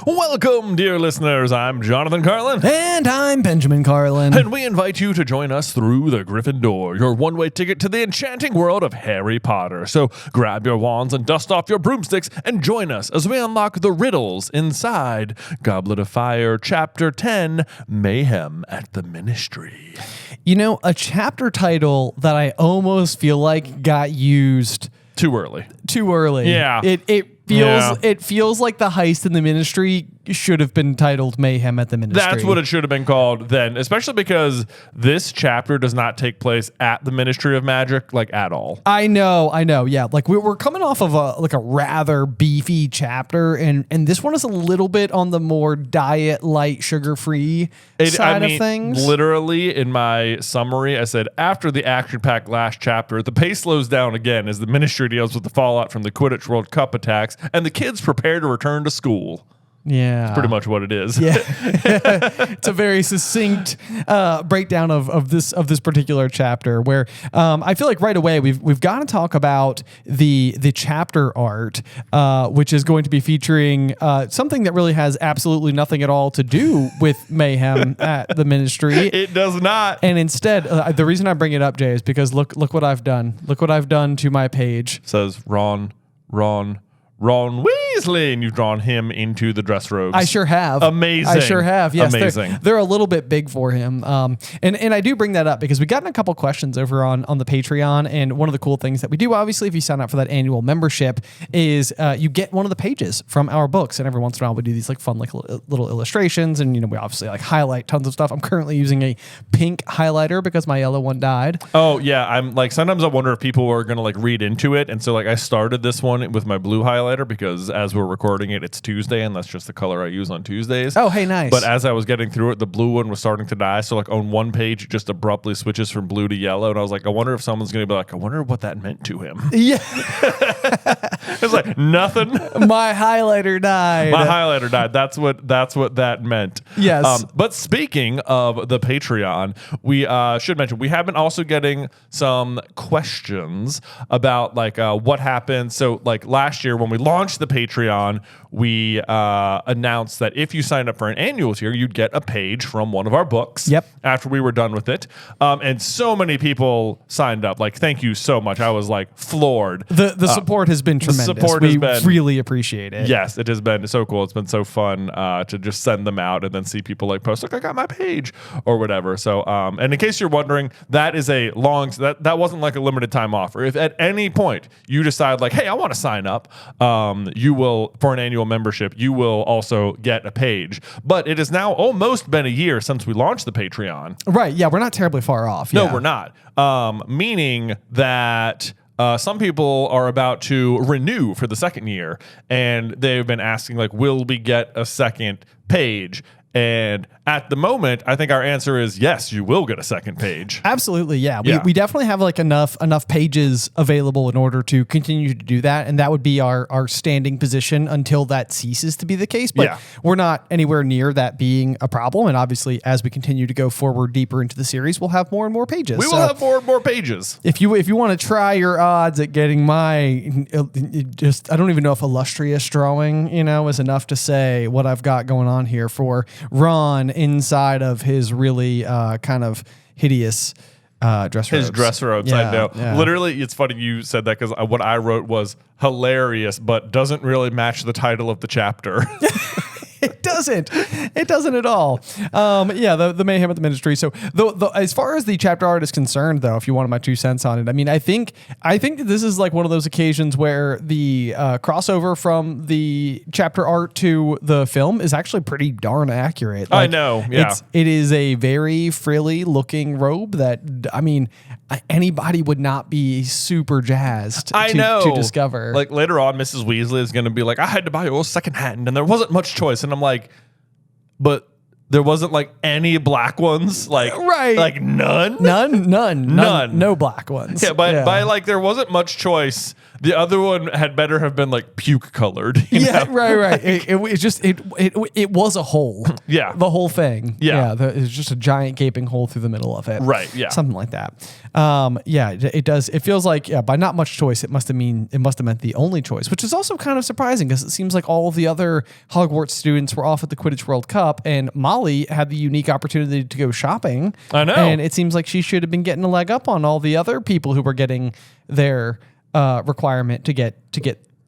Welcome, dear listeners. I'm Jonathan Carlin. And I'm Benjamin Carlin. And we invite you to join us through the Griffin Door, your one-way ticket to the enchanting world of Harry Potter. So grab your wands and dust off your broomsticks and join us as we unlock the riddles inside Goblet of Fire, Chapter 10, Mayhem at the Ministry. You know, a chapter title that I almost feel like got used Too early. Yeah. It feels like the heist in the Ministry should have been titled Mayhem at the Ministry. That's what it should have been called then, especially because this chapter does not take place at the Ministry of Magic, like, at all. I know. Yeah, like we're coming off of a rather beefy chapter, and this one is a little bit on the more diet, light, sugar-free side of things. Literally, in my summary, I said, after the action-packed last chapter, the pace slows down again as the Ministry deals with the fallout from the Quidditch World Cup attacks, and the kids prepare to return to school. Yeah. That's pretty much what it is. Yeah. It's a very succinct breakdown of this particular chapter where I feel like right away we've got to talk about the chapter art, which is going to be featuring something that really has absolutely nothing at all to do with Mayhem at the Ministry. It does not. And instead, the reason I bring it up, Jay, is because look what I've done. Look what I've done to my page. It says Ron Weasley, and you've drawn him into the dress robes. I sure have. Amazing. I sure have. Yes, amazing. They're a little bit big for him. And I do bring that up because we gotten a couple questions over on the Patreon, and one of the cool things that we do, obviously, if you sign up for that annual membership, is you get one of the pages from our books, and every once in a while we do these like fun like little illustrations, and we obviously like highlight tons of stuff. I'm currently using a pink highlighter because my yellow one died. Oh yeah, I'm like sometimes I wonder if people are gonna like read into it, and so like I started this one with my blue highlighter because as we're recording it, it's Tuesday, and that's just the color I use on Tuesdays. Oh, hey, nice. But as I was getting through it, the blue one was starting to die. So like on one page, it just abruptly switches from blue to yellow, and I was like, I wonder if someone's going to be like, I wonder what that meant to him. Yeah. It's like nothing. My highlighter died. That's what that meant. Yes. But speaking of the Patreon, we should mention we have been also getting some questions about like what happened. So like last year when we launched the Patreon, we announced that if you signed up for an annual tier, you'd get a page from one of our books. Yep. After we were done with it, and so many people signed up. Like, thank you so much. I was like floored. The support has been tremendous. We really appreciate it. Yes, it has been so cool. It's been so fun to just send them out and then see people like post like I got my page or whatever. So, and in case you're wondering, that is a long that wasn't like a limited time offer. If at any point you decide like, hey, I want to sign up, you will for an annual membership. You will also get a page. But it has now almost been a year since we launched the Patreon. Right. Yeah, we're not terribly far off. No, we're not. Meaning that. Some people are about to renew for the second year, and they've been asking, like, will we get a second page? And at the moment, I think our answer is yes, you will get a second page. Absolutely, yeah. We definitely have like enough pages available in order to continue to do that, and that would be our standing position until that ceases to be the case. But we're not anywhere near that being a problem, and obviously, as we continue to go forward deeper into the series, we'll have more and more pages. We will have more and more pages. If you want to try your odds at getting my I don't even know if illustrious drawing, is enough to say what I've got going on here for Ron inside of his really kind of hideous dress robes. His dress robes, yeah, I know. Yeah. Literally, it's funny you said that because what I wrote was hilarious, but doesn't really match the title of the chapter. It doesn't. It doesn't at all. The Mayhem at the Ministry. So, as far as the chapter art is concerned, though, if you wanted my 2 cents on it, I mean, I think that this is like one of those occasions where the crossover from the chapter art to the film is actually pretty darn accurate. Like, I know. Yeah. It is a very frilly looking robe that, I mean, anybody would not be super jazzed to discover. Like later on, Mrs. Weasley is going to be like, I had to buy yours secondhand, and there wasn't much choice. And I'm like, but there wasn't like any black ones, like right, like none, no black ones. Yeah, by like there wasn't much choice. the other one had better have been like puke colored. Yeah, right. It was a hole. Yeah. The whole thing. Yeah. It was just a giant gaping hole through the middle of it. Right, yeah. Something like that. It does. It feels like, by not much choice, it must have meant the only choice, which is also kind of surprising because it seems like all of the other Hogwarts students were off at the Quidditch World Cup and Molly had the unique opportunity to go shopping. I know. And it seems like she should have been getting a leg up on all the other people who were getting their requirement to get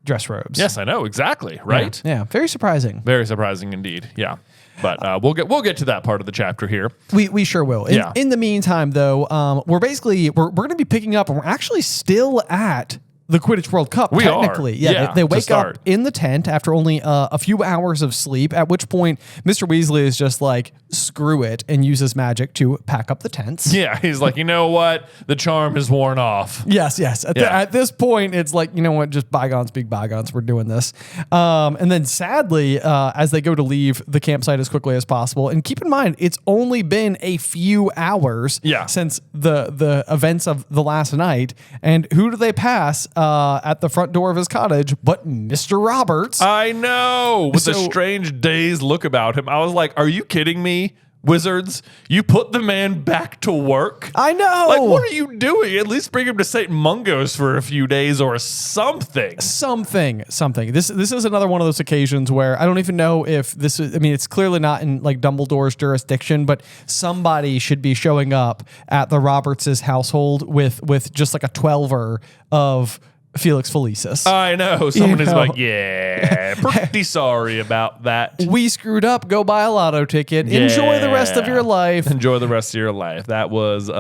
dress robes. Yes, I know. Exactly. Right. Yeah. Very surprising. Very surprising indeed. Yeah. But we'll get to that part of the chapter here. We sure will. In the meantime, though, we're going to be picking up, and we're actually still at the Quidditch World Cup. We technically, are. yeah. They wake up in the tent after only a few hours of sleep. At which point, Mr. Weasley is just like, screw it, and uses magic to pack up the tents. Yeah, he's like, you know what? The charm is worn off. Yes. At this point, it's like, you know what? Just bygones be bygones. We're doing this. And then sadly, as they go to leave the campsite as quickly as possible, and keep in mind, it's only been a few hours since the events of the last night. And who do they pass at the front door of his cottage but Mr. Roberts? I know. With a strange dazed look about him. I was like, are you kidding me? Wizards, you put the man back to work? I know. Like, what are you doing? At least bring him to St. Mungo's for a few days or something. Something. This is another one of those occasions where I don't even know if this is, I mean, it's clearly not in like Dumbledore's jurisdiction, but somebody should be showing up at the Roberts' household with just like a 12er of Felix Felicis. I know. Someone is like, yeah, pretty sorry about that. We screwed up. Go buy a lotto ticket. Yeah. Enjoy the rest of your life. Enjoy the rest of your life. That was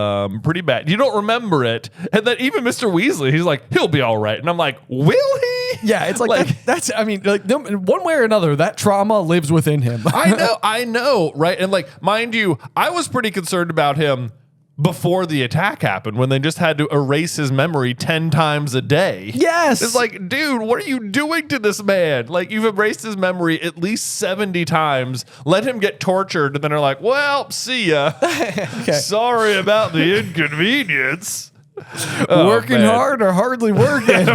pretty bad. You don't remember it. And then even Mr. Weasley, he's like, he'll be all right. And I'm like, will he? Yeah, it's like that's, I mean, like one way or another, that trauma lives within him. I know, right? And like, mind you, I was pretty concerned about him before the attack happened, when they just had to erase his memory 10 times a day. Yes. It's like, dude, what are you doing to this man? Like, you've erased his memory at least 70 times. Let him get tortured, and then are like, well, see ya. Okay. Sorry about the inconvenience. Working hard or hardly working?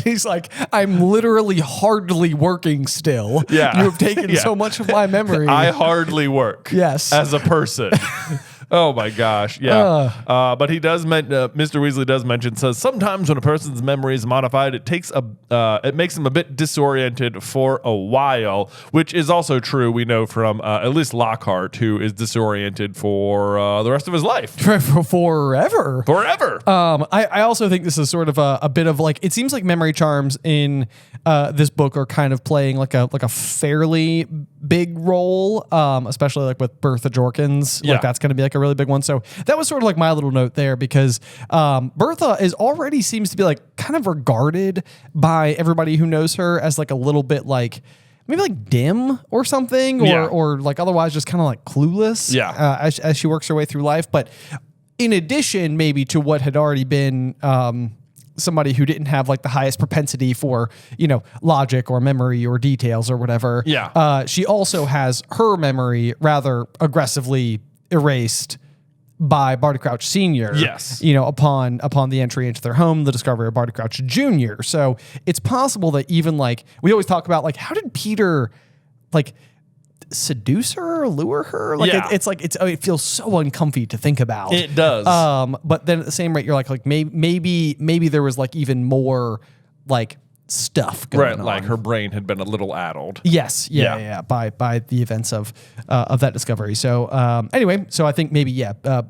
He's like, I'm literally hardly working still. Yeah. You have taken so much of my memory. I hardly work. Yes. As a person. Oh my gosh, yeah. But he does Mr. Weasley does mention, says sometimes when a person's memory is modified, it makes them a bit disoriented for a while, which is also true. We know from at least Lockhart, who is disoriented for the rest of his life, forever. I also think this is sort of a bit of like, it seems like memory charms in this book are kind of playing like a fairly big role, especially like with Bertha Jorkins. Like that's going to be like a really big one. So that was sort of like my little note there, because Bertha already seems to be like kind of regarded by everybody who knows her as like a little bit like maybe like dim or something, or like otherwise just kind of like clueless as she works her way through life. But in addition, maybe to what had already been somebody who didn't have like the highest propensity for, logic or memory or details or whatever. She also has her memory rather aggressively erased by Barty Crouch Sr. Yes. Upon the entry into their home, the discovery of Barty Crouch Jr. So it's possible that even like, we always talk about like, how did Peter like seduce her or lure her? Like it feels so uncomfy to think about. It does. But then at the same rate, you're like maybe there was like even more like stuff going on. Like her brain had been a little addled. Yes. Yeah. By the events of that discovery. So anyway, so I think maybe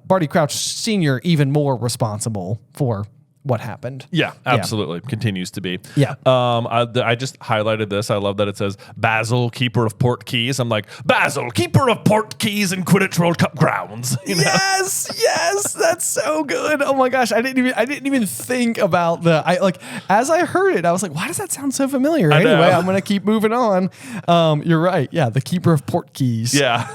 Barty Crouch Sr. even more responsible for what happened. Yeah, absolutely. Continues to be. Yeah. I just highlighted this. I love that it says Basil, keeper of port keys. I'm like, Basil, keeper of port keys in Quidditch World Cup grounds. Yes, that's so good. Oh my gosh, I didn't even think about as I heard it, I was like, why does that sound so familiar? Anyway, I'm gonna keep moving on. You're right. Yeah, the keeper of port keys. Yeah.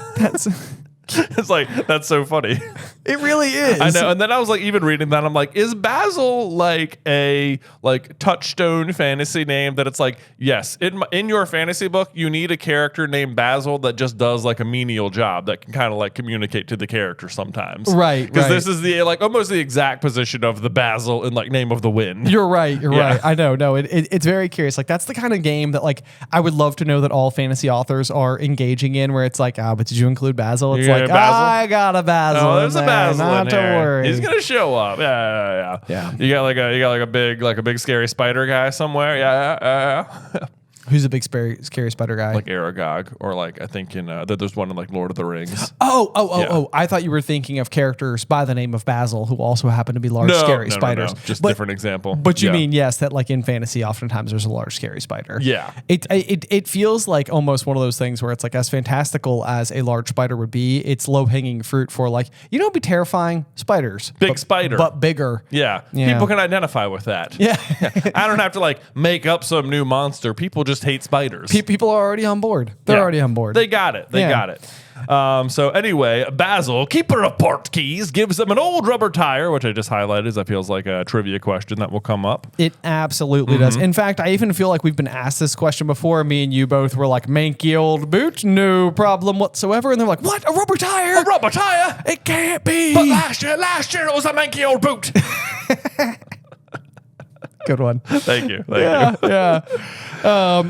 It's like, that's so funny. It really is. I know. And then I was like, even reading that, I'm like, is Basil like a like touchstone fantasy name that it's like, yes, in your fantasy book, you need a character named Basil that just does like a menial job that can kind of like communicate to the character sometimes. Right. Because this is the like almost the exact position of the Basil in like Name of the Wind. You're right. You're right. I know. No, it's very curious. Like that's the kind of game that like I would love to know that all fantasy authors are engaging in, where it's like, but did you include Basil? It's like, I got a Basil. Oh, there's a Basil Not in to here. worry. He's gonna show up. Yeah. You got like a big scary spider guy somewhere. Yeah. Who's a big scary spider guy? Like Aragog, or like I think in that there's one in like Lord of the Rings. Oh! I thought you were thinking of characters by the name of Basil who also happen to be large scary spiders. No. Just different example. But you mean yes, that like in fantasy, oftentimes there's a large scary spider. Yeah. It feels like almost one of those things where it's like as fantastical as a large spider would be, it's low hanging fruit for like it'd be terrifying spiders, spider, but bigger. Yeah. People can identify with that. Yeah. I don't have to like make up some new monster. People just hate spiders. People are already on board. They're already on board. They got it. They got it. So anyway, Basil, keeper of port keys, gives them an old rubber tire, which I just highlighted. That feels like a trivia question that will come up. It absolutely does. In fact, I even feel like we've been asked this question before. Me and you both were like, manky old boot, no problem whatsoever. And they're like, what? A rubber tire? A rubber tire? It can't be. But last year it was a manky old boot. Good one. Thank you.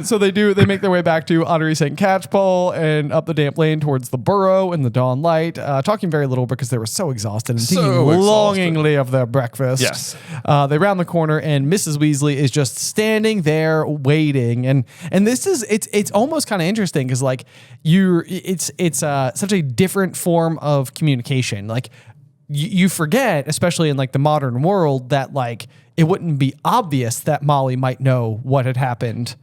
So they make their way back to Honoré St. Catchpole and up the damp lane towards the burrow in the dawn light, talking very little because they were so exhausted and thinking longingly of their breakfast. Yes. They round the corner and Mrs. Weasley is just standing there waiting. And this is, it's almost kind of interesting because like it's such a different form of communication. Like you forget, especially in like the modern world, that like it wouldn't be obvious that Molly might know what had happened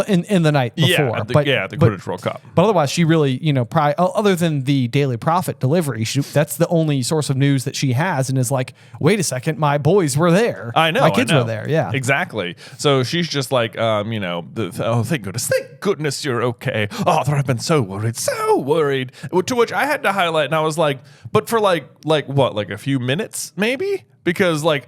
in the night before. The Quidditch World Cup. But otherwise, she really, probably other than the Daily Prophet delivery, that's the only source of news that she has, and is like, wait a second, my boys were there. I know, my kids were there. Yeah, exactly. So she's just like, thank goodness you're okay. Arthur, I've been so worried. To which I had to highlight, and I was like, but for like what, like a few minutes maybe, because like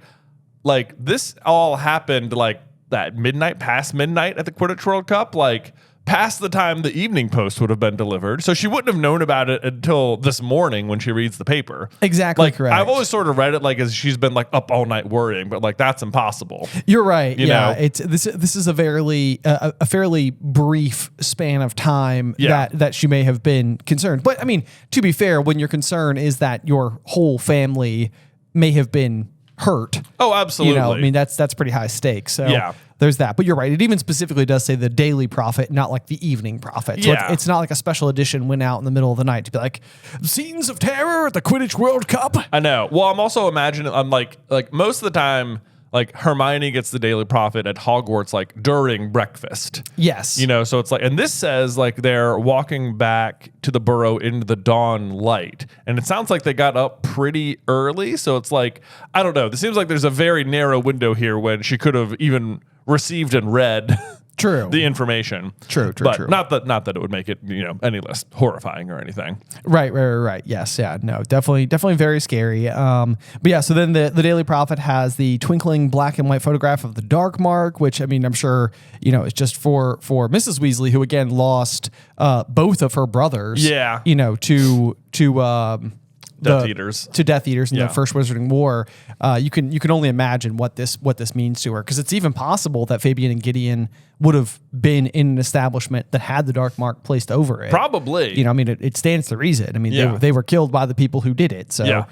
this all happened like that past midnight at the Quidditch World Cup, like past the time the Evening Post would have been delivered. So she wouldn't have known about it until this morning when she reads the paper. Exactly like, correct. I've always sort of read it like as she's been like up all night worrying, but like that's impossible. You're right. You know? It's this is a fairly brief span of time that she may have been concerned. But I mean, to be fair, when your concern is that your whole family may have been hurt. Oh, absolutely. I mean, that's pretty high stakes. So there's that. But you're right. It even specifically does say the Daily Prophet, not like the Evening Prophet. So it's not like a special edition went out in the middle of the night to be like, scenes of terror at the Quidditch World Cup. I know. Well, I'm also imagining, I'm like most of the time, like Hermione gets the Daily Prophet at Hogwarts like during breakfast. Yes. So it's like, and this says like they're walking back to the burrow into the dawn light. And it sounds like they got up pretty early. So it's like, I don't know. It seems like there's a very narrow window here when she could have even received and read the information. True. Not that it would make it, any less horrifying or anything. Right. Yes. Yeah. No, definitely very scary. But yeah, so then the Daily Prophet has the twinkling black and white photograph of the Dark Mark, which I mean, I'm sure, it's just for Mrs. Weasley, who again lost both of her brothers. Yeah. Death Eaters in the First Wizarding War. You can only imagine what this means to her, because it's even possible that Fabian and Gideon would have been in an establishment that had the Dark Mark placed over it. Probably. I mean, it stands to reason. I mean, they were killed by the people who did it. So.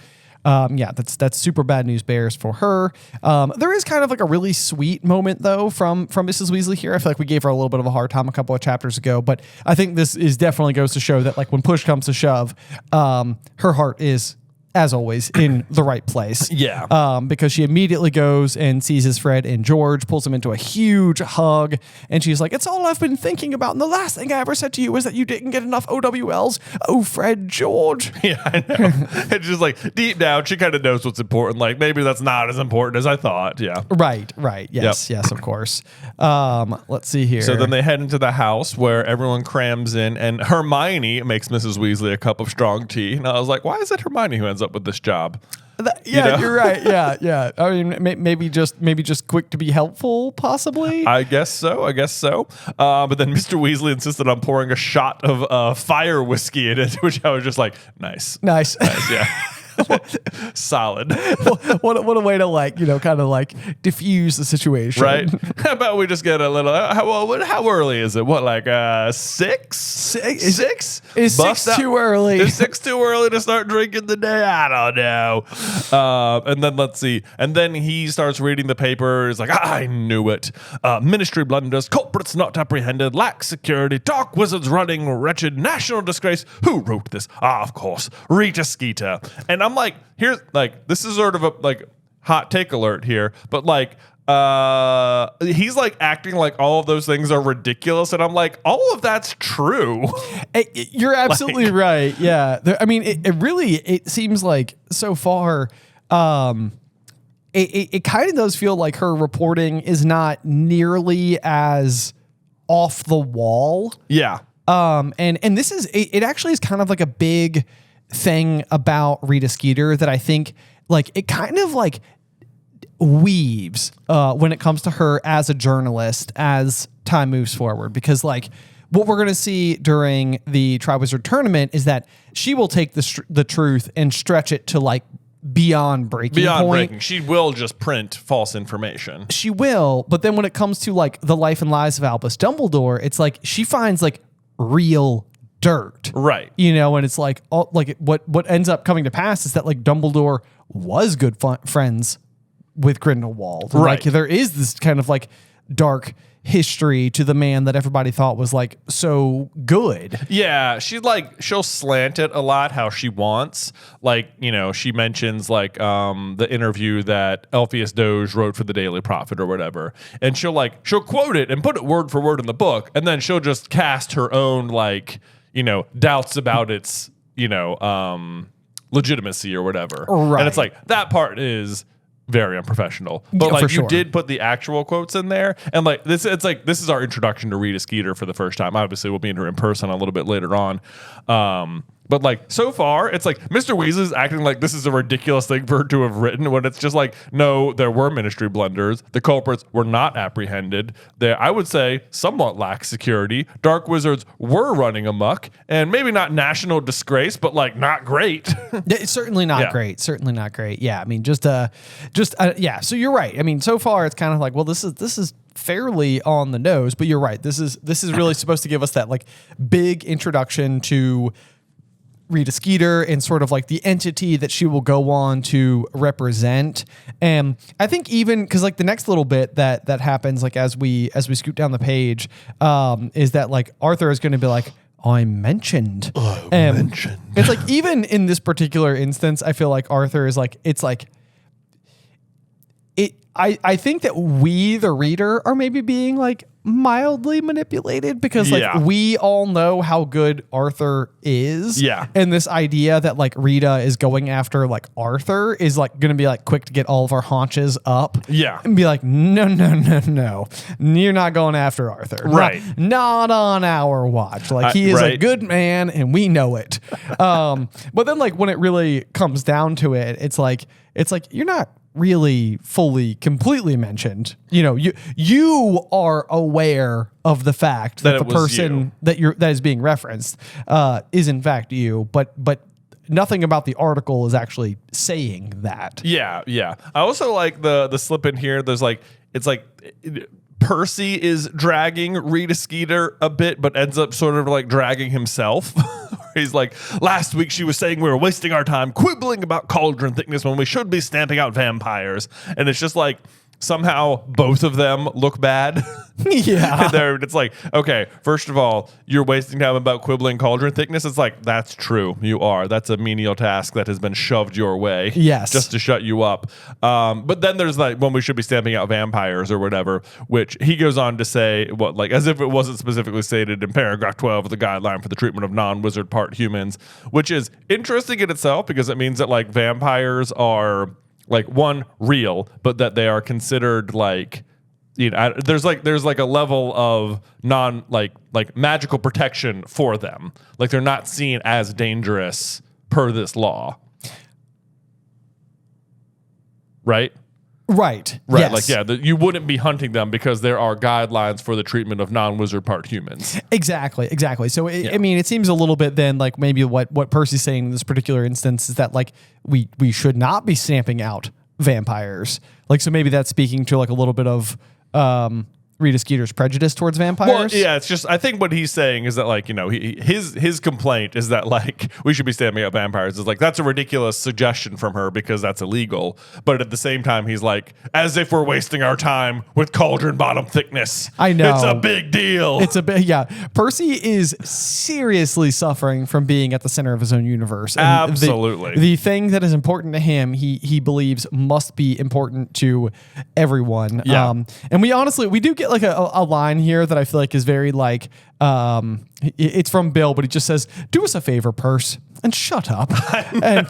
That's super bad news bears for her. There is kind of like a really sweet moment though from Mrs. Weasley here. I feel like we gave her a little bit of a hard time a couple of chapters ago, but I think this is definitely goes to show that like when push comes to shove, her heart is as always, in the right place. Yeah. Because she immediately goes and seizes Fred and George, pulls him into a huge hug, and she's like, it's all I've been thinking about, and the last thing I ever said to you was that you didn't get enough OWLs. Oh, Fred, George. Yeah, I know. It's just like, deep down, she kind of knows what's important. Like, maybe that's not as important as I thought. Yeah. Right. Yes, of course. Let's see here. So then they head into the house where everyone crams in, and Hermione makes Mrs. Weasley a cup of strong tea. And I was like, why is it Hermione who ends up with this job? You're right. Yeah. I mean, maybe just quick to be helpful, possibly. I guess so. But then Mr. Weasley insisted on pouring a shot of fire whiskey in it, which I was just like, nice. Yeah. Solid. What a way to kind of diffuse the situation, right? How about we just get a little? How early is it? What, like 6? 6? Is 6 too early? Is 6 too early to start drinking the day? I don't know. And then let's see. And then he starts reading the paper. He's like, I knew it. Ministry blunders, culprits not apprehended, lax security, dark wizards running, wretched national disgrace. Who wrote this? Of course, Rita Skeeter. And I'm like, here's like, this is sort of a hot take alert here, but he's acting like all of those things are ridiculous, and I'm like, all of that's true. You're absolutely right. Yeah, it really seems like so far, it kind of does feel like her reporting is not nearly as off the wall. Yeah. And this is it actually is kind of like a big thing about Rita Skeeter that I think it kind of weaves when it comes to her as a journalist as time moves forward, because what we're going to see during the Triwizard Tournament is that she will take the truth and stretch it to beyond breaking point. She will just print false information. She will, but then when it comes to the life and lives of Albus Dumbledore, it's she finds real dirt, right? And it's what ends up coming to pass is that Dumbledore was good friends with Grindelwald, right? There is this kind of dark history to the man that everybody thought was so good. Yeah, she'll slant it a lot how she wants. She mentions the interview that Elphius Doge wrote for the Daily Prophet or whatever, and she'll quote it and put it word for word in the book, and then she'll just cast her own doubts about its legitimacy or whatever. Right. And it's that part is very unprofessional, but for you sure. did put the actual quotes in there, and this is our introduction to Rita Skeeter for the first time. Obviously we'll meet her in person a little bit later on, but so far it's Mr. Weasley's acting like this is a ridiculous thing for her to have written, when it's just no, there were ministry blunders, the culprits were not apprehended, there I would say somewhat lax security, dark wizards were running amok, and maybe not national disgrace, but not great. It's certainly not great. Certainly not great. Yeah, I mean, yeah. So you're right. I mean, so far it's kind of well, this is fairly on the nose, but you're right. This is really supposed to give us that big introduction to Rita Skeeter and sort of the entity that she will go on to represent. And I think even because the next little bit that happens as we scoot down the page is that Arthur is going to be I'm mentioned. Mentioned. It's even in this particular instance, I feel Arthur is I think that we, the reader, are maybe being mildly manipulated, because we all know how good Arthur is. Yeah. And this idea that Rita is going after Arthur is going to be quick to get all of our haunches up. Yeah. And be no. You're not going after Arthur. Right. Not on our watch. He is a good man and we know it. But then when it really comes down to it, it's you're not really fully completely mentioned. You are aware of the fact that the person that is being referenced is in fact you, but nothing about the article is actually saying that. Yeah. I also the slip in here. There's Percy is dragging Rita Skeeter a bit, but ends up sort of dragging himself. He's last week she was saying we were wasting our time quibbling about cauldron thickness when we should be stamping out vampires. And it's just somehow both of them look bad. Yeah. It's like, okay, first of all, you're wasting time about quibbling cauldron thickness. It's like, that's true. You are. That's a menial task that has been shoved your way. Yes. Just to shut you up. But then there's like when we should be stamping out vampires or whatever, which he goes on to say, as if it wasn't specifically stated in paragraph 12 of the guideline for the treatment of non-wizard part humans, which is interesting in itself because it means that like vampires are like one real, but that they are considered like, there's like a level of like magical protection for them. Like they're not seen as dangerous per this law. Right? Right. Right. Yes. Like, you wouldn't be hunting them because there are guidelines for the treatment of non-wizard part humans. Exactly. So, I mean, it seems a little bit then like maybe what Percy's saying in this particular instance is that like we should not be stamping out vampires. Like, so maybe that's speaking to like a little bit of Rita Skeeter's prejudice towards vampires. Well, yeah, it's just I think what he's saying is that like his complaint is that like we should be stamping out vampires. Is like that's a ridiculous suggestion from her because that's illegal. But at the same time, he's like as if we're wasting our time with cauldron bottom thickness. I know it's a big deal. It's a big Percy is seriously suffering from being at the center of his own universe. And absolutely, the thing that is important to him, he believes must be important to everyone. Yeah. And we do get like a line here that I feel like is very like it's from Bill, but he just says, "Do us a favor, Perce, and shut up." And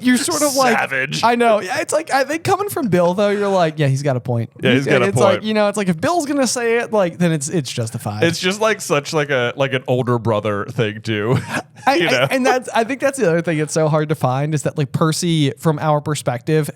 you're sort of like savage. I know. It's like I think coming from Bill though, you're like, yeah, he's got a point. Yeah, he's got a it's point. Like it's like if Bill's gonna say it, like then it's justified. It's just like such like an older brother thing too. I think that's the other thing that's so hard to find is that like Percy, from our perspective,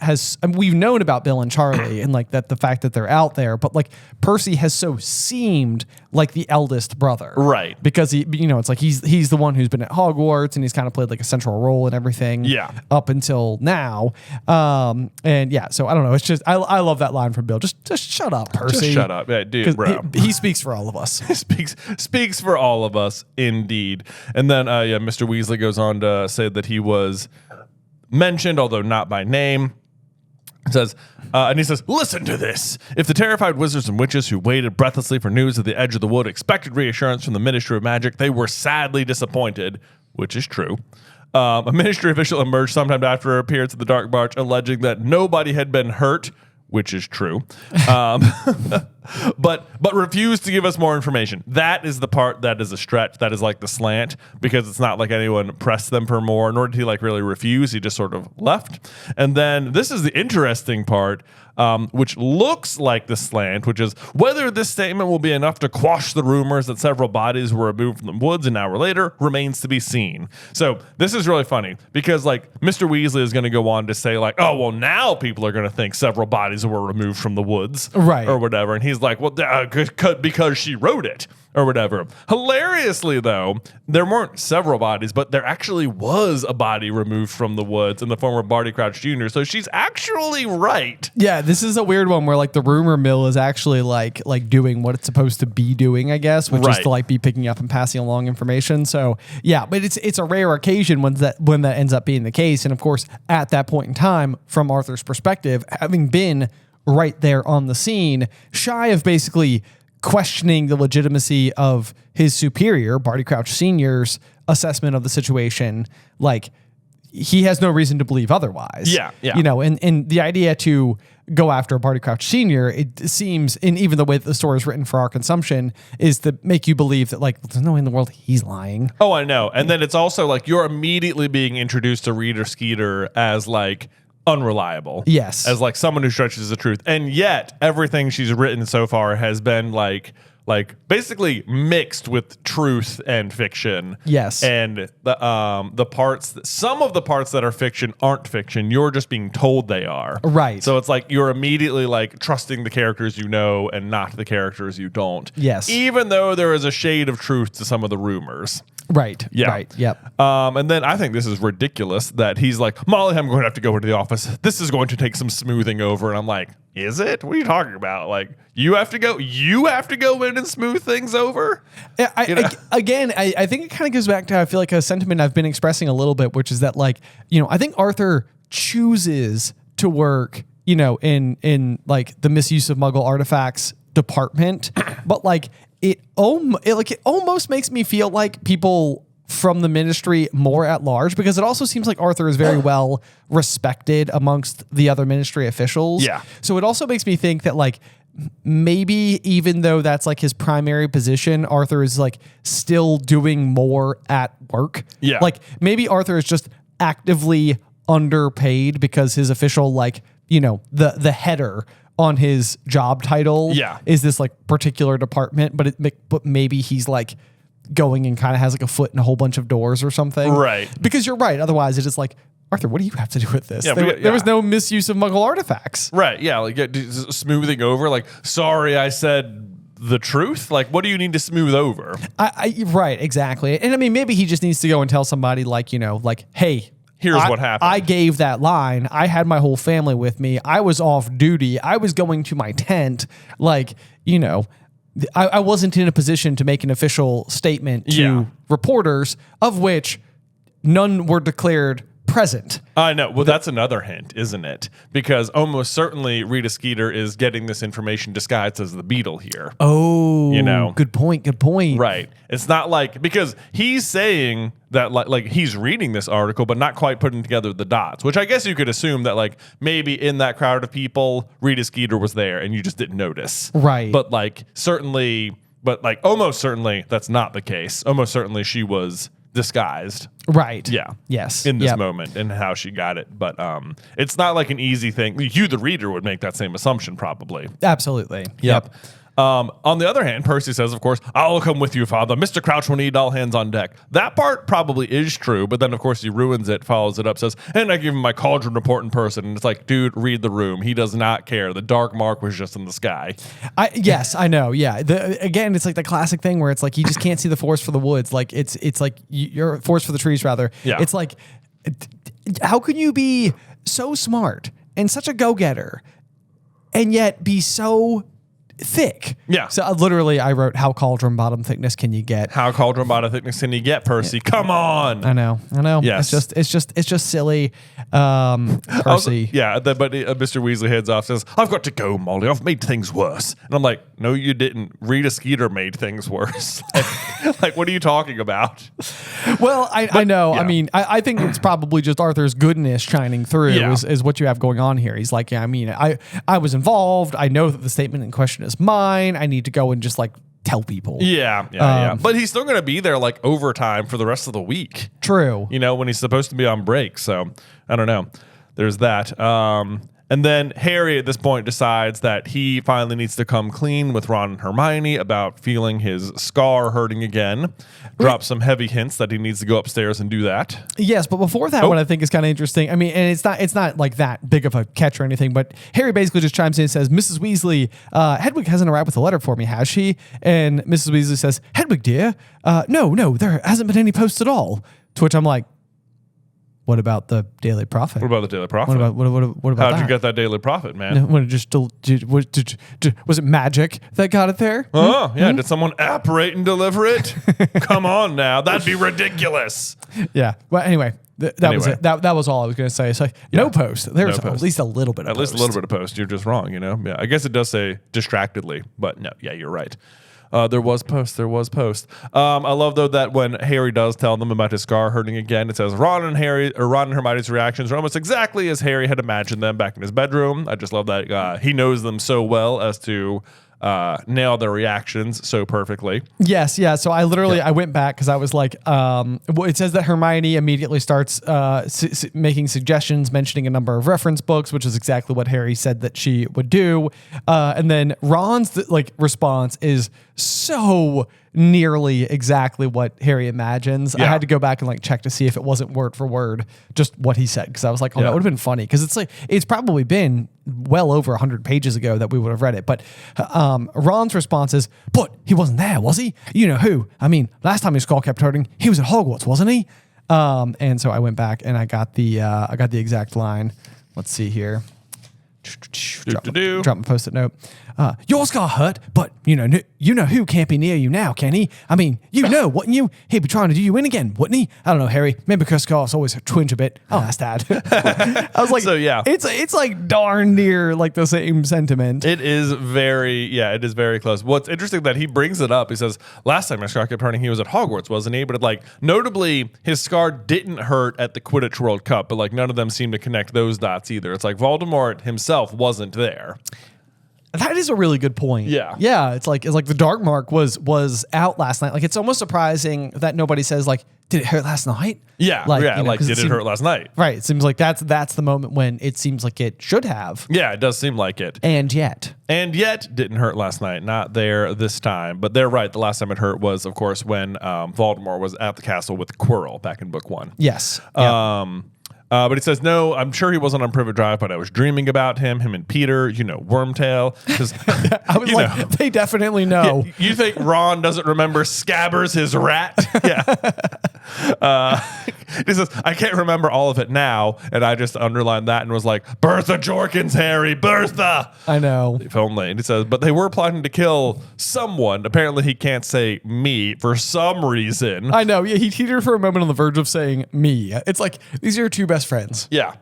we've known about Bill and Charlie and like that the fact that they're out there, but like Percy has so seemed like the eldest brother, right? Because he, it's like he's the one who's been at Hogwarts and he's kind of played like a central role in everything, up until now. And yeah, so I don't know. It's just I love that line from Bill. Just shut up, Percy. Just shut up, yeah, dude, bro. He speaks for all of us. speaks for all of us, indeed. And then Mr. Weasley goes on to say that he was mentioned, although not by name. It says, and he says, "Listen to this. If the terrified wizards and witches who waited breathlessly for news at the edge of the wood expected reassurance from the Ministry of Magic, they were sadly disappointed," which is true. A ministry official emerged sometime after her appearance at the Dark March, alleging that nobody had been hurt, which is true, but refused to give us more information. That is the part that is a stretch. That is like the slant, because it's not like anyone pressed them for more, nor did he like really refuse. He just sort of left. And then this is the interesting part, which looks like the slant, which is whether this statement will be enough to quash the rumors that several bodies were removed from the woods an hour later remains to be seen. So this is really funny because like Mr. Weasley is going to go on to say like, oh, well, now people are going to think several bodies were removed from the woods, right, or whatever. And he's like, well, because she wrote it or whatever. Hilariously, though, there weren't several bodies, but there actually was a body removed from the woods in the form of Barty Crouch Jr. So she's actually right. Yeah, this is a weird one where like the rumor mill is actually like doing what it's supposed to be doing, I guess, which is to like be picking up and passing along information. So yeah, but it's a rare occasion when that ends up being the case. And of course, at that point in time, from Arthur's perspective, having been right there on the scene, shy of basically questioning the legitimacy of his superior, Barty Crouch Sr.'s assessment of the situation, like he has no reason to believe otherwise. Yeah. And the idea to go after Barty Crouch Sr., it seems, in even the way that the story is written for our consumption, is to make you believe that like there's no way in the world he's lying. Oh, I know. And then it's also like you're immediately being introduced to Rita Skeeter as like unreliable. Yes. As like someone who stretches the truth. And yet everything she's written so far has been like basically mixed with truth and fiction. Yes. And some of the parts that are fiction aren't fiction. You're just being told they are. Right. So it's like you're immediately like trusting the characters you know and not the characters you don't. Yes. Even though there is a shade of truth to some of the rumors. Right. Yeah. Right. Yep. And then I think this is ridiculous that he's like, "Molly, I'm going to have to go into the office. This is going to take some smoothing over." And I'm like, is it? What are you talking about? Like, you have to go in and smooth things over? I think it kind of goes back to, I feel like, a sentiment I've been expressing a little bit, which is that like, I think Arthur chooses to work in like the misuse of Muggle artifacts department, but like it almost makes me feel like people from the ministry more at large, because it also seems like Arthur is very well respected amongst the other ministry officials. Yeah. So it also makes me think that like maybe even though that's like his primary position, Arthur is like still doing more at work. Yeah. Like maybe Arthur is just actively underpaid because his official like, the header on his job title is this like particular department, but maybe he's like going and kind of has like a foot in a whole bunch of doors or something. Right. Because you're right. Otherwise it's just like, Arthur, what do you have to do with this? Yeah, there was no misuse of Muggle artifacts. Right. Yeah. Like smoothing over. Like, sorry, I said the truth. Like, what do you need to smooth over? Right. Exactly. And I mean, maybe he just needs to go and tell somebody like, like, hey, here's what happened. I gave that line. I had my whole family with me. I was off duty. I was going to my tent. Like, I wasn't in a position to make an official statement to reporters, of which none were declared present. I know. Well, that's another hint, isn't it? Because almost certainly Rita Skeeter is getting this information disguised as the Beetle here. Oh, good point. Good point. Right. It's not like, because he's saying that like he's reading this article, but not quite putting together the dots, which I guess you could assume that like maybe in that crowd of people, Rita Skeeter was there and you just didn't notice. Right. But almost certainly that's not the case. Almost certainly she was disguised. Right. Yeah. Yes. In this moment and how she got it. But it's not like an easy thing. You, the reader, would make that same assumption probably. Absolutely. Yep. On the other hand, Percy says, of course, I'll come with you, Father. Mr. Crouch will need all hands on deck. That part probably is true, but then, of course, he ruins it, follows it up, says, and I give him my cauldron report in person. And it's like, dude, read the room. He does not care. The dark mark was just in the sky. Yes, I know. Yeah. Again, it's like the classic thing where it's like you just can't see the forest for the woods. Like it's like you're forest for the trees, rather. Yeah. It's like, how can you be so smart and such a go-getter and yet be so thick? Yeah. So literally I wrote, how cauldron bottom thickness can you get? How cauldron bottom thickness can you get, Percy? Yeah. Come on. I know. Yes. It's just silly. Percy. But Mr. Weasley heads off, says, I've got to go, Molly. I've made things worse. And I'm like, no, you didn't. Rita Skeeter made things worse. like, what are you talking about? Well, I know. Yeah. I mean, I think it's probably just Arthur's goodness shining through is what you have going on here. He's like, I was involved. I know that the statement in question is mine. I need to go and just like tell people. Yeah. But he's still going to be there like overtime for the rest of the week. True. When he's supposed to be on break. So I don't know. There's that. And then Harry at this point decides that he finally needs to come clean with Ron and Hermione about feeling his scar hurting again. Drops some heavy hints that he needs to go upstairs and do that. Yes, but before that, what I think is kind of interesting, I mean, and it's not like that big of a catch or anything, but Harry basically just chimes in and says, Mrs. Weasley, Hedwig hasn't arrived with a letter for me, has she? And Mrs. Weasley says, Hedwig, dear, no, there hasn't been any post at all. To which I'm like, what about the Daily Prophet? What about the Daily Prophet? What about How'd you get that Daily Prophet, man? Was it magic that got it there? Oh, yeah. Did someone apparate and deliver it? Come on now. That'd be ridiculous. Yeah. Well, anyway, that was it. That was all I was going to say. It's like, no post. There's at least a little bit of post. At least a little bit of post. You're just wrong, Yeah. I guess it does say distractedly, but no. Yeah, you're right. There was post. I love though that when Harry does tell them about his scar hurting again, it says Ron and Hermione's reactions are almost exactly as Harry had imagined them back in his bedroom. I just love that he knows them so well as to nail their reactions so perfectly. Yes, yeah. So I literally I went back because I was like, it says that Hermione immediately starts making suggestions, mentioning a number of reference books, which is exactly what Harry said that she would do. And then Ron's response is so nearly exactly what Harry imagines. I had to go back and check to see if it wasn't word for word just what he said, because I was like, that would have been funny, because it's probably been well over 100 pages ago that we would have read it. But Ron's response is, but he wasn't there, was he? You know who? I mean, last time his skull kept hurting, he was at Hogwarts, wasn't he? And so I went back and I got the exact line. Let's see here. Drop my Post-it note. yours got hurt, but you know who can't be near you now, can he? I mean, wouldn't you? He'd be trying to do you in again, wouldn't he? I don't know, Harry. Maybe because Scar's always twinge a bit. Oh, that's Dad. I was like, so yeah, it's like darn near like the same sentiment. It is very close. What's interesting that he brings it up. He says last time my scar kept hurting, he was at Hogwarts, wasn't he? But like notably, his scar didn't hurt at the Quidditch World Cup, but like none of them seem to connect those dots either. It's like Voldemort himself wasn't there. That is a really good point. Yeah. It's like the Dark Mark was out last night. Like it's almost surprising that nobody says like, did it hurt last night? Yeah, did it hurt last night? Right. It seems like that's the moment when it seems like it should have. Yeah, it does seem like it. And yet didn't hurt last night. Not there this time. But they're right. The last time it hurt was, of course, when Voldemort was at the castle with Quirrell back in book 1. Yes. But he says, no, I'm sure he wasn't on Privet Drive, but I was dreaming about him and Peter, Wormtail. I was like, they definitely know. You think Ron doesn't remember Scabbers, his rat? Yeah. He says, I can't remember all of it now. And I just underlined that and was like, Bertha Jorkins, Harry, Bertha. I know. If only. And he says, but they were planning to kill someone. Apparently he can't say me for some reason. I know. Yeah, he teetered for a moment on the verge of saying me. It's like, these are your two best friends. Yeah.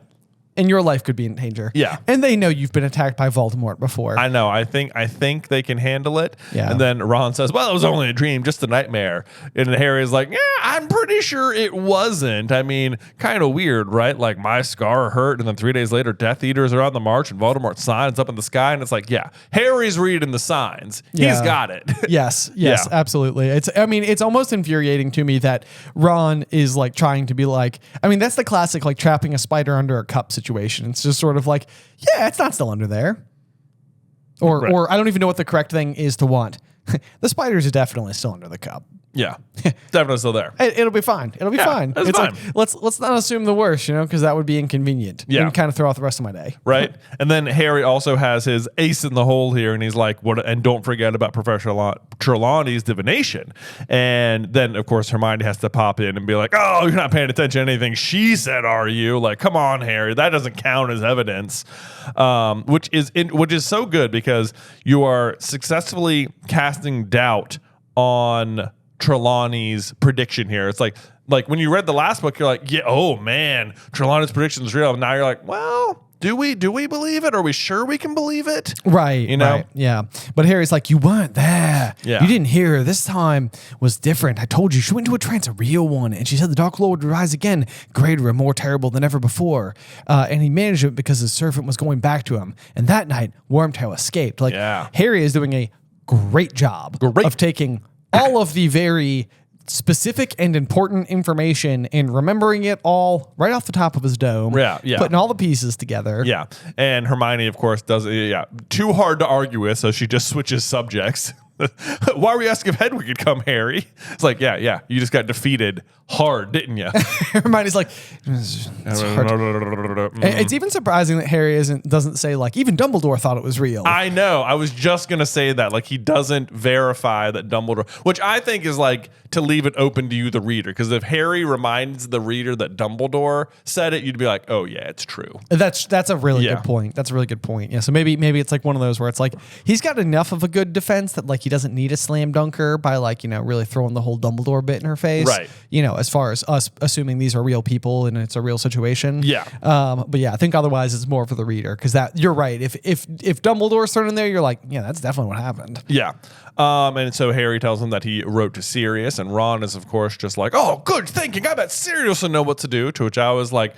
And your life could be in danger. Yeah. And they know you've been attacked by Voldemort before. I know. I think they can handle it. Yeah. And then Ron says, well, it was only a dream, just a nightmare. And Harry's like, yeah, I'm pretty sure it wasn't. I mean, kind of weird, right? Like my scar hurt, and then 3 days later, Death Eaters are on the march, and Voldemort's sign's up in the sky. And it's like, yeah, Harry's reading the signs. Yeah. He's got it. Yes, Yeah. absolutely. It's almost infuriating to me that Ron is like trying to be like, that's the classic like trapping a spider under a cup situation. It's just sort of like, yeah, it's not still under there. Or I don't even know what the correct thing is to want. The spiders are definitely still under the cup. Yeah, definitely still there. It'll be fine. It'll be fine. It's fine. Like, let's not assume the worst, because that would be inconvenient. Yeah. And kind of throw off the rest of my day. Right. And then Harry also has his ace in the hole here, and he's like, "What?" And don't forget about Professor Trelawney's divination. And then, of course, Hermione has to pop in and be like, "Oh, you're not paying attention to anything she said, are you? Like, come on, Harry, that doesn't count as evidence." Which is so good because you are successfully casting doubt on Trelawney's prediction here. It's like when you read the last book, you're like, yeah, oh man, Trelawney's prediction is real. And now you're like, well, do we believe it? Are we sure we can believe it? Right. Right, yeah. But Harry's like, you weren't there. Yeah. You didn't hear her. This time was different. I told you. She went into a trance, a real one. And she said the Dark Lord would rise again, greater and more terrible than ever before. And he managed it because his servant was going back to him. And that night, Wormtail escaped. Like, Harry is doing a great job of taking all of the very specific and important information and remembering it all right off the top of his dome. Yeah. Putting all the pieces together. Yeah. And Hermione, of course, does too hard to argue with, so she just switches subjects. Why were you asking if Hedwig could come, Harry? It's like, yeah. You just got defeated hard, didn't you? Hermione's like, it's even surprising that Harry doesn't say like, even Dumbledore thought it was real. I know. I was just going to say that. Like, he doesn't verify that Dumbledore, which I think is like to leave it open to you, the reader. Because if Harry reminds the reader that Dumbledore said it, you'd be like, oh yeah, it's true. That's a really good point. That's a really good point. Yeah. So maybe it's like one of those where it's like, he's got enough of a good defense that like he doesn't need a slam dunker by like, really throwing the whole Dumbledore bit in her face. Right. As far as us assuming these are real people and it's a real situation. Yeah. But yeah, I think otherwise it's more for the reader because that you're right. If Dumbledore's thrown in there, you're like, yeah, that's definitely what happened. Yeah. And so Harry tells him that he wrote to Sirius, and Ron is of course just like, oh, good thinking. I bet Sirius will know what to do. To which I was like,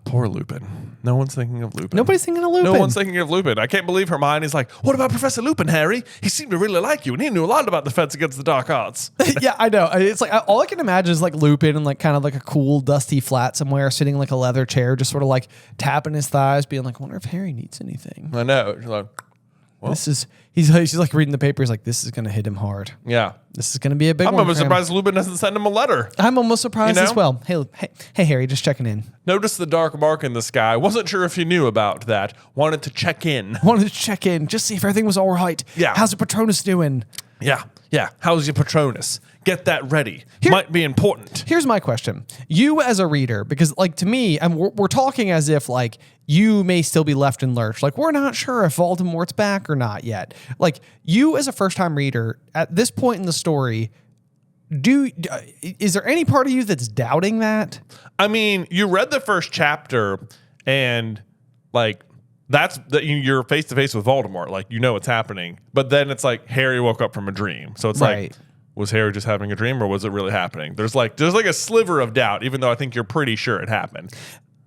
poor Lupin. No one's thinking of Lupin. Nobody's thinking of Lupin. No one's thinking of Lupin. I can't believe Hermione's like, what about Professor Lupin, Harry? He seemed to really like you, and he knew a lot about defense against the dark arts. Yeah, I know. It's like all I can imagine is like Lupin in like kind of like a cool dusty flat somewhere, sitting in like a leather chair, just sort of like tapping his thighs, being like, I wonder if Harry needs anything. I know. You're like, well, he's like reading the paper. He's like, this is going to hit him hard. Yeah. This is going to be a big one. I'm almost surprised Lupin doesn't send him a letter. I'm almost surprised as well. Hey, Harry, just checking in. Noticed the dark mark in the sky. Wasn't sure if you knew about that. Wanted to check in. Just see if everything was all right. Yeah. How's the Patronus doing? Yeah. Yeah. How's your Patronus? Get that ready. Might be important. Here's my question. You as a reader, because like to me, and we're talking as if like you may still be left in lurch. Like we're not sure if Voldemort's back or not yet. Like you as a first-time reader, at this point in the story, is there any part of you that's doubting that? I mean, you read the first chapter and like you're face to face with Voldemort. Like, you know what's happening. But then it's like Harry woke up from a dream. So it's like, was Harry just having a dream or was it really happening? There's like a sliver of doubt, even though I think you're pretty sure it happened.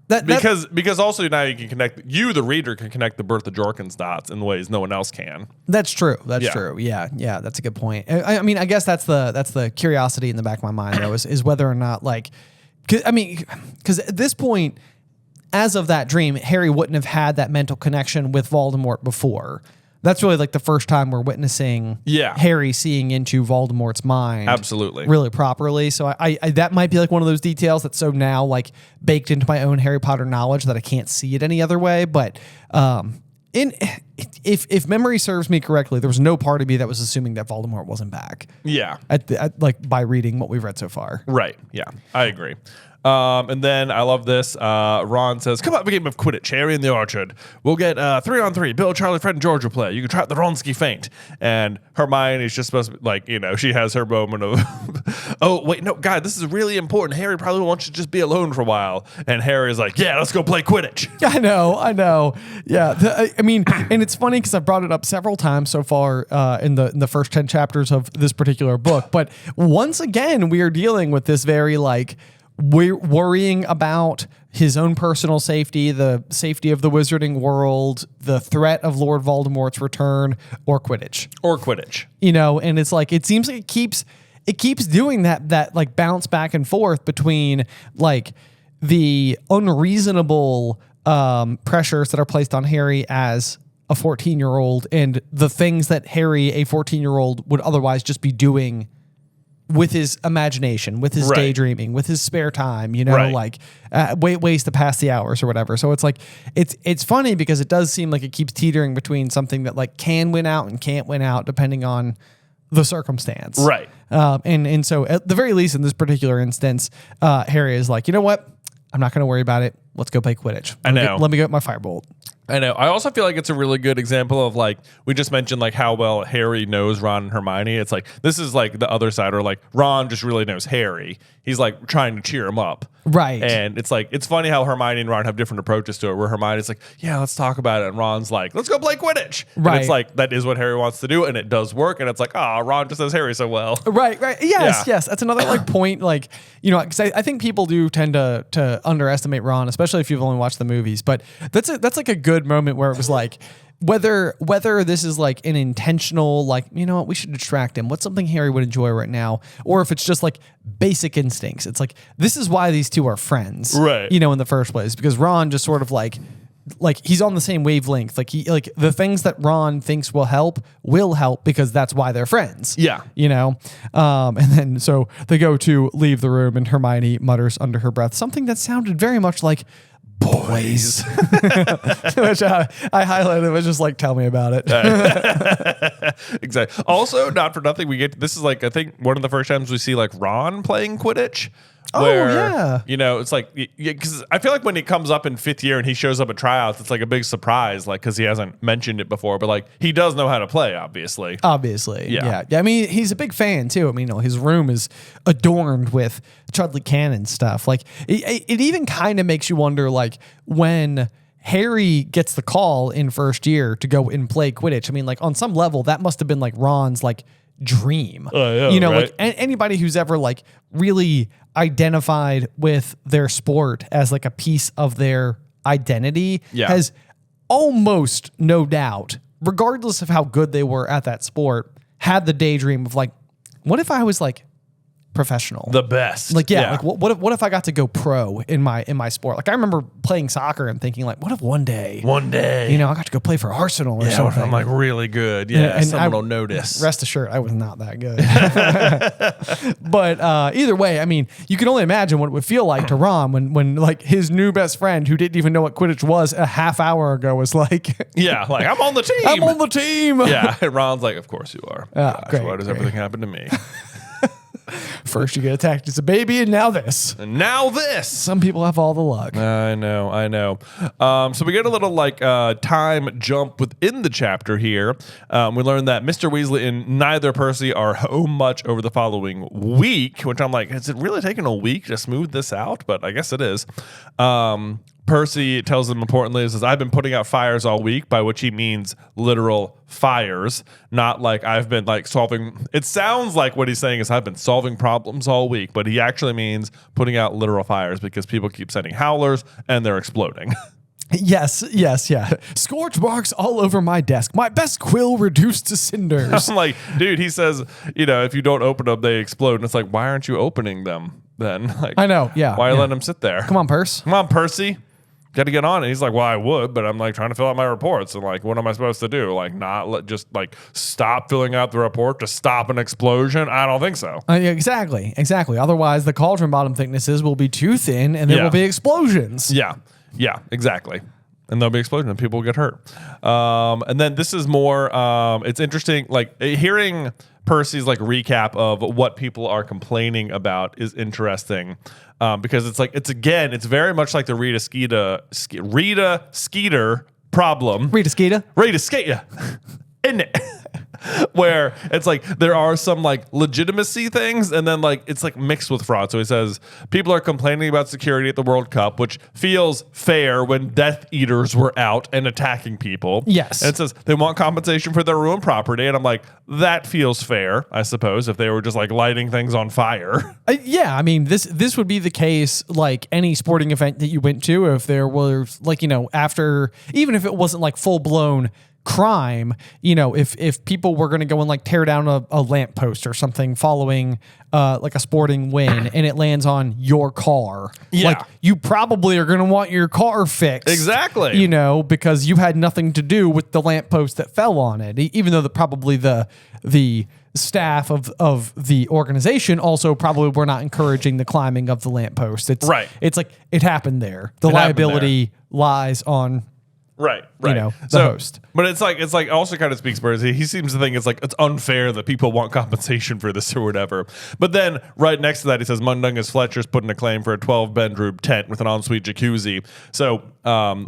Because also now you can connect, the reader can connect the Bertha Jorkins dots in ways no one else can. That's true. That's true. Yeah, that's a good point. I mean, I guess that's the curiosity in the back of my mind though, is whether or not like, because at this point, as of that dream, Harry wouldn't have had that mental connection with Voldemort before. That's really like the first time we're witnessing Harry seeing into Voldemort's mind. Absolutely. Really properly. So I that might be like one of those details that's so now like baked into my own Harry Potter knowledge that I can't see it any other way. But if memory serves me correctly, there was no part of me that was assuming that Voldemort wasn't back. Yeah. Like by reading what we've read so far. Right. Yeah, I agree. And then I love this. Ron says, "Come up a game of Quidditch, Harry in the orchard. We'll get 3-on-3. Bill, Charlie, Fred, and George will play. You can try out the Wronski feint." And Hermione's just supposed to be like, she has her moment of, "Oh, wait, no, God, this is really important. Harry probably wants you to just be alone for a while." And Harry's like, "Yeah, let's go play Quidditch." I know. Yeah. I mean, and it's funny because I've brought it up several times so far in the first 10 chapters of this particular book. But once again, we are dealing with this very like, we're worrying about his own personal safety, the safety of the wizarding world, the threat of Lord Voldemort's return, or Quidditch. And it's like, it seems like it keeps doing that like bounce back and forth between like the unreasonable pressures that are placed on Harry as a 14-year-old and the things that Harry, a 14-year-old, would otherwise just be doing with his imagination, with his daydreaming, with his spare time, like ways to pass the hours or whatever. So it's like, it's funny because it does seem like it keeps teetering between something that like can win out and can't win out depending on the circumstance. Right. And so at the very least in this particular instance, Harry is like, you know what? I'm not going to worry about it. Let's go play Quidditch. Let me get my firebolt. I know. I also feel like it's a really good example of like, we just mentioned like how well Harry knows Ron and Hermione. It's like, this is like the other side, or like Ron just really knows Harry. He's like trying to cheer him up. Right. And it's like, it's funny how Hermione and Ron have different approaches to it, where Hermione's like, yeah, let's talk about it. And Ron's like, let's go play Quidditch. Right. And it's like, that is what Harry wants to do. And it does work. And it's like, Ron just knows Harry so well. Right. Yes. That's another like point, like, because I think people do tend to underestimate Ron, especially if you've only watched the movies. But that's like a good moment where it was like, whether this is like an intentional, like, we should distract him. What's something Harry would enjoy right now? Or if it's just like basic instincts. It's like, this is why these two are friends, right? In the first place, because Ron just sort of like he's on the same wavelength. Like the things that Ron thinks will help because that's why they're friends. Yeah. And then so they go to leave the room and Hermione mutters under her breath something that sounded very much like boys, which I highlighted. It was just like, tell me about it. Exactly. Also, not for nothing, this is like, I think one of the first times we see like Ron playing Quidditch. It's like, because I feel like when it comes up in 5th year and he shows up at tryouts, it's like a big surprise, like, because he hasn't mentioned it before, but like he does know how to play, obviously. Yeah. I mean, he's a big fan too. I mean, his room is adorned with Chudley Cannon stuff. Like it even kind of makes you wonder, like, when Harry gets the call in first year to go and play Quidditch, I mean, like on some level that must have been like Ron's like dream. Right? Like anybody who's ever like really identified with their sport as like a piece of their identity has almost no doubt, regardless of how good they were at that sport, had the daydream of like, what if I was like professional. The best. Like, like what if I got to go pro in my sport? Like, I remember playing soccer and thinking, like, what if one day, I got to go play for Arsenal or something? I'm like really good. Yeah, and someone will notice. Rest assured, I was not that good. But either way, I mean, you can only imagine what it would feel like to Ron when like his new best friend, who didn't even know what Quidditch was a half hour ago, was like, like, I'm on the team. I'm on the team. Yeah, and Ron's like, of course you are. Great, why does everything happen to me? First you get attacked as a baby, and now this. And now this. Some people have all the luck. I know. So we get a little time jump within the chapter here. We learn that Mr. Weasley and neither Percy are home much over the following week, which I'm like, has it really taken a week to smooth this out? But I guess it is. Percy tells them importantly, he says, I've been putting out fires all week, by which he means literal fires, not like I've been like solving. It sounds like what he's saying is I've been solving problems all week, but he actually means putting out literal fires because people keep sending howlers and they're exploding. Yes. Scorch marks all over my desk. My best quill reduced to cinders. I'm like, dude, he says, if you don't open them, they explode. And it's like, why aren't you opening them then? Like, I know, yeah. Why are you letting them sit there? Come on, Percy. Got to get on it. He's like, well, I would, but I'm like trying to fill out my reports. And like, what am I supposed to do? Like, just stop filling out the report to stop an explosion? I don't think so. Exactly. Otherwise, the cauldron bottom thicknesses will be too thin and there will be explosions. Yeah, exactly. And there'll be explosions and people will get hurt. And then this is more, it's interesting, like hearing Percy's like recap of what people are complaining about is interesting. Because it's very much like the Rita Skeeter problem. Rita Skeeter. Isn't it? Where it's like there are some like legitimacy things and then like it's like mixed with fraud. So he says people are complaining about security at the World Cup, which feels fair when Death Eaters were out and attacking people. Yes. And it says they want compensation for their ruined property. And I'm like, that feels fair, I suppose, if they were just like lighting things on fire. I mean, this would be the case like any sporting event that you went to, if there was like, after, even if it wasn't like full blown crime, if people were going to go and like tear down a lamppost or something following like a sporting win and it lands on your car, like you probably are going to want your car fixed. Exactly. Because you had nothing to do with the lamppost that fell on it, even though probably the staff of the organization also probably were not encouraging the climbing of the lamppost. It's like it happened there. The liability lies on Right. The host. But it's like also kind of speaks for it. He seems to think it's like it's unfair that people want compensation for this or whatever. But then right next to that, he says Mundungus Fletcher's put in a claim for a 12-bedroom tent with an ensuite jacuzzi. So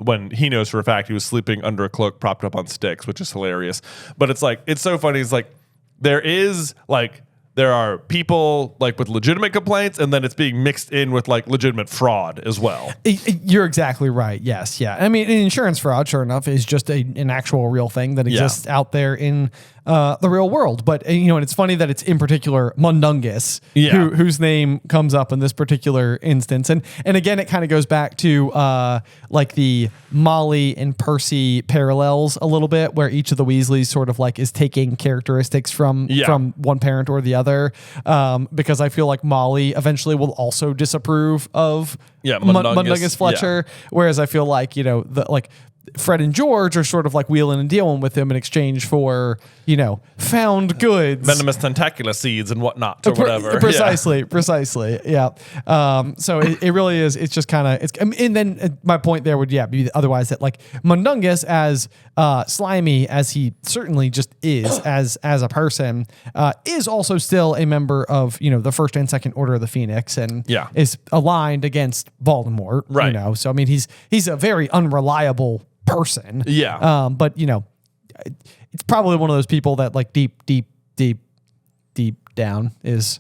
when he knows for a fact he was sleeping under a cloak propped up on sticks, which is hilarious. But it's like it's so funny. It's like there are people like with legitimate complaints, and then it's being mixed in with like legitimate fraud as well. You're exactly right. Yes. Yeah. I mean, insurance fraud, sure enough, is just an actual real thing that exists out there in the real world. But, and it's funny that it's in particular Mundungus, whose name comes up in this particular instance. And again, it kind of goes back to like the Molly and Percy parallels a little bit, where each of the Weasleys sort of like is taking characteristics from one parent or the other. Because I feel like Molly eventually will also disapprove of Mundungus Fletcher. Whereas I feel like, Fred and George are sort of like wheeling and dealing with him in exchange for, found goods. Venomous tentacular seeds and whatnot or whatever. Precisely. Yeah. So it really is. It's just kind of, and then my point there would, be otherwise that like Mundungus, as slimy as he certainly just is as a person, is also still a member of, the first and second order of the Phoenix and is aligned against Voldemort. Right. So, I mean, he's a very unreliable person. But it's probably one of those people that like deep down is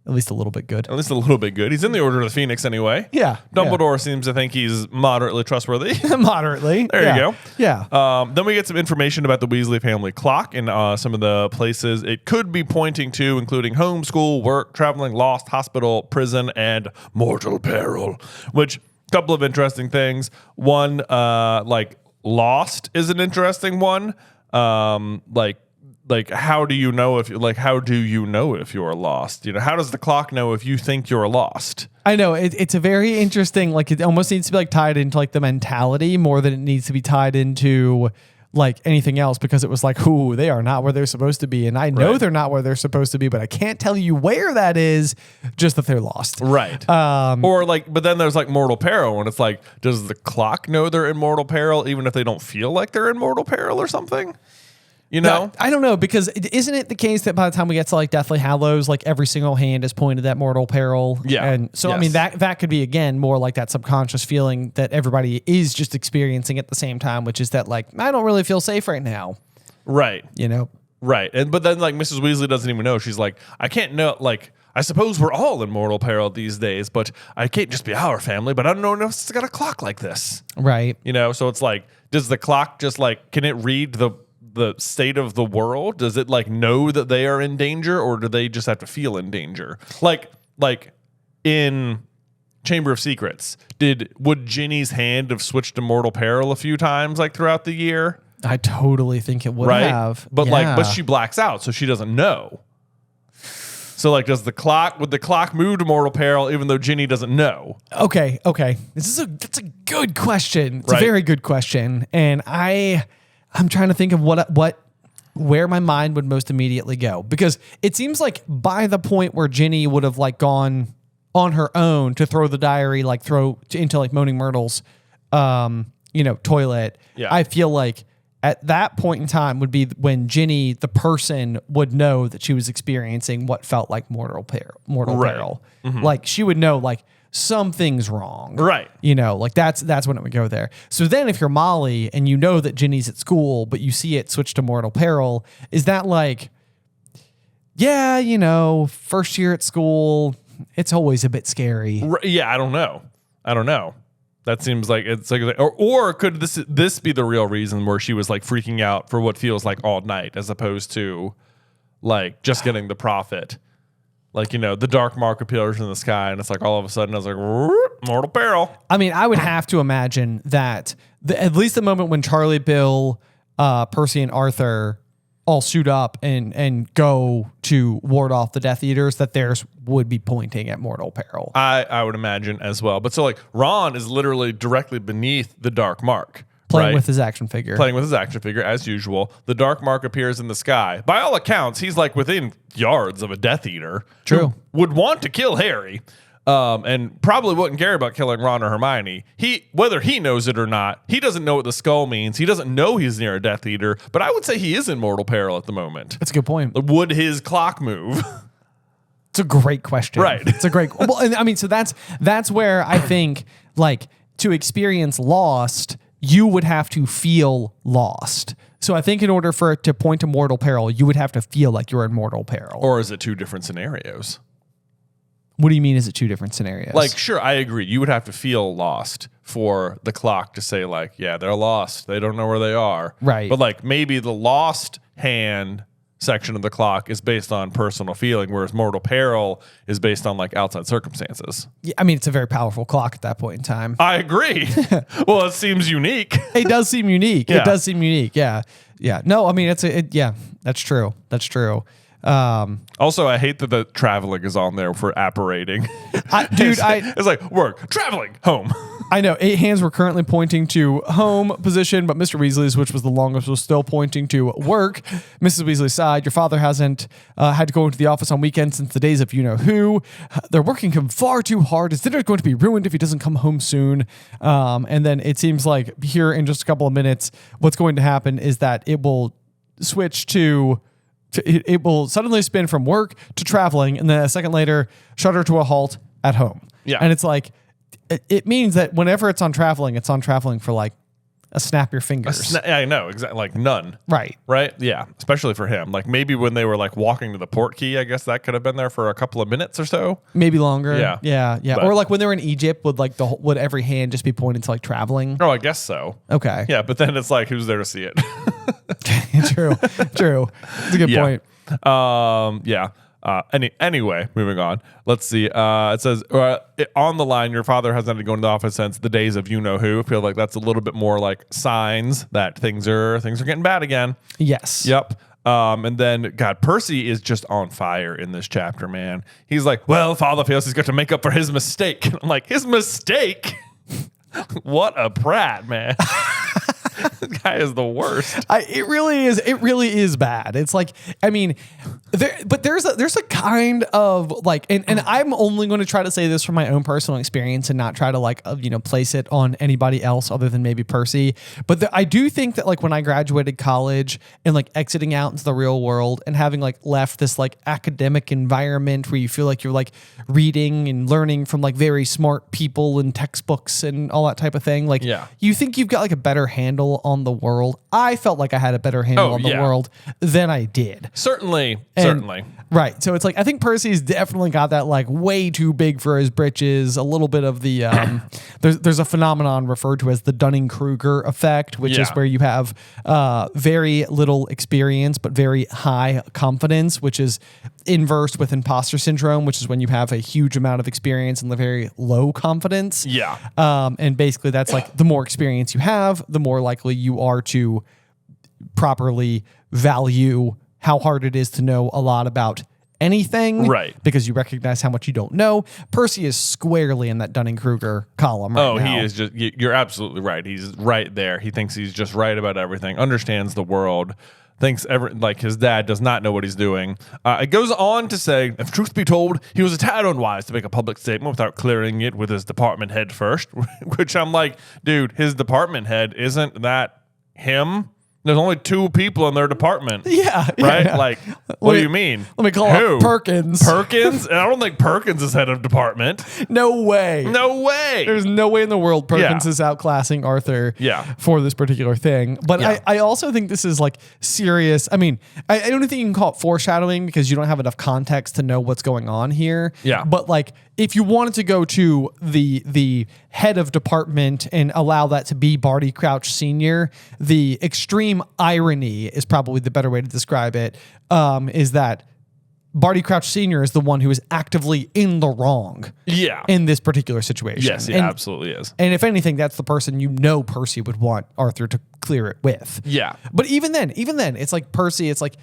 at least a little bit good. He's in the Order of the Phoenix anyway. Dumbledore seems to think he's moderately trustworthy. Moderately. There you go. Yeah. Then we get some information about the Weasley family clock and some of the places it could be pointing to, including home, school, work, traveling, lost, hospital, prison, and mortal peril. Which, couple of interesting things. One, like lost is an interesting one. Like like, how do you know if you're lost? You know, how does the clock know if you think you're lost? I know it's a very interesting, like, it almost needs to be like tied into like the mentality more than it needs to be tied into like anything else, because it was like, ooh, they are not where they're supposed to be. And I know they're not where they're supposed to be, but I can't tell you where that is, just that they're lost. Right. Or like, but then there's like mortal peril, and it's like, does the clock know they're in mortal peril even if they don't feel like they're in mortal peril or something? You know? I don't know, because isn't it the case that by the time we get to like Deathly Hallows, like every single hand is pointed at mortal peril? Yeah. And so, I mean, that could be, again, more like that subconscious feeling that everybody is just experiencing at the same time, which is that, like, I don't really feel safe right now. Right. You know? Right. But then, like, Mrs. Weasley doesn't even know. She's like, I can't know, like, I suppose we're all in mortal peril these days, but I can't just be our family, but I don't know if it's got a clock like this. Right. You know? So it's like, does the clock just, like, can it read the state of the world? Does it like know that they are in danger, or do they just have to feel in danger? Like in Chamber of Secrets, would Ginny's hand have switched to mortal peril a few times like throughout the year? I totally think it would have. But but she blacks out, so she doesn't know. So like, would the clock move to mortal peril even though Ginny doesn't know? Okay. That's a good question. It's a very good question. And I'm trying to think of where my mind would most immediately go, because it seems like by the point where Ginny would have like gone on her own to throw the diary, like into like Moaning Myrtle's, toilet. Yeah. I feel like at that point in time would be when Ginny, the person, would know that she was experiencing what felt like mortal peril. Mm-hmm. Like she would know, like, something's wrong. Right. You know, like that's when it would go there. So then if you're Molly and you know that Ginny's at school, but you see it switch to mortal peril, is that like, yeah, first year at school, it's always a bit scary. Yeah, I don't know. That seems like it's like, or could this be the real reason where she was like freaking out for what feels like all night, as opposed to like just getting the prophet? Like, the dark mark appears in the sky, and it's like all of a sudden I was like, mortal peril. I mean, I would have to imagine that at least the moment when Charlie, Bill, Percy, and Arthur all suit up and go to ward off the Death Eaters, that theirs would be pointing at mortal peril. I would imagine as well. But so like Ron is literally directly beneath the dark mark. Playing with his action figure. Playing with his action figure, as usual. The dark mark appears in the sky. By all accounts, he's like within yards of a Death Eater. True. Who would want to kill Harry, and probably wouldn't care about killing Ron or Hermione. Whether he knows it or not, he doesn't know what the skull means. He doesn't know he's near a Death Eater, but I would say he is in mortal peril at the moment. That's a good point. Would his clock move? It's a great question. Right. It's a great... Well, and I mean, so that's where I think, like, to experience lost, you would have to feel lost. So I think in order for it to point to mortal peril, you would have to feel like you're in mortal peril. Or is it two different scenarios? What do you mean, is it two different scenarios? Like, sure, I agree. You would have to feel lost for the clock to say, like, yeah, they're lost. They don't know where they are. Right. But, like, maybe the lost hand section of the clock is based on personal feeling, whereas mortal peril is based on, like, outside circumstances. Yeah, I mean, it's a very powerful clock at that point in time. I agree. Well, it seems unique. It does seem unique. Yeah. It does seem unique. Yeah. Yeah. No, I mean, yeah, that's true. That's true. Also, I hate that the traveling is on there for apparating. It's like work, traveling, home. I know 8 hands were currently pointing to home position, but Mr. Weasley's, which was the longest, was still pointing to work. Mrs. Weasley sighed. Your father hasn't had to go into the office on weekends since the days of you-know-who. They're working him far too hard. His dinner's going to be ruined if he doesn't come home soon. And then it seems like here in just a couple of minutes, what's going to happen is that it will switch to... It will suddenly spin from work to traveling, and then a second later, shudder to a halt at home. Yeah. And it's like, it means that whenever it's on traveling for like a snap your fingers. I know, exactly. Like none. Right. Right? Yeah. Especially for him. Like maybe when they were like walking to the port key, I guess that could have been there for a couple of minutes or so. Maybe longer. Yeah. Yeah. Yeah. Or like when they were in Egypt, would every hand just be pointing to like traveling? Oh, I guess so. Okay. Yeah. But then it's like, who's there to see it? True. It's a good point. Yeah. Anyway, moving on. Let's see. It says on the line, your father hasn't had to go into the office since the days of you-know-who. I feel like that's a little bit more like signs that things are getting bad again. Yes. Yep. And then, God, Percy is just on fire in this chapter, man. He's like, well, Father feels he's got to make up for his mistake. I'm like, his mistake? What a brat, man. This guy is the worst. It really is. It really is bad. It's like, I mean, there's a kind of like, and I'm only going to try to say this from my own personal experience and not try to like, place it on anybody else other than maybe Percy. But I do think that like when I graduated college and like exiting out into the real world and having like left this like academic environment where you feel like you're like reading and learning from like very smart people and textbooks and all that type of thing. Like, you think you've got like a better handle on the world. I felt like I had a better handle on the world than I did. Certainly. Right. So it's like, I think Percy's definitely got that like way too big for his britches. A little bit of the, there's a phenomenon referred to as the Dunning-Kruger effect, which is where you have very little experience, but very high confidence, which is inverse with imposter syndrome, which is when you have a huge amount of experience and the very low confidence. Yeah. And basically that's like the more experience you have, the more likely you are to properly value how hard it is to know a lot about anything. Right. Because you recognize how much you don't know. Percy is squarely in that Dunning-Kruger column right now. He is just, you're absolutely right. He's right there. He thinks he's just right about everything, understands the world, thinks like his dad does not know what he's doing. It goes on to say, if truth be told, he was a tad unwise to make a public statement without clearing it with his department head first, which I'm like, dude, his department head, isn't that him? There's only 2 people in their department. Yeah. Right? Yeah. Like, what do you mean? Let me call up Perkins. Perkins? And I don't think Perkins is head of department. No way. No way. There's no way in the world Perkins is outclassing Arthur for this particular thing. But I also think this is like serious. I mean, I don't think you can call it foreshadowing because you don't have enough context to know what's going on here. Yeah. But like, if you wanted to go to the head of department and allow that to be Barty Crouch Sr., the extreme irony is probably the better way to describe it, is that Barty Crouch Sr. is the one who is actively in the wrong in this particular situation. Yes, he absolutely is. And if anything, that's the person Percy would want Arthur to clear it with. Yeah. But even then, it's like Percy, it's like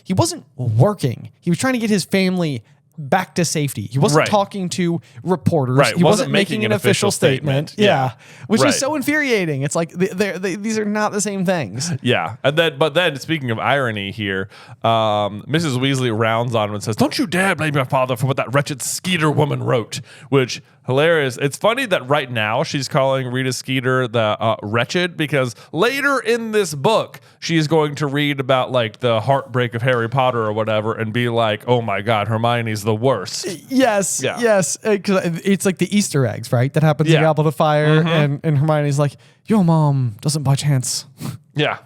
he wasn't working. He was trying to get his family back to safety. He wasn't talking to reporters. Right. He wasn't making an official statement. Yeah. Which is so infuriating. It's like these are not the same things. Yeah. But then speaking of irony here, Mrs. Weasley rounds on him and says, "Don't you dare blame your father for what that wretched Skeeter woman wrote," which hilarious. It's funny that right now she's calling Rita Skeeter the wretched, because later in this book she is going to read about like the heartbreak of Harry Potter or whatever and be like, "Oh my God, Hermione's the worst." Yes, yes. Because it's like the Easter eggs, right? That happens in Goblet of Fire, and Hermione's like, "Your mom doesn't by chance." Yeah,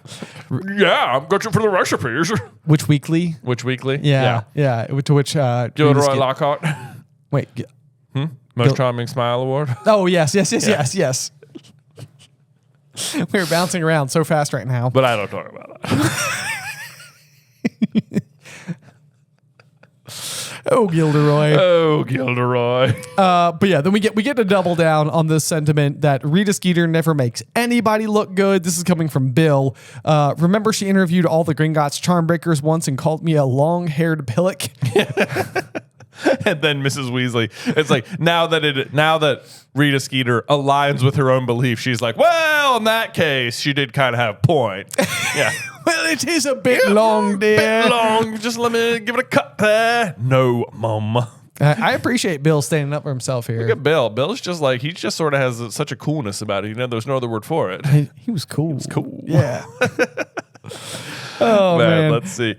I'm going for the recipes. Which weekly? Yeah. To which Gilderoy Lockhart. Wait. Most Charming Smile Award. Oh, yes. We're bouncing around so fast right now. But I don't talk about that. Oh, Gilderoy. But yeah, then we get to double down on this sentiment that Rita Skeeter never makes anybody look good. This is coming from Bill. Remember she interviewed all the Gringotts Charmbreakers once and called me a long-haired pillock? And then Mrs. Weasley, it's like, now that Rita Skeeter aligns with her own belief, she's like, well, in that case, she did kind of have a point. Yeah. Well, it is a bit long, dear. Bit long. Just let me give it a cut there. No, Mum. I appreciate Bill standing up for himself here. Look at Bill. Bill's just like, he just sort of has such a coolness about it. There's no other word for it. He was cool. He was cool. Yeah. Oh, man. Let's see.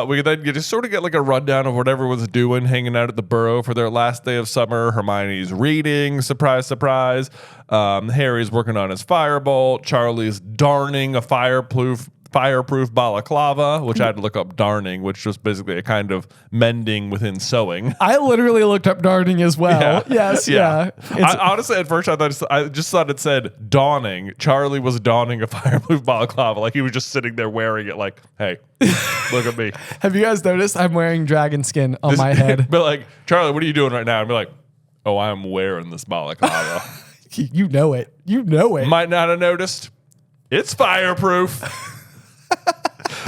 We then just sort of get like a rundown of what everyone's doing, hanging out at the Burrow for their last day of summer. Hermione's reading, surprise, surprise. Harry's working on his firebolt. Charlie's darning a fireproof balaclava, which I had to look up darning, which was basically a kind of mending within sewing. I literally looked up darning as well. Yes, yeah. I, honestly, at first I just thought it said dawning. Charlie was donning a fireproof balaclava, like he was just sitting there wearing it. Like, hey, look at me. Have you guys noticed I'm wearing dragon skin on my head? But like, Charlie, what are you doing right now? I'd be like, oh, I'm wearing this balaclava. You know it. You know it. Might not have noticed. It's fireproof.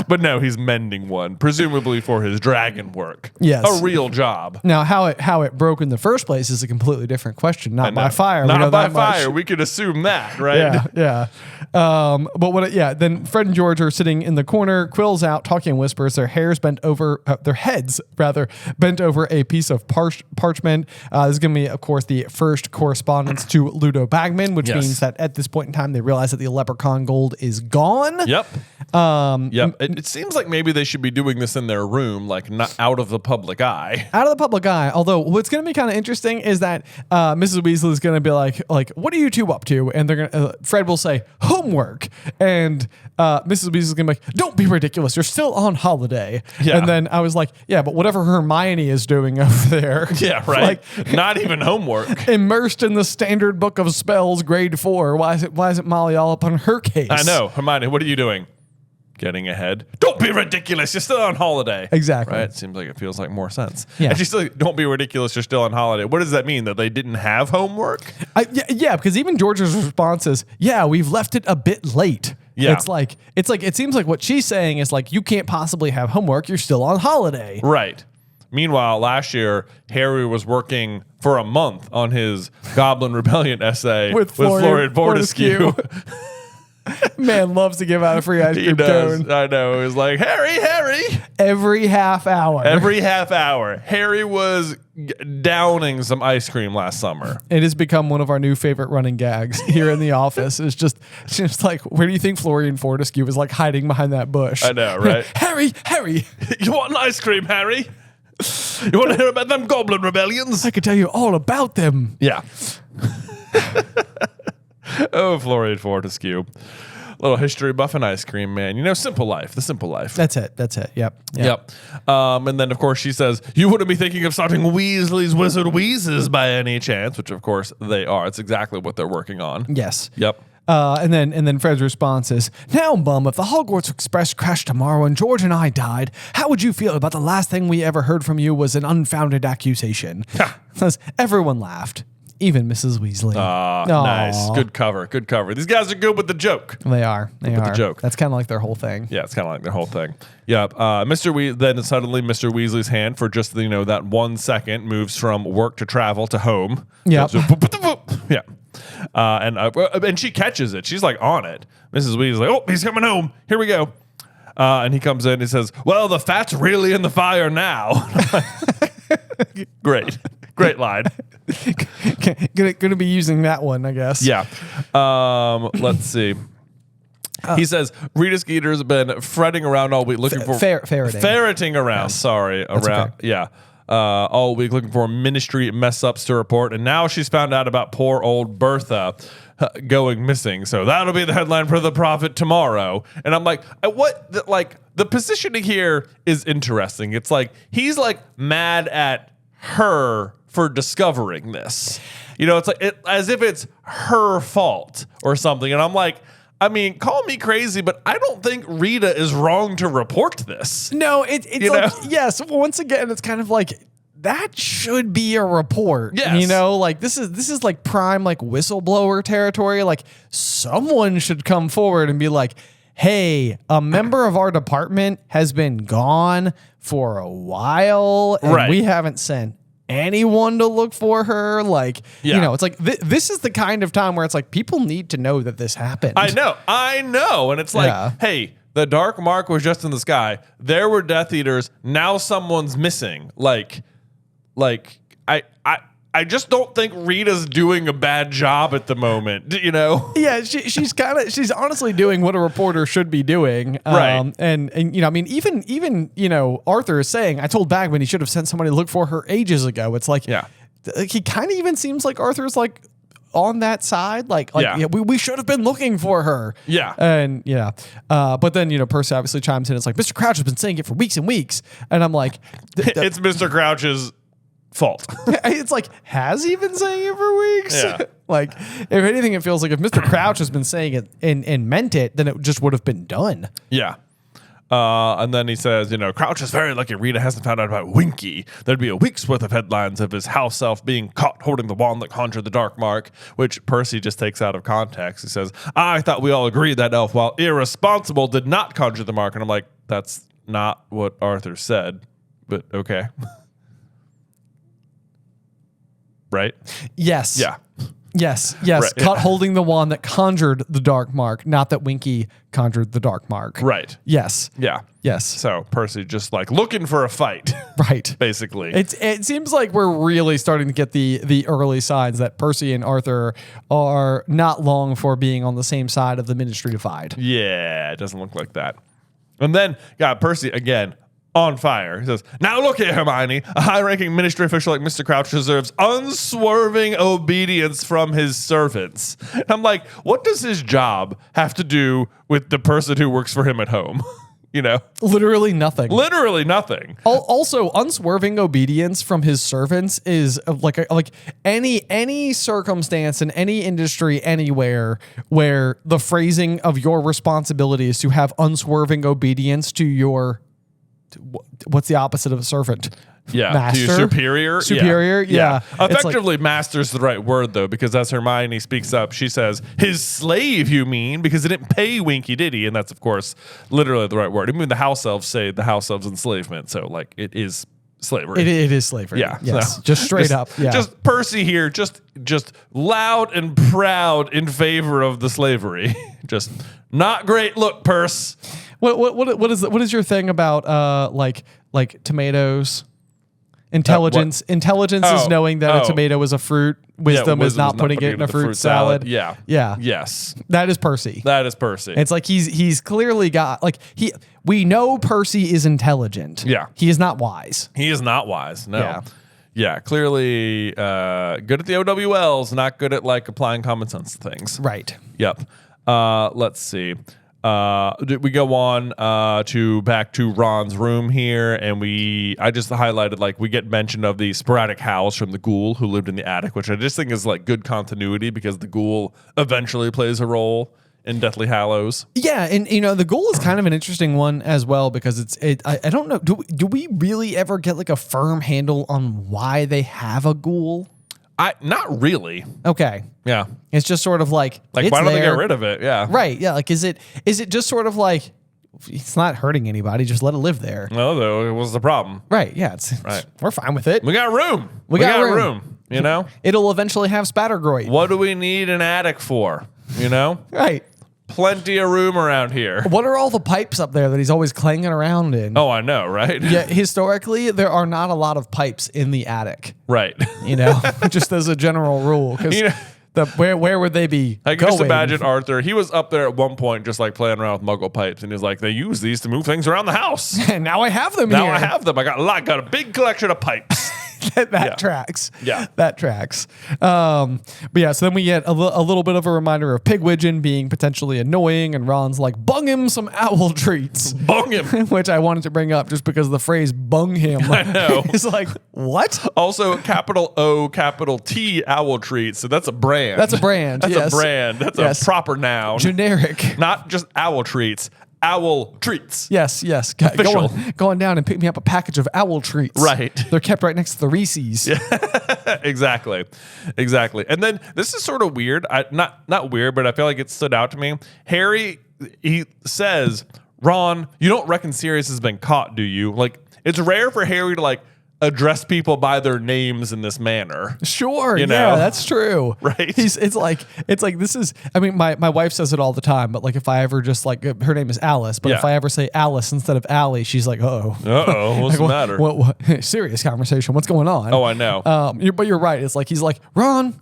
But no, he's mending one, presumably for his dragon work. Yes. A real job. Now, how it broke in the first place is a completely different question. Not by fire. We know Not by that much. fire. We could assume that, right? Yeah. Then Fred and George are sitting in the corner, Quill's out, talking in whispers, their heads bent over a piece of parchment. This is going to be, of course, the first correspondence to Ludo Bagman, which means that at this point in time, they realize that the leprechaun gold is gone. Yep. It seems like maybe they should be doing this in their room, like not out of the public eye. Out of the public eye. Although what's going to be kind of interesting is that Mrs. Weasley is going to be like, what are you two up to? And they're going to, Fred will say, homework. And Mrs. Weasley is going to be like, don't be ridiculous. You're still on holiday. Yeah. And then I was like, yeah, but whatever Hermione is doing over there. Yeah, right. Not even homework. Immersed in the standard book of spells, grade 4. Why is it Molly all up on her case? I know. Hermione, what are you doing? Getting ahead. Don't be ridiculous. You're still on holiday. Exactly. Right? Seems like it feels like more sense. Yeah. And she's still like, don't be ridiculous. You're still on holiday. What does that mean? That they didn't have homework? Yeah, because even George's response is, yeah, we've left it a bit late. Yeah. It seems like what she's saying is like, you can't possibly have homework. You're still on holiday. Right. Meanwhile, last year, Harry was working for a month on his Goblin Rebellion essay with Florian Fortescue. Man loves to give out a free ice cream cone. I know. It was like, Harry. Every half hour. Harry was downing some ice cream last summer. It has become one of our new favorite running gags here in the office. It's just like, where do you think Florian Fortescue was like hiding behind that bush? I know, right? Harry. You want an ice cream, Harry? You want to hear about them Goblin Rebellions? I could tell you all about them. Yeah. Oh, Florian Fortescue. Little history buff and ice cream, man. You know, simple life. The simple life. That's it. Yep. And then, of course, she says, you wouldn't be thinking of starting Weasley's Wizard Wheezes by any chance, which, of course, they are. It's exactly what they're working on. Yes. Yep. And then Fred's response is, now, Mum, if the Hogwarts Express crashed tomorrow and George and I died, how would you feel about the last thing we ever heard from you was an unfounded accusation? Everyone laughed. Even Mrs. Weasley. Nice. Good cover. These guys are good with the joke. They are. The joke. That's kind of like their whole thing. Yeah, it's kind of like their whole thing. Yep. Then suddenly Mr. Weasley's hand for just, that 1 second moves from work to travel to home. Yep. Yeah. And she catches it. She's like on it. Mrs. Weasley's like, oh, he's coming home. Here we go. And he comes in and he says, well, the fat's really in the fire now. Great line. Gonna be using that one, I guess. Yeah. Let's see. He says Rita Skeeter's been fretting around all week looking for ferreting around. Yes. Sorry, That's around. okay. Yeah. All week looking for ministry mess ups to report, and now she's found out about poor old Bertha going missing. So that'll be the headline for the Prophet tomorrow. And I'm like, the positioning here is interesting. It's like he's like mad at her for discovering this. It's like as if it's her fault or something. And I'm like, I mean, call me crazy, but I don't think Rita is wrong to report this. No, it's like, yes, once again, it's kind of like that should be a report. Yes. This is like prime like whistleblower territory. Like someone should come forward and be like, hey, a member of our department has been gone for a while and we haven't sent anyone to look for her. It's like this is the kind of time where it's like people need to know that this happened. I know. And it's like, hey, the dark mark was just in the sky. There were Death Eaters. Now someone's missing. I just don't think Rita's doing a bad job at the moment, Yeah, she's honestly doing what a reporter should be doing. Right. And even Arthur is saying, I told Bagman he should have sent somebody to look for her ages ago. It's like, he kind of even seems like Arthur's like on that side. We should have been looking for her. Yeah. And but then, Percy obviously chimes in. It's like, Mr. Crouch has been saying it for weeks and weeks. And I'm like, it's Mr. Crouch's fault. It's like, has he been saying it for weeks? Yeah. If anything, it feels like if Mr. Crouch has been saying it and meant it, then it just would have been done. Yeah. And then he says, Crouch is very lucky Rita hasn't found out about Winky. There'd be a week's worth of headlines of his house elf being caught holding the wand that conjured the dark mark, which Percy just takes out of context. He says, I thought we all agreed that elf, while irresponsible, did not conjure the mark. And I'm like, That's not what Arthur said, but okay. Right? Yes. Yeah. Yes. Right, Cut holding the wand that conjured the dark mark, not that Winky conjured the dark mark. Right. Yes. Yeah. Yes. So Percy just like looking for a fight. Right. Basically. It seems like we're really starting to get the early signs that Percy and Arthur are not long for being on the same side of the ministry divide. Yeah, it doesn't look like that. And then got Percy again on fire. He says, "Now look here, Hermione. A high-ranking ministry official like Mr. Crouch deserves unswerving obedience from his servants." And I'm like, what does his job have to do with the person who works for him at home? You know? Literally nothing. Literally nothing. Also, unswerving obedience from his servants is like any circumstance in any industry anywhere where the phrasing of your responsibility is to have unswerving obedience to your what's the opposite of a servant? Yeah, Master? to your superior. Superior, yeah. It's Effectively, master's the right word, though, because as Hermione speaks up, she says, "His slave, you mean? Because he didn't pay Winky, did he?" And that's, of course, literally the right word. Even the house elves say the house elves enslavement, so, like, it is slavery. It is slavery. Yeah. Yes. So, just straight up. Yeah. Just Percy here, just loud and proud in favor of the slavery. Just not great look, Perce. What is your thing about like tomatoes? Intelligence. Intelligence is knowing that a tomato is a fruit. Wisdom is not putting it in a fruit salad. Yeah. Yeah. Yes. That is Percy. That is Percy. It's like he's clearly got we know Percy is intelligent. Yeah. He is not wise. He is not wise. No. Yeah. Yeah, clearly good at the OWLs, not good at like applying common sense to things. Right. Yep. Let's see. We go on back to Ron's room here, and I just highlighted like we get mention of the sporadic howls from the ghoul who lived in the attic, which I just think is like good continuity because the ghoul eventually plays a role in Deathly Hallows. Yeah, and the ghoul is kind of an interesting one as well because I don't know, do we really ever get like a firm handle on why they have a ghoul? Not really. Okay. Yeah. It's just sort of like why don't they get rid of it? Yeah. Right. Yeah. Like, is it just sort of like it's not hurting anybody? Just let it live there. No, though, it was the problem. Right. Yeah. We're fine with it. We got room. We got room. You know, it'll eventually have spattergroit. What do we need an attic for? You know, right. Plenty of room around here. What are all the pipes up there that he's always clanging around in? Oh, I know, right? Yeah, historically, there are not a lot of pipes in the attic. Right. Just as a general rule. Because where would they be I can just imagine Arthur. He was up there at one point just like playing around with muggle pipes, and he's like, they use these to move things around the house. And now I have them here. Now I have them. I got a big collection of pipes. that tracks. Yeah. That tracks. But yeah, so then we get a little bit of a reminder of Pigwidgeon being potentially annoying, and Ron's like, bung him some owl treats. Bung him. Which I wanted to bring up just because the phrase bung him. I know. It's like, what? Also, capital O, capital T owl treats. So that's a brand. That's a brand. That's a brand. That's a proper noun. Generic. Not just owl treats. Owl treats. Yes. Going down and pick me up a package of owl treats. Right. They're kept right next to the Reese's. Yeah. Exactly. And then this is sort of weird. Not weird, but I feel like it stood out to me. Harry, he says, "Ron, you don't reckon Sirius has been caught, do you?" Like, it's rare for Harry to like address people by their names in this manner. Sure, yeah, that's true. Right? It's like this is. I mean, my wife says it all the time. But like, if I ever just like her name is Alice, but if I ever say Alice instead of Allie, she's like, what's the matter? What? Serious conversation. What's going on? Oh, I know. But you're right. It's like he's like, Ron,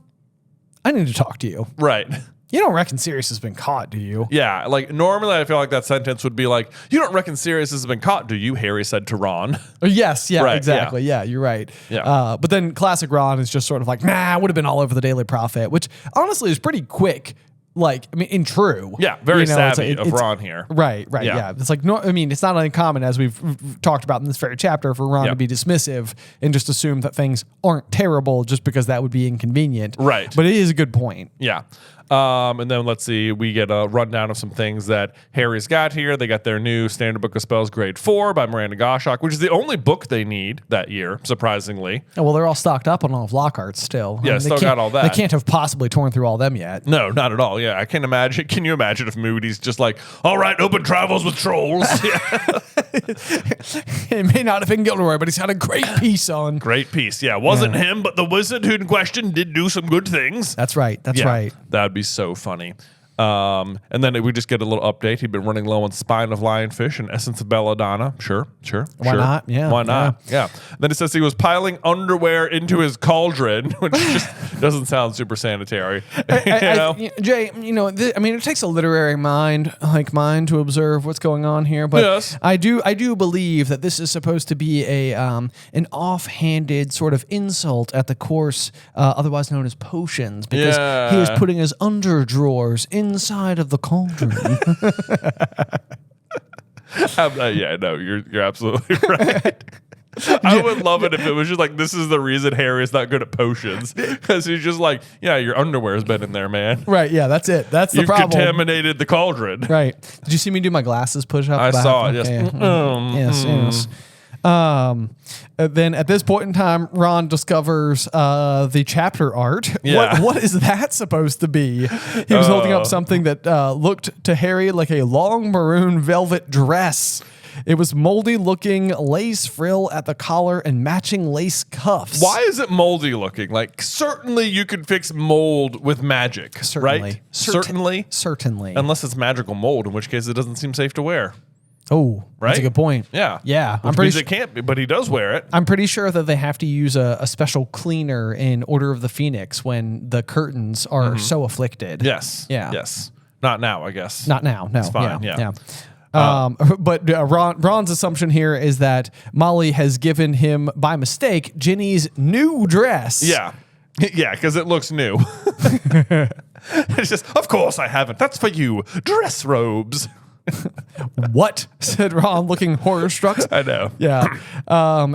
I need to talk to you. Right. You don't reckon Sirius has been caught, do you? Yeah, like normally I feel like that sentence would be like, "You don't reckon Sirius has been caught, do you?" Harry said to Ron. Yes, yeah, right, exactly. Yeah, you're right. Yeah. But then classic Ron is just sort of like, nah, would have been all over the Daily Prophet, which honestly is pretty quick. Like, I mean, in true. Yeah, very savvy of Ron here. Right, yeah. It's like, no, I mean, it's not uncommon, as we've talked about in this very chapter, for Ron to be dismissive and just assume that things aren't terrible just because that would be inconvenient. Right. But it is a good point. Yeah. And then let's see, we get a rundown of some things that Harry's got here. They got their new Standard Book of Spells Grade 4 by Miranda Goshawk, which is the only book they need that year, surprisingly. Oh, well, they're all stocked up on all of Lockhart's still. Yeah, still got all that. They can't have possibly torn through all them yet. No, not at all. yeah, I can imagine. Can you imagine if Moody's just like, all right, open travels with trolls? It may not have been Gilderoy, but he's had a great piece on. Great piece. Yeah, wasn't him, but the wizard who in question did do some good things. That's right. That's right. That'd be so funny. And then we just get a little update. He'd been running low on spine of lionfish and essence of belladonna. Sure. Why not? Yeah. Why not? Yeah. Then it says he was piling underwear into his cauldron, which just doesn't sound super sanitary. Jay, it takes a literary mind like mine to observe what's going on here, but yes. I do believe that this is supposed to be an offhanded sort of insult at the course, otherwise known as potions, because he is putting his underdrawers inside of the cauldron. You're absolutely right. I would love it if it was just like, this is the reason Harry is not good at potions, because he's just like, yeah, your underwear's been in there, man. Right? Yeah, that's it. That's the You've problem. Contaminated the cauldron. Right? Did you see me do my glasses push up? I saw it. Okay. Yes. Yes. Then at this point in time, Ron discovers the chapter art. Yeah. What is that supposed to be? He was holding up something that looked to Harry like a long maroon velvet dress. It was moldy looking, lace frill at the collar and matching lace cuffs. Why is it moldy looking? Like, certainly you could fix mold with magic, Certainly. right? Certainly. Unless it's magical mold, in which case it doesn't seem safe to wear. Oh, right? That's a good point. Yeah. Yeah. I'm pretty sure it can't be, but he does wear it. I'm pretty sure that they have to use a special cleaner in Order of the Phoenix when the curtains are so afflicted. Yes. Yeah. Yes. Not now, I guess. Not now. No. It's fine. Yeah. But Ron's assumption here is that Molly has given him, by mistake, Ginny's new dress. Yeah. Yeah, because it looks new. It's just, of course I haven't. That's for you. Dress robes. What? Said Ron, looking horror struck. I know. Yeah.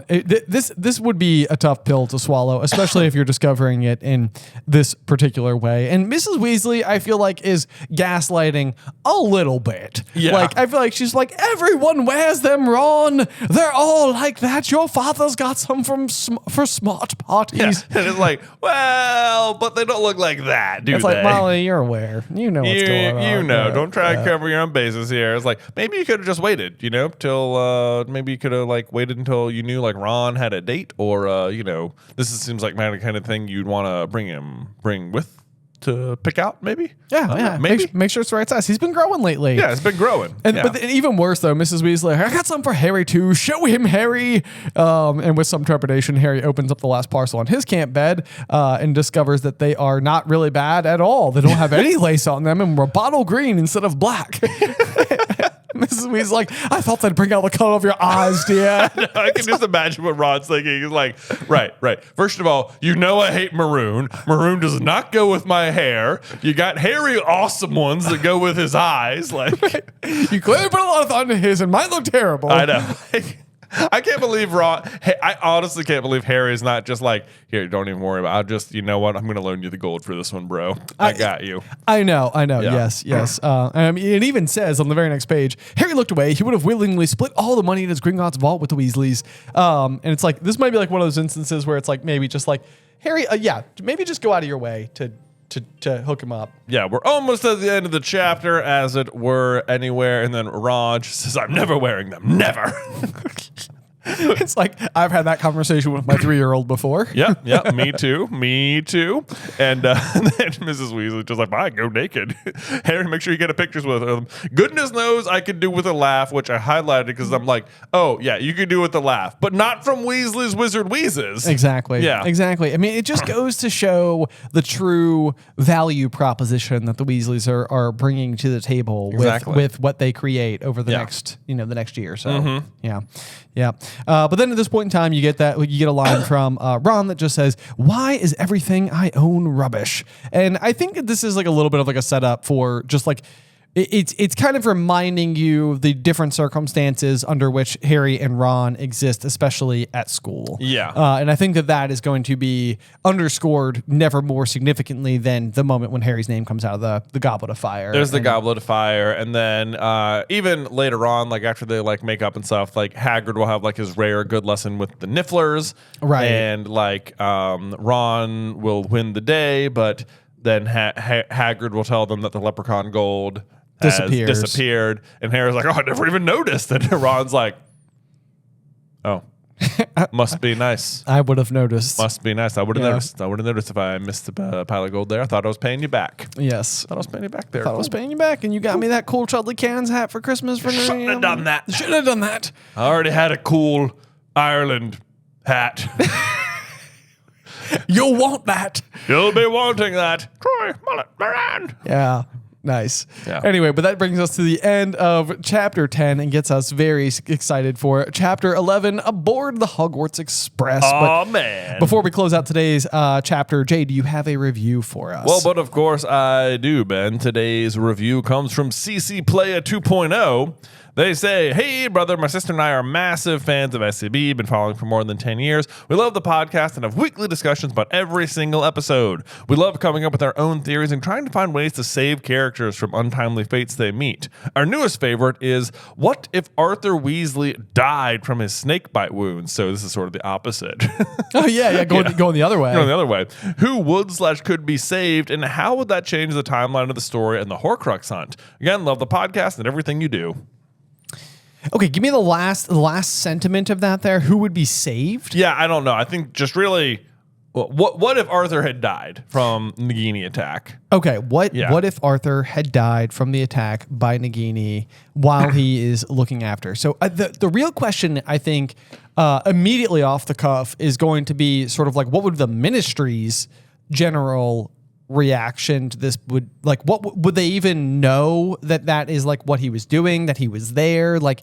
This would be a tough pill to swallow, especially if you're discovering it in this particular way. And Mrs. Weasley, I feel like, is gaslighting a little bit. Yeah. Like, I feel like she's like, everyone wears them, Ron. They're all like that. Your father's got some for smart parties. Yeah. And it's like, well, but they don't look like that, do It's they? like, Molly, you're aware. You know what's going on. You know. Yeah. Don't try and cover your own bases here. It's like, maybe you could have just waited, till maybe you could have like waited until you knew like Ron had a date, or seems like my kind of thing you'd want to bring with to pick out, maybe. Yeah. Maybe Make sure it's the right size. He's been growing lately. Yeah, it's been growing. But even worse though, Mrs. Weasley, I got some for Harry too. Show him, Harry. And with some trepidation, Harry opens up the last parcel on his camp bed and discovers that they are not really bad at all. They don't have any lace on them and were bottle green instead of black. Mrs. Weasley's like, I thought they'd bring out the color of your eyes, dear. I can just imagine what Ron's thinking. He's like, right. First of all, I hate maroon. Maroon does not go with my hair. You got hairy, awesome ones that go with his eyes. Like, you clearly put a lot of thought into his, and mine look terrible. I know. I can't believe I honestly can't believe Harry's not just like, here, don't even worry about it. I'll just, you know what? I'm going to loan you the gold for this one, bro. I got you. I know. Yeah. Yes. It even says on the very next page, Harry looked away. He would have willingly split all the money in his Gringotts vault with the Weasleys. And it's like, this might be like one of those instances where it's like, maybe just like, Harry, maybe just go out of your way to hook him up. Yeah, we're almost at the end of the chapter, as it were, anywhere. And then Ron says, I'm never wearing them. Never. It's like, I've had that conversation with my 3-year-old before. Yep, me too. And then Mrs. Weasley just like, fine, go naked. Harry, make sure you get a pictures with him. Goodness knows I could do with a laugh, which I highlighted because I'm like, oh, yeah, you can do with a laugh, but not from Weasley's Wizard Wheezes. Exactly. Yeah. Exactly. I mean, it just goes to show the true value proposition that the Weasleys are bringing to the table with what they create over the next year. So, yeah. But then at this point in time, you get a line from Ron that just says, "Why is everything I own rubbish?" And I think that this is like a little bit of like a setup for just like, it's kind of reminding you the different circumstances under which Harry and Ron exist, especially at school. Yeah. And I think that is going to be underscored never more significantly than the moment when Harry's name comes out of the Goblet of Fire. There's the Goblet of Fire. And then even later on, like after they like make up and stuff, like Hagrid will have like his rare good lesson with the Nifflers. Right. And like Ron will win the day, but then Hagrid will tell them that the leprechaun gold has disappeared. And Harry's like, oh, I never even noticed. And Ron's like, oh, must be nice. I would have noticed. Must be nice. I would have noticed. I would have noticed if I missed the pile of gold there. I thought I was paying you back. Yes. I thought I was paying you back there. I was paying you back, and you got me that cool Chudley Cans hat for Christmas. Shouldn't have done that. Should have done that. I already had a cool Ireland hat. You'll want that. You'll be wanting that. Troy Mullet Moran. Yeah. Nice. Yeah. Anyway, but that brings us to the end of chapter 10 and gets us very excited for chapter 11, Aboard the Hogwarts Express. Oh, man. Before we close out today's chapter, Jay, do you have a review for us? Well, but of course I do, Ben. Today's review comes from CC Playa 2.0. They say, hey, brother, my sister and I are massive fans of SCB, been following for more than 10 years. We love the podcast and have weekly discussions about every single episode. We love coming up with our own theories and trying to find ways to save characters from untimely fates they meet. Our newest favorite is, what if Arthur Weasley died from his snakebite wounds? So this is sort of the opposite. Oh, yeah, going the other way. Going the other way. Who would/could be saved, and how would that change the timeline of the story and the Horcrux hunt? Again, love the podcast and everything you do. Okay, give me the last sentiment of that there. Who would be saved? Yeah, I don't know. I think just really, what if Arthur had died from Nagini attack? Okay, what if Arthur had died from the attack by Nagini while he is looking after? So the real question, I think, immediately off the cuff is going to be sort of like, what would the Ministry's general reaction to this what would they even know that is like what he was doing, that he was there? Like,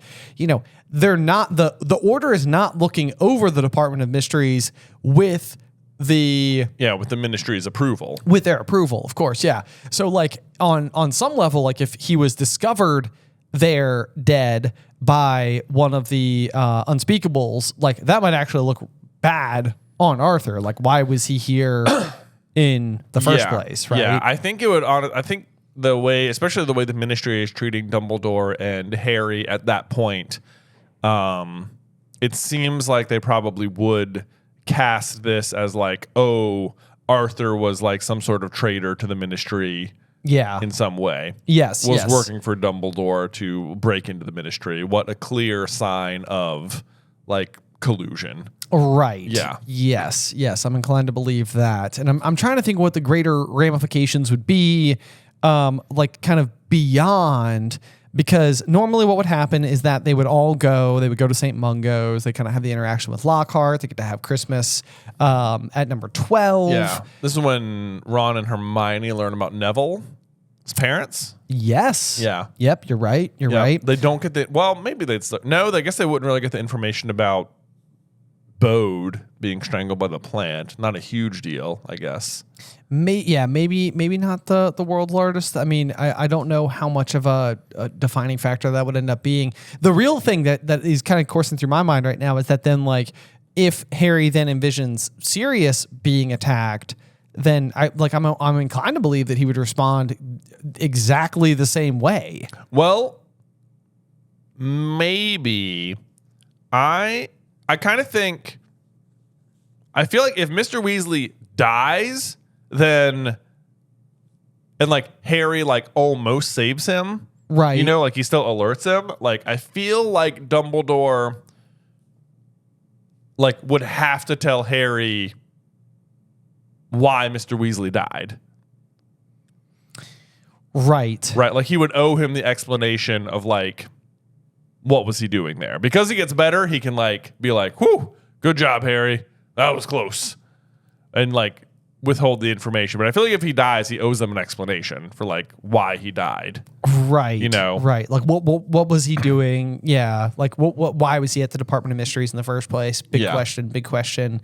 they're not, the order is not looking over the Department of Mysteries with the Ministry's approval, with their approval, of course. Yeah. So like on some level, like if he was discovered there dead by one of the unspeakables, like that might actually look bad on Arthur. Like, why was he here in the first place, right? Yeah, I think it would. I think especially the way the Ministry is treating Dumbledore and Harry at that point, it seems like they probably would cast this as like, oh, Arthur was like some sort of traitor to the Ministry. Yeah, in some way. Yes, was working for Dumbledore to break into the Ministry. What a clear sign of like collusion. Right. Yeah. Yes. I'm inclined to believe that. And I'm trying to think what the greater ramifications would be, like kind of beyond, because normally what would happen is that they would go to St. Mungo's. They kind of have the interaction with Lockhart. They get to have Christmas at number 12. Yeah. This is when Ron and Hermione learn about Neville's parents. Yes. Yeah. Yep. You're right. You're right. They don't get maybe I guess they wouldn't really get the information about Bode being strangled by the plant. Not a huge deal, I guess. Maybe not the world's largest. I mean, I don't know how much of a defining factor that would end up being. The real thing that is kind of coursing through my mind right now is that then, like, if Harry then envisions Sirius being attacked, then I'm inclined to believe that he would respond exactly the same way. Well, maybe I kind of think, I feel like if Mr. Weasley dies, then, and like Harry like almost saves him, right? Like he still alerts him. Like I feel like Dumbledore like would have to tell Harry why Mr. Weasley died. Right. Like he would owe him the explanation of like, what was he doing there? Because he gets better, he can like be like, whew, good job, Harry. That was close. And like withhold the information. But I feel like if he dies, he owes them an explanation for like why he died. Right. Right. Like what was he doing? Yeah. Like why was he at the Department of Mysteries in the first place? Big question.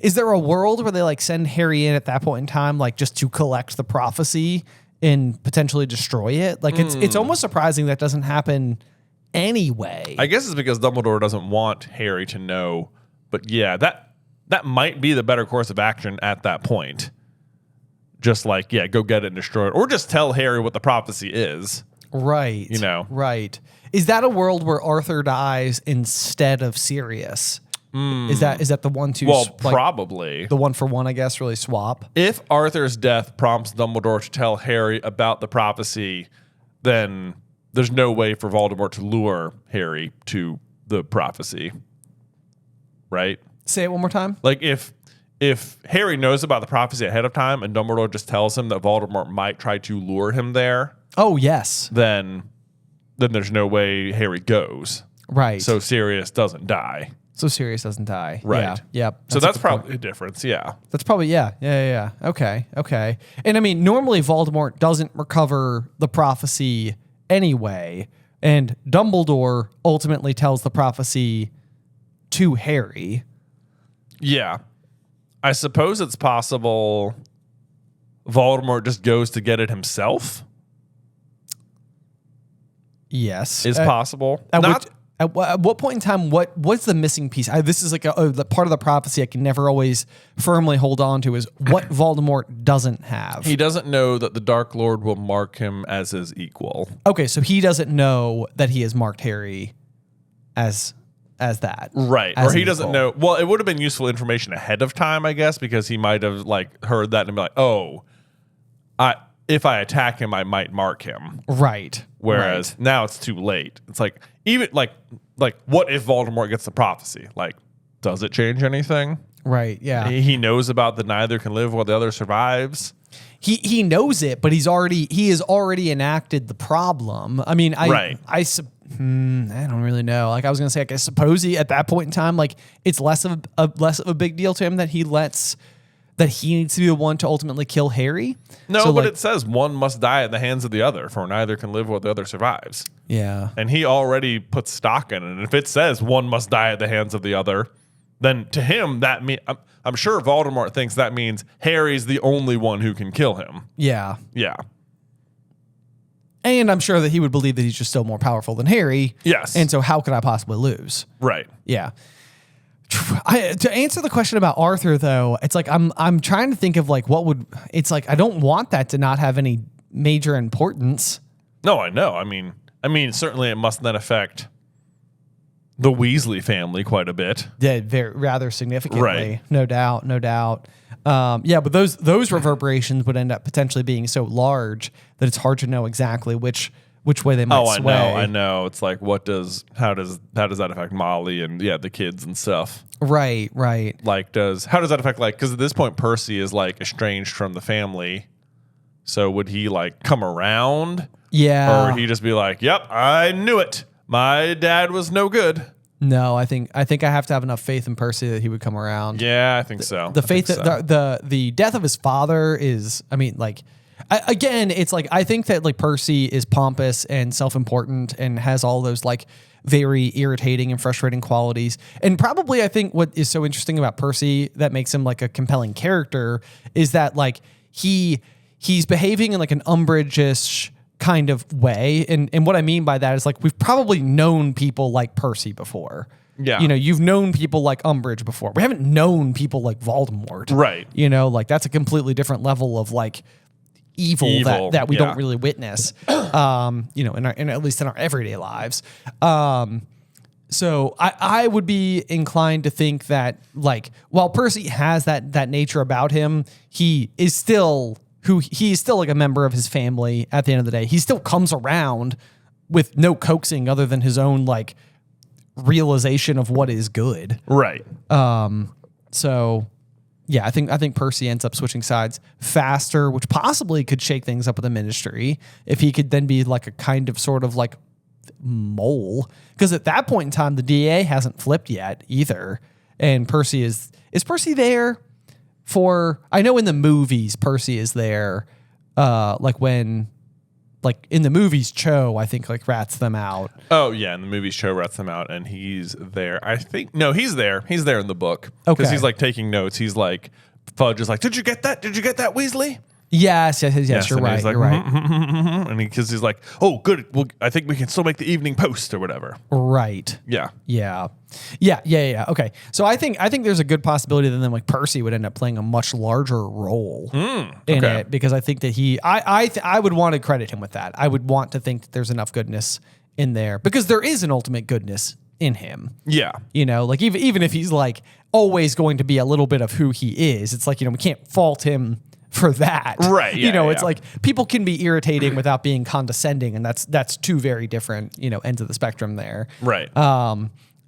Is there a world where they like send Harry in at that point in time, like just to collect the prophecy and potentially destroy it? Like it's almost surprising that doesn't happen anyway. I guess it's because Dumbledore doesn't want Harry to know. But yeah, that might be the better course of action at that point. Just like, go get it and destroy it. Or just tell Harry what the prophecy is. Right. Right. Is that a world where Arthur dies instead of Sirius? Is that the one to Well, probably. the one for one, I guess, really swap? If Arthur's death prompts Dumbledore to tell Harry about the prophecy, then there's no way for Voldemort to lure Harry to the prophecy. Right? Say it one more time. Like if Harry knows about the prophecy ahead of time and Dumbledore just tells him that Voldemort might try to lure him there, oh yes, then there's no way Harry goes. Right. So Sirius doesn't die. So Sirius doesn't die. Right. Yeah. Yep. So that's probably a difference. Yeah. That's probably yeah. Okay. And I mean, normally Voldemort doesn't recover the prophecy anyway, and Dumbledore ultimately tells the prophecy to Harry. Yeah. I suppose it's possible Voldemort just goes to get it himself. Yes. Is possible. At what point in time, what's the missing piece? This is like the part of the prophecy I can never always firmly hold on to is what Voldemort doesn't have. He doesn't know that the Dark Lord will mark him as his equal. Okay, so he doesn't know that he has marked Harry as that. Right. As Or he an doesn't equal. know. Well, it would have been useful information ahead of time, I guess, because he might have like heard that and be like, oh, if I attack him, I might mark him. Right. Whereas now it's too late. It's like, even like what if Voldemort gets the prophecy? Like, does it change anything? Right. Yeah. He knows about the neither can live while the other survives. He knows it, but he has already enacted the problem. I mean, I don't really know. Like I was gonna say, I suppose at that point in time, like it's less of a big deal to him that he needs to be the one to ultimately kill Harry. No, So, but like, it says one must die at the hands of the other, for neither can live while the other survives. yeah. And he already puts stock in it. And if it says one must die at the hands of the other, then to him that I'm sure Voldemort thinks that means Harry's the only one who can kill him. Yeah. Yeah. And I'm sure that he would believe that he's just still more powerful than Harry. Yes. And so how could I possibly lose? Right. Yeah. To answer the question about Arthur, though, it's like I'm trying to think of like it's like I don't want that to not have any major importance. No, I know. I mean, certainly it must then affect the Weasley family quite a bit. Yeah, rather significantly. Right. No doubt. Yeah, but those reverberations would end up potentially being so large that it's hard to know exactly which way they might sway. I know. It's like, how does that affect Molly and the kids and stuff? Right. Like, how does that affect, like, because at this point Percy is like estranged from the family, so would he like come around? Yeah. Or would he just be like, "Yep, I knew it. My dad was no good." No, I think I have to have enough faith in Percy that he would come around. Yeah, I think so. The faith that the death of his father is, I mean, like, again, it's like I think that like Percy is pompous and self-important and has all those like very irritating and frustrating qualities. And probably I think what is so interesting about Percy that makes him like a compelling character is that like he's behaving in like an Umbridge-ish kind of way. And what I mean by that is like we've probably known people like Percy before. Yeah. You know, you've known people like Umbridge before. We haven't known people like Voldemort. Right. You know, like that's a completely different level of like evil that we don't really witness. You know, in at least in our everyday lives. So I would be inclined to think that like while Percy has that nature about him, he's still like a member of his family at the end of the day. He still comes around with no coaxing other than his own like realization of what is good. Right. So yeah, I think Percy ends up switching sides faster, which possibly could shake things up with the Ministry if he could then be like a kind of sort of like mole. Because at that point in time, the DA hasn't flipped yet either. And Percy is Percy there for, I know in the movies, Percy is there, like when, like in the movies, Cho, I think like rats them out. Oh yeah, in the movies, Cho rats them out, and he's there. I think he's there. He's there in the book Okay. because he's like taking notes. He's like, Fudge is like, "Did you get that? Did you get that, Weasley?" Yes. You're and right. he's like, You're right. and because he's like, "Oh, good. Well, I think we can still make the Evening Post or whatever." Right. Yeah. Yeah. Okay. So I think there's a good possibility that then like Percy would end up playing a much larger role in it because I think that I would want to credit him with that. I would want to think that there's enough goodness in there because there is an ultimate goodness in him. Yeah. Like even if he's like always going to be a little bit of who he is, it's like, we can't fault him for that. Right. Yeah, it's like people can be irritating without being condescending, and that's two very different, ends of the spectrum there. Right.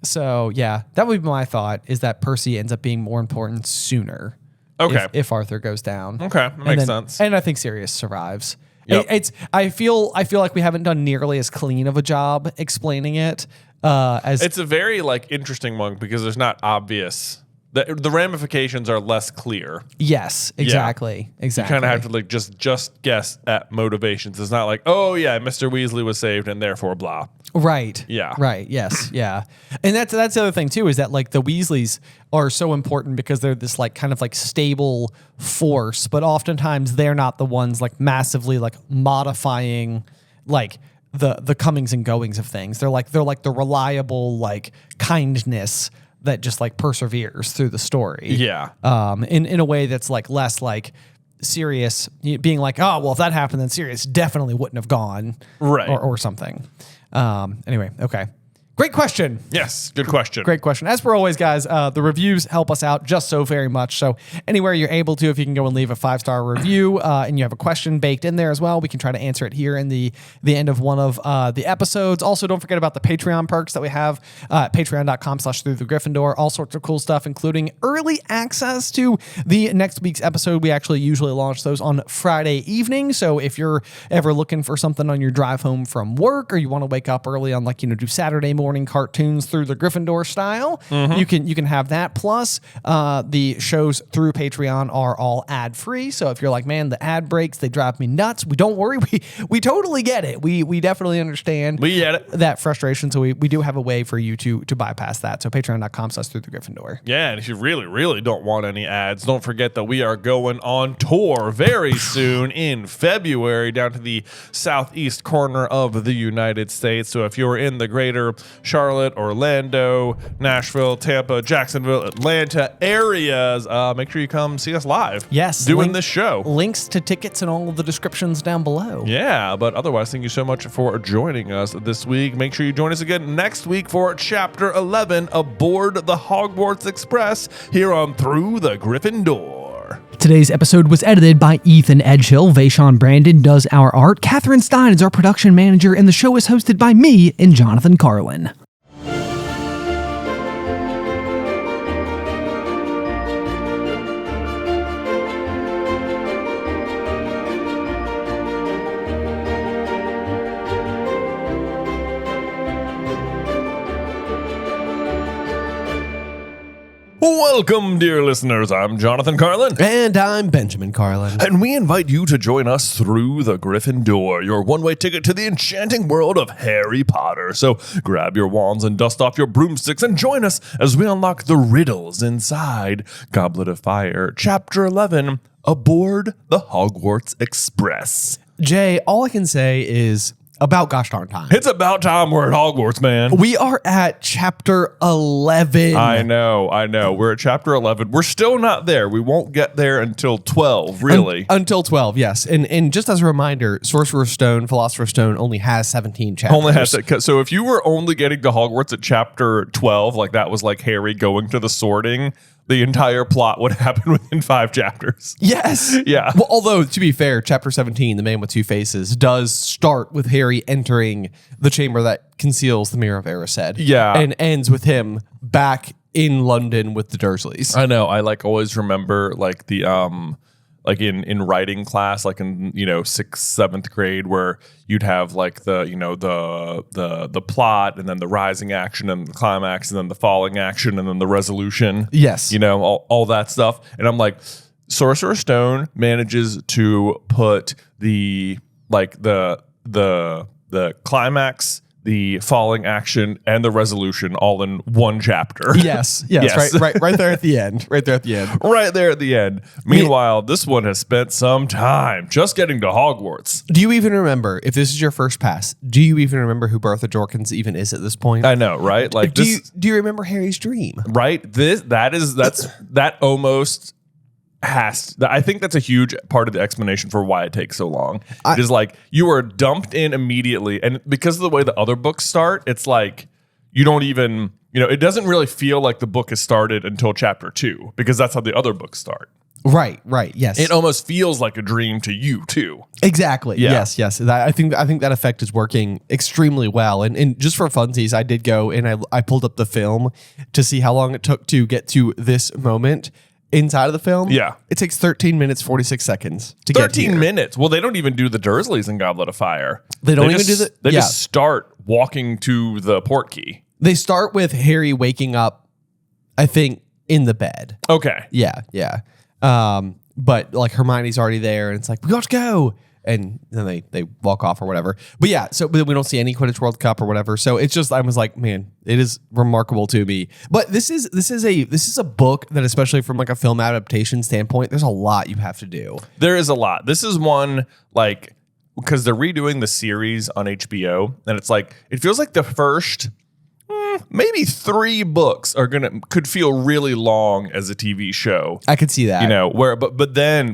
So yeah, that would be my thought, is that Percy ends up being more important sooner. Okay. If Arthur goes down. Okay. That makes sense. And I think Sirius survives. Yep. I feel like we haven't done nearly as clean of a job explaining it. As it's a very interesting one because there's not obvious. The ramifications are less clear. Yes, exactly. You kind of have to just guess at motivations. It's not like, oh yeah, Mr. Weasley was saved and therefore blah. Right. Yeah. Right. Yes. Yeah. And that's the other thing too, is that the Weasleys are so important because they're this kind of stable force, but oftentimes they're not the ones massively modifying the comings and goings of things. They're the reliable kindness that just perseveres through the story. Yeah. In a way that's less Sirius being oh, well, if that happened, then Sirius definitely wouldn't have gone. Right. Or something. Anyway, okay. Great question. Yes, good question. Great question. As per always, guys, the reviews help us out just so very much. So anywhere you're able to, if you can go and leave a 5-star review and you have a question baked in there as well, we can try to answer it here in the end of one of the episodes. Also, don't forget about the Patreon perks that we have at patreon.com/Through the Griffin Door. All sorts of cool stuff, including early access to the next week's episode. We actually usually launch those on Friday evening. So if you're ever looking for something on your drive home from work, or you want to wake up early on do Saturday morning cartoons through the Gryffindor style, you can have that. Plus, the shows through Patreon are all ad free. So if you're like, man, the ad breaks, they drive me nuts, don't worry, we totally get it. We definitely understand. We get it. That frustration. So we do have a way for you to bypass that. So patreon.com/Through the Griffin Door. Yeah, and if you really, really don't want any ads, don't forget that we are going on tour very soon in February down to the southeast corner of the United States. So if you're in the greater Charlotte, Orlando, Nashville, Tampa, Jacksonville, Atlanta areas, make sure you come see us live. Yes. Doing this show. Links to tickets and all of the descriptions down below. Yeah, but otherwise, thank you so much for joining us this week. Make sure you join us again next week for Chapter 11, Aboard the Hogwarts Express, here on Through the Griffin Door. Today's episode was edited by Ethan Edghill. Vaishon Brandon does our art. Catherine Stein is our production manager, and the show is hosted by me and Jonathan Carlin. Welcome, dear listeners. I'm Jonathan Carlin. And I'm Benjamin Carlin. And we invite you to join us through the Griffin Door, your one-way ticket to the enchanting world of Harry Potter. So grab your wands and dust off your broomsticks and join us as we unlock the riddles inside Goblet of Fire, Chapter 11, Aboard the Hogwarts Express. Jay, all I can say is about gosh darn time. It's about time we're at Hogwarts, man. We are at chapter 11. I know. We're at chapter 11. We're still not there. We won't get there until 12, really. Until 12, yes. And just as a reminder, Sorcerer's Stone, Philosopher's Stone only has 17 chapters. Only has that. So if you were only getting to Hogwarts at chapter 12, like that was like Harry going to the sorting, the entire plot would happen within 5 chapters. Yes. Yeah. Well, although, to be fair, chapter 17, The Man with Two Faces, does start with Harry entering the chamber that conceals the Mirror of Erised. Yeah. And ends with him back in London with the Dursleys. I know. I always remember the like in writing class, like in 6th, 7th grade, where you'd have like the plot and then the rising action and the climax and then the falling action and then the resolution. Yes. All that stuff. And I'm like, Sorcerer's Stone manages to put the climax, the falling action, and the resolution all in one chapter. Yes. Right there at the end. Right there at the end. Right there at the end. Meanwhile, this one has spent some time just getting to Hogwarts. Do you even remember, if this is your first pass, do you even remember who Bertha Jorkins even is at this point? I know, right? Like, do you remember Harry's dream? Right? That almost has. I think that's a huge part of the explanation for why it takes so long. It is like you are dumped in immediately, and because of the way the other books start, it's like you don't even, it doesn't really feel like the book has started until chapter 2, because that's how the other books start. Right. Yes. It almost feels like a dream to you too. Exactly. Yeah. Yes. I think that effect is working extremely well. And just for funsies, I did go and I pulled up the film to see how long it took to get to this moment inside of the film. Yeah. It takes 13 minutes, 46 seconds to get 13 here. minutes. Well, they don't even do the Dursleys in Goblet of Fire. They don't even do the- They yeah. just start walking to the port key. They start with Harry waking up, I think, in the bed. Okay. Yeah. But like Hermione's already there, and it's like, we got to go. And then they walk off or whatever. But yeah, but we don't see any Quidditch World Cup or whatever. So it's just, I was like, man, it is remarkable to me. But this is a book that, especially from like a film adaptation standpoint, there's a lot you have to do. There is a lot. This is one, like, because they're redoing the series on HBO, and it's like, it feels like the first maybe 3 books could feel really long as a TV show. I could see that.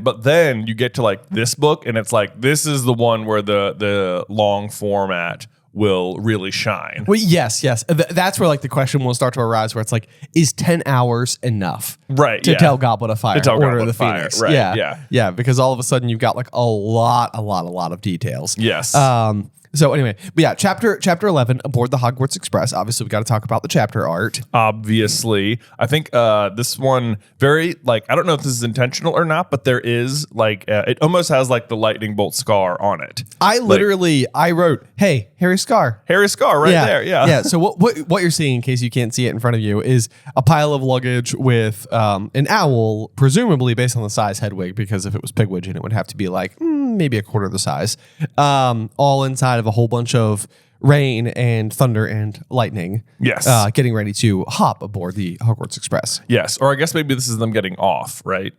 But then you get to like this book, and it's like, this is the one where the long format will really shine. Well, yes. That's where like the question will start to arise, where it's like, is 10 hours enough? Right. To tell Goblet of Fire, To tell Order Goblet of the of Fire, Phoenix. right, Yeah. Because all of a sudden you've got like a lot of details. Yes. So anyway, but yeah, chapter 11, aboard the Hogwarts Express. Obviously, we got to talk about the chapter art. Obviously, I think this one very, like, I don't know if this is intentional or not, but there is like it almost has like the lightning bolt scar on it. I wrote, "Hey, Harry Scar." Harry Scar right there. Yeah. So what you're seeing, in case you can't see it in front of you, is a pile of luggage with an owl, presumably based on the size Hedwig, because if it was Pigwidgeon, it would have to be like maybe a quarter the size. All inside of a whole bunch of rain and thunder and lightning. Yes. Getting ready to hop aboard the Hogwarts Express. Yes. Or I guess maybe this is them getting off, right?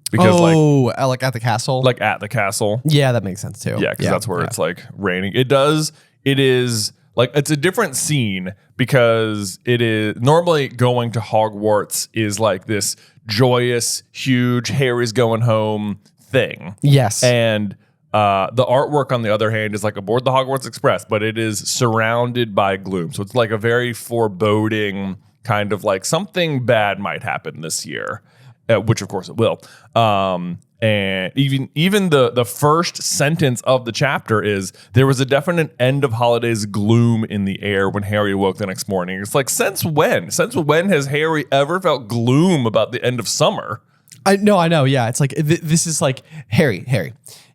Because like at the castle? like at the castle. Yeah, that makes sense too. Yeah, because that's where it's like raining. It is like, it's a different scene, because it is normally going to Hogwarts is like this joyous, huge Harry's going home thing. Yes. And the artwork, on the other hand, is like aboard the Hogwarts Express, but it is surrounded by gloom. So it's like a very foreboding kind of like something bad might happen this year, which of course it will. And even the first sentence of the chapter is, there was a definite end of holidays gloom in the air when Harry awoke the next morning. It's like, since when? Since when has Harry ever felt gloom about the end of summer? I know. Yeah. It's like, this is like, Harry,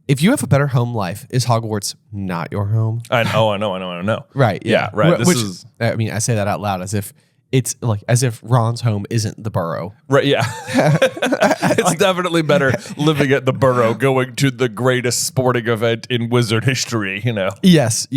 if you have a better home life, is Hogwarts not your home? I know. Right. Yeah. Right. I say that out loud as if it's like, as if Ron's home isn't the Burrow. Right. Yeah. It's definitely better living at the Burrow, going to the greatest sporting event in wizard history, Yes.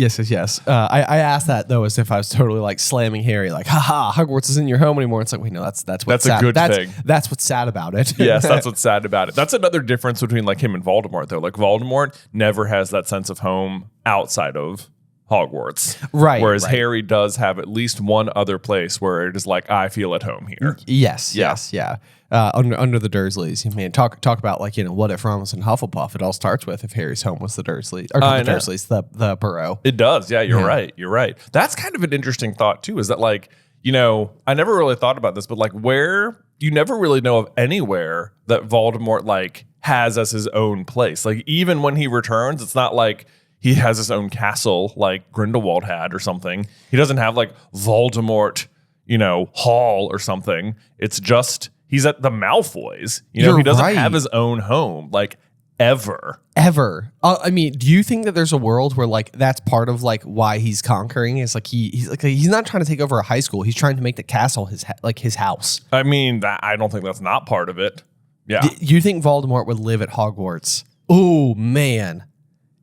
I asked that though, as if I was totally like slamming Harry, like, haha, Hogwarts isn't your home anymore. It's like, wait, no, that's what's That's a sad. good thing. That's what's sad about it. Yes, that's what's sad about it. That's another difference between like him and Voldemort, though. Like, Voldemort never has that sense of home outside of Hogwarts. Right. Whereas right. Harry does have at least one other place where it is like, I feel at home here. Yes. Yeah. Yeah. Under the Dursleys, man, talk about like, what if Ron was in Hufflepuff? It all starts with if Harry's home was the Dursleys, or not the Dursleys, the Burrow. It does. Yeah, you're right. You're right. That's kind of an interesting thought too, is that like, I never really thought about this, but like, where you never really know of anywhere that Voldemort like has as his own place. Like, even when he returns, it's not like he has his own castle like Grindelwald had or something. He doesn't have like Voldemort, hall or something. It's just, he's at the Malfoys. He doesn't have his own home, like, ever. I mean, do you think that there's a world where like that's part of like why he's conquering? Is like he's not trying to take over a high school. He's trying to make the castle his house. I mean, I don't think that's not part of it. Yeah. Do you think Voldemort would live at Hogwarts? Oh man,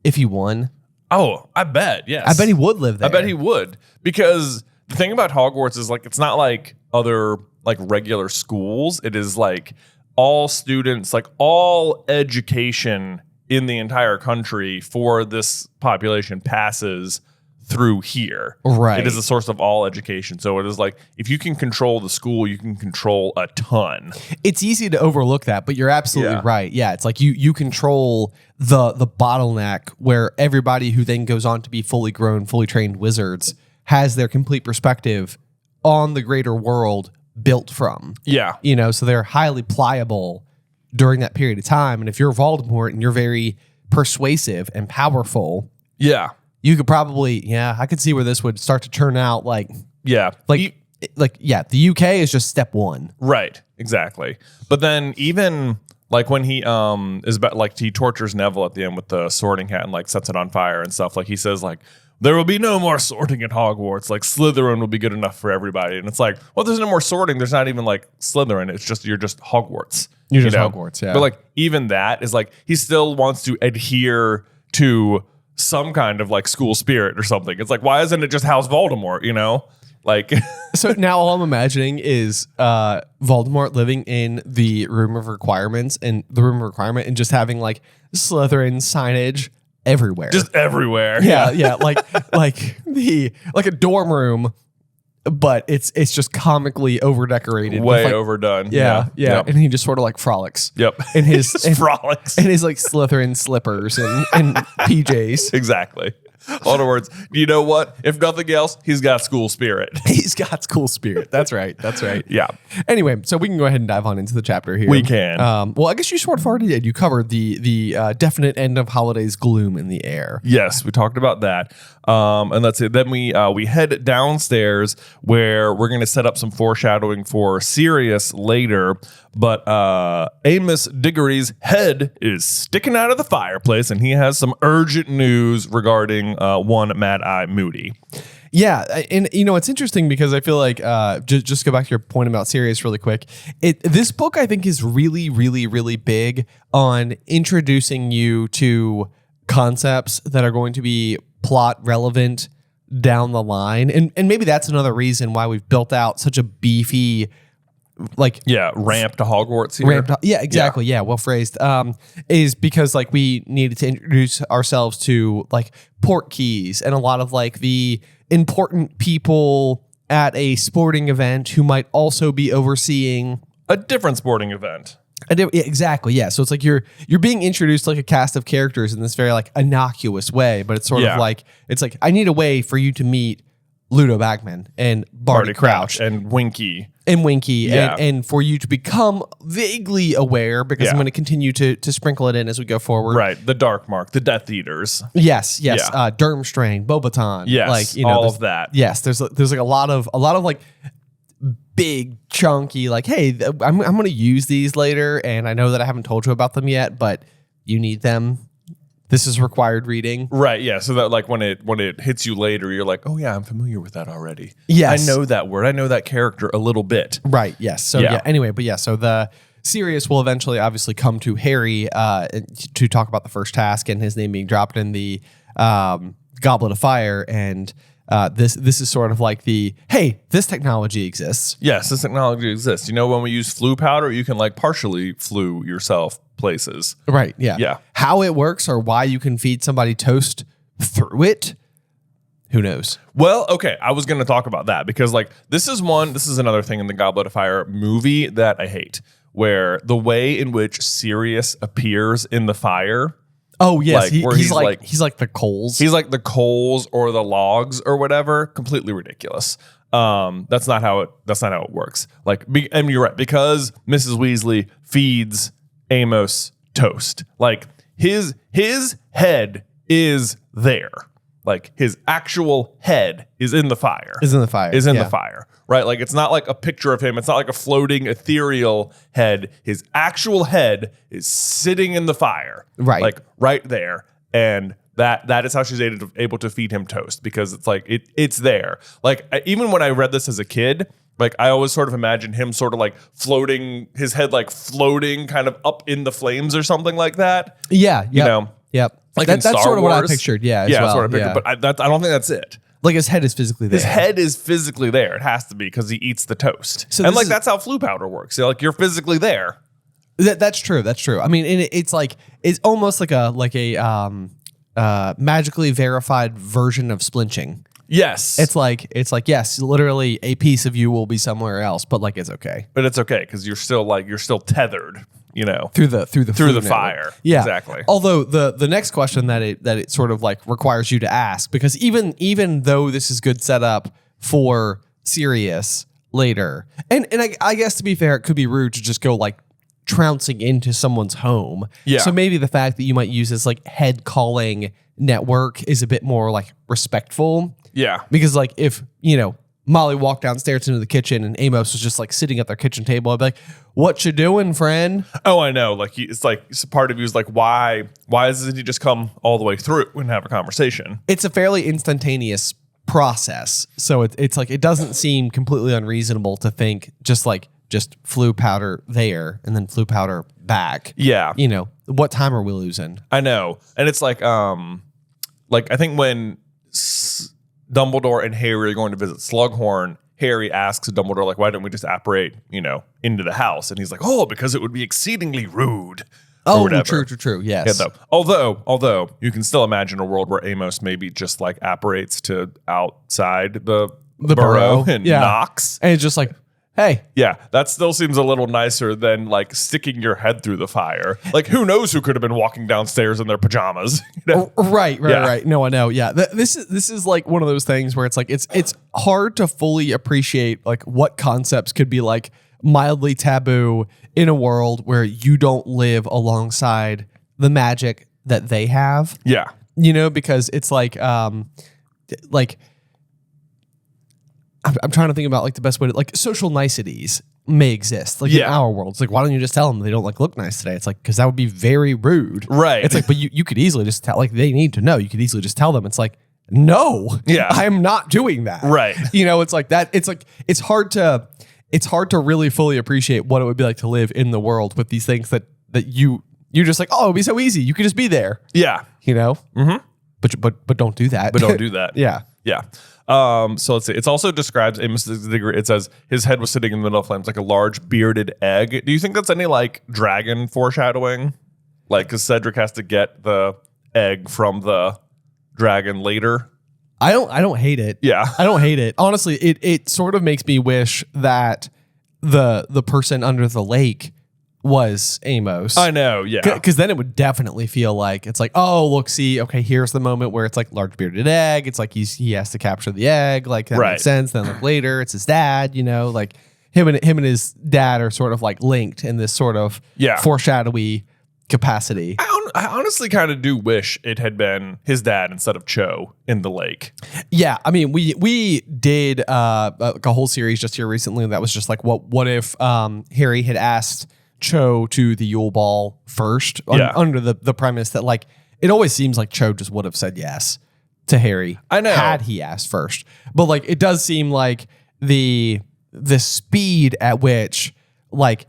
if he won. Oh, I bet. Yes. I bet he would live there. I bet he would, because the thing about Hogwarts is like, it's not like other like regular schools. It is like all students, like all education in the entire country for this population passes through here. Right. It is a source of all education. So it is like, if you can control the school, you can control a ton. It's easy to overlook that, but you're absolutely Yeah. right. Yeah, it's like you control the bottleneck where everybody who then goes on to be fully grown, fully trained wizards has their complete perspective on the greater world built from. Yeah. You know, so they're highly pliable during that period of time. And if you're Voldemort and you're very persuasive and powerful, Yeah. you could probably, I could see where this would start to turn out like, Yeah. the UK is just step one. Right. Exactly. But then even like when he is about like he tortures Neville at the end with the sorting hat and like sets it on fire and stuff, like he says like there will be no more sorting at Hogwarts, like Slytherin will be good enough for everybody. And it's like, well, there's no more sorting, there's not even like Slytherin, it's just you're just Hogwarts. You're just Hogwarts, yeah. But like even that is like he still wants to adhere to some kind of like school spirit or something. It's like, why isn't it just House Voldemort, you know? Like So now all I'm imagining is Voldemort living in the room of requirements and just having like Slytherin signage everywhere. just everywhere. yeah, like a dorm room, but it's just comically over decorated. Way like, overdone. Yeah. Yep. And he just sort of like frolics. Yep. In his frolics. and his like Slytherin slippers and PJs. Exactly. In other words, you know what? If nothing else, he's got school spirit. He's got school spirit. That's right. Yeah. Anyway, so we can go ahead and dive on into the chapter here. We can. Well, I guess you sort of already did. You covered the definite end of holidays gloom in the air. Yes, we talked about that. And let's see. Then we head downstairs where we're going to set up some foreshadowing for Sirius later. But Amos Diggory's head is sticking out of the fireplace, and he has some urgent news regarding one Mad Eye Moody. Yeah, and you know it's interesting because I feel like just go back to your point about Sirius really quick. This book I think is really, really, really big on introducing you to concepts that are going to be plot relevant down the line, and maybe that's another reason why we've built out such a beefy ramp to Hogwarts here. Exactly. Yeah, well phrased. Is because like we needed to introduce ourselves to like port keys and a lot of like the important people at a sporting event who might also be overseeing a different sporting event. Exactly. Yeah. So it's like you're being introduced to like a cast of characters in this very like innocuous way, but it's sort of like it's like I need a way for you to meet Ludo Bagman and Barty Crouch and Winky. And for you to become vaguely aware, because I'm going to continue to sprinkle it in as we go forward. Right, the Dark Mark, the Death Eaters. Yes. Durmstrang, Bobaton. Yes, like you know, all of that. Yes, there's like a lot of like big chunky like, hey, I'm going to use these later, and I know that I haven't told you about them yet, but you need them. This is required reading. Right, yeah. So that like when it hits you later, you're like, oh yeah, I'm familiar with that already. Yes. I know that word. I know that character a little bit. Right, yes. So anyway, so the Sirius will eventually obviously come to Harry to talk about the first task and his name being dropped in the Goblet of Fire, and this is sort of like the, hey, this technology exists. Yes, this technology exists. You know, when we use flu powder, you can like partially flu yourself places. Right, yeah. Yeah. How it works or why you can feed somebody toast through it, who knows? Well, okay, I was going to talk about that because like this is another thing in the Goblet of Fire movie that I hate, where the way in which Sirius appears in the fire. Oh yes, like, he's like the coals. He's like the coals or the logs or whatever. Completely ridiculous. That's not how it works. Like, and you're right, because Mrs. Weasley feeds Amos toast. Like his head is there. Like his actual head is in the fire. The fire. Right? Like it's not like a picture of him. It's not like a floating ethereal head. His actual head is sitting in the fire. Right. Like right there. And that is how she's able to feed him toast, because it's like it's there. Like even when I read this as a kid, like I always sort of imagined him sort of like floating, his head like floating kind of up in the flames or something like that. Yeah. You know? Yep. Like that's in Star sort of Wars. what I pictured. Yeah. Yeah, that's what I pictured. But I don't think that's it. Like his head is physically there. His head is physically there. It has to be, because he eats the toast. So and like that's how flu powder works. Like you're physically there. That's true. That's true. I mean, it's like it's almost like a magically verified version of splinching. Yes. It's like yes, literally a piece of you will be somewhere else, but like it's okay. But it's okay because you're still tethered. through the flu fire. Yeah, exactly. Although the next question that it sort of like requires you to ask, because even though this is good setup for Sirius later, and I guess to be fair, it could be rude to just go like trouncing into someone's home. Yeah. So maybe the fact that you might use this like head calling network is a bit more like respectful. Yeah. Because like if, Molly walked downstairs into the kitchen and Amos was just like sitting at their kitchen table, I'd be like, "What you doing, friend?" Oh, I know. Like it's part of you is like, why doesn't he just come all the way through and have a conversation? It's a fairly instantaneous process. So it's like, it doesn't seem completely unreasonable to think just flu powder there and then flu powder back. Yeah. What time are we losing? I know. And it's like I think when Dumbledore and Harry are going to visit Slughorn, Harry asks Dumbledore, like, why don't we just apparate, into the house? And he's like, oh, because it would be exceedingly rude. Oh, true. Yes. Yeah, although you can still imagine a world where Amos maybe just like apparates to outside the burrow and knocks. And it's just like, hey. Yeah, that still seems a little nicer than like sticking your head through the fire. Like, who knows who could have been walking downstairs in their pajamas? Right. No, I know. Yeah, this is like one of those things where it's like it's hard to fully appreciate like what concepts could be like mildly taboo in a world where you don't live alongside the magic that they have. Yeah, because it's like I'm trying to think about like the best way to like social niceties may exist like in our world. It's like, why don't you just tell them they don't like look nice today? It's like, because that would be very rude. Right. It's like, but you could easily just tell, like they need to know. You could easily just tell them. It's like, no, I'm not doing that. Right. It's like that. It's like, it's hard to really fully appreciate what it would be like to live in the world with these things that you're just like, oh, it'd be so easy. You could just be there. Yeah. Mm-hmm. But don't do that. But don't do that. Yeah. Yeah. So let's see. It also describes Amos's degree. It says his head was sitting in the middle of flames like a large bearded egg. Do you think that's any like dragon foreshadowing? Like, because Cedric has to get the egg from the dragon later. I don't hate it. Yeah. I don't hate it. Honestly, it sort of makes me wish that the person under the lake was Amos. I know, yeah. Because then it would definitely feel like it's like, oh, look, see, okay, here's the moment where it's like large bearded egg. It's like he has to capture the egg. Like that makes sense. Then like later, it's his dad. Like him and his dad are sort of like linked in this sort of foreshadowy capacity. I honestly kind of do wish it had been his dad instead of Cho in the lake. Yeah, I mean, we did a whole series just here recently that was just like, what if Harry had asked Cho to the Yule Ball first under the premise that like it always seems like Cho just would have said yes to Harry. I know, had he asked first, but like it does seem like the speed at which like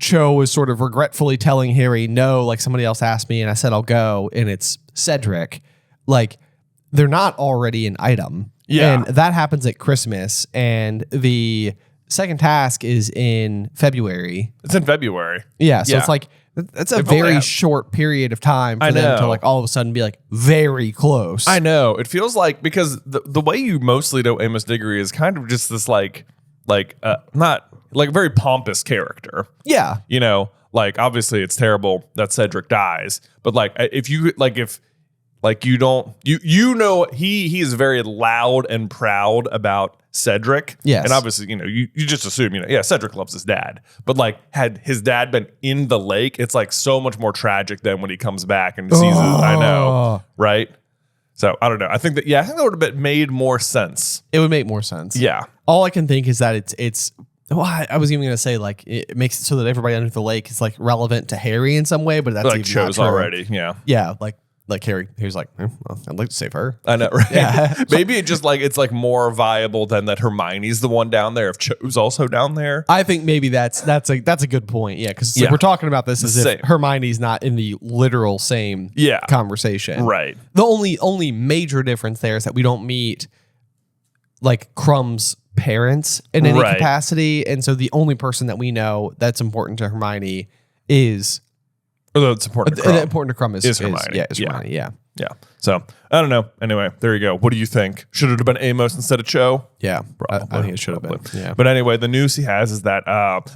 Cho is sort of regretfully telling Harry, no, like somebody else asked me and I said I'll go, and it's Cedric. Like they're not already an item, and that happens at Christmas, and the second task is in February. It's in February. Yeah. So it's like, that's a very short period of time for them to like all of a sudden be like very close. I know. It feels like, because the way you mostly know Amos Diggory is kind of just this not like very pompous character. Yeah. Like obviously it's terrible that Cedric dies, but like if you he is very loud and proud about Cedric. Yes. And obviously, you just assume, Cedric loves his dad. But like had his dad been in the lake, it's like so much more tragic than when he comes back and sees it. I know. Right? So I don't know. I think that would have made more sense. It would make more sense. Yeah. All I can think is that it's well, I was even going to say like it makes it so that everybody under the lake is like relevant to Harry in some way, but that's like even shows not true. already. Yeah. Yeah. Like Harry's like, well, I'd like to save her. I know, right? Yeah. Maybe it just like it's like more viable than that Hermione's the one down there if Cho's also down there. I think maybe that's a good point. Yeah, because we're talking about this as if Hermione's not in the literal same conversation. Right. The only major difference there is that we don't meet like Crumb's parents in any capacity, and so the only person that we know that's important to Hermione is. Although it's important to Crumb. Important to Crumb is Hermione. Hermione. Yeah. So I don't know. Anyway, there you go. What do you think? Should it have been Amos instead of Cho? Yeah, Probably. I think it should have been. Yeah. But anyway, the news he has is that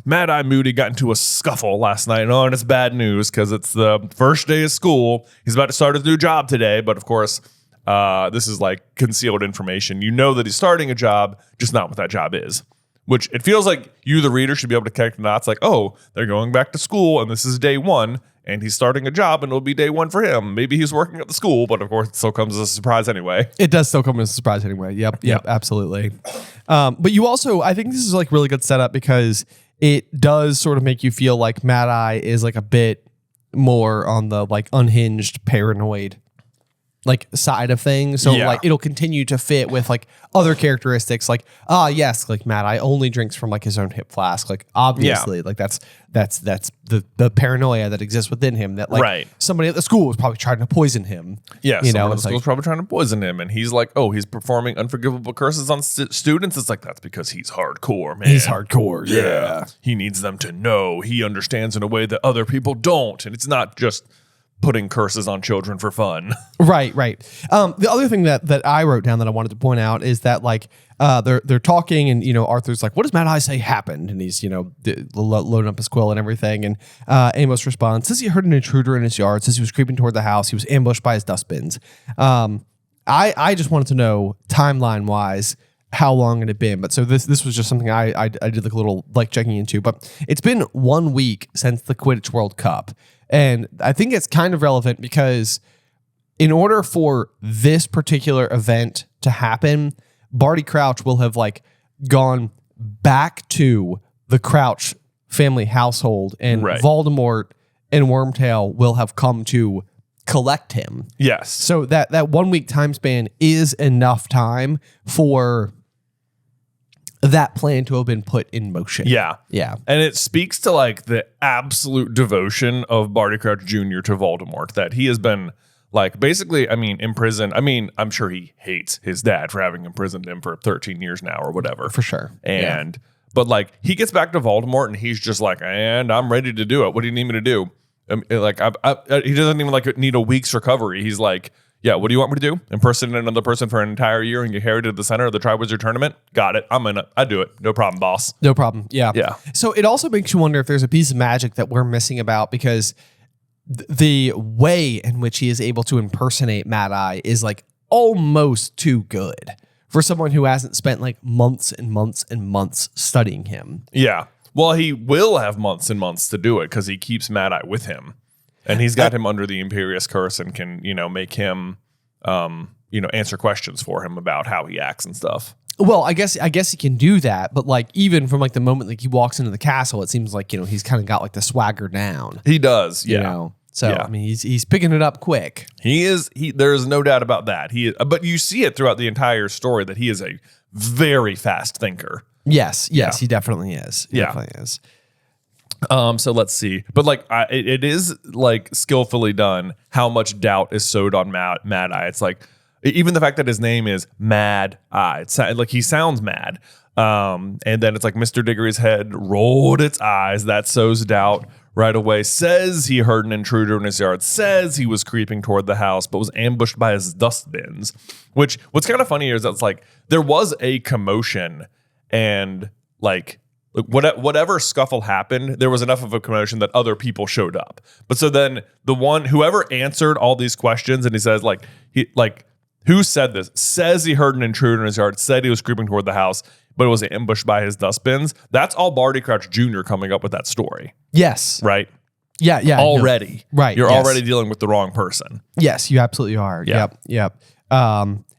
Mad Eye Moody got into a scuffle last night. And it's bad news because it's the first day of school. He's about to start his new job today. But of course, this is like concealed information. You know that he's starting a job, just not what that job is. Which it feels like you, the reader, should be able to connect the dots. Like, oh, they're going back to school and this is day one. And he's starting a job, and it'll be day one for him. Maybe he's working at the school, but of course, it still comes as a surprise anyway. It does still come as a surprise anyway. Yep, absolutely. But you also, I think this is like really good setup because it does sort of make you feel like Mad Eye is like a bit more on the like unhinged, paranoid like side of things. So like it'll continue to fit with like other characteristics like, yes, like Mad Eye only drinks from like his own hip flask. Like obviously like that's the paranoia that exists within him that like somebody at the school was probably trying to poison him. Yeah. You know, the school's probably trying to poison him. And he's like, oh, he's performing unforgivable curses on students. It's like, that's because he's hardcore, man. He's hardcore. Yeah. He needs them to know he understands in a way that other people don't. And it's not just putting curses on children for fun. Right. The other thing that I wrote down that I wanted to point out is that like they're talking and you know Arthur's like, what does Mad Eye say happened? And he's you know loading up his quill and everything. And Amos responds, says he heard an intruder in his yard. Says he was creeping toward the house. He was ambushed by his dustbins. I just wanted to know timeline wise how long it had been. But so this was just something I did like a little like checking into. But it's been 1 week since the Quidditch World Cup. And I think it's kind of relevant because in order for this particular event to happen, Barty Crouch will have like gone back to the Crouch family household and Voldemort and Wormtail will have come to collect him. Yes. So that 1 week time span is enough time for that plan to have been put in motion. Yeah. Yeah. And it speaks to like the absolute devotion of Barty Crouch Jr. to Voldemort, that he has been like basically, I mean, imprisoned. I mean, I'm sure he hates his dad for having imprisoned him for 13 years now or whatever. For sure. And, but like he gets back to Voldemort and he's just like, and I'm ready to do it. What do you need me to do? Like he doesn't even like need a week's recovery. He's like, yeah, what do you want me to do? Impersonate another person for an entire year and get Harry to the center of the Triwizard Tournament? Got it. I'm in it. I do it. No problem, boss. No problem. Yeah. Yeah. So it also makes you wonder if there's a piece of magic that we're missing about because the way in which he is able to impersonate Mad Eye is like almost too good for someone who hasn't spent like months and months and months studying him. Yeah. Well, he will have months and months to do it because he keeps Mad Eye with him. And he's got him under the Imperious Curse and can, you know, make him, answer questions for him about how he acts and stuff. Well, I guess he can do that, but like even from like the moment like he walks into the castle, it seems like, you know, he's kind of got like the swagger down. He does, yeah. You know? So I mean, he's picking it up quick. He is. There's no doubt about that. But you see it throughout the entire story that he is a very fast thinker. Yes, he definitely is. He definitely is. So let's see. But like it is like skillfully done how much doubt is sowed on Mad Eye. It's like even the fact that his name is Mad Eye. It's like he sounds mad. And then it's like Mr. Diggory's head rolled its eyes. That sows doubt right away. Says he heard an intruder in his yard. Says he was creeping toward the house, but was ambushed by his dustbins. Which what's kind of funny is that it's like there was a commotion and like whatever scuffle happened, there was enough of a commotion that other people showed up. But so then whoever answered all these questions and he says who said this? Says he heard an intruder in his yard, said he was creeping toward the house, but it was ambushed by his dustbins. That's all Barty Crouch Jr. coming up with that story. Yes. Right? Yeah. Already. No. Right. You're already dealing with the wrong person. Yes, you absolutely are. Yeah. Yep.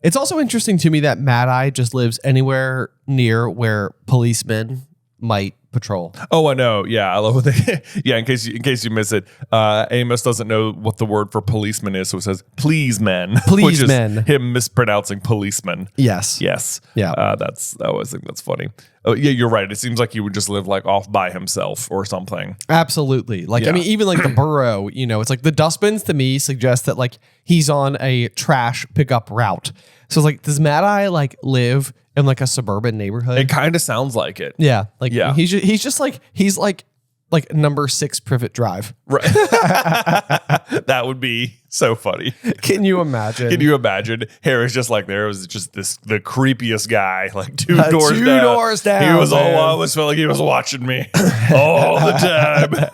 It's also interesting to me that Mad Eye just lives anywhere near where policemen might patrol. Oh, I know. Yeah, I love what they. Yeah, in case you miss it, Amos doesn't know what the word for policeman is, so it says "please men," which is him mispronouncing policeman. Yes. Yeah. I always think that's funny. Oh, yeah, you're right. It seems like he would just live like off by himself or something. Absolutely. Like I mean, even like the burrow. You know, it's like the dustbins to me suggest that like he's on a trash pickup route. So it's like, does Mad Eye like live in like a suburban neighborhood? It kind of sounds like it. Yeah. Like he's just like like number 6 Privet Drive. Right. That would be so funny. Can you imagine? Can you imagine? Harry's just like, there was just the creepiest guy, like two doors down. He was man. I always felt like he was watching me all the time.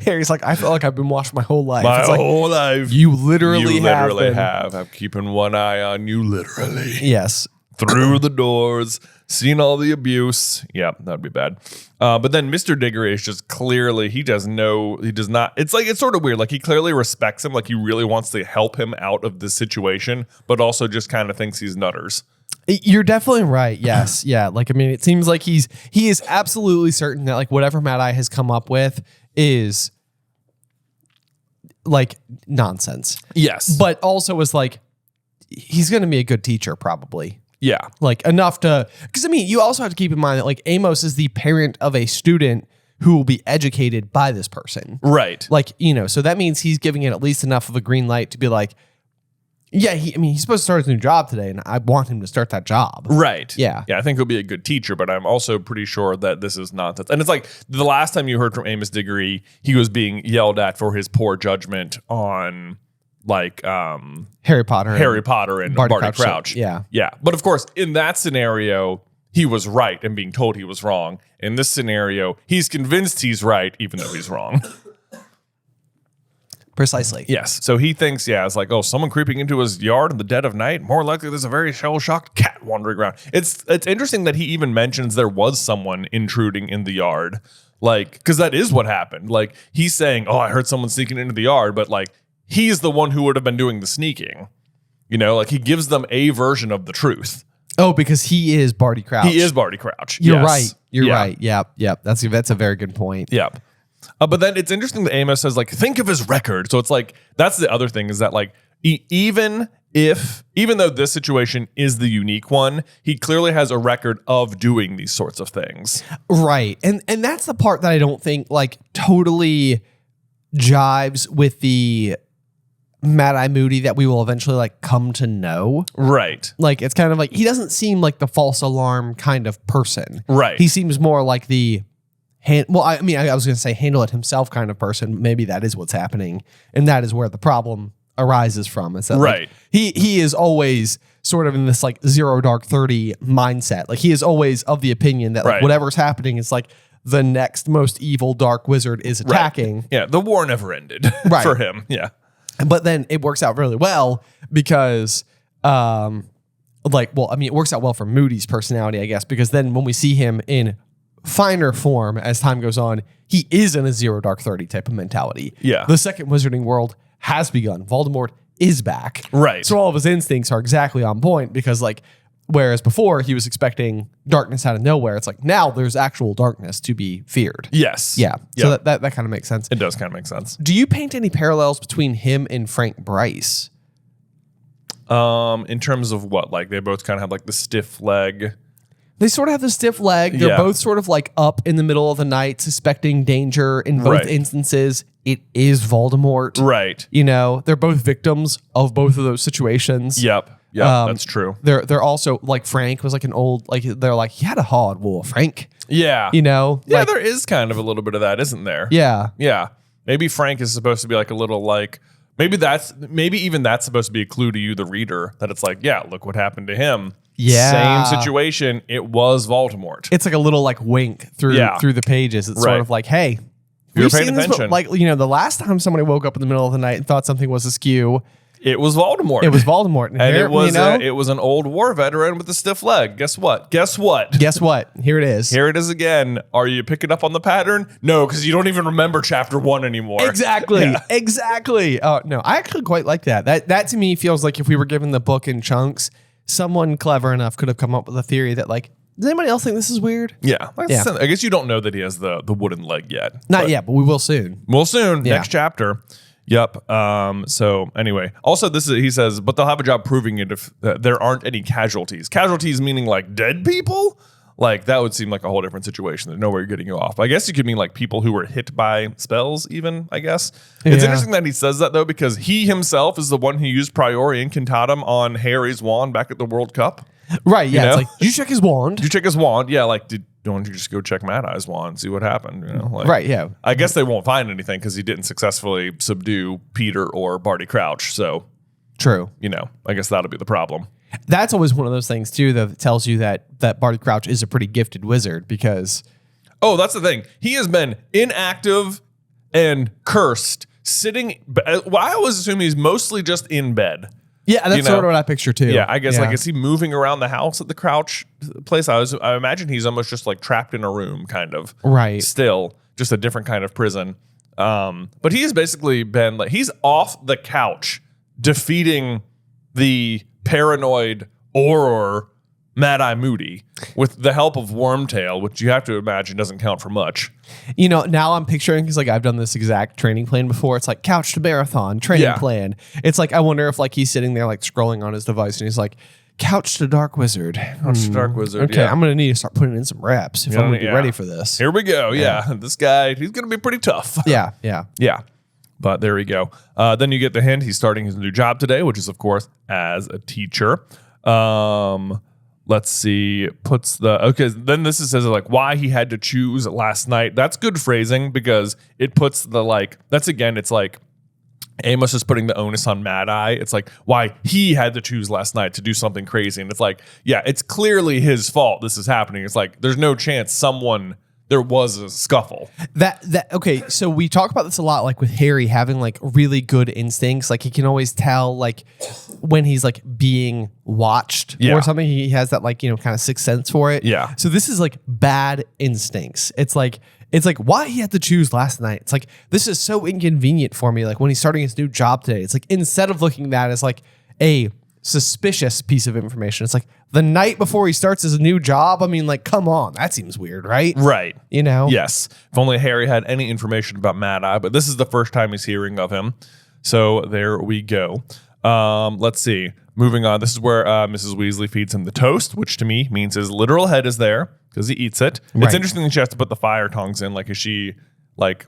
Harry's like, I feel like I've been watched my whole life. My It's like, whole life. you literally have. have. I'm keeping one eye on you, literally. Yes. Through the doors, seen all the abuse. Yeah, that'd be bad. But then Mr. Diggory is just clearly, he does not. It's sort of weird. Like, he clearly respects him. Like, he really wants to help him out of this situation, but also just kind of thinks he's nutters. You're definitely right. Yes. Yeah. Like, I mean, it seems like he is absolutely certain that like whatever Mad Eye has come up with is like nonsense. Yes. But also is like, he's going to be a good teacher probably. Yeah. Like enough to, because I mean, you also have to keep in mind that like Amos is the parent of a student who will be educated by this person. Right. Like, you know, so that means he's giving it at least enough of a green light to be like, yeah, he's supposed to start his new job today, and I want him to start that job. Right. Yeah. Yeah, I think he'll be a good teacher, but I'm also pretty sure that this is nonsense. And it's like the last time you heard from Amos Diggory, he was being yelled at for his poor judgment on like Harry Potter and Barty Crouch. Yeah. Yeah. But of course, in that scenario, he was right and being told he was wrong. In this scenario, he's convinced he's right, even though he's wrong. Precisely. Yes. So he thinks, it's like, oh, someone creeping into his yard in the dead of night. More likely there's a very shell-shocked cat wandering around. It's interesting that he even mentions there was someone intruding in the yard. Like, because that is what happened. Like, he's saying, oh, I heard someone sneaking into the yard, but like, he's the one who would have been doing the sneaking. You know, like he gives them a version of the truth. Oh, because he is Barty Crouch. He is Barty Crouch. You're Yes. right. You're right. Yep. That's a very good point. Yep. But then it's interesting that Amos says, like, think of his record. So it's like, that's the other thing is that, like, even though this situation is the unique one, he clearly has a record of doing these sorts of things. Right. And that's the part that I don't think, like, totally jives with the Mad Eye Moody that we will eventually, like, come to know. Right. Like, it's kind of like, he doesn't seem like the false alarm kind of person. Right. He seems more like the... I was going to say handle it himself kind of person. Maybe that is what's happening. And that is where the problem arises from. It's that, right. Like, he is always sort of in this like 0 Dark 30 mindset. Like he is always of the opinion that like whatever's happening is like the next most evil dark wizard is attacking. Right. Yeah. The war never ended for him. Yeah. But then it works out really well because, it works out well for Moody's personality, I guess, because then when we see him in finer form as time goes on, he is in a 0 Dark 30 type of mentality. Yeah. The second wizarding world has begun. Voldemort is back. Right. So all of his instincts are exactly on point because like, whereas before he was expecting darkness out of nowhere, it's like now there's actual darkness to be feared. Yes. Yeah. So that kind of makes sense. It does kind of make sense. Do you paint any parallels between him and Frank Bryce? In terms of what? Like they both kind of have like the stiff leg. They sort of have the stiff leg. They're both sort of like up in the middle of the night, suspecting danger in both instances. It is Voldemort. Right. You know, they're both victims of both of those situations. Yep. Yeah, that's true. They're also like Frank was like an old, like they're like, he had a hard war, Frank. Yeah. You know? Yeah, like, there is kind of a little bit of that, isn't there? Yeah. Yeah. Maybe Frank is supposed to be like a little like, maybe even that's supposed to be a clue to you, the reader, that it's like, yeah, look what happened to him. Yeah. Same situation. It was Voldemort. It's like a little like wink through the pages. It's sort of like, hey, you're we've paying seen this, attention. like, you know, the last time somebody woke up in the middle of the night and thought something was askew, it was Voldemort. it was Voldemort. And here, it was an old war veteran with a stiff leg. Guess what? Guess what? Here it is. Here it is again. Are you picking up on the pattern? No, because you don't even remember chapter 1 anymore. Exactly. Yeah. Exactly. Oh, no, I actually quite like that. That to me feels like if we were given the book in chunks, someone clever enough could have come up with a theory that like, does anybody else think this is weird? Yeah. I guess you don't know that he has the wooden leg yet. Not yet, but we will soon. We'll soon. Yeah. Next chapter. Yep. So anyway, also he says, but they'll have a job proving it if there aren't any casualties. Casualties meaning like dead people? Like that would seem like a whole different situation. There's no way you're getting you off. I guess you could mean like people who were hit by spells even, I guess. It's interesting that he says that though, because he himself is the one who used Priori Incantatem on Harry's wand back at the World Cup. Right. Yeah. You know? It's like, did you check his wand? Did you check his wand? Yeah. Like, don't you just go check Mad Eye's wand and see what happened? You know, like, Right, yeah. I guess they won't find anything because he didn't successfully subdue Peter or Barty Crouch. So, True. you know, I guess that'll be the problem. That's always one of those things too that tells you that Barty Crouch is a pretty gifted wizard because Oh, that's the thing. He has been inactive and cursed, sitting. Well, I always assume he's mostly just in bed. yeah, that's You know? sort of what I picture too. Yeah, I guess like is he moving around the house at the Crouch place? I imagine he's almost just like trapped in a room, kind of. Right. Still, just a different kind of prison. But he has basically been like he's off the couch defeating the paranoid Auror Mad Eye Moody with the help of Wormtail, which you have to imagine doesn't count for much. You know, now I'm picturing because like I've done this exact training plan before. It's like couch to marathon training plan. It's like I wonder if like he's sitting there like scrolling on his device and he's like couch to dark wizard. Couch to dark wizard. Okay, yeah. I'm gonna need to start putting in some reps if I'm gonna be ready for this. Here we go. Yeah, this guy, he's gonna be pretty tough. Yeah, yeah. Yeah. But there we go. Then you get the hint. He's starting his new job today, which is, of course, as a teacher. Let's see. Then this says like why he had to choose last night. That's good phrasing because it puts the like, that's again, it's like Amos is putting the onus on Mad Eye. It's like why he had to choose last night to do something crazy. And it's like, yeah, it's clearly his fault this is happening. It's like, there's no chance there was a scuffle. Okay, so we talk about this a lot, like with Harry having like really good instincts. Like he can always tell like when he's like being watched or something. He has that like, you know, kind of sixth sense for it. Yeah. So this is like bad instincts. It's like why he had to choose last night. It's like, this is so inconvenient for me. Like when he's starting his new job today, it's like instead of looking at that as like a suspicious piece of information, it's like the night before he starts his new job. I mean, like, come on, that seems weird, right? Right. You know? Yes. If only Harry had any information about Mad Eye, but this is the first time he's hearing of him. So there we go. Let's see. Moving on. This is where Mrs. Weasley feeds him the toast, which to me means his literal head is there because he eats it. Right. It's interesting that she has to put the fire tongs in. Like, is she like...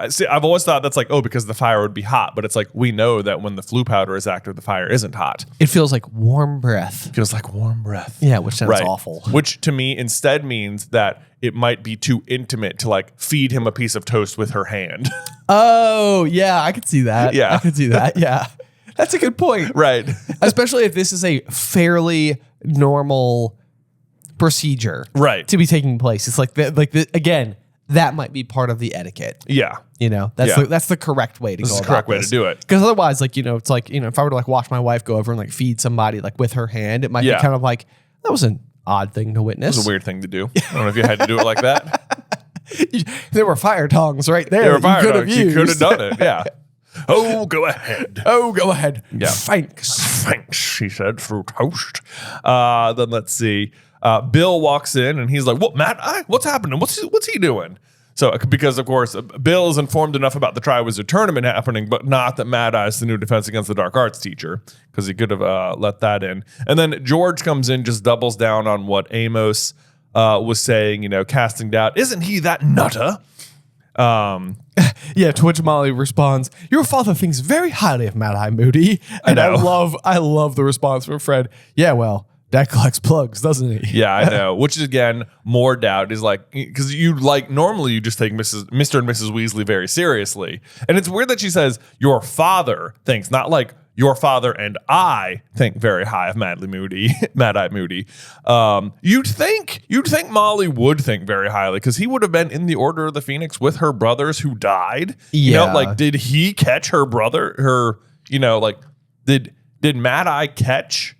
see, I've always thought that's like, oh, because the fire would be hot. But it's like, we know that when the flu powder is active, the fire isn't hot. It feels like warm breath. Feels like warm breath. Yeah, which sounds awful. Which to me instead means that it might be too intimate to like feed him a piece of toast with her hand. Oh, yeah, I could see that. Yeah. I could see that. Yeah. That's a good point. Right. Especially if this is a fairly normal procedure Right. to be taking place. It's like again, that might be part of the etiquette. Yeah. You know, that's the correct way to go about this. This is the correct way to do it. Because otherwise, like, you know, it's like, you know, if I were to like watch my wife go over and like feed somebody like with her hand, it might be kind of like, that was an odd thing to witness. It was a weird thing to do. I don't know if you had to do it like that. There were fire tongs right there. There were fire you tongs. You could have done it. Yeah. Oh, go ahead. Oh, go ahead. Yeah. Thanks. Thanks, she said, through toast. Then let's see. Bill walks in and he's like, "What, Matt? What's happening? What's he doing?" So, because of course, Bill is informed enough about the Triwizard Tournament happening, but not that Mad Eye is the new Defense Against the Dark Arts teacher, because he could have let that in. And then George comes in, just doubles down on what Amos was saying, you know, casting doubt. Isn't he that nutter? Yeah, to which Molly responds, "Your father thinks very highly of Mad Eye Moody." And I love the response from Fred. Yeah, well, Dad collects plugs, doesn't he? Yeah, I know. Which is, again, more doubt is like, because you like, normally you just take Mr. and Mrs. Weasley very seriously. And it's weird that she says, your father thinks, not like your father and I think very high of Mad Eye Moody. You'd think Molly would think very highly because he would have been in the Order of the Phoenix with her brothers who died. You know, like, did he catch her brother? You know, like, did Mad Eye catch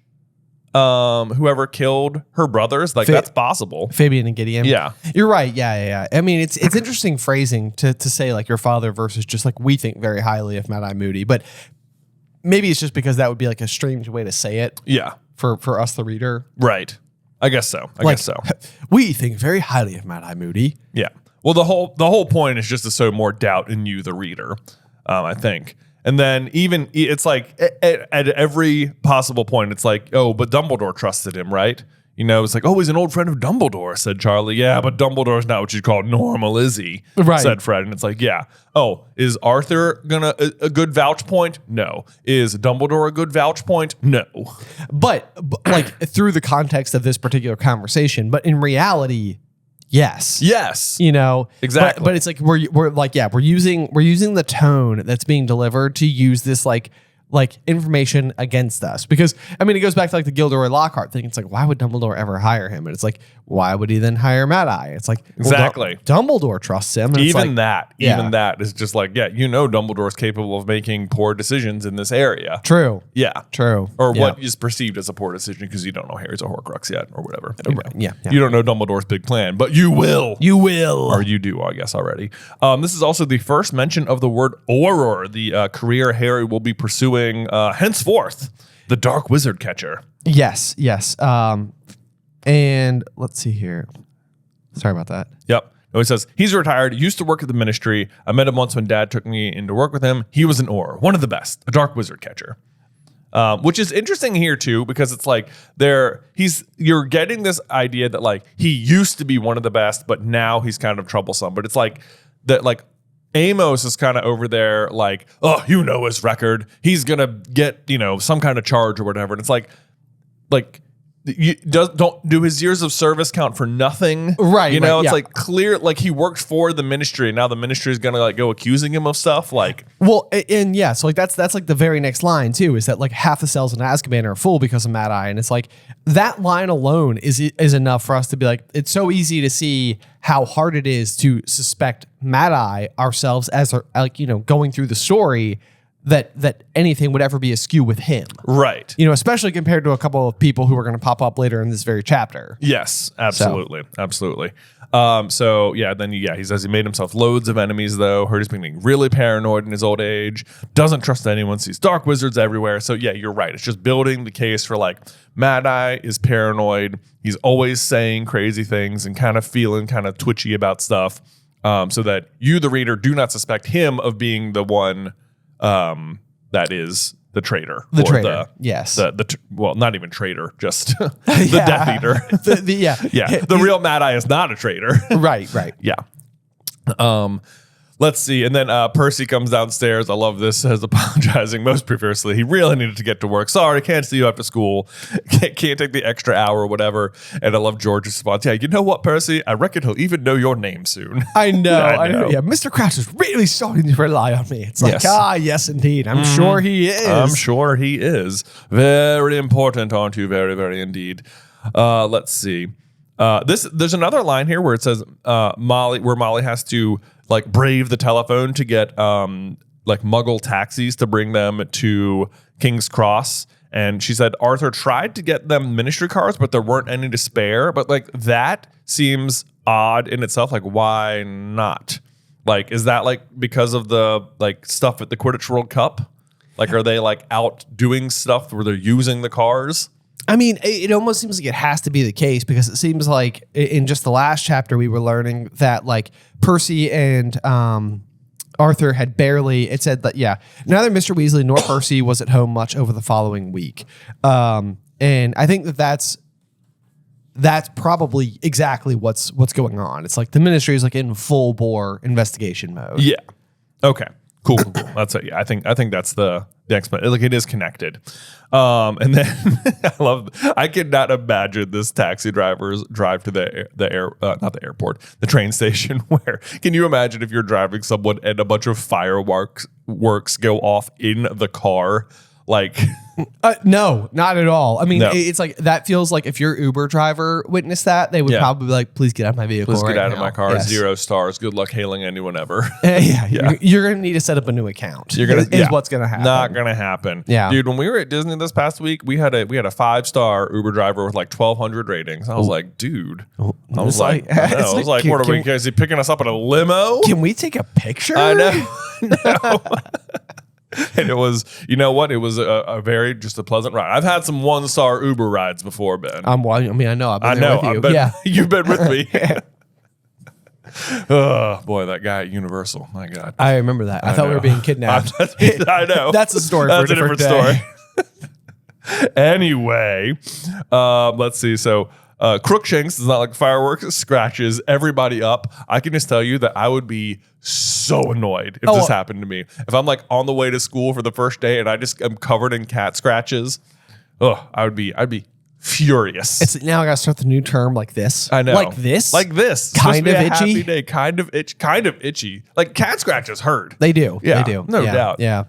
whoever killed her brothers? Like, that's possible. Fabian and Gideon. Yeah. You're right. Yeah. I mean, it's interesting phrasing to say like your father versus just like we think very highly of Mad Eye Moody, but maybe it's just because that would be like a strange way to say it. Yeah. For us, the reader. Right. I guess so. I guess so. We think very highly of Mad Eye Moody. Yeah. Well, the whole point is just to sow more doubt in you, the reader, I think. And then even it's like at every possible point, it's like, oh, but Dumbledore trusted him, right? You know, it's like, oh, he's an old friend of Dumbledore, said Charlie. Yeah, but Dumbledore's not what you'd call normal, is he? Right. Said Fred. And it's like, yeah. Oh, is Arthur a good vouch point? No. Is Dumbledore a good vouch point? No. But like through the context of this particular conversation, but in reality, Yes. Yes. You know, Exactly. But it's like we're like, yeah, we're using the tone that's being delivered to use this like information against us, because I mean it goes back to like the Gilderoy Lockhart thing. It's like, why would Dumbledore ever hire him? And it's like, why would he then hire Mad Eye? It's like, well, Exactly. Dumbledore trusts him. And Even it's like, that is just like, yeah, Dumbledore's capable of making poor decisions in this area. True. Yeah. True. Or Yeah. what is perceived as a poor decision because you don't know Harry's a Horcrux yet or whatever. You know. Yeah. You don't know Dumbledore's big plan, but you will. You will. Or you do, I guess, already. This is also the first mention of the word Auror, the career Harry will be pursuing henceforth, the Dark Wizard Catcher. Yes. And let's see here. Sorry about that. Yep. No, he says, he's retired, used to work at the ministry. I met him once when Dad took me in to work with him. He was an Auror, one of the best, a Dark Wizard Catcher. Which is interesting here too, because it's like you're getting this idea that like he used to be one of the best, but now he's kind of troublesome. But it's like that, like Amos is kind of over there, like, oh, his record. He's gonna get some kind of charge or whatever. And it's like. Don't do his years of service count for nothing? Right. It's like clear, like he worked for the ministry, and now the ministry is gonna like go accusing him of stuff. Like, well, and yeah, so like that's like the very next line too, is that like half the cells in Azkaban are full because of Mad Eye, and it's like that line alone is enough for us to be like, it's so easy to see how hard it is to suspect Mad Eye ourselves as like going through the story. That anything would ever be askew with him. right. Especially compared to a couple of people who are going to pop up later in this very chapter. Yes, absolutely. Absolutely. He says he made himself loads of enemies, though. Heard he's being really paranoid in his old age. Doesn't trust anyone. Sees dark wizards everywhere. So, yeah, you're right. It's just building the case for, like, Mad Eye is paranoid. He's always saying crazy things and kind of feeling kind of twitchy about stuff, so that you, the reader, do not suspect him of being the one that is the traitor. The traitor, yes. Well, not even traitor, just the Death Eater. The real Mad Eye is not a traitor. Right. Yeah. Let's see. And then Percy comes downstairs. I love this. Says apologizing most profusely. He really needed to get to work. Sorry, can't see you after school. Can't take the extra hour or whatever. And I love George's response. Yeah, you know what, Percy? I reckon he'll even know your name soon. I know. Yeah, Mr. Crouch is really starting to rely on me. It's like, yes, indeed. I'm sure he is. I'm sure he is. Very important, aren't you? Very, very indeed. Let's see. There's another line here where it says Molly has to like brave the telephone to get like Muggle taxis to bring them to King's Cross. And she said Arthur tried to get them ministry cars, but there weren't any to spare. But like that seems odd in itself. Like, why not? Like, is that like because of the like stuff at the Quidditch World Cup? Like, are they like out doing stuff where they're using the cars? I mean, it almost seems like it has to be the case, because it seems like in just the last chapter we were learning that like Percy and Arthur had barely, it said that, neither Mr. Weasley nor Percy was at home much over the following week. And I think that's probably exactly what's going on. It's like the ministry is like in full bore investigation mode. Yeah. Okay. Cool. That's it. Yeah, I think that's the explanation. Like, it is connected. And then I could not imagine this taxi driver's drive to not the airport, the train station. Where can you imagine if you're driving someone and a bunch of fireworks go off in the car? Like, no, not at all. I mean, No. it's like that feels like if your Uber driver witnessed that, they would probably be like, please get out of my vehicle. Please get out of now. my car. Yes. 0 stars. Good luck hailing anyone ever. You're going to need to set up a new account. Is what's going to happen. Not going to happen. Yeah. Dude, when we were at Disney this past week, we had a 5-star Uber driver with like 1,200 ratings. I was like, dude. I was like, what are we guys? Is he picking us up in a limo? Can we take a picture? I know. No. And it was, you know what? It was a very just a pleasant ride. I've had some 1-star Uber rides before, Ben. I know. I've been there with you. You've been with me. Oh boy, that guy at Universal. My God, I remember that. I thought we were being kidnapped. I know. That's a story. That's for a different story. Anyway, let's see. So. Crookshanks does not like fireworks. It scratches everybody up. I can just tell you that I would be so annoyed if this happened to me. If I'm like on the way to school for the first day and I just am covered in cat scratches, I'd be furious. It's now I gotta start the new term like this. I know. Like this. Kind of itchy. Happy day, kind of itchy. Like cat scratches hurt. They do. Yeah, They do. no doubt. Yeah.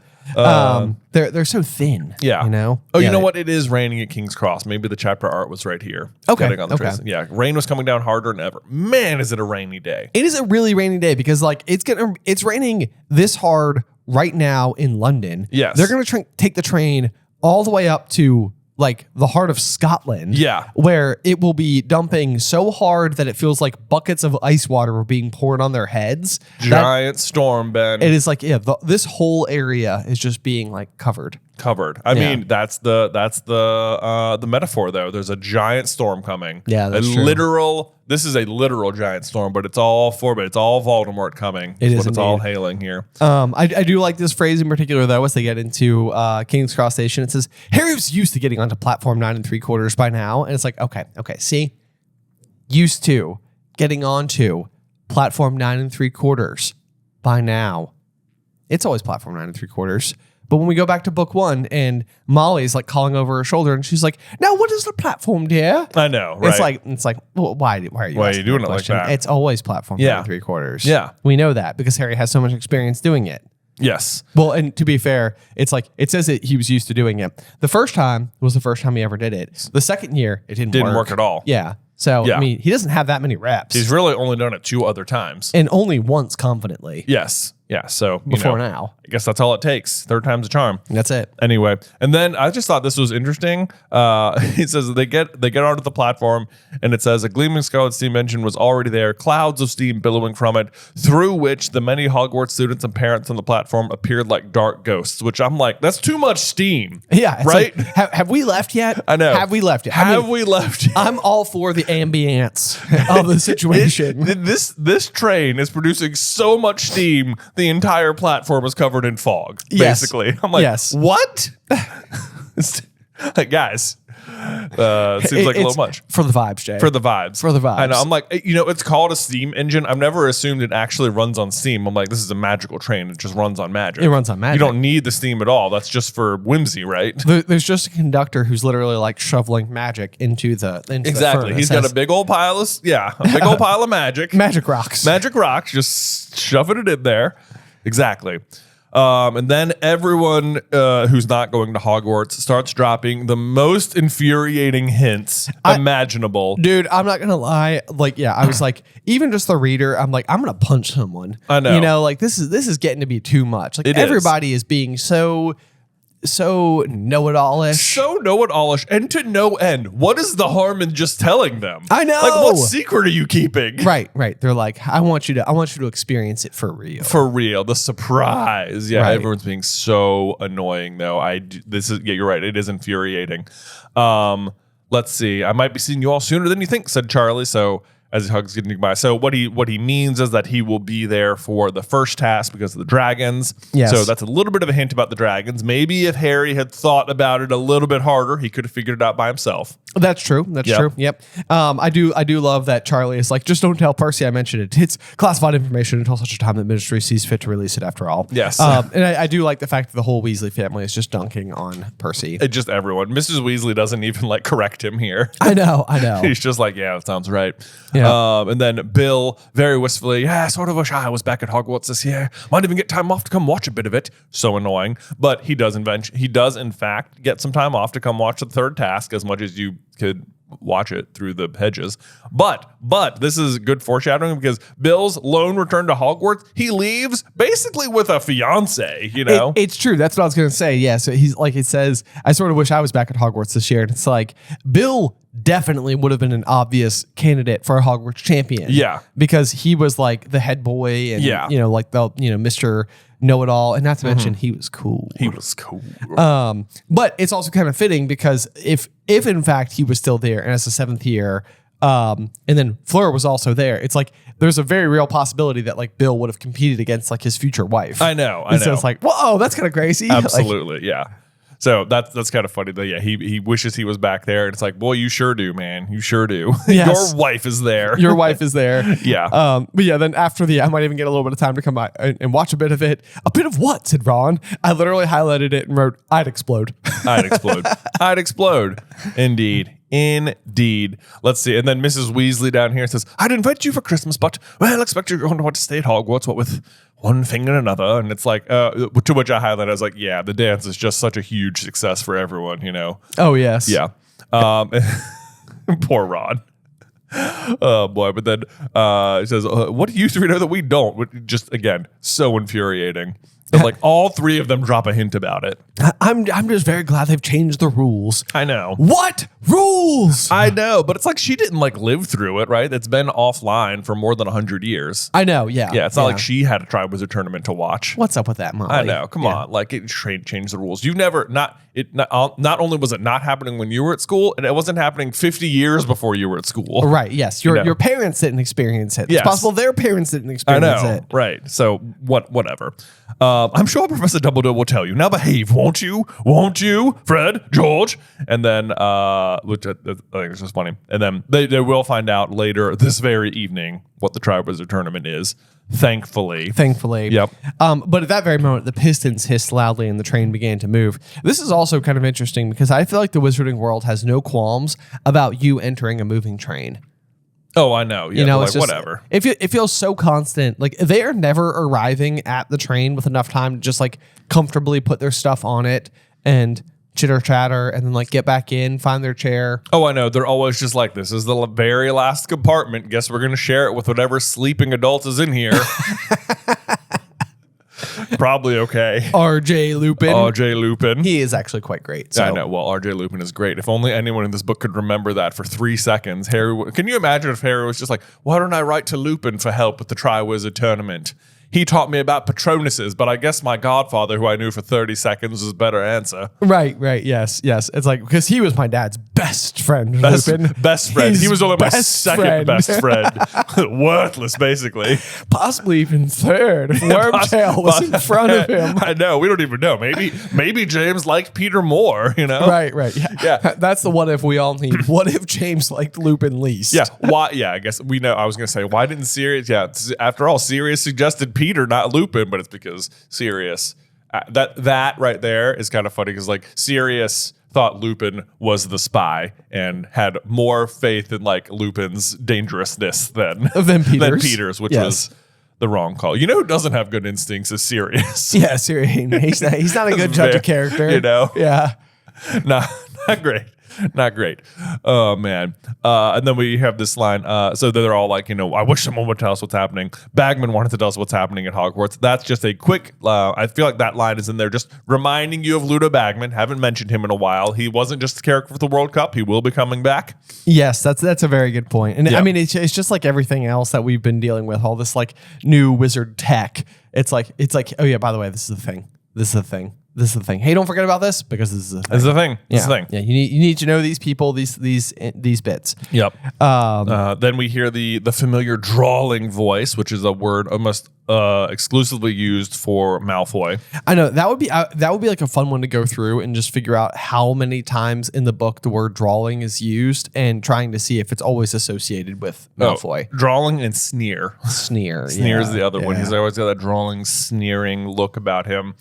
They're so thin. Yeah. You know? Oh, Yeah. you know what? It is raining at King's Cross. Maybe the chapter art was right here. Okay, Getting on the okay. trace. Yeah. Rain was coming down harder than ever. Man, is it a rainy day. It is a really rainy day because like it's raining this hard right now in London. Yes. They're gonna take the train all the way up to like the heart of Scotland. Yeah. Where it will be dumping so hard that it feels like buckets of ice water were being poured on their heads. Giant storm, Ben. It is like, this whole area is just being like covered. I mean, that's the metaphor though. There's a giant storm coming. Yeah, that's true. This is a literal giant storm, but it's all Voldemort coming. It is what it's all indeed. hailing here. I do like this phrase in particular though, as they get into King's Cross Station. It says, Harry was used to getting onto platform 9 3/4 by now. And it's like, okay, see? Used to getting onto platform 9 3/4 by now. It's always platform 9 3/4. But when we go back to book 1 and Molly's like calling over her shoulder and she's like, now what is the platform, dear? I know, right? It's like, well, why are you asking doing that it like question? that? It's always platform 9 3/4. Yeah. We know that because Harry has so much experience doing it. Yes. Well, and to be fair, it's like it says that he was used to doing it. The first time was the first time he ever did it. The second year, it didn't work at all. Yeah. So, Yeah. I mean, he doesn't have that many reps. He's really only done it 2 other times. And only once confidently. Yes. Yeah. So Before now. I guess that's all it takes. 3rd time's a charm. That's it. Anyway, and then I just thought this was interesting. He says they get onto the platform, and it says a gleaming scarlet steam engine was already there, clouds of steam billowing from it, through which the many Hogwarts students and parents on the platform appeared like dark ghosts. Which I'm like, that's too much steam. Yeah. It's right. like, have we left yet? I know. Have we left yet? Have we left? I'm all for the ambience of the situation. This train is producing so much steam, the entire platform is covered in fog. Yes. Basically, I'm like, Yes. what? Like, guys, it seems like a little much. For the vibes, Jay. For the vibes. For the vibes. I know. I'm like, it's called a steam engine. I've never assumed it actually runs on steam. I'm like, this is a magical train. It just runs on magic. It runs on magic. You don't need the steam at all. That's just for whimsy, right? There's just a conductor who's literally like shoveling magic into the Exactly. furnace. He's got a big old pile of magic. magic rocks. Magic rocks, just shoving it in there. Exactly. And then everyone who's not going to Hogwarts starts dropping the most infuriating hints imaginable. Dude, I'm not gonna lie. Like, yeah, I was like, even just the reader, I'm like, I'm gonna punch someone. I know. You know, like this is getting to be too much. Like everybody is being so know-it-all-ish. So know-it-all-ish, and to no end. What is the harm in just telling them? I know. Like, what secret are you keeping? Right. They're like, I want you to experience it for real. For real, the surprise. Yeah, Right. everyone's being so annoying though. You're right. It is infuriating. Let's see. I might be seeing you all sooner than you think, said Charlie. So as Hug's getting by. So what he means is that he will be there for the first task because of the dragons. Yes. So that's a little bit of a hint about the dragons. Maybe if Harry had thought about it a little bit harder, he could have figured it out by himself. That's true. That's Yep. true. Yep. I do love that Charlie is like, just don't tell Percy I mentioned it. It's classified information until such a time that ministry sees fit to release it after all. Yes. And I do like the fact that the whole Weasley family is just dunking on Percy. It just everyone. Mrs. Weasley doesn't even like correct him here. I know. He's just like, yeah, that sounds right. Yeah. And then Bill, very wistfully, yeah, I sort of wish I was back at Hogwarts this year. Might even get time off to come watch a bit of it. So annoying. But he does in fact get some time off to come watch the 3rd task, as much as you could watch it through the hedges. But this is good foreshadowing because Bill's lone return to Hogwarts, he leaves basically with a fiance, you know? It's true. That's what I was going to say. Yeah. So he's like, it says, I sort of wish I was back at Hogwarts this year. And it's like, Bill definitely would have been an obvious candidate for a Hogwarts champion. Yeah. Because he was like the head boy and, Yeah. like the, Mr. Know-it-all. And not to mention, he was cool. He was cool. But it's also kind of fitting because if in fact he was still there and as a 7th year, and then Fleur was also there, it's like there's a very real possibility that like Bill would have competed against like his future wife. I know. So it's like, whoa, that's kind of crazy. Absolutely, yeah. So that's kind of funny. That he wishes he was back there, and it's like, boy, you sure do, man. You sure do. Yes. Your wife is there. Your wife is there. Yeah. But yeah, then after I might even get a little bit of time to come by and watch a bit of it. A bit of what? Said Ron. I literally highlighted it and wrote, I'd explode. I'd explode. I'd explode. Indeed. Indeed. Let's see. And then Mrs. Weasley down here says, I'd invite you for Christmas, but, well, I expect you're going to want to stay at Hogwarts, what with one thing and another. And it's like, to which I highlighted, I was like, yeah, the dance is just such a huge success for everyone, you know? Oh, yes. Yeah. Poor Ron. Oh, boy. But then he says, what do you three know that we don't? Just, again, so infuriating. But like all three of them drop a hint about it. I'm just very glad they've changed the rules. I know. What rules? I know, but it's like she didn't like live through it, right? It's been offline for more than 100 years. I know, yeah. Yeah, it's not like she had a Triwizard Tournament to watch. What's up with that, Molly? I know. Come on, like it changed the rules. You've never not only was it not happening when you were at school, and it wasn't happening 50 years before you were at school. Right. Yes. Your parents didn't experience it. It's Yes. possible their parents didn't I experience know, it. right? So whatever. I'm sure Professor Dumbledore will tell you. Now behave, won't you? Won't you, Fred, George? And then, which I think is just funny. And then they will find out later this very evening what the Triwizard Tournament is. Thankfully. Yep. But at that very moment, the pistons hissed loudly and the train began to move. This is also kind of interesting because I feel like the wizarding world has no qualms about you entering a moving train. Oh, I know. Yeah, You know, like, it's just, whatever. It feels so constant. Like they are never arriving at the train with enough time to just like comfortably put their stuff on it and chitter chatter and then like get back in, find their chair. Oh, I know. They're always just like, this is the very last compartment. Guess we're going to share it with whatever sleeping adult is in here. Probably okay. R.J. Lupin. He is actually quite great. So. I know. Well, R.J. Lupin is great. If only anyone in this book could remember that for 3 seconds. Harry, can you imagine if Harry was just like, why don't I write to Lupin for help with the Triwizard Tournament? He taught me about Patronuses, but I guess my godfather, who I knew for 30 seconds, was a better answer. Right. Yes. It's like, because he was my dad's best friend, Lupin. Best friend. He was only my second best friend. Worthless, basically. Possibly even third if Wormtail was in front of him. I know. We don't even know. Maybe James liked Peter more, you know? Right. Yeah. That's the what if we all need. What if James liked Lupin least? Yeah. Why? Yeah, I guess we know. I was going to say, why didn't Sirius? Yeah, after all, Sirius suggested Peter, not Lupin, but it's because Sirius. That right there is kind of funny because like Sirius thought Lupin was the spy and had more faith in like Lupin's dangerousness than Peter's, which was the wrong call. You know who doesn't have good instincts is Sirius. Yeah, Sirius. He's not a good judge of character. You know? Yeah. Not great. Not great. Oh, man. And then we have this line. So they're all like, you know, I wish someone would tell us what's happening. Bagman wanted to tell us what's happening at Hogwarts. That's just a quick, I feel like that line is in there just reminding you of Ludo Bagman. Haven't mentioned him in a while. He wasn't just a character for the World Cup. He will be coming back. Yes, that's a very good point. And I mean, it's just like everything else that we've been dealing with, all this like new wizard tech. It's like, oh yeah, by the way, this is the thing. Hey, don't forget about this because this is the thing. This is the thing. This is the thing. Yeah, you need to know these people, these bits. Yep. Then we hear the familiar drawling voice, which is a word almost exclusively used for Malfoy. I know that would be like a fun one to go through and just figure out how many times in the book the word drawling is used and trying to see if it's always associated with Malfoy. Drawling and sneer. Sneer is the other one. He's always got that drawling, sneering look about him.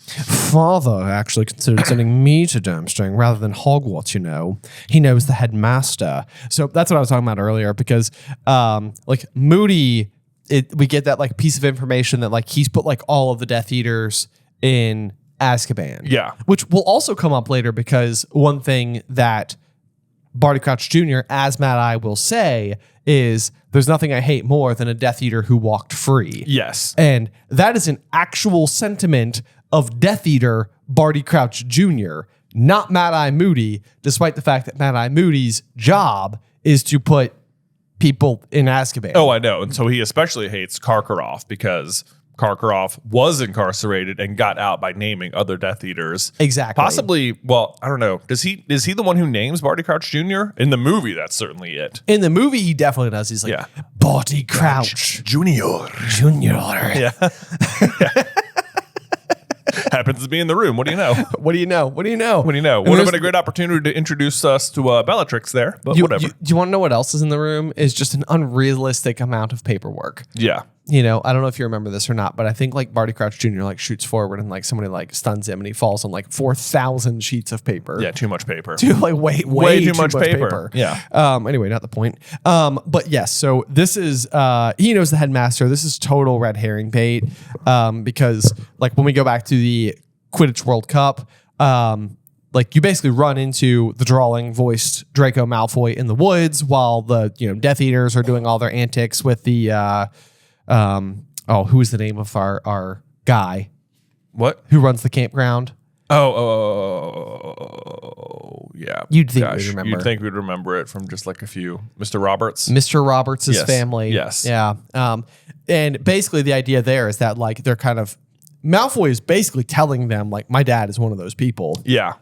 Father actually considered sending me to Durmstrang rather than Hogwarts, you know. He knows the headmaster. So that's what I was talking about earlier because like Moody, we get that like piece of information that like he's put like all of the Death Eaters in Azkaban. Yeah. Which will also come up later because one thing that Barty Crouch Jr., as Mad Eye will say, is there's nothing I hate more than a Death Eater who walked free. Yes. And that is an actual sentiment of Death Eater Barty Crouch Jr., not Mad Eye Moody, despite the fact that Mad Eye Moody's job is to put people in Azkaban. Oh, I know. And so he especially hates Karkaroff because Karkaroff was incarcerated and got out by naming other Death Eaters. Exactly. Possibly, well, I don't know. Is he the one who names Barty Crouch Jr.? In the movie, that's certainly it. In the movie, he definitely does. He's like, Barty Crouch Jr. Yeah. Happens to be in the room. What do you know? What do you know? Would have been a great opportunity to introduce us to Bellatrix there, but whatever. Do you want to know what else is in the room? Is just an unrealistic amount of paperwork. Yeah. you know, I don't know if you remember this or not, but I think like Barty Crouch Jr. like shoots forward and like somebody like stuns him and he falls on like 4,000 sheets of paper. Yeah, too much paper. Like way too much paper. Yeah. Anyway, not the point. But yes, so this is he knows the headmaster. This is total red herring bait. Because like when we go back to the Quidditch World Cup, like you basically run into the drawling voiced Draco Malfoy in the woods while the, you know, Death Eaters are doing all their antics with the who's the name of our guy? What? Who runs the campground? Yeah. You'd think we'd remember. You'd think we'd remember it from just like a few. Mr. Roberts. Mr. Roberts' Yes. family. Yes. Yeah. And basically the idea there is that like they're kind of Malfoy is basically telling them like my dad is one of those people. Yeah.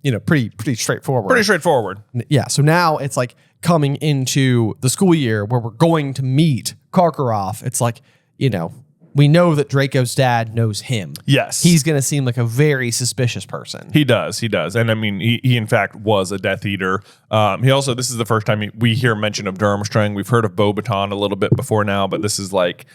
You know, pretty straightforward. Pretty straightforward. Yeah. So now it's like coming into the school year where we're going to meet Karkaroff. It's like, you know, we know that Draco's dad knows him. Yes. He's going to seem like a very suspicious person. He does. And I mean, he in fact was a Death Eater. He also, this is the first time we hear mention of Durmstrang. We've heard of Beauxbaton a little bit before now, but this is like,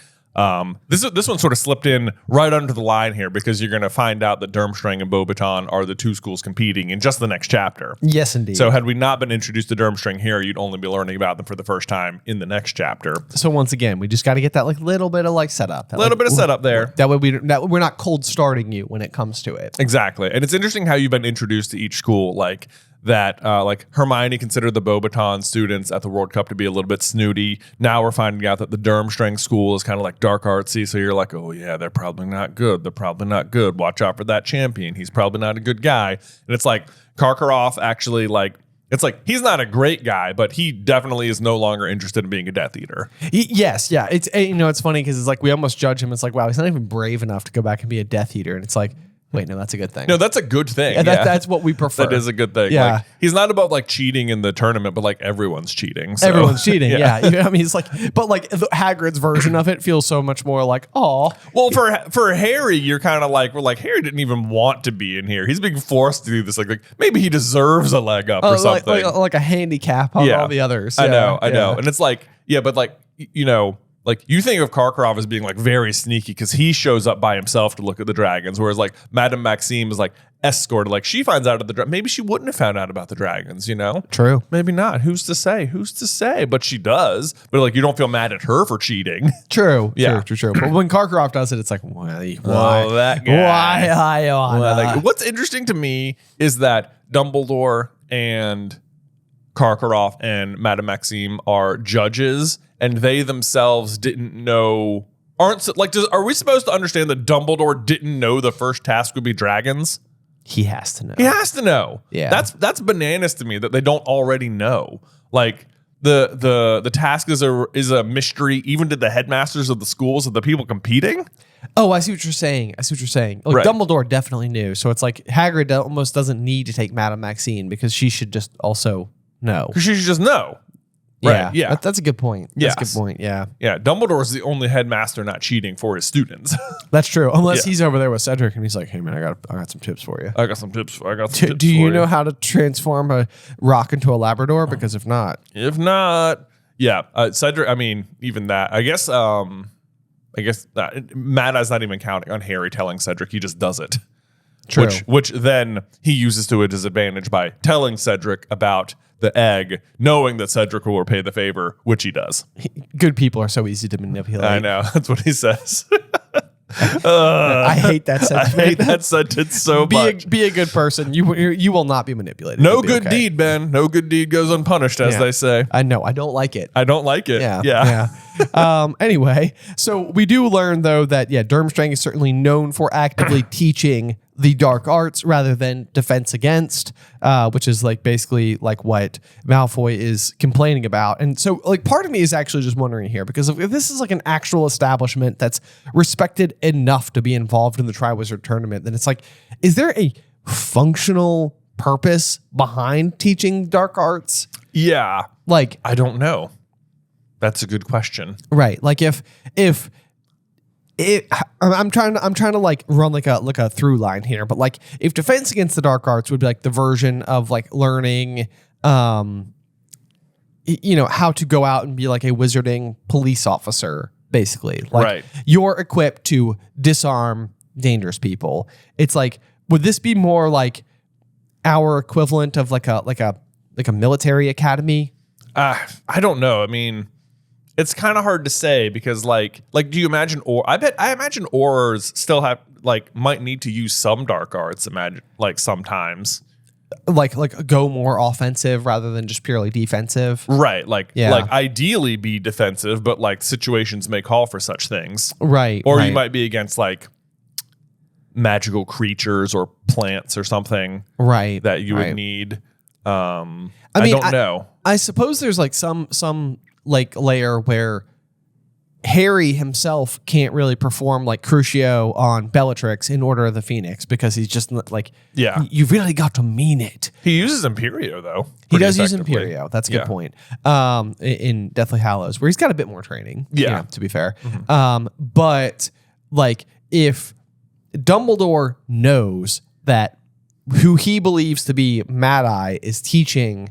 this one sort of slipped in right under the line here because you're going to find out that Durmstrang and Beauxbaton are the two schools competing in just the next chapter. Yes, indeed. So had we not been introduced to Durmstrang here, you'd only be learning about them for the first time in the next chapter. So once again, we just got to get that like little bit of like setup. A little bit of setup there. That way we're not cold starting you when it comes to it. Exactly. And it's interesting how you've been introduced to each school, like that like Hermione considered the Beauxbaton students at the World Cup to be a little bit snooty. Now we're finding out that the Durmstrang school is kind of like dark artsy. So you're like, oh yeah, they're probably not good. They're probably not good. Watch out for that champion. He's probably not a good guy. And it's like Karkaroff actually like, it's like he's not a great guy, but he definitely is no longer interested in being a Death Eater. Yes, yeah. It's, you know, it's funny because it's like we almost judge him. It's like, wow, he's not even brave enough to go back and be a Death Eater. And it's like, wait, no, that's a good thing. No, that's a good thing. Yeah, that's what we prefer. That is a good thing. Yeah. Like, he's not about like cheating in the tournament, but like everyone's cheating. So. Everyone's cheating. Yeah. You know, I mean, it's like, but like Hagrid's version of it feels so much more like, oh. Well, for Harry, you're kind of like, we're like, Harry didn't even want to be in here. He's being forced to do this. Like maybe he deserves a leg up or something. Like a handicap on all the others. Yeah, I know. And it's like, yeah, but like, you know, like you think of Karkaroff as being like very sneaky because he shows up by himself to look at the dragons, whereas like Madame Maxime is like escorted. Like she finds out of the maybe she wouldn't have found out about the dragons, you know? True. Maybe not. Who's to say? Who's to say? But she does. But like you don't feel mad at her for cheating. True. Yeah. True. But when Karkaroff does it, it's like, why? Oh, that guy. Why? Like, what's interesting to me is that Dumbledore and Karkaroff and Madame Maxime are judges, and they themselves didn't know. Are we supposed to understand that Dumbledore didn't know the first task would be dragons? He has to know. He has to know. Yeah. That's bananas to me that they don't already know. Like the task is a mystery even to the headmasters of the schools of the people competing. Oh, I see what you're saying. Like, Right. Dumbledore definitely knew. So it's like Hagrid almost doesn't need to take Madame Maxine because she should just also know. Because she should just know. Right. Yeah. That's a good point. That's a Yes. good point. Yeah. Yeah. Dumbledore's the only headmaster not cheating for his students. That's true. Unless Yeah. he's over there with Cedric and he's like, hey man, I got some tips for you. I got some tips. Do you know how to transform a rock into a Labrador? Because if not, yeah. Cedric. I mean, even that. I guess Mad-Eye's not even counting on Harry telling Cedric. He just does it. True. Which then he uses to a disadvantage by telling Cedric about the egg, knowing that Cedric will repay the favor, which he does. good people are so easy to manipulate. I know. That's what he says. I hate that sentence. I hate that sentence so much. Be a good person. You will not be manipulated. No You'll be good okay. deed, Ben. No good deed goes unpunished, as Yeah. they say. I know. I don't like it. I don't like it. Yeah. Anyway, so we do learn though that Durmstrang is certainly known for actively teaching the dark arts rather than defense against, which is like basically like what Malfoy is complaining about. And so like part of me is actually just wondering here, because if this is like an actual establishment that's respected enough to be involved in the Triwizard Tournament, then it's like, is there a functional purpose behind teaching dark arts? Yeah. Like, I don't know. That's a good question. right. Like if I'm trying to like run like a through line here, but like if defense against the dark arts would be like the version of like learning, how to go out and be like a wizarding police officer basically. Like, Right. you're equipped to disarm dangerous people. It's like, would this be more like our equivalent of like a military academy? I don't know. I mean, it's kind of hard to say because like do you imagine I imagine Aurors still have might need to use some dark arts, imagine sometimes. Like go more offensive rather than just purely defensive. Right. Like Yeah. ideally be defensive, but like situations may call for such things. Right. Or right. you might be against like magical creatures or plants or something right that you right. would need. I I mean, don't know. I suppose there's like some like layer where Harry himself can't really perform like Crucio on Bellatrix in Order of the Phoenix because he's just like, Yeah. you really got to mean it. He uses Imperio though. He pretty does use effectively. Imperio. That's a good Yeah. point. In Deathly Hallows, where he's got a bit more training. Yeah. To be fair. But like if Dumbledore knows that who he believes to be Mad Eye is teaching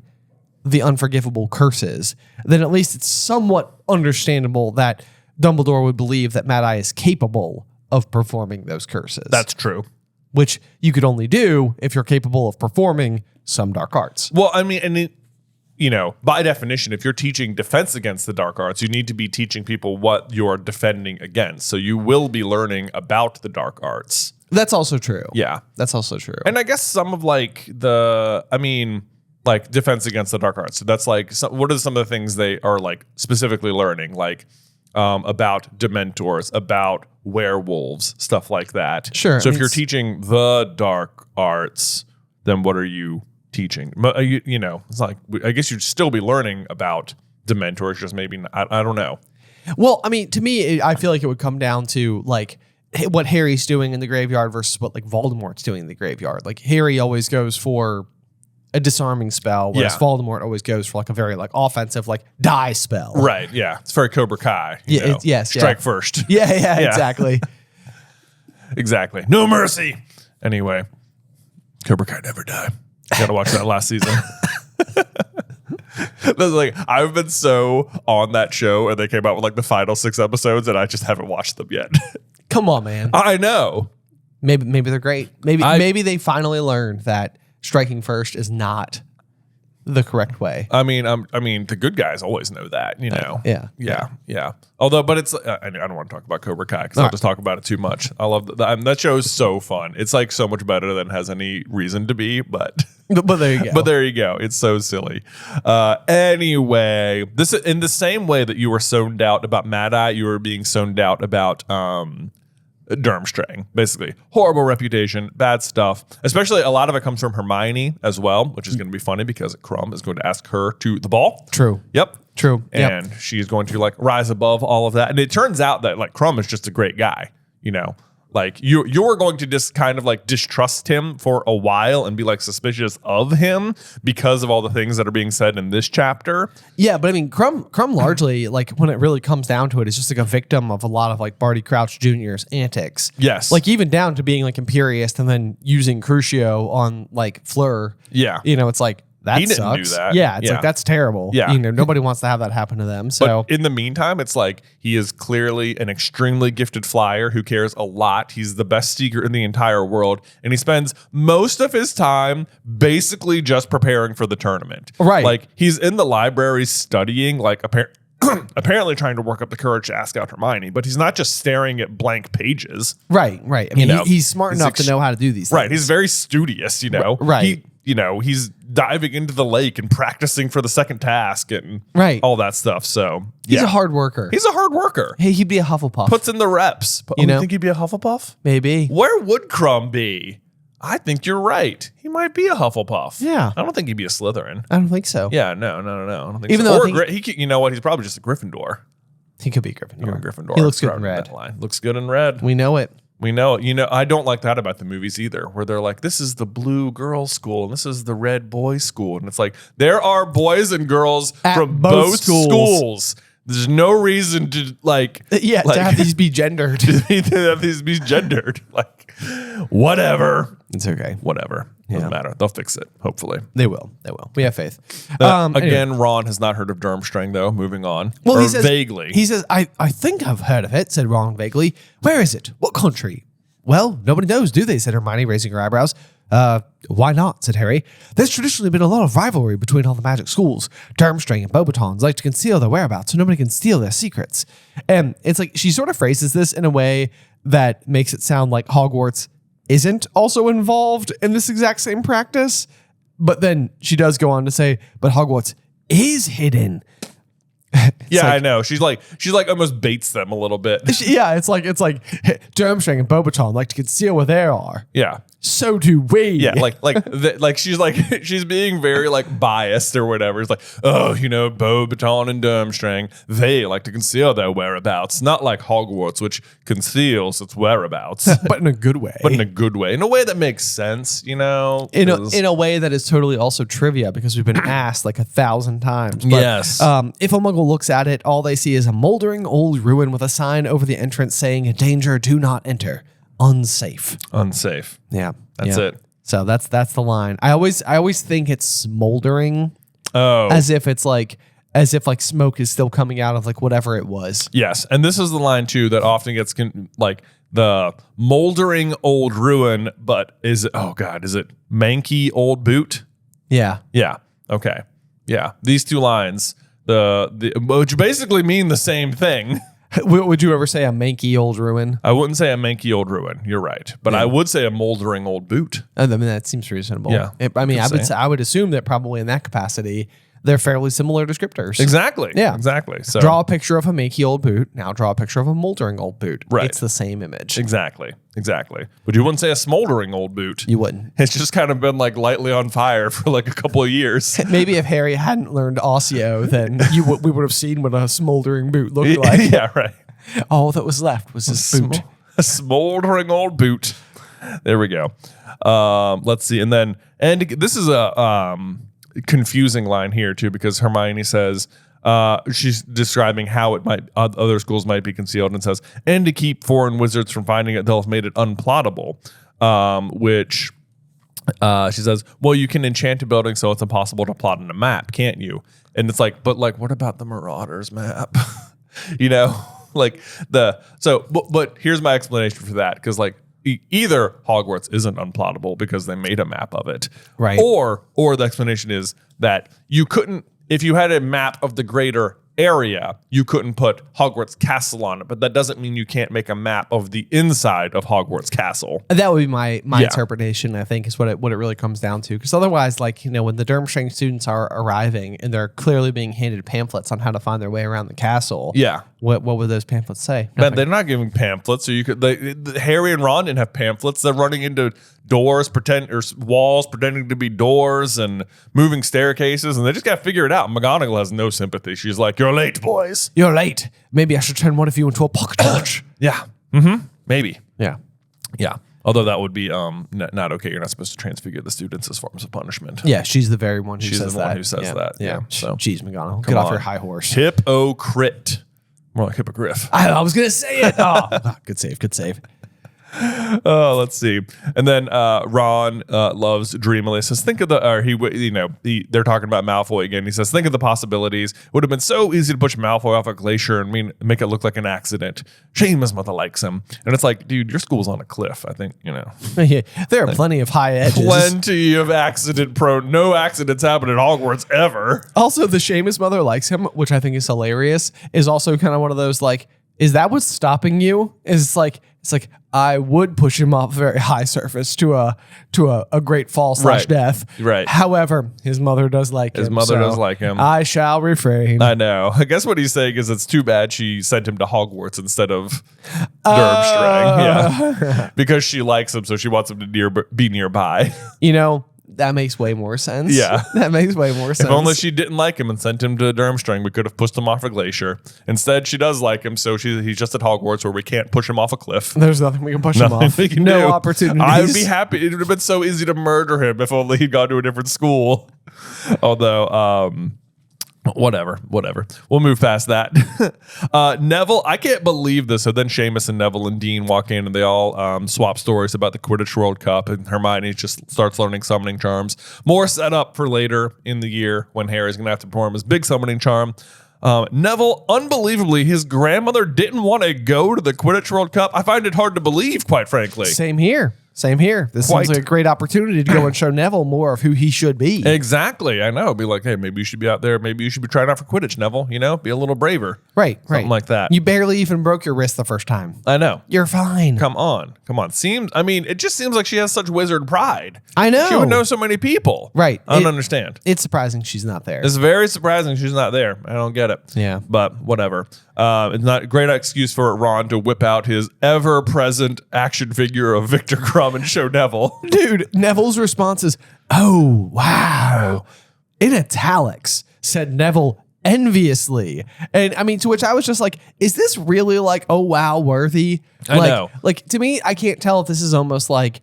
the unforgivable curses, then at least it's somewhat understandable that Dumbledore would believe that Mad Eye is capable of performing those curses. That's true. which you could only do if you're capable of performing some dark arts. Well, I mean, and you know, by definition, if you're teaching defense against the dark arts, you need to be teaching people what you're defending against. So you will be learning about the dark arts. That's also true. Yeah. That's also true. And I guess some of like defense against the dark arts. So that's like, what are some of the things they are like specifically learning? Like about Dementors, about werewolves, stuff like that. Sure. So if you're teaching the dark arts, then what are you teaching? You know, it's like, I guess you'd still be learning about Dementors, just maybe not, I don't know. Well, I mean, to me, I feel like it would come down to like what Harry's doing in the graveyard versus what like Voldemort's doing in the graveyard. Like Harry always goes for a disarming spell, whereas Voldemort always goes for like a very like offensive, like die spell. Right. Yeah. It's very Cobra Kai. You know? Yes. Strike first. Yeah, exactly. Exactly. No mercy. Anyway, Cobra Kai never die. You gotta watch that last season. That's like, I've been so on that show, and they came out with like the final 6 episodes, and I just haven't watched them yet. Come on, man. I know. Maybe they're great. Maybe they finally learned that striking first is not the correct way. I mean, the good guys always know that, you know. Yeah. Although, but it's I don't want to talk about Cobra Kai because I'll just talk about it too much. I love that show is so fun. It's like so much better than it has any reason to be, but there you go. But there you go. It's so silly. Anyway, this in the same way that you were zoned out about Mad Eye, you were being zoned out about Durmstrang, basically. Horrible reputation, bad stuff. Especially a lot of it comes from Hermione as well, which is going to be funny because Crumb is going to ask her to the ball. True. Yep. True. And she's going to like rise above all of that. And it turns out that like Crumb is just a great guy, you know. Like you're going to just kind of like distrust him for a while and be like suspicious of him because of all the things that are being said in this chapter. Yeah, but I mean, Crumb largely, like when it really comes down to it, is just like a victim of a lot of like Barty Crouch Jr.'s antics. Yes. Like even down to being like Imperious and then using Crucio on like Fleur. Yeah. You know, it's like, that He didn't sucks. do that. Yeah, it's Yeah. like, that's terrible. Yeah. You know, nobody wants to have that happen to them. So But in the meantime, it's like he is clearly an extremely gifted flyer who cares a lot. He's the best seeker in the entire world. And he spends most of his time basically just preparing for the tournament. Right. Like he's in the library studying, like apparently trying to work up the courage to ask out Hermione, but he's not just staring at blank pages. Right. I mean, You know, he's smart he's enough to know how to do these things. Right. He's very studious, you know. Right. He's diving into the lake and practicing for the second task and Right. all that stuff. So He's a hard worker. He's a hard worker. Hey, he'd be a Hufflepuff. Puts in the reps. You know? Think he'd be a Hufflepuff? Maybe. Where would Crumb be? I think you're right. He might be a Hufflepuff. Yeah. I don't think he'd be a Slytherin. I don't think so. Yeah, no. I don't think Even so. though I Or think- he could, you know what? He's probably just a Gryffindor. He could be Gryffindor. You're a Gryffindor. He looks good in Right, red. that line. Looks good in red. We know it. We know. You know, I don't like that about the movies either, where they're like, this is the blue girls' school and this is the red boys' school. And it's like, there are boys and girls At from both both schools. schools. There's no reason to like, Yeah, like, to have these be gendered. to have these be gendered. Like, Whatever. It's okay. Whatever. Doesn't matter. They'll fix it, hopefully. They will. They will. We have faith. Again, Anyway. Ron has not heard of Durmstrang, though. Moving on. Well, Or he says, vaguely. He says, I think I've heard of it, said Ron vaguely. Where is it? What country? Well, nobody knows, do they? Said Hermione, raising her eyebrows. Why not? Said Harry. There's traditionally been a lot of rivalry between all the magic schools. Durmstrang and Beauxbatons like to conceal their whereabouts so nobody can steal their secrets. And it's like she sort of phrases this in a way that makes it sound like Hogwarts isn't also involved in this exact same practice. But then she does go on to say, but Hogwarts is hidden. Yeah, I know. She's like almost baits them a little bit. Yeah, it's like Durmstrang and Beauxbaton like to conceal where they are. Yeah. So do we. Yeah, like she's being very like biased or whatever. It's like, oh, Beauxbaton and Durmstrang, they like to conceal their whereabouts, not like Hogwarts, which conceals its whereabouts, but in a good way. but in a good way, in a way that makes sense, In a way that is totally also trivia because we've been asked like 1,000 times. But, Yes. If a Muggle looks at it, all they see is a moldering old ruin with a sign over the entrance saying, "Danger, do not enter. Unsafe." Unsafe. Yeah, That's it. So that's the line. I always think it's smoldering, Oh, as if smoke is still coming out of like whatever it was. yes, and this is the line too that often gets like the moldering old ruin, but is it manky old boot? Yeah. Yeah. Okay. Yeah. These two lines, which basically mean the same thing. Would you ever say a manky old ruin? I wouldn't say a manky old ruin. You're right, but I would say a moldering old boot. I mean, that seems reasonable. Yeah. I would assume that probably in that capacity, they're fairly similar descriptors. Exactly. Yeah. Exactly. So Draw a picture of a manky old boot. Now draw a picture of a moldering old boot. Right. It's the same image. Exactly. But you wouldn't say a smoldering old boot. You wouldn't. It's just kind of been like lightly on fire for like a couple of years. Maybe if Harry hadn't learned Osseo, then we would have seen what a smoldering boot looked like. Yeah. Right. All that was left was his boot. A smoldering old boot. There we go. Let's see. And this is a confusing line here too, because Hermione says she's describing how it might other schools might be concealed, and says, and to keep foreign wizards from finding it, they'll have made it unplottable. Which she says, well, you can enchant a building so it's impossible to plot on a map, can't you? And it's like, but like, what about the Marauders map? But here's my explanation for that, because like either Hogwarts isn't unplottable because they made a map of it, right? Or the explanation is that you couldn't, if you had a map of the greater area, you couldn't put Hogwarts Castle on it, but that doesn't mean you can't make a map of the inside of Hogwarts Castle. That would be my interpretation, I think, is what it really comes down to. Because otherwise, like, when the Durmstrang students are arriving and they're clearly being handed pamphlets on how to find their way around the castle. Yeah. What would those pamphlets say? But they're not giving pamphlets, so you could. Harry and Ron didn't have pamphlets. They're running into doors, walls pretending to be doors, and moving staircases, and they just got to figure it out. McGonagall has no sympathy. She's like, "You're late, boys. You're late. Maybe I should turn one of you into a pocket watch." Yeah. Maybe. Yeah. Yeah. Although that would be not okay. You're not supposed to transfigure the students as forms of punishment. Yeah, she's the very one who She's says the that. one who says that. Yeah. So Jeez, McGonagall, get off your high horse. Hypocrite. More like hippogriff. I was gonna say it. Oh, good save. Good save. Let's see. And then Ron loves dreamily says, think of they're talking about Malfoy again. He says, think of the possibilities. It would have been so easy to push Malfoy off a glacier and make it look like an accident. Shame his mother likes him. And it's like, dude, your school's on a cliff. I think, Yeah, there are plenty of high edges. Plenty of accident prone. No accidents happen at Hogwarts ever. Also, the Seamus mother likes him, which I think is hilarious, is also kind of one of those like, is that what's stopping you? It's like I would push him off a very high surface to a great fall / death. Right. However, his mother does like him. His mother does like him. I shall refrain. I know. I guess what he's saying is it's too bad she sent him to Hogwarts instead of Durmstrang. Yeah. Because she likes him, so she wants him to be nearby. That makes way more sense. Yeah. That makes way more sense. If only she didn't like him and sent him to Durmstrang, we could have pushed him off a glacier. Instead, she does like him, so he's just at Hogwarts where we can't push him off a cliff. There's nothing we can push him off. We can no do. opportunities. I would be happy. It would have been so easy to murder him if only he'd gone to a different school. Although, Whatever. We'll move past that. Neville, I can't believe this. So then Seamus and Neville and Dean walk in and they all swap stories about the Quidditch World Cup, and Hermione just starts learning summoning charms. More set up for later in the year when Harry's going to have to perform his big summoning charm. Neville, unbelievably, his grandmother didn't want to go to the Quidditch World Cup. I find it hard to believe, quite frankly. Same here. This seems like a great opportunity to go and show Neville more of who he should be. Exactly. I know. Be like, hey, maybe you should be out there. Maybe you should be trying out for Quidditch, Neville. You know, be a little braver. Right. Something like that. You barely even broke your wrist the first time. I know. You're fine. Come on. It just seems like she has such wizard pride. I know. She would know so many people. Right. I don't understand. It's surprising she's not there. It's very surprising she's not there. I don't get it. Yeah. But whatever. It's not a great excuse for Ron to whip out his ever-present action figure of Victor Crumb and show Neville. Dude, Neville's response is, "Oh, wow." In italics, said Neville enviously. And I mean, to which I was just like, is this really like, oh, wow, worthy? I know. Like, to me, I can't tell if this is almost like,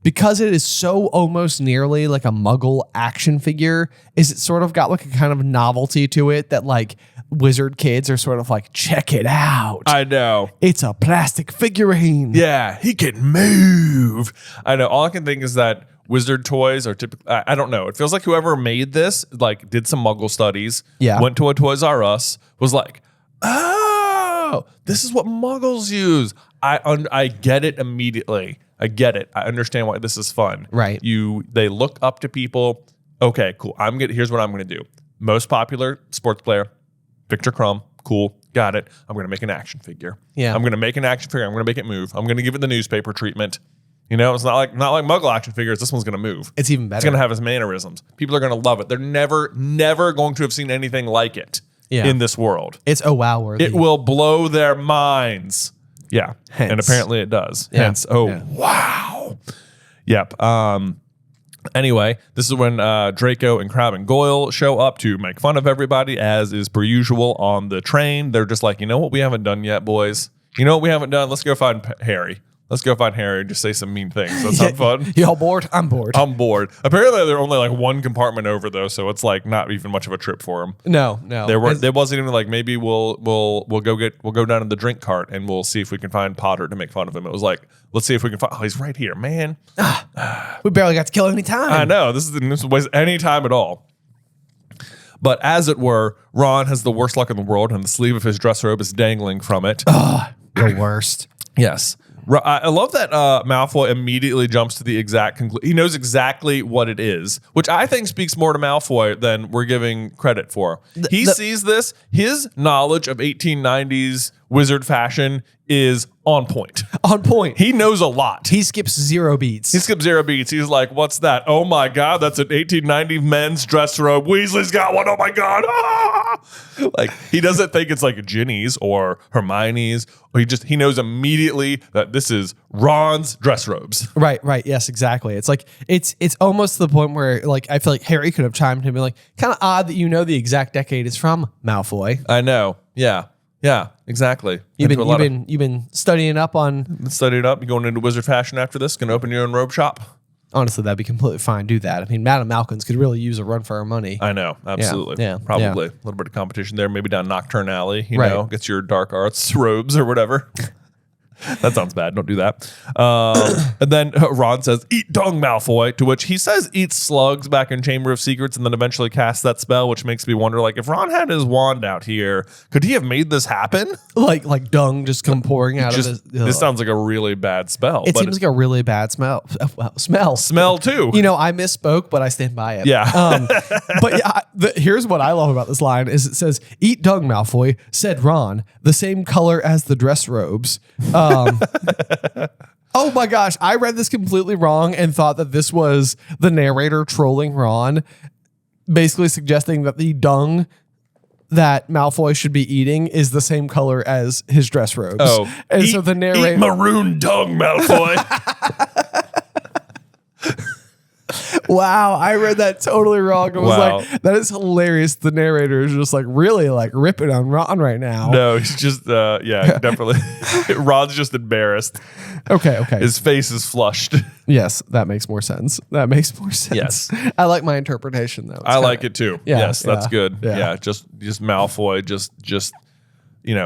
because it is so almost nearly like a Muggle action figure, is it sort of got like a kind of novelty to it that like wizard kids are sort of like, check it out. I know. It's a plastic figurine. Yeah, he can move. I know. All I can think is that wizard toys are typically, I don't know. It feels like whoever made this, like, did some Muggle studies, went to a Toys R Us, was like, oh, this is what Muggles use. I get it immediately. I get it. I understand why this is fun. Right. They look up to people. Okay, cool. Here's what I'm going to do. Most popular sports player, Victor Crumb. Cool. Got it. I'm going to make an action figure. Yeah. I'm going to make an action figure. I'm going to make it move. I'm going to give it the newspaper treatment. You know, it's not like Muggle action figures. This one's going to move. It's even better. It's going to have his mannerisms. People are going to love it. They're never going to have seen anything like it in this world. It's oh wow worthy. It will blow their minds. Yeah. Hence. And apparently it does. Yeah. Hence, wow. Yep. Anyway, this is when Draco and Crabbe and Goyle show up to make fun of everybody, as is per usual on the train. They're just like, you know what we haven't done yet, boys? You know what we haven't done? Let's go find Harry. Let's go find Harry and just say some mean things. That sound fun? You all bored? I'm bored. I'm bored. Apparently, they're only like one compartment over though, so it's like not even much of a trip for them. No. There wasn't even like, maybe we'll go down in the drink cart and we'll see if we can find Potter to make fun of him. It was like, let's see if we can find. Oh, he's right here, man. We barely got to kill any time. I know this is waste any time at all. But as it were, Ron has the worst luck in the world, and the sleeve of his dress robe is dangling from it. The worst. Yes. I love that Malfoy immediately jumps to the exact conclusion. He knows exactly what it is, which I think speaks more to Malfoy than we're giving credit for. He sees this. His knowledge of 1890s wizard fashion is on point. On point. He knows a lot. He skips 0 beats. He's like, what's that? Oh my God, that's an 1890 men's dress robe. Weasley's got one. Oh my God. Ah! Like, he doesn't think it's like Ginny's or Hermione's. Or he knows immediately that this is Ron's dress robes. Right. Yes, exactly. It's like, it's almost to the point where like, I feel like Harry could have chimed in and be like, kind of odd that you know the exact decade is from, Malfoy. I know. Yeah, exactly. You've been studying up on. Studied up. You going into wizard fashion after this? Gonna open your own robe shop? Honestly, that'd be completely fine. Do that. I mean, Madame Malkins could really use a run for her money. I know, absolutely. Yeah, Probably a little bit of competition there. Maybe down Nocturne Alley. You know, gets your dark arts robes or whatever. That sounds bad. Don't do that. And then Ron says, "Eat dung, Malfoy," to which he says, "Eat slugs" back in Chamber of Secrets, and then eventually casts that spell, which makes me wonder, like, if Ron had his wand out here, could he have made this happen? Like dung just come pouring out of his... This sounds like a really bad spell. It seems like a really bad smell. Smell too. You know, I misspoke, but I stand by it. Yeah. But yeah, here's what I love about this line is it says, "Eat dung, Malfoy," said Ron, the same color as the dress robes. Oh my gosh, I read this completely wrong and thought that this was the narrator trolling Ron, basically suggesting that the dung that Malfoy should be eating is the same color as his dress robes. Oh, and so the narrator... Eat maroon dung, Malfoy. Wow, I read that totally wrong. I was Wow. like, that is hilarious. The narrator is just like really like ripping on Ron right now. No, he's just yeah, definitely. Ron's just embarrassed. Okay. His face is flushed. Yes, that makes more sense. Yes. I like my interpretation though. I like it too. Yeah, Yes, that's yeah, good. yeah. Yeah, just Malfoy just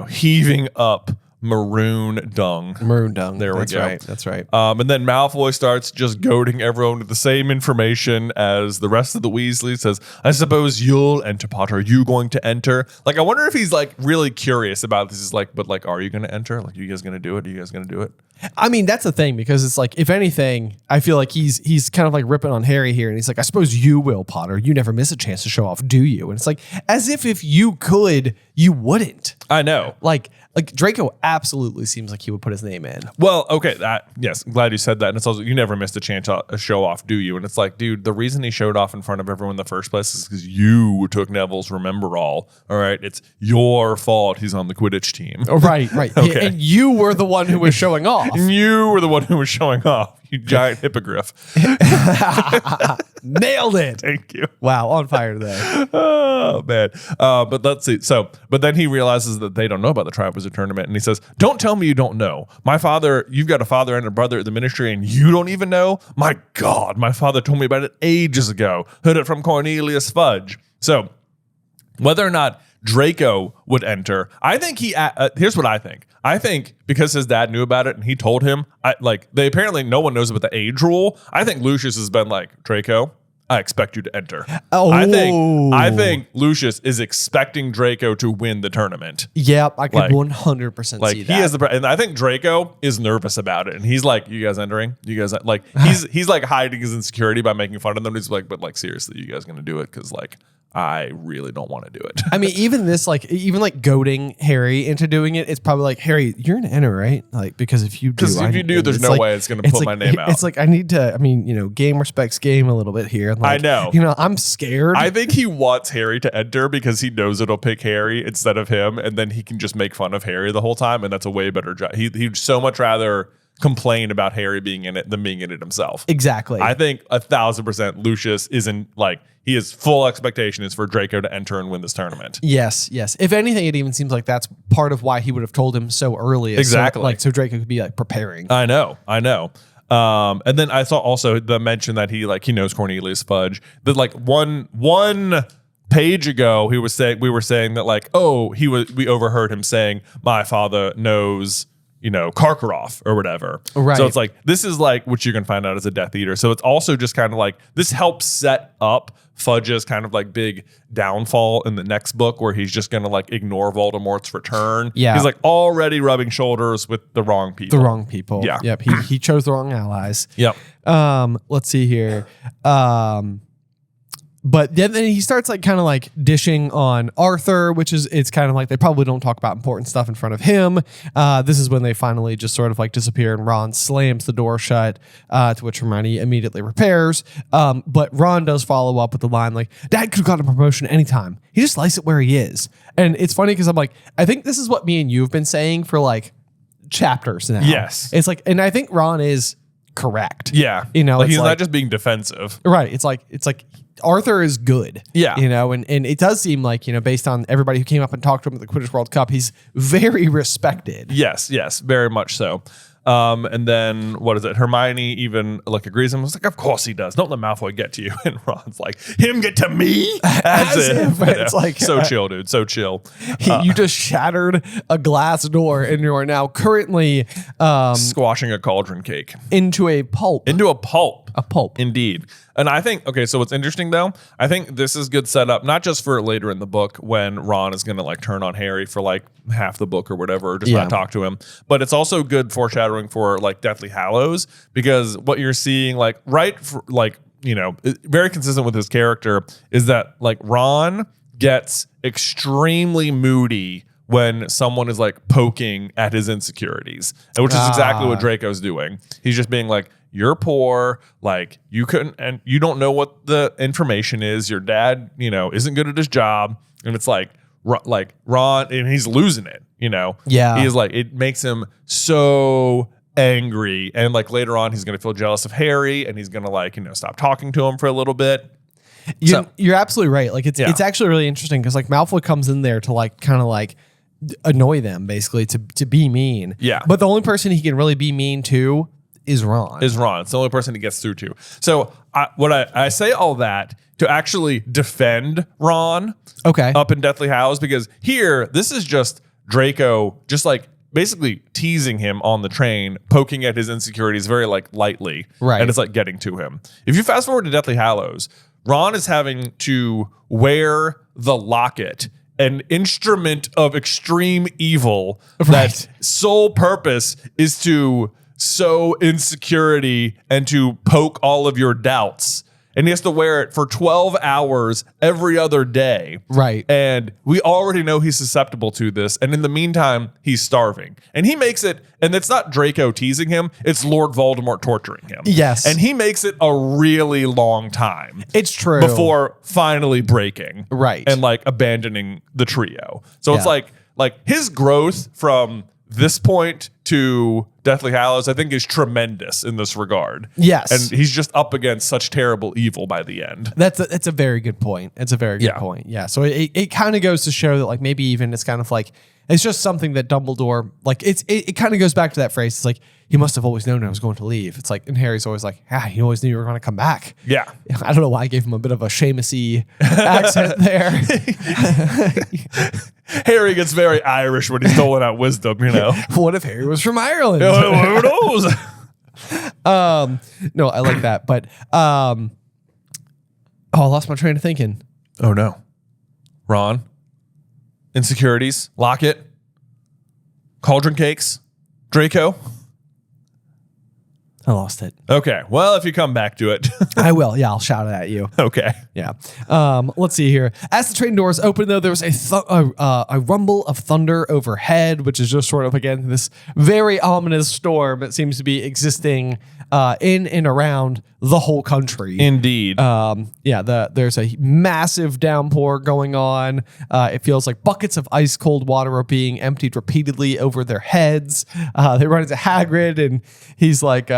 heaving up maroon dung. Maroon dung. There we That's go. Right. That's right. And then Malfoy starts just goading everyone with the same information as the rest of the Weasleys. Says, I suppose you'll enter, Potter. Are you going to enter? Like, I wonder if he's like really curious about this. He's like, but like, are you going to enter? Like, are you guys going to do it? Are you guys going to do it? I mean, that's the thing, because it's like, if anything, I feel like he's kind of like ripping on Harry here, and he's like, I suppose you will, Potter. You never miss a chance to show off, do you? And it's like, as if you could, you wouldn't. I know. Like Draco absolutely seems like he would put his name in. Well, okay, yes, I'm glad you said that. And it's also, you never missed a chance to show off, do you? And it's like, dude, the reason he showed off in front of everyone in the first place is because you took Neville's Remember All right? It's your fault he's on the Quidditch team. Oh, right. Okay. And you were the one who was showing off. You were the one who was showing off, you giant hippogriff. Nailed it. Thank you. Wow, on fire today. Oh, man. But let's see. But then he realizes that they don't know about the Triwizard Tournament, and he says, don't tell me you don't know. My father, you've got a father and a brother at the ministry, and you don't even know? My God, my father told me about it ages ago. Heard it from Cornelius Fudge. So whether or not Draco would enter, I think here's what I think. I think because his dad knew about it and he told him, they apparently no one knows about the age rule. I think Lucius has been like, Draco, I expect you to enter. Oh. I think Lucius is expecting Draco to win the tournament. Yep, I could Like- 100% Like see he that. has and I think Draco is nervous about it, and he's like, "You guys entering? You guys like?" He's like hiding his insecurity by making fun of them. He's like, "But like seriously, you guys gonna do it? Because like I really don't want to do it." I mean, even goading Harry into doing it, it's probably like, Harry, you're gonna enter, right? Like, because if you do, Because if you do, there's no way it's gonna put my name out. It's like, I need to, I mean, game respects game a little bit here. Like, I know. I'm scared. I think he wants Harry to enter because he knows it'll pick Harry instead of him, and then he can just make fun of Harry the whole time, and that's a way better job. He'd so much rather complain about Harry being in it than being in it himself. Exactly. I think 1,000% Lucius isn't like, his full expectation is for Draco to enter and win this tournament. Yes. If anything, it even seems like that's part of why he would have told him so early. Exactly. So Draco could be like preparing. I know. And then I saw also the mention that he knows Cornelius Fudge. That like one page ago we were saying that like, we overheard him saying, my father knows Karkaroff or whatever. Right. So it's like, this is like what you're going to find out as a Death Eater. So it's also just kind of like, this helps set up Fudge's kind of like big downfall in the next book, where he's just going to like ignore Voldemort's return. Yeah. He's like already rubbing shoulders with the wrong people. The wrong people. Yeah. Yep. He chose the wrong allies. Yep. Let's see here. But then he starts like kind of like dishing on Arthur, it's kind of like they probably don't talk about important stuff in front of him. This is when they finally just sort of like disappear, and Ron slams the door shut, to which Hermione immediately repairs. But Ron does follow up with the line like, Dad could have gotten a promotion anytime. He just likes it where he is. And it's funny because I'm like, I think this is what me and you have been saying for like chapters now. Yes. It's like, and I think Ron is correct. Yeah. Like he's it's not like, just being defensive. right. It's like Arthur is good. Yeah. And it does seem like, based on everybody who came up and talked to him at the Quidditch World Cup, he's very respected. Yes, very much so. And then what is it? Hermione even like agrees and was like, of course he does. Don't let Malfoy get to you. And Ron's like, him get to me? As if. It's like so chill, dude. So chill. You just shattered a glass door and you are now currently Squashing a cauldron cake. into a pulp. Into a pulp. A pulp. Indeed. And I think, okay, so what's interesting though, I think this is good setup, not just for later in the book when Ron is going to like turn on Harry for like half the book or whatever, or just not talk to him, but it's also good foreshadowing for like Deathly Hallows, because what you're seeing like very consistent with his character is that like Ron gets extremely moody when someone is like poking at his insecurities, which is exactly what Draco's doing. He's just being like, you're poor, like you couldn't, and you don't know what the information is. Your dad, isn't good at his job. And it's like Ron, and he's losing it, Yeah. He's like, it makes him so angry, and like later on he's gonna feel jealous of Harry, and he's gonna like stop talking to him for a little bit. You're absolutely right. Like it's actually really interesting because like Malfoy comes in there to like kind of like annoy them basically to be mean. Yeah. But the only person he can really be mean to is Ron. It's the only person he gets through to. So I say all that to actually defend Ron. Okay. Up in Deathly Hallows, because here this is just Draco just like basically teasing him on the train, poking at his insecurities very like lightly. Right. And it's like getting to him. If you fast forward to Deathly Hallows, Ron is having to wear the locket, an instrument of extreme evil that sole purpose is to sow insecurity and to poke all of your doubts. And he has to wear it for 12 hours every other day. Right. And we already know he's susceptible to this. And in the meantime, he's starving. And he makes it, and it's not Draco teasing him, it's Lord Voldemort torturing him. Yes. And he makes it a really long time. It's true. Before finally breaking. Right. And like abandoning the trio. So it's Yeah. like his growth from this point to Deathly Hallows, I think, is tremendous in this regard. Yes. And he's just up against such terrible evil by the end. That's a very good point. It's a very good point. Yeah. So it kind of goes to show that like maybe even it's kind of like it's just something that Dumbledore like it kind of goes back to that phrase. It's like he must have always known I was going to leave. It's like, and Harry's always like, he always knew you were going to come back. Yeah. I don't know why I gave him a bit of a Seamus-y accent there. Harry gets very Irish when he's doling out wisdom, What if Harry was from Ireland? Who knows? No, I like that. But I lost my train of thinking. Oh no. Ron. Insecurities. Locket. Cauldron cakes. Draco. I lost it. Okay. Well, if you come back to it. I will. Yeah, I'll shout it at you. Okay. Yeah. Let's see here. As the train doors open, though, there was a rumble of thunder overhead, which is just sort of, again, this very ominous storm that seems to be existing in and around the whole country. Indeed. There's a massive downpour going on. It feels like buckets of ice cold water are being emptied repeatedly over their heads. They run into Hagrid, and he's like,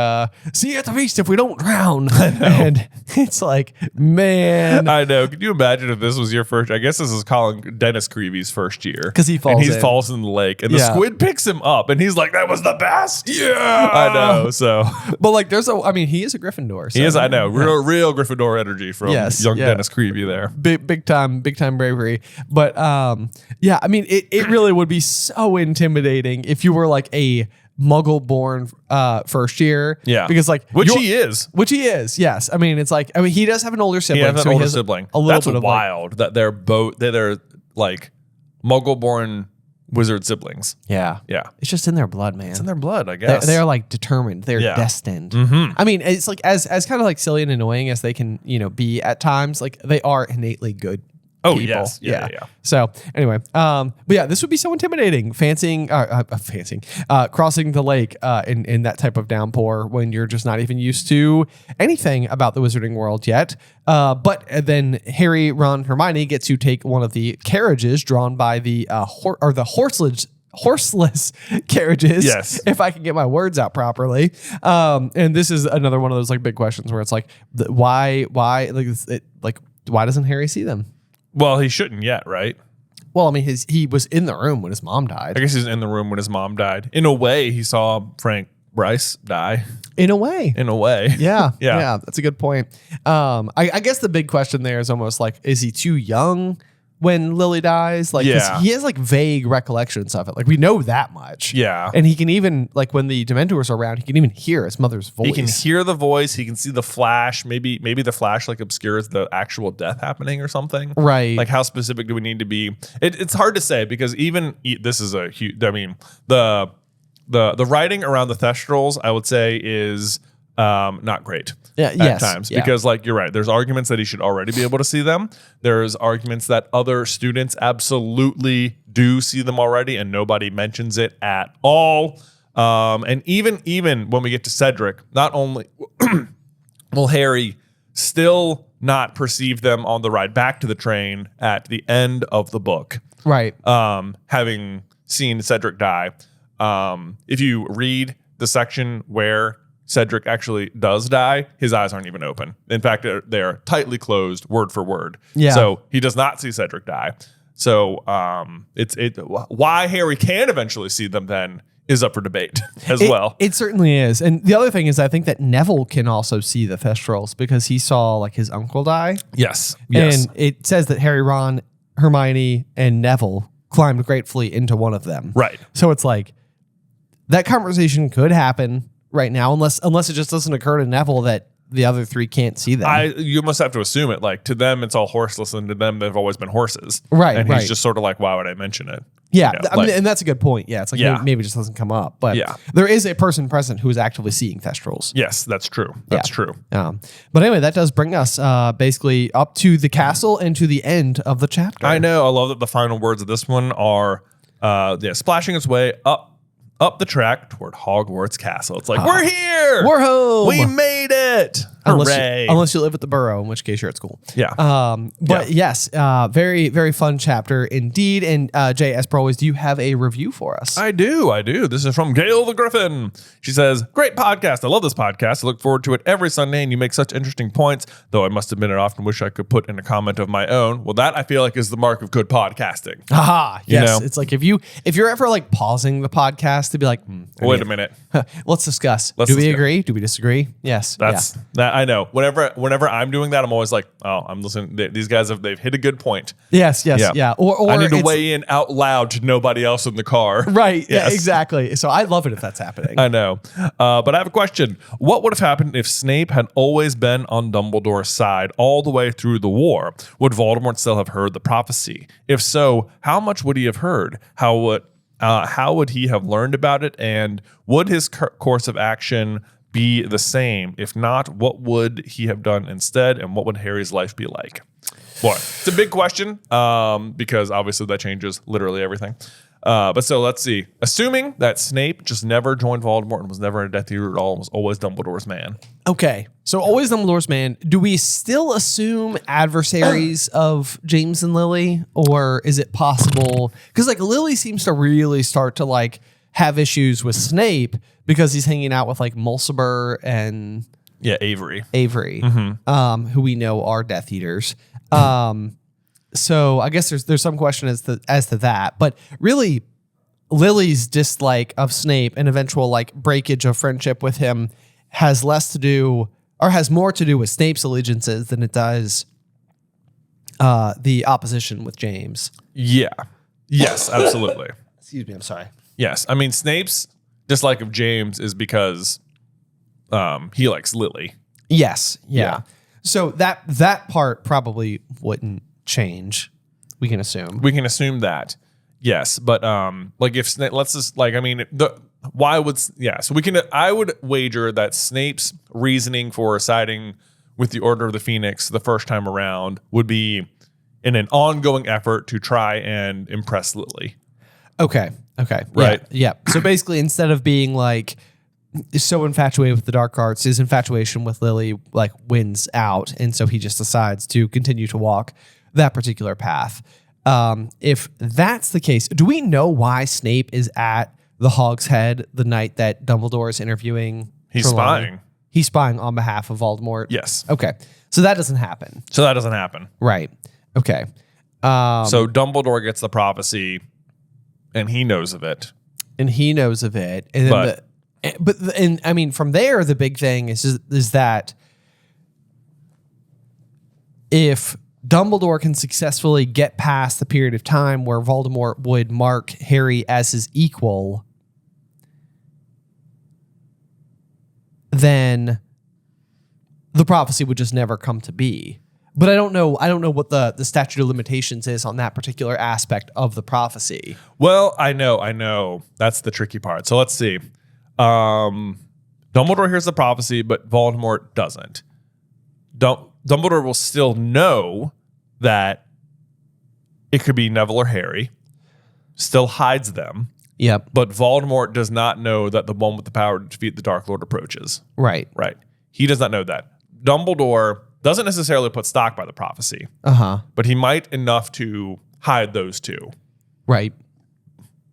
"See you at the feast if we don't drown." And it's like, man, I know. Could you imagine if this was your first? I guess this is Colin Dennis Creevy's first year 'Cause he falls and he in. falls in the lake, and the squid picks him up, and he's like, "That was the best." Yeah. I know. So but like, he is a Gryffindor. So. he is. I know. Real Gryffindor energy from young yeah. Dennis Creevy there. Big time bravery. But it really would be so intimidating if you were like a Muggle-born first year. Yeah. Because like Which he is. Yes. He does have an older sibling. He has an so older has sibling. A little That's bit of wild that they're like Muggle-born wizard siblings. Yeah. It's just in their blood, man. It's in their blood, I guess. They're like determined. They're destined. Mm-hmm. I mean, it's like as kind of like silly and annoying as they can, be at times, like they are innately good. Oh, people. yes. Yeah. So anyway, but yeah, this would be so intimidating. Crossing the lake in that type of downpour when you're just not even used to anything about the wizarding world yet. But then Harry, Ron, Hermione get to take one of the carriages drawn by the horseless carriages. Yes. If I can get my words out properly. And this is another one of those like big questions where it's like, why doesn't Harry see them? Well, he shouldn't yet, right? Well, I mean, he was in the room when his mom died. I guess he's in the room when his mom died. In a way, he saw Frank Bryce die. In a way. Yeah. Yeah. That's a good point. I guess the big question there is almost like, is he too young when Lily dies? Like, 'cause he has like vague recollections of it. Like we know that much. Yeah. And he can even like when the Dementors are around, he can even hear his mother's voice. He can hear the voice. He can see the flash. Maybe the flash like obscures the actual death happening or something. Right. Like how specific do we need to be? It's hard to say because this is a huge. I mean the writing around the Thestrals, I would say, is not great. At times because like you're right, there's arguments that he should already be able to see them. There's arguments that other students absolutely do see them already and nobody mentions it at all. And even when we get to Cedric, not only will Harry still not perceive them on the ride back to the train at the end of the book, right? Having seen Cedric die, if you read the section where Cedric actually does die, his eyes aren't even open. In fact, they're tightly closed, word for word. Yeah. So he does not see Cedric die. So why Harry can eventually see them then is up for debate as well. It certainly is. And the other thing is I think that Neville can also see the Thestrals because he saw like his uncle die. Yes. And it says that Harry, Ron, Hermione, and Neville climbed gratefully into one of them. Right. So it's like that conversation could happen right now, unless it just doesn't occur to Neville that the other three can't see them. You must have to assume it. Like to them, it's all horseless, and to them, they've always been horses. Right. And right. he's just sort of like, why would I mention it? Yeah, You know, I mean, and that's a good point. Yeah, it's like maybe it just doesn't come up, but there is a person present who is actively seeing Thestrals. Yes, that's true. That's true. But anyway, that does bring us basically up to the castle and to the end of the chapter. I know. I love that the final words of this one are, splashing its way up the track toward Hogwarts Castle. It's like, we're here. We're home. We made it. Hooray. Unless you live at the Burrow, in which case you're at school. Yeah. But yes, very, very fun chapter indeed. And Jay, as per always, do you have a review for us? I do. This is from Gail the Griffin. She says, great podcast. I love this podcast. I look forward to it every Sunday, and you make such interesting points, though I must admit I often wish I could put in a comment of my own. Well, that I feel like is the mark of good podcasting. Aha, yes. You know? It's like if you're ever like pausing the podcast to be like, wait a minute. Let's discuss. Do we agree? Do we disagree? Yes. That I know. Whenever I'm doing that, I'm always like, oh, I'm listening. These guys they've hit a good point. Yes. Yeah. Or I need to weigh in out loud to nobody else in the car. Right. Yes. Yeah, exactly. So I love it if that's happening. I know. But I have a question. What would have happened if Snape had always been on Dumbledore's side all the way through the war? Would Voldemort still have heard the prophecy? If so, how much would he have heard? How would he have learned about it? And would his course of action be the same? If not, what would he have done instead? And what would Harry's life be like? Boy, it's a big question because obviously that changes literally everything. But so let's see. Assuming that Snape just never joined Voldemort and was never a Death Eater at all and was always Dumbledore's man. Okay. So always Dumbledore's man. Do we still assume adversaries of James and Lily? Or is it possible? Because like Lily seems to really start to like have issues with Snape because he's hanging out with like Mulciber and Avery, who we know are Death Eaters. So I guess there's some question as to that, but really Lily's dislike of Snape and eventual like breakage of friendship with him has less to do or has more to do with Snape's allegiances than it does the opposition with James. Yeah. Yes, absolutely. Excuse me. I'm sorry. Yes. I mean, Snape's dislike of James is because he likes Lily. Yes. Yeah. So that part probably wouldn't change. We can assume that. Yes. But like if Snape, let's just like, I mean, I would wager that Snape's reasoning for siding with the Order of the Phoenix the first time around would be in an ongoing effort to try and impress Lily. Okay. Right. Yeah. So basically, instead of being like so infatuated with the dark arts, his infatuation with Lily like wins out, and so he just decides to continue to walk that particular path. If that's the case, do we know why Snape is at the Hog's Head the night that Dumbledore is interviewing? He's spying. He's spying on behalf of Voldemort. Yes. Okay. So that doesn't happen. Right. Okay. So Dumbledore gets the prophecy, and he knows of it. And then I mean, from there, the big thing is that if Dumbledore can successfully get past the period of time where Voldemort would mark Harry as his equal, then the prophecy would just never come to be. But I don't know what the statute of limitations is on that particular aspect of the prophecy. Well, I know. That's the tricky part. So let's see. Dumbledore hears the prophecy, but Voldemort doesn't. Dumbledore will still know that it could be Neville or Harry. Still hides them. Yep. But Voldemort does not know that the one with the power to defeat the Dark Lord approaches. Right. He does not know that. Dumbledore doesn't necessarily put stock by the prophecy. But he might enough to hide those two. Right.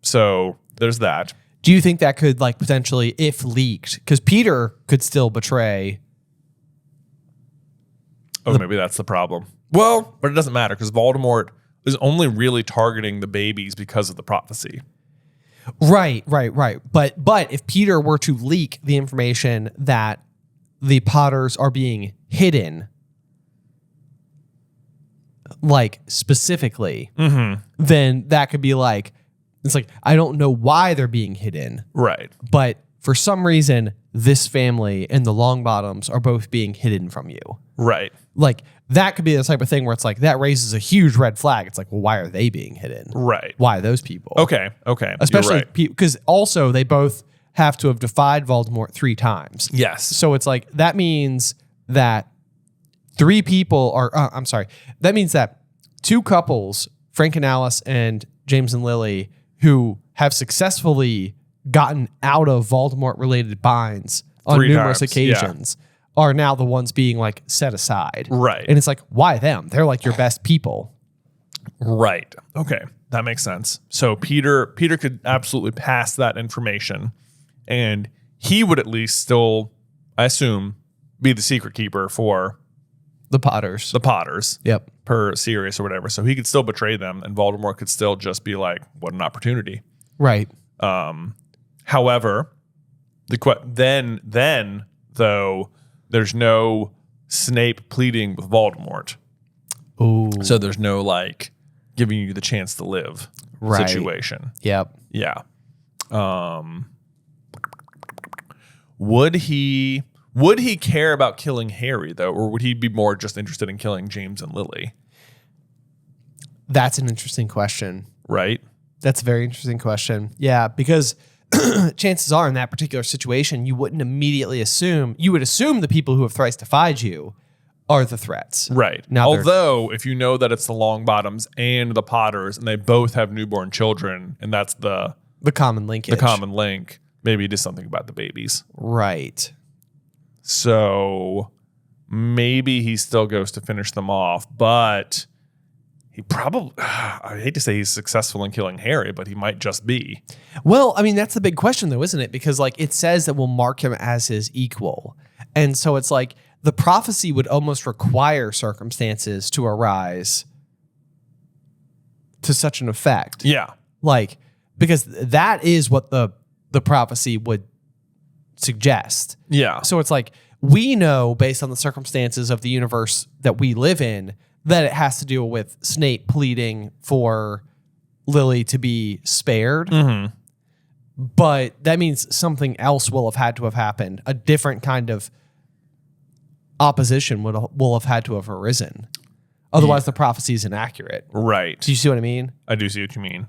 So there's that. Do you think that could like potentially, if leaked, because Peter could still betray? Oh, maybe that's the problem. Well, but it doesn't matter because Voldemort is only really targeting the babies because of the prophecy. Right. But if Peter were to leak the information that the Potters are being hidden, like specifically, then that could be like, it's like, I don't know why they're being hidden. Right. But for some reason, this family and the Longbottoms are both being hidden from you. Right. Like, that could be the type of thing where it's like, that raises a huge red flag. It's like, well, why are they being hidden? Right. Why are those people? Okay. Especially because also they both have to have defied Voldemort 3 times. Yes. So it's like, that means that 3 people are, that means that 2 couples, Frank and Alice and James and Lily, who have successfully gotten out of Voldemort-related binds on 3 numerous times, occasions, are now the ones being like set aside. Right. And it's like, why them? They're like your best people. Right. Okay. That makes sense. So Peter could absolutely pass that information, and he would at least still, I assume, be the secret keeper for The Potters. the Potters. Yep. Per series or whatever. So he could still betray them, and Voldemort could still just be like, what an opportunity. Right. However, then though, there's no Snape pleading with Voldemort. Ooh. So there's no like giving you the chance to live Right. situation. Yep. Yeah. Would he care about killing Harry though, or would he be more just interested in killing James and Lily? That's an interesting question. Right? That's a very interesting question. Yeah, because chances are in that particular situation, you wouldn't immediately assume, you would assume the people who have thrice defied you are the threats. Right. Now although if you know that it's the Longbottoms and the Potters and they both have newborn children and that's the common linkage. common link, maybe it is something about the babies. Right. So maybe he still goes to finish them off, but he probably, I hate to say he's successful in killing Harry, but he might just be. Well, I mean, that's the big question though, isn't it? Because like it says that we'll mark him as his equal. And so it's like the prophecy would almost require circumstances to arise to such an effect. Yeah. Like, because that is what the prophecy would suggest. Yeah. So it's like, we know based on the circumstances of the universe that we live in that it has to do with Snape pleading for Lily to be spared. Mm-hmm. But that means something else will have had to have happened. A different kind of opposition will have had to have arisen. Otherwise, the prophecy is inaccurate. Right. Do you see what I mean? I do see what you mean.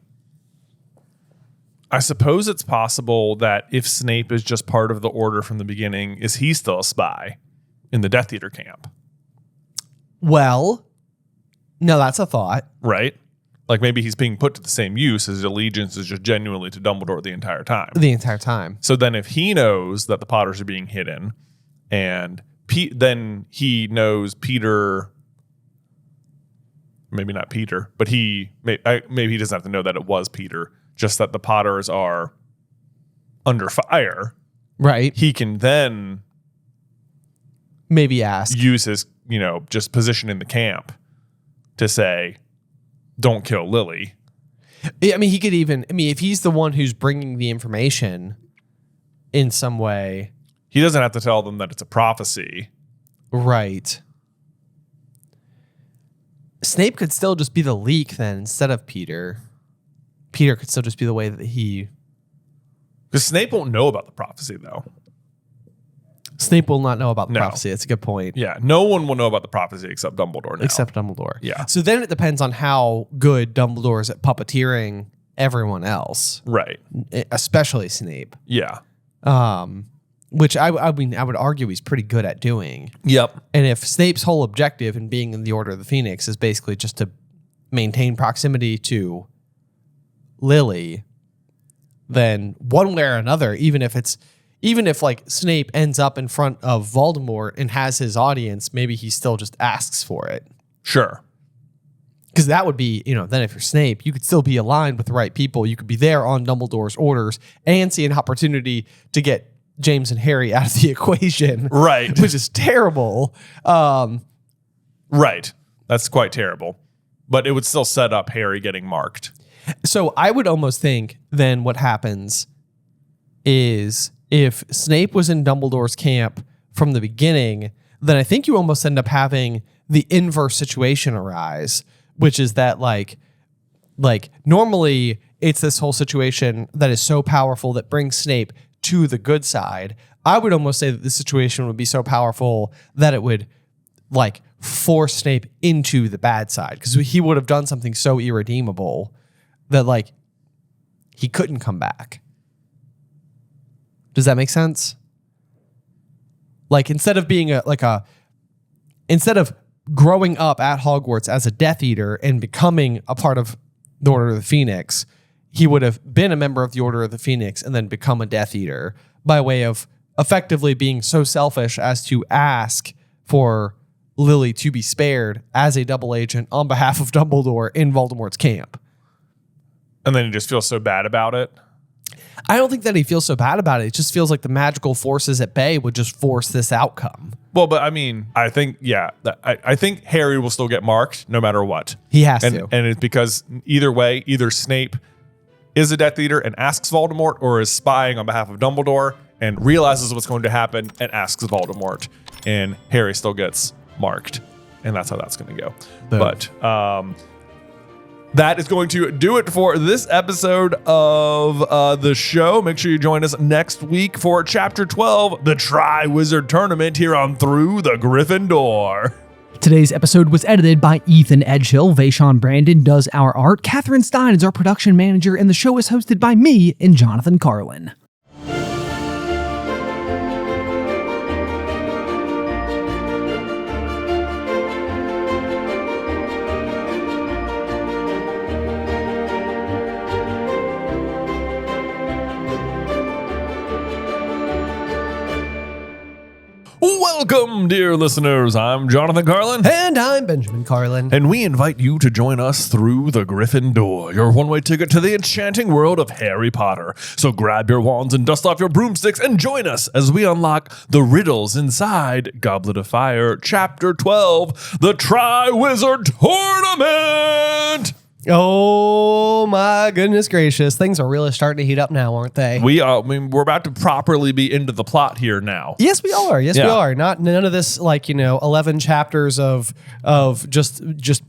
I suppose it's possible that if Snape is just part of the Order from the beginning, is he still a spy in the Death Eater camp? Well, no, that's a thought. Right? Like maybe he's being put to the same use. His allegiance is just genuinely to Dumbledore the entire time. The entire time. So then if he knows that the Potters are being hidden and then he knows Peter, maybe not Peter, but maybe he doesn't have to know that it was Peter, just that the Potters are under fire. Right. He can then maybe ask. use his, just position in the camp to say, don't kill Lily. I mean, he could even, if he's the one who's bringing the information in some way. He doesn't have to tell them that it's a prophecy. Right. Snape could still just be the leak then instead of Peter. Peter could still just be the way that he... Because Snape won't know about the prophecy, though. Snape will not know about the No. prophecy. That's a good point. Yeah, no one will know about the prophecy except Dumbledore now. Except Dumbledore. Yeah. So then it depends on how good Dumbledore is at puppeteering everyone else, Right. especially Snape. Yeah. Which I would argue he's pretty good at doing. Yep. And if Snape's whole objective in being in the Order of the Phoenix is basically just to maintain proximity to Lily, then one way or another, even if like Snape ends up in front of Voldemort and has his audience, maybe he still just asks for it. Sure. Because that would be, then if you're Snape, you could still be aligned with the right people. You could be there on Dumbledore's orders and see an opportunity to get James and Harry out of the equation. Right. Which is terrible. Right. That's quite terrible. But it would still set up Harry getting marked. So I would almost think then what happens is if Snape was in Dumbledore's camp from the beginning, then I think you almost end up having the inverse situation arise, which is that like normally it's this whole situation that is so powerful that brings Snape to the good side. I would almost say that the situation would be so powerful that it would like force Snape into the bad side, because he would have done something so irredeemable that like he couldn't come back. Does that make sense? Like instead of being instead of growing up at Hogwarts as a Death Eater and becoming a part of the Order of the Phoenix, he would have been a member of the Order of the Phoenix and then become a Death Eater by way of effectively being so selfish as to ask for Lily to be spared as a double agent on behalf of Dumbledore in Voldemort's camp. And then he just feels so bad about it. I don't think that he feels so bad about it. It just feels like the magical forces at bay would just force this outcome. Well, but I mean, I think, I think Harry will still get marked no matter what. He has to. And it's because either way, either Snape is a Death Eater and asks Voldemort, or is spying on behalf of Dumbledore and realizes what's going to happen and asks Voldemort. And Harry still gets marked. And that's how that's going to go. Boom. But that is going to do it for this episode of the show. Make sure you join us next week for Chapter 12, the Tri-Wizard Tournament, here on Through the Griffin Door. Today's episode was edited by Ethan Edghill. Vaishon Brandon does our art. Catherine Stein is our production manager, and the show is hosted by me and Jonathan Carlin. Welcome, dear listeners. I'm Jonathan Carlin. And I'm Benjamin Carlin. And we invite you to join us through the Griffin Door, your one-way ticket to the enchanting world of Harry Potter. So grab your wands and dust off your broomsticks and join us as we unlock the riddles inside Goblet of Fire, Chapter 12, the Tri-Wizard Tournament! Oh my goodness gracious. Things are really starting to heat up now, aren't they? We're about to properly be into the plot here now. Yes, we are. Yes, Yeah. we are. None of this 11 chapters of just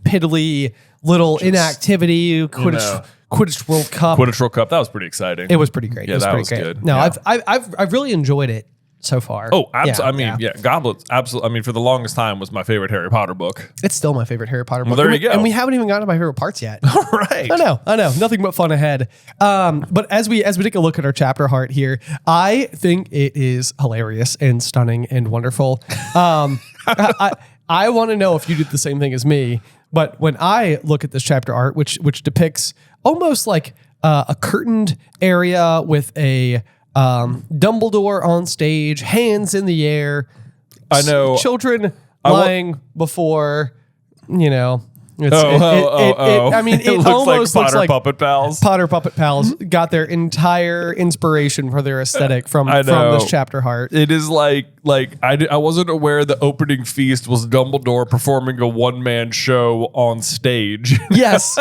piddly little inactivity, Quidditch World Cup. Quidditch World Cup, that was pretty exciting. It was pretty great. Yeah, It was that pretty was great. good. No, Yeah. I've really enjoyed it so far. Oh, absolutely. Goblet, absolutely. I mean, for the longest time was my favorite Harry Potter book. It's still my favorite Harry Potter book. Well, there you go. And we haven't even gotten to my favorite parts yet. All right. I know. Nothing but fun ahead. But as we take a look at our chapter heart here, I think it is hilarious and stunning and wonderful. I want to know if you did the same thing as me. But when I look at this chapter art, which depicts almost like a curtained area with a Dumbledore on stage, hands in the air. I know. Children lying before, It's, Oh. I mean, it looks almost like looks Potter like Puppet Pals. Potter Puppet Pals got their entire inspiration for their aesthetic from I know. this chapter heart. It is like I wasn't aware the opening feast was Dumbledore performing a one-man show on stage. Yes.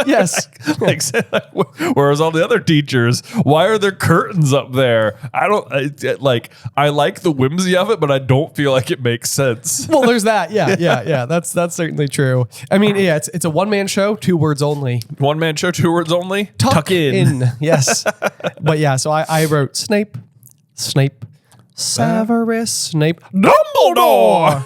Like, whereas all the other teachers, why are there curtains up there? I like the whimsy of it, but I don't feel like it makes sense. Well, there's that. Yeah. That's certainly true. I mean, yeah, it's a one-man show, 2 words only. One man show, 2 words only. Tuck in. Yes. But yeah, so I wrote Snape, Severus Snape, Dumbledore.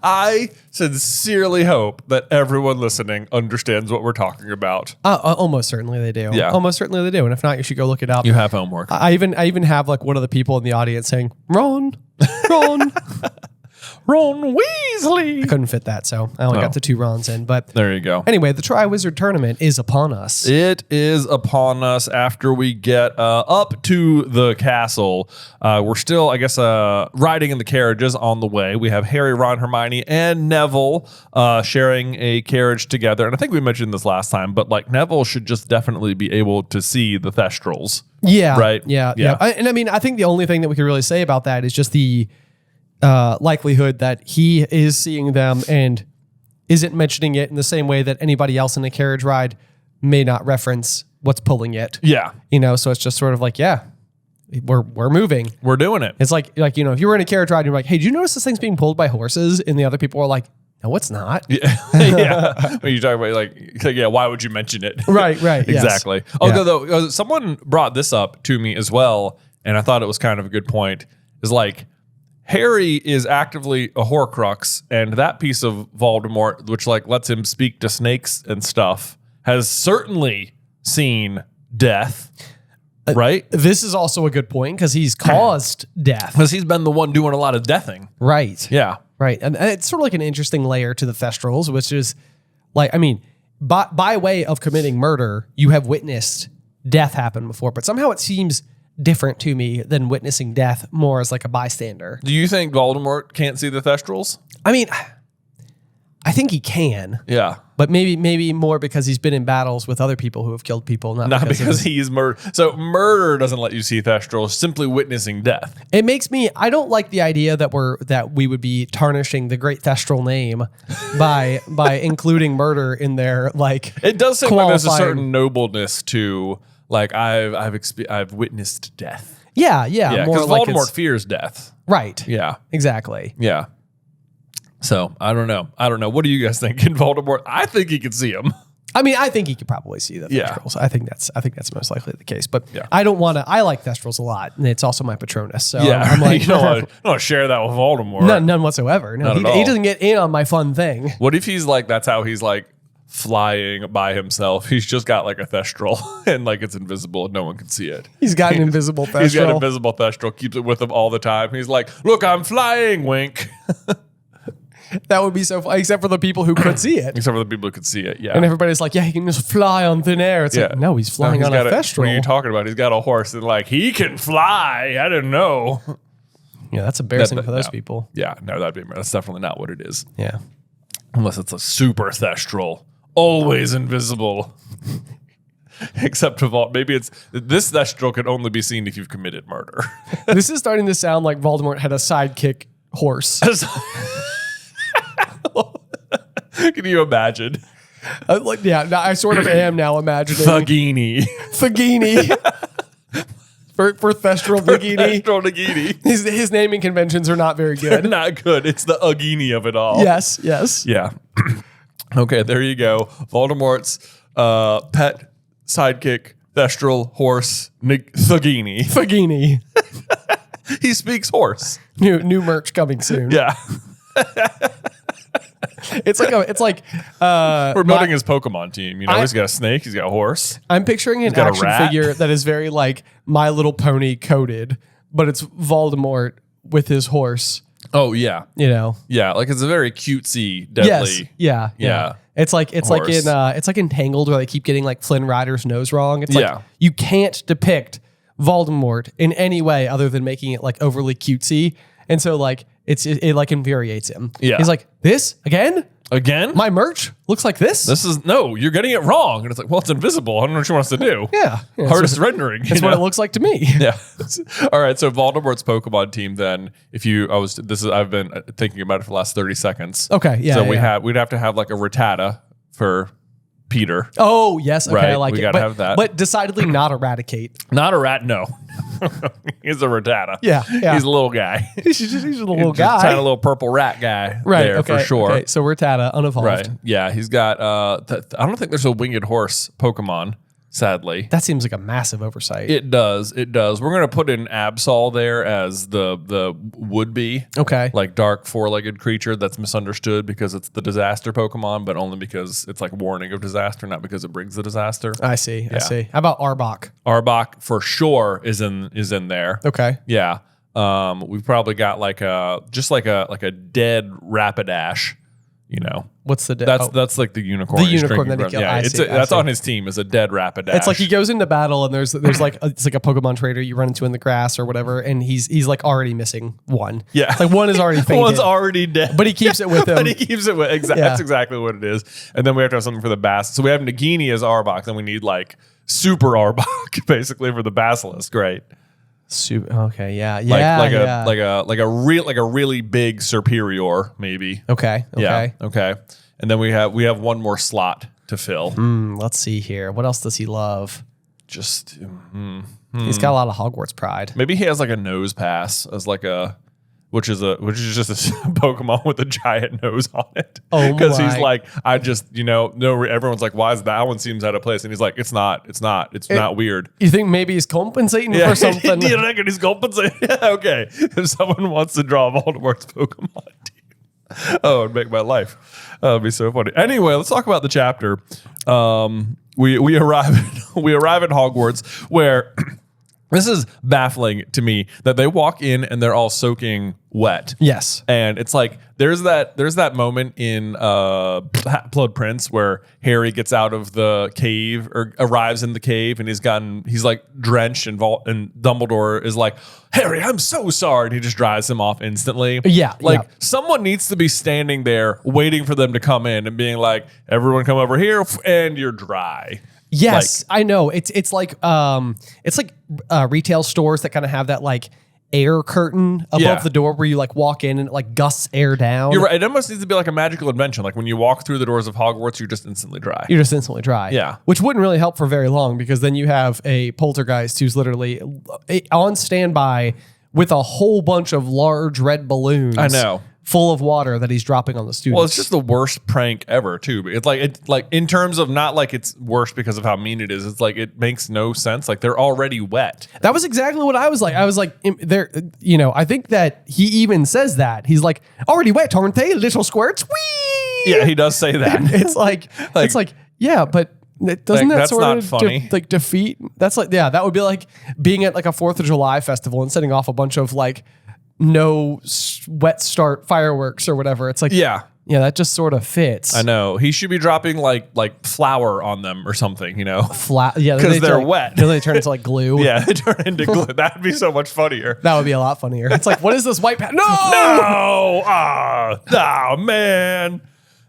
I sincerely hope that everyone listening understands what we're talking about. Almost certainly they do. Yeah. Almost certainly they do. And if not, you should go look it up. You have homework. I even have like one of the people in the audience saying, Ron. Ron Weasley. Couldn't fit that, so I only got the 2 Rons in. But There you go. anyway, the Triwizard Tournament is upon us. It is upon us after we get up to the castle. We're still, I guess, riding in the carriages on the way. We have Harry, Ron, Hermione, and Neville sharing a carriage together. And I think we mentioned this last time, but like Neville should just definitely be able to see the Thestrals. Yeah. Right? Yeah. Yeah. And I mean, I think the only thing that we could really say about that is just the likelihood that he is seeing them and isn't mentioning it in the same way that anybody else in the carriage ride may not reference what's pulling it. Yeah. You know, so it's just sort of like, yeah, we're moving. We're doing it. It's like, you know, if you were in a carriage ride and you're like, hey, did you notice this thing's being pulled by horses? And the other people are like, no, it's not. Yeah. Yeah. When you talk about like, yeah, why would you mention it? Right, right. yes. Exactly. Although someone brought this up to me as well, and I thought it was kind of a good point, is like Harry is actively a Horcrux, and that piece of Voldemort, which like lets him speak to snakes and stuff, has certainly seen death. Right? This is also a good point because he's caused death. Because he's been the one doing a lot of deathing. Right. Yeah. Right. And it's sort of like an interesting layer to the Thestrals, which is like, I mean, by way of committing murder, you have witnessed death happen before, but somehow it seems different to me than witnessing death more as like a bystander. Do you think Voldemort can't see the Thestrals? I mean, I think he can, Yeah. but maybe more because he's been in battles with other people who have killed people, not Because he's murder. So murder doesn't let you see Thestrals, simply witnessing death. It makes me. I don't like the idea that we would be tarnishing the great Thestral name by including murder in there. Like It does seem like there's a qualifying- certain nobleness to like I've witnessed death. Yeah, Yeah, more because like Voldemort it's- fears death. right. Yeah, Exactly. yeah. So I don't know. What do you guys think? Can Voldemort? I think he can see him. I mean, I think he could probably see the Yeah. Thestrals. I think that's most likely the case. But Yeah. I don't want to. I like Thestrals a lot, and it's also my Patronus. So Yeah, I'm like, you know what? I don't share that with Voldemort. none whatsoever. No, Not at all. he doesn't get in on my fun thing. What if he's like that's how he's like flying by himself? He's just got like a Thestral and like it's invisible and no one can see it. He's got an invisible Thestral. He's got an invisible Thestral, keeps it with him all the time. He's like, look, I'm flying, wink. That would be so fun, except for the people who could see it. Except for the people who could see it. Yeah. And everybody's like, yeah, he can just fly on thin air. It's like, no, he's flying on a got Thestral. What are you talking about? He's got a horse and like, he can fly. I didn't know. Yeah, that's embarrassing for those no. people. Yeah, no, that's definitely not what it is. Yeah. Unless it's a super Thestral. Always invisible. Except to Voldemort. Maybe it's this Thestral can only be seen if you've committed murder. This is starting to sound like Voldemort had a sidekick horse. Can you imagine? I sort of am now imagining Thagini. Fagini for Thestral Fagini. Thestral Nagini. His naming conventions are not very good. Not good. It's the Ugini of it all. Yes. Yeah. Okay, there you go. Voldemort's pet sidekick, Thestral horse, Thagini. Fagini. He speaks horse. New merch coming soon. Yeah. It's like We're building his Pokemon team. You know, he's got a snake, he's got a horse. I'm picturing an got a action rat. figure that is very like My Little Pony coded, but it's Voldemort with his horse. Oh, yeah. You know. Yeah, like it's a very cutesy, deadly. Yes. Yeah. Yeah. It's like Horse. in Entangled where they keep getting like Flynn Rider's nose wrong. It's like Yeah. you can't depict Voldemort in any way other than making it like overly cutesy. And so like it like infuriates him. Yeah. He's like, this again? Again? My merch looks like this? This is, no, you're getting it wrong. And it's like, well, it's invisible. I don't know what you want us to do. Yeah. Hardest rendering. That's what it looks like to me. Yeah. All right. So Voldemort's Pokemon team. Then, I've been thinking about it for the last 30 seconds. Okay. Yeah. So yeah. we'd have to have like a Rattata for Peter. Oh yes. Okay. Right, I like we it. gotta But- have that. But decidedly not eradicate. Not a rat. No. He's a Rattata. Yeah, yeah. He's a little guy. He's just a little Just a tiny guy. little purple rat guy. Right. There okay. for sure. Okay. So we're Tata, unevolved. Right. Yeah. He's got, I don't think there's a winged horse Pokemon, sadly. That seems like a massive oversight. It does. We're gonna put in Absol there as the would be Okay. like dark four-legged creature that's misunderstood because it's the disaster Pokemon, but only because it's like warning of disaster, not because it brings the disaster. I see. I see. How about Arbok? Arbok for sure is in there. Okay. Yeah. We've probably got like a dead Rapidash. You know, What's the that's like the unicorn. The unicorn that he killed. Yeah, that's on his team is a dead Rapidash. It's like he goes into battle and there's like it's like a Pokemon trainer you run into in the grass or whatever, and he's like already missing one. Yeah, it's like one is already fainted. One's already dead, but he keeps it with him. But he keeps it with That's exactly what it is. And then we have to have something for the Bass. So we have Nagini as Arbok. Then we need like Super Arbok basically for the Basilisk, right? Okay, like a really big Superior, maybe. Okay. Yeah. Okay. And then we have one more slot to fill. Let's see here. What else does he love? Just He's got a lot of Hogwarts pride. maybe he has like a nose pass as like a which is just a Pokemon with a giant nose on it. Oh, because my. he's like, I just everyone's like, why is that one seems out of place? And he's like, it's not weird. You think maybe he's compensating for something? Do you reckon he's compensating? Yeah, okay. If someone wants to draw Voldemort's Pokemon team, it'd make my life. That'd be so funny. Anyway, let's talk about the chapter. We arrive at Hogwarts where this is baffling to me that they walk in and they're all soaking wet. Yes. And it's like there's that moment in Blood Prince where Harry gets out of the cave or arrives in the cave and he's like drenched and Dumbledore is like, Harry, I'm so sorry. And he just dries him off instantly. Yeah. Like someone needs to be standing there waiting for them to come in and being like, everyone come over here and you're dry. Yes, I know. It's like retail stores that kind of have that like air curtain above the door where you like walk in and it like gusts air down. You're right. It almost needs to be like a magical invention. Like when you walk through the doors of Hogwarts, you're just instantly dry. You're just instantly dry. Yeah. Which wouldn't really help for very long because then you have a poltergeist who's literally on standby with a whole bunch of large red balloons. I know. Full of water that he's dropping on the students. Well, it's just the worst prank ever, too. It's like in terms of not like it's worse because of how mean it is. It's like it makes no sense. Like they're already wet. That was exactly what I was like. I was like, there. I think that he even says that he's like already wet, aren't they, little squirts? Whee! Yeah, he does say that. It's like yeah, but. Doesn't that that's sort not of funny. defeat? That's like that would be like being at like a 4th of July festival and setting off a bunch of like wet start fireworks or whatever. It's like yeah, that just sort of fits. I know he should be dropping like flour on them or something, because they're wet. Then they turn into like glue. Yeah, they turn into glue. That'd be so much funnier. That would be a lot funnier. It's like, what is this white No! Oh man.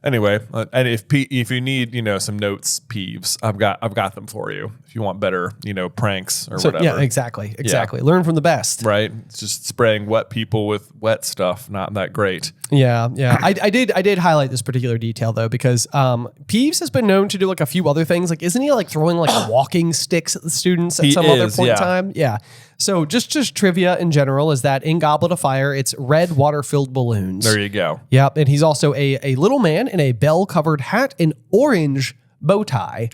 Anyway, and if you need some notes, Peeves, I've got them for you. If you want better pranks or whatever. Yeah, exactly. Learn from the best. Right. It's just spraying wet people with wet stuff. Not that great. Yeah. I did highlight this particular detail though because Peeves has been known to do like a few other things. Like, isn't he like throwing like walking sticks at the students at some other point in time? Yeah. So just trivia in general is that in Goblet of Fire, it's red water-filled balloons. There you go. Yep. And he's also a little man in a bell-covered hat and orange bow tie.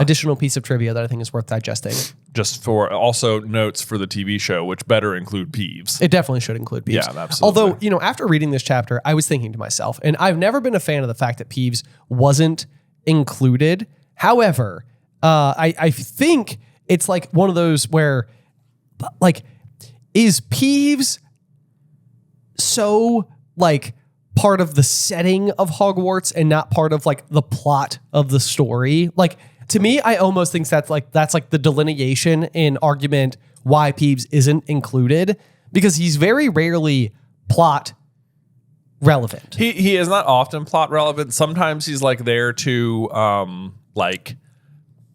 Additional piece of trivia that I think is worth digesting. Just for also notes for the TV show, which better include Peeves. It definitely should include Peeves. Yeah, absolutely. Although, after reading this chapter, I was thinking to myself, and I've never been a fan of the fact that Peeves wasn't included. However, I think it's like one of those where like, is Peeves so like part of the setting of Hogwarts and not part of like the plot of the story? Like, to me, I almost think that's like the delineation in argument why Peeves isn't included, because he's very rarely plot relevant. He is not often plot relevant. Sometimes he's like there to like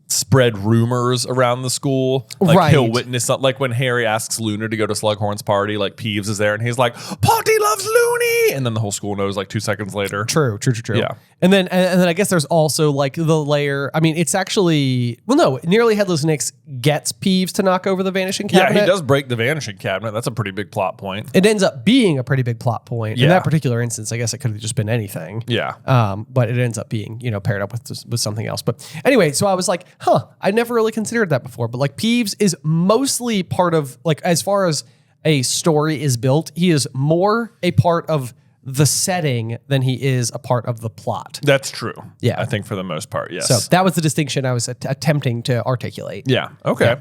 spread rumors around the school. Like right. He'll witness something. Like when Harry asks Luna to go to Slughorn's party, like Peeves is there and he's like, Potty loves Looney! And then the whole school knows like 2 seconds later. True. Yeah. And then I guess there's also like the layer. I mean, it's actually, well, no, Nearly Headless Nick's gets Peeves to knock over the Vanishing Cabinet. Yeah, he does break the Vanishing Cabinet. That's a pretty big plot point. It ends up being a pretty big plot point. Yeah. In that particular instance, I guess it could have just been anything. Yeah. But it ends up being, paired up with something else. But anyway, so I was like, I never really considered that before. But like Peeves is mostly part of, like, as far as a story is built, he is more a part of the setting than he is a part of the plot. That's true. Yeah. I think for the most part, yes. So that was the distinction I was attempting to articulate. Yeah. Okay.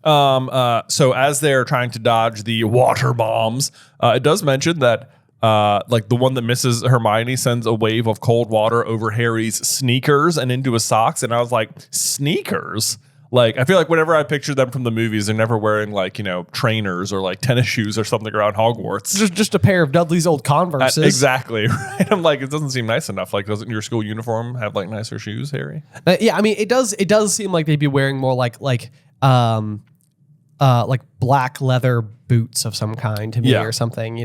So as they're trying to dodge the water bombs, it does mention that like the one that misses Hermione sends a wave of cold water over Harry's sneakers and into his socks. And I was like, sneakers? Like, I feel like whenever I picture them from the movies, they're never wearing like, trainers or like tennis shoes or something around Hogwarts. Just a pair of Dudley's old Converses. Exactly. Right. I'm like, it doesn't seem nice enough. Like, doesn't your school uniform have like nicer shoes, Harry? Yeah, I mean, it does seem like they'd be wearing more like black leather boots of some kind to me or something,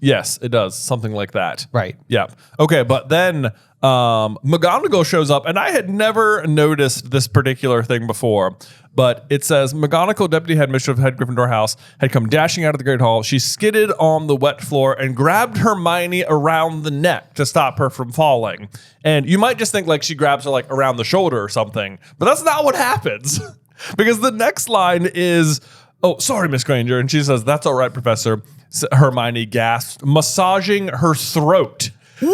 Yes, it does. Something like that. Right. Yeah. Okay, but then McGonagall shows up, and I had never noticed this particular thing before, but it says, McGonagall, deputy headmistress of Head Gryffindor House, had come dashing out of the Great Hall. She skidded on the wet floor and grabbed Hermione around the neck to stop her from falling. And you might just think like she grabs her like around the shoulder or something, but that's not what happens. Because the next line is, oh, sorry, Miss Granger. And she says, that's all right, Professor. Hermione gasped, massaging her throat. Whoa!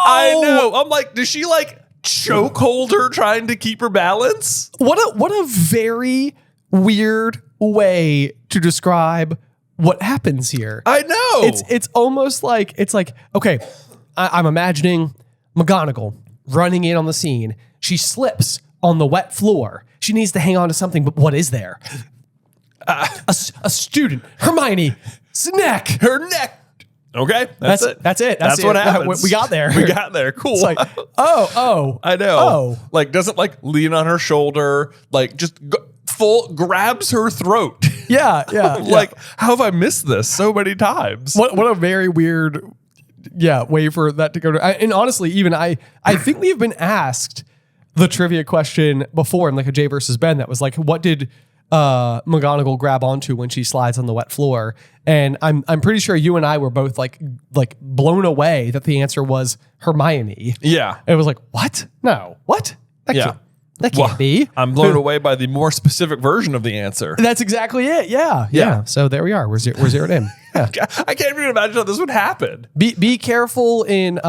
I know. I'm like, does she like choke hold her trying to keep her balance? What a very weird way to describe what happens here. I know. It's almost like, okay, I'm imagining McGonagall running in on the scene. She slips on the wet floor. She needs to hang on to something, but what is there? A student, Hermione, neck. Her neck. Okay, that's it. That's it. That's what happens. We got there. We got there. Cool. It's like, oh. I know. Oh. Like, doesn't like lean on her shoulder, like just full grabs her throat. Yeah. Like, how have I missed this so many times? What a very weird, way for that to go to. And honestly, even I think we have been asked the trivia question before in like a Jay versus Ben that was like, what did McGonagall grab onto when she slides on the wet floor? And I'm pretty sure you and I were both like blown away that the answer was Hermione. Yeah. It was like, what? No. What? That can't be. I'm blown away by the more specific version of the answer. That's exactly it. Yeah. So there we are. We're zeroed in. Yeah. I can't even imagine how this would happen. Be careful in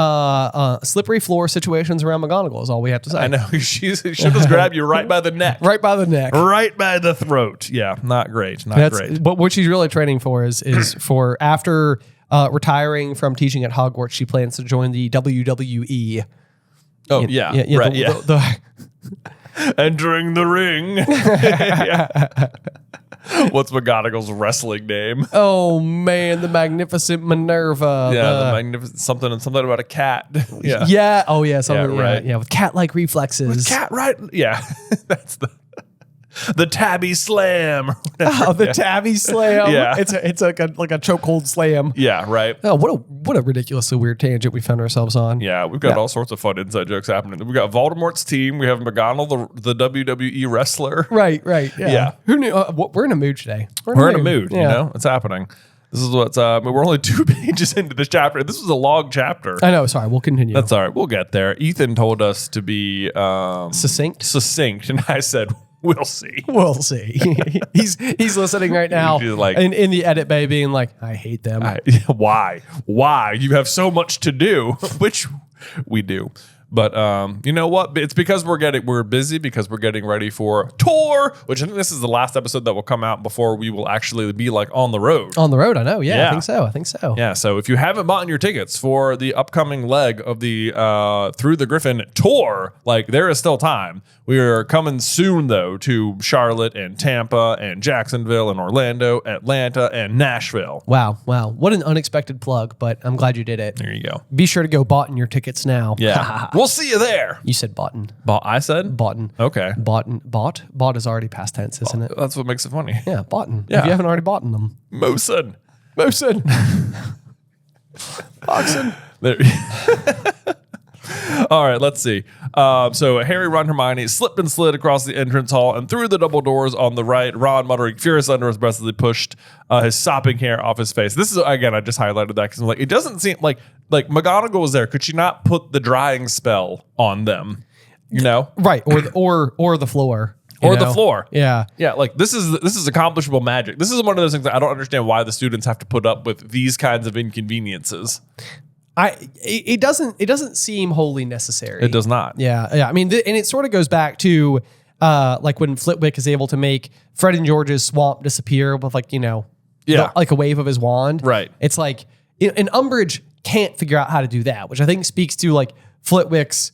slippery floor situations around McGonagall is all we have to say. I know. She'll just grab you right by the neck. Right by the neck. Right by the throat. Yeah. Not great. Not great. But what she's really training for is for after retiring from teaching at Hogwarts, she plans to join the WWE. Oh, yeah. Right. Entering the ring. What's McGonagall's wrestling name? Oh man, the Magnificent Minerva. Yeah, the magnificent something about a cat. Yeah. Yeah. Oh yeah. Something. Yeah, right. Yeah, with cat-like reflexes. Cat, right? Yeah. That's the tabby slam. Oh, the tabby slam. Yeah. It's like a chokehold slam. Yeah, right. Oh, what a ridiculously weird tangent we found ourselves on. Yeah, we've got all sorts of fun inside jokes happening. We got Voldemort's team. We have McGonagall, the WWE wrestler. Right. Yeah. Who knew? We're in a mood today. We're in a mood. Yeah. It's happening. This is what's we're only 2 pages into this chapter. This was a long chapter. I know. Sorry. We'll continue. That's all right. We'll get there. Ethan told us to be succinct. And I said, we'll see. We'll see. he's listening right now, like, and in the edit bay being like, I hate them. Why? You have so much to do, which we do. But you know what? It's because we're busy because we're getting ready for tour, which I think this is the last episode that will come out before we will actually be like on the road. On the road, I know. Yeah. I think so. Yeah. So if you haven't bought your tickets for the upcoming leg of the Through the Griffin tour, like there is still time. We are coming soon though to Charlotte and Tampa and Jacksonville and Orlando, Atlanta and Nashville. Wow. What an unexpected plug, but I'm glad you did it. There you go. Be sure to go boughten your tickets now. Yeah. We'll see you there. You said boughten. I said? Boughten. Okay. Boughten. Bought is already past tense, isn't it? That's what makes it funny. Yeah, boughten. Yeah. If you haven't already bought them. Mosin. Oxen. There. All right, let's see. So Harry, Ron, Hermione slipped and slid across the entrance hall and through the double doors on the right. Ron, muttering furious under his breath as he pushed his sopping hair off his face. This is, again, I just highlighted that because I'm like, it doesn't seem like McGonagall was there. Could she not put the drying spell on them? You know? Right, or the floor. The floor. Yeah. Yeah, like this is accomplishable magic. This is one of those things that I don't understand why the students have to put up with these kinds of inconveniences. It doesn't seem wholly necessary. It does not. Yeah. I mean, and it sort of goes back to like when Flitwick is able to make Fred and George's swamp disappear with like, Yeah. like a wave of his wand. Right. It's like, and Umbridge can't figure out how to do that, which I think speaks to like Flitwick's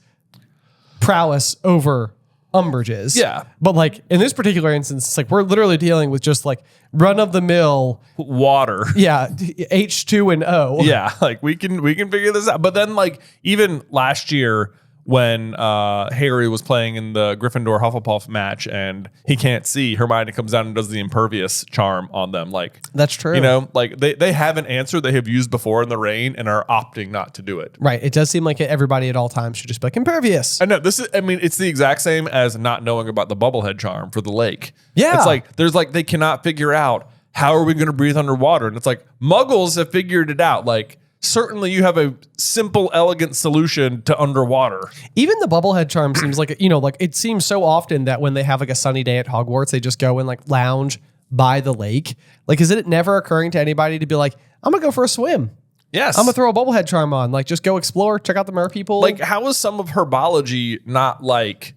prowess over Umbridge's. Yeah. But like in this particular instance, it's like we're literally dealing with just like run of the mill Water. Yeah, H2 and O. Yeah, like we can figure this out. But then like even last year when Harry was playing in the Gryffindor Hufflepuff match and he can't see, Hermione comes down and does the impervious charm on them. Like That's true. Like they have an answer they have used before in the rain and are opting not to do it. Right. It does seem like everybody at all times should just be like impervious. I know it's the exact same as not knowing about the bubblehead charm for the lake. Yeah. It's like they cannot figure out how are we going to breathe underwater? And it's like muggles have figured it out. Like certainly you have a simple, elegant solution to underwater. Even the bubblehead charm seems like, like it seems so often that when they have like a sunny day at Hogwarts, they just go and like lounge by the lake. Like, is it never occurring to anybody to be like, I'm going to go for a swim? Yes. I'm going to throw a bubblehead charm on. Like, just go explore, check out the mer people. Like, how is some of herbology not like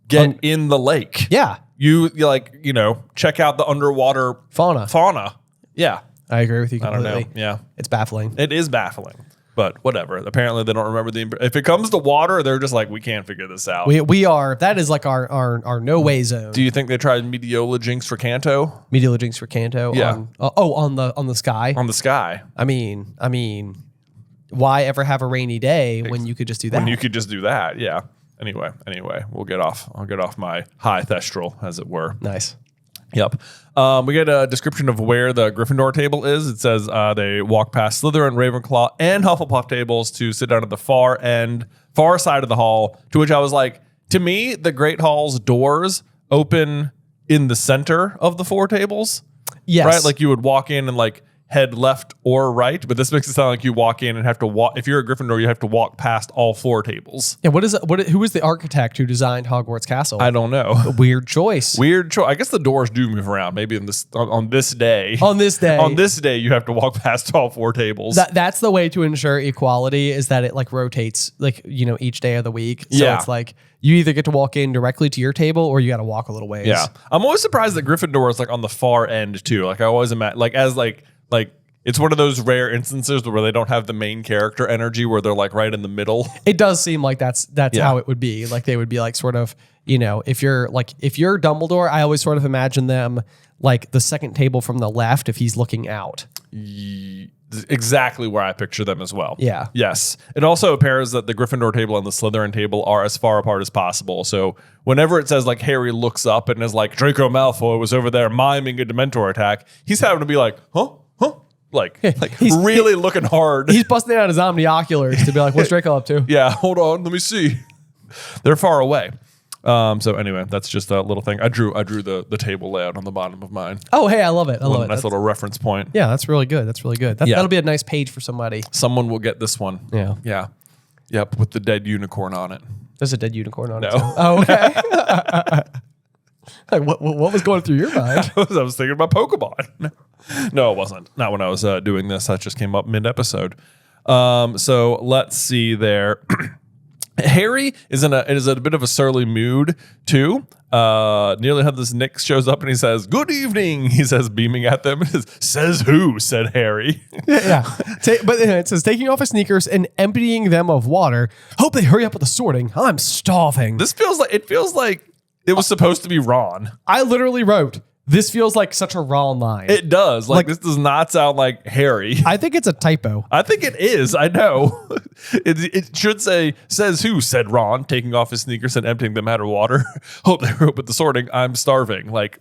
get in the lake? Yeah. You like, check out the underwater Fauna. Yeah. I agree with you I don't completely. know. Yeah. It's baffling. It is baffling, but whatever. Apparently they don't remember if it comes to water, they're just like, we can't figure this out. That is like our no way zone. Do you think they tried Mediola Jinx for Kanto? Medieval Jinx for Kanto. Yeah. On the sky. On the sky. I mean, why ever have a rainy day when you could just do that? When you could just do that. Yeah. Anyway, I'll get off my high thestral, as it were. Nice. Yep. We get a description of where the Gryffindor table is. It says they walk past Slytherin, Ravenclaw, and Hufflepuff tables to sit down at the far side of the hall, to which I was like, to me, the Great Hall's doors open in the center of the four tables. Yes. Right? Like you would walk in and like head left or right, but this makes it sound like you walk in and have to walk. If you're a Gryffindor, you have to walk past all four tables. Yeah. Who was the architect who designed Hogwarts Castle? I don't know. Weird choice. I guess the doors do move around. Maybe on this day. On this day, you have to walk past all four tables. That's the way to ensure equality, is that it like rotates like, each day of the week. So Yeah. it's like you either get to walk in directly to your table or you got to walk a little ways. Yeah. I'm always surprised that Gryffindor is like on the far end too. Like I always imagine like it's one of those rare instances where they don't have the main character energy where they're like right in the middle. It does seem like that's Yeah. how it would be. Like they would be like sort of, if you're Dumbledore, I always sort of imagine them like the second table from the left if he's looking out. Exactly where I picture them as well. Yeah. Yes. It also appears that the Gryffindor table and the Slytherin table are as far apart as possible. So whenever it says like Harry looks up and is like Draco Malfoy was over there miming a Dementor attack, he's having to be like, huh? Like really looking hard. He's busting out his omnioculars to be like, what's Draco up to? Yeah, hold on, let me see. They're far away. So anyway, that's just a little thing. I drew the table layout on the bottom of mine. Oh, hey, I love it. I love it. Nice little reference point. Yeah, that's really good. Yeah. That'll be a nice page for somebody. Someone will get this one. Yeah. Yeah. Yep, with the dead unicorn on it. There's a dead unicorn on it. No. Too. Oh, okay. Like, what was going through your mind? I was thinking about Pokemon. No, it wasn't. Not when I was doing this. That just came up mid-episode. So let's see there. Harry is in a bit of a surly mood too. Nearly had this Nick shows up and he says, "Good evening." He says, beaming at them. Says who? Said Harry. Yeah. But it says taking off his sneakers and emptying them of water. Hope they hurry up with the sorting. I'm starving. This feels like it was supposed to be Ron. I literally wrote, this feels like such a Ron line. It does. Like this does not sound like Harry. I think it's a typo. I think it is. I know. It should say, says who, said Ron, taking off his sneakers and emptying them out of water. Hope they hurry up with the sorting. I'm starving. Like,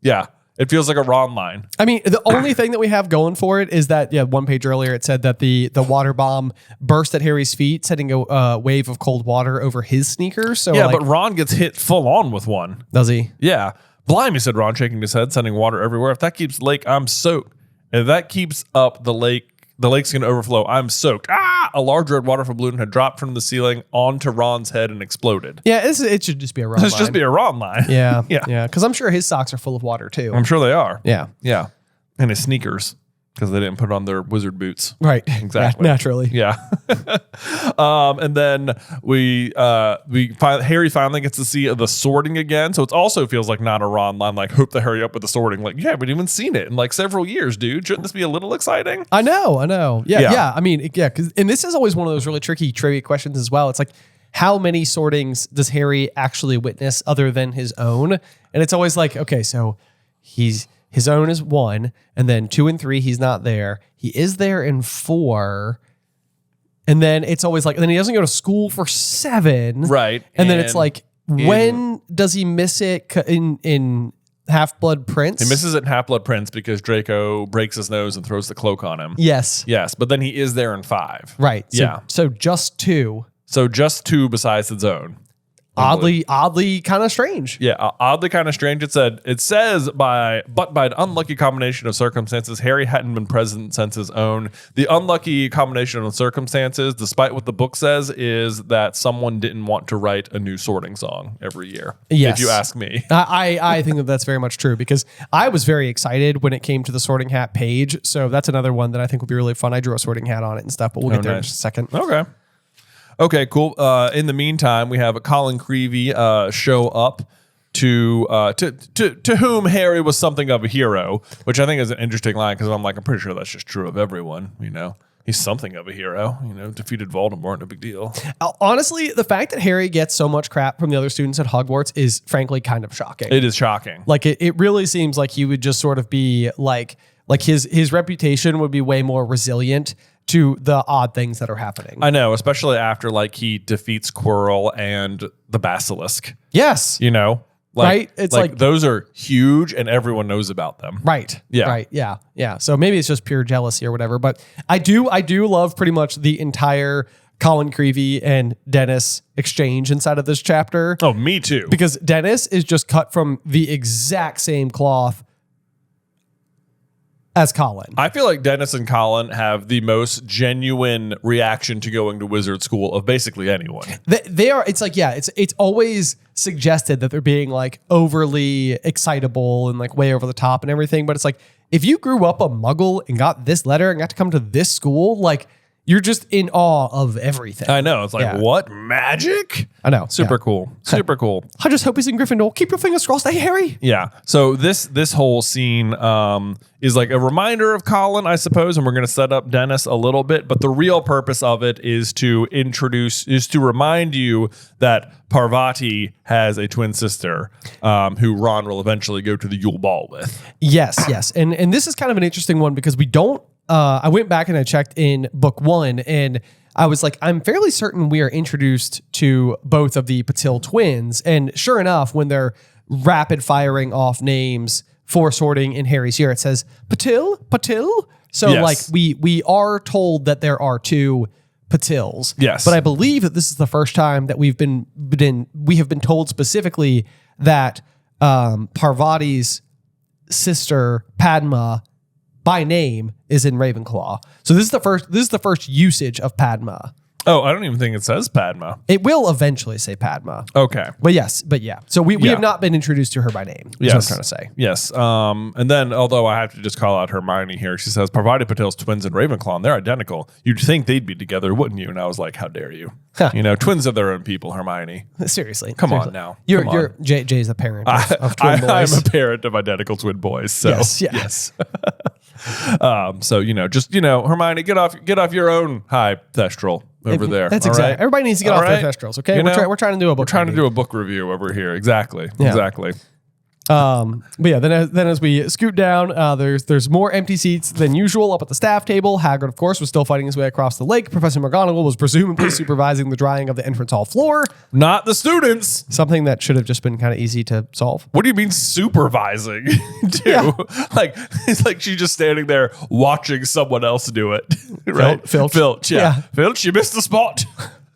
yeah. It feels like a Ron line. I mean, the only thing that we have going for it is that, one page earlier it said that the water bomb burst at Harry's feet, setting a wave of cold water over his sneakers. So yeah, but Ron gets hit full on with one. Does he? Yeah. Blimey, said Ron, shaking his head, sending water everywhere. If that keeps the lake, I'm soaked. If that keeps up the lake's going to overflow. I'm soaked. A large red waterfall balloon had dropped from the ceiling onto Ron's head and exploded. Yeah, it should just be a Ron line. It should just be a Ron line. Yeah. Because I'm sure his socks are full of water too. I'm sure they are. Yeah. Yeah. And his sneakers. because they didn't put on their wizard boots. Right. Exactly. Yeah, naturally. Yeah. And then Harry finally gets to see the sorting again. So it also feels like not a Ron line, like, hope to hurry up with the sorting. Like, you haven't even seen it in like several years, dude. Shouldn't this be a little exciting? I know. Yeah. I mean, yeah. And this is always one of those really tricky trivia questions as well. It's like, how many sortings does Harry actually witness other than his own? And it's always like, okay, so his own is 1, and then 2 and 3, he's not there. He is there in 4. And then it's always like, and then he doesn't go to school for 7. Right. And then it's like, when does he miss it in Half-Blood Prince? He misses it in Half-Blood Prince because Draco breaks his nose and throws the cloak on him. Yes. Yes, but then he is there in 5. Right. So, Yeah. So just 2. So just 2 besides its own. Oddly kind of strange. Yeah, oddly kind of strange. It says by an unlucky combination of circumstances, Harry hadn't been present since his own. The unlucky combination of circumstances, despite what the book says, is that someone didn't want to write a new sorting song every year. Yes. If you ask me. I think that that's very much true because I was very excited when it came to the Sorting Hat page. So that's another one that I think would be really fun. I drew a Sorting Hat on it and stuff, but we'll get there in nice. just a second. Okay, cool. In the meantime, we have Colin Creevey show up to whom Harry was something of a hero, which I think is an interesting line because I'm pretty sure that's just true of everyone. You know, he's something of a hero. You know, defeated Voldemort, no big deal. Honestly, the fact that Harry gets so much crap from the other students at Hogwarts is frankly kind of shocking. It is shocking. Like it really seems like he would just sort of be like his reputation would be way more resilient to the odd things that are happening. I know, especially after he defeats Quirrell and the Basilisk. Yes. You know? Right? It's like those are huge and everyone knows about them. Right. Yeah. Right. Yeah. Yeah. So maybe it's just pure jealousy or whatever. But I do love pretty much the entire Colin Creevey and Dennis exchange inside of this chapter. Oh, me too. Because Dennis is just cut from the exact same cloth as Colin. I feel like Dennis and Colin have the most genuine reaction to going to wizard school of basically anyone. They are. It's like, yeah, it's always suggested that they're being like overly excitable and like way over the top and everything. But it's like, if you grew up a muggle and got this letter and got to come to this school, like you're just in awe of everything. I know. It's like, Yeah. what? Magic? I know. Super Yeah. cool. Super cool. I just hope he's in Gryffindor. Keep your fingers crossed. Hey, Harry. Yeah. So this whole scene is like a reminder of Colin, I suppose, and we're going to set up Dennis a little bit. But the real purpose of it is to remind you that Parvati has a twin sister who Ron will eventually go to the Yule Ball with. Yes. And this is kind of an interesting one because we don't. I went back and I checked in book 1 and I was like, I'm fairly certain we are introduced to both of the Patil twins. And sure enough, when they're rapid firing off names for sorting in Harry's year, it says Patil. So Yes. like we are told that there are 2 Patils. Yes. But I believe that this is the first time that we have been told specifically that Parvati's sister Padma by name is in Ravenclaw. So this is the first usage of Padma. Oh, I don't even think it says Padma. It will eventually say Padma. Okay. But yeah. So we Yeah. have not been introduced to her by name. Is what I'm trying to say. Yes. And then, although I have to just call out Hermione here, she says, Parvati Patel's twins in Ravenclaw, and they're identical. You'd think they'd be together, wouldn't you? And I was like, how dare you? Huh. You know, twins are their own people, Hermione. Seriously. Come on now. You're Come on. Jay's the parent of twin boys. I'm a parent of identical twin boys. So Yes, yeah. yes. So, Hermione, get off your own high thestral over there. That's all exactly. right? Everybody needs to get All off right? their thestrals, okay? You know, We're trying to do a book. We're trying to review. do a book review over here. Exactly. Yeah. Exactly. But yeah, then as we scoot down, there's more empty seats than usual up at the staff table. Hagrid, of course, was still fighting his way across the lake. Professor McGonagall was presumably supervising the drying of the entrance hall floor. Not the students. Something that should have just been kind of easy to solve. What do you mean supervising? Dude, Yeah. like it's like she's just standing there watching someone else do it. Right? Filch. Filch, yeah. Yeah. Filch, you missed the spot.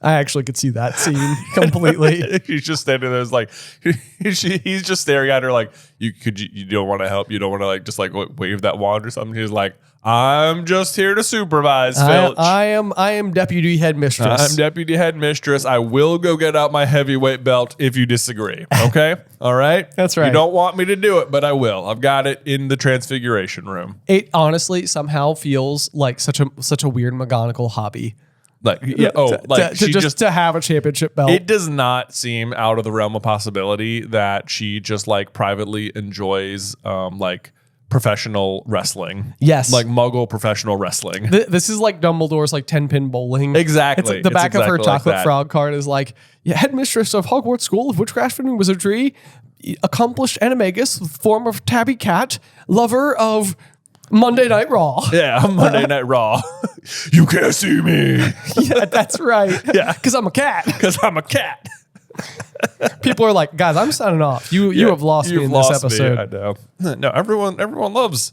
I actually could see that scene completely. He's just standing there, like he's just staring at her like, you don't want to help, you don't want to like just like wave that wand or something. He's like, I'm just here to supervise, Filch. I am deputy headmistress. I'm deputy headmistress. I will go get out my heavyweight belt if you disagree. Okay, all right. That's right. You don't want me to do it, but I will. I've got it in the transfiguration room. It honestly somehow feels like such a weird McGonagall hobby. Like To have a championship belt. It does not seem out of the realm of possibility that she just like privately enjoys like professional wrestling. Yes. Like Muggle professional wrestling. This is like Dumbledore's like 10-pin bowling. Exactly. It's the back of her exactly chocolate like frog card is like, headmistress of Hogwarts School of Witchcraft and Wizardry, accomplished animagus, former tabby cat, lover of Monday Night Raw. Yeah, Monday Night Raw. You can't see me. Yeah, that's right. Yeah. Because I'm a cat. Because I'm a cat. People are like, guys, I'm signing off. You have lost me in this episode. I know. No, everyone loves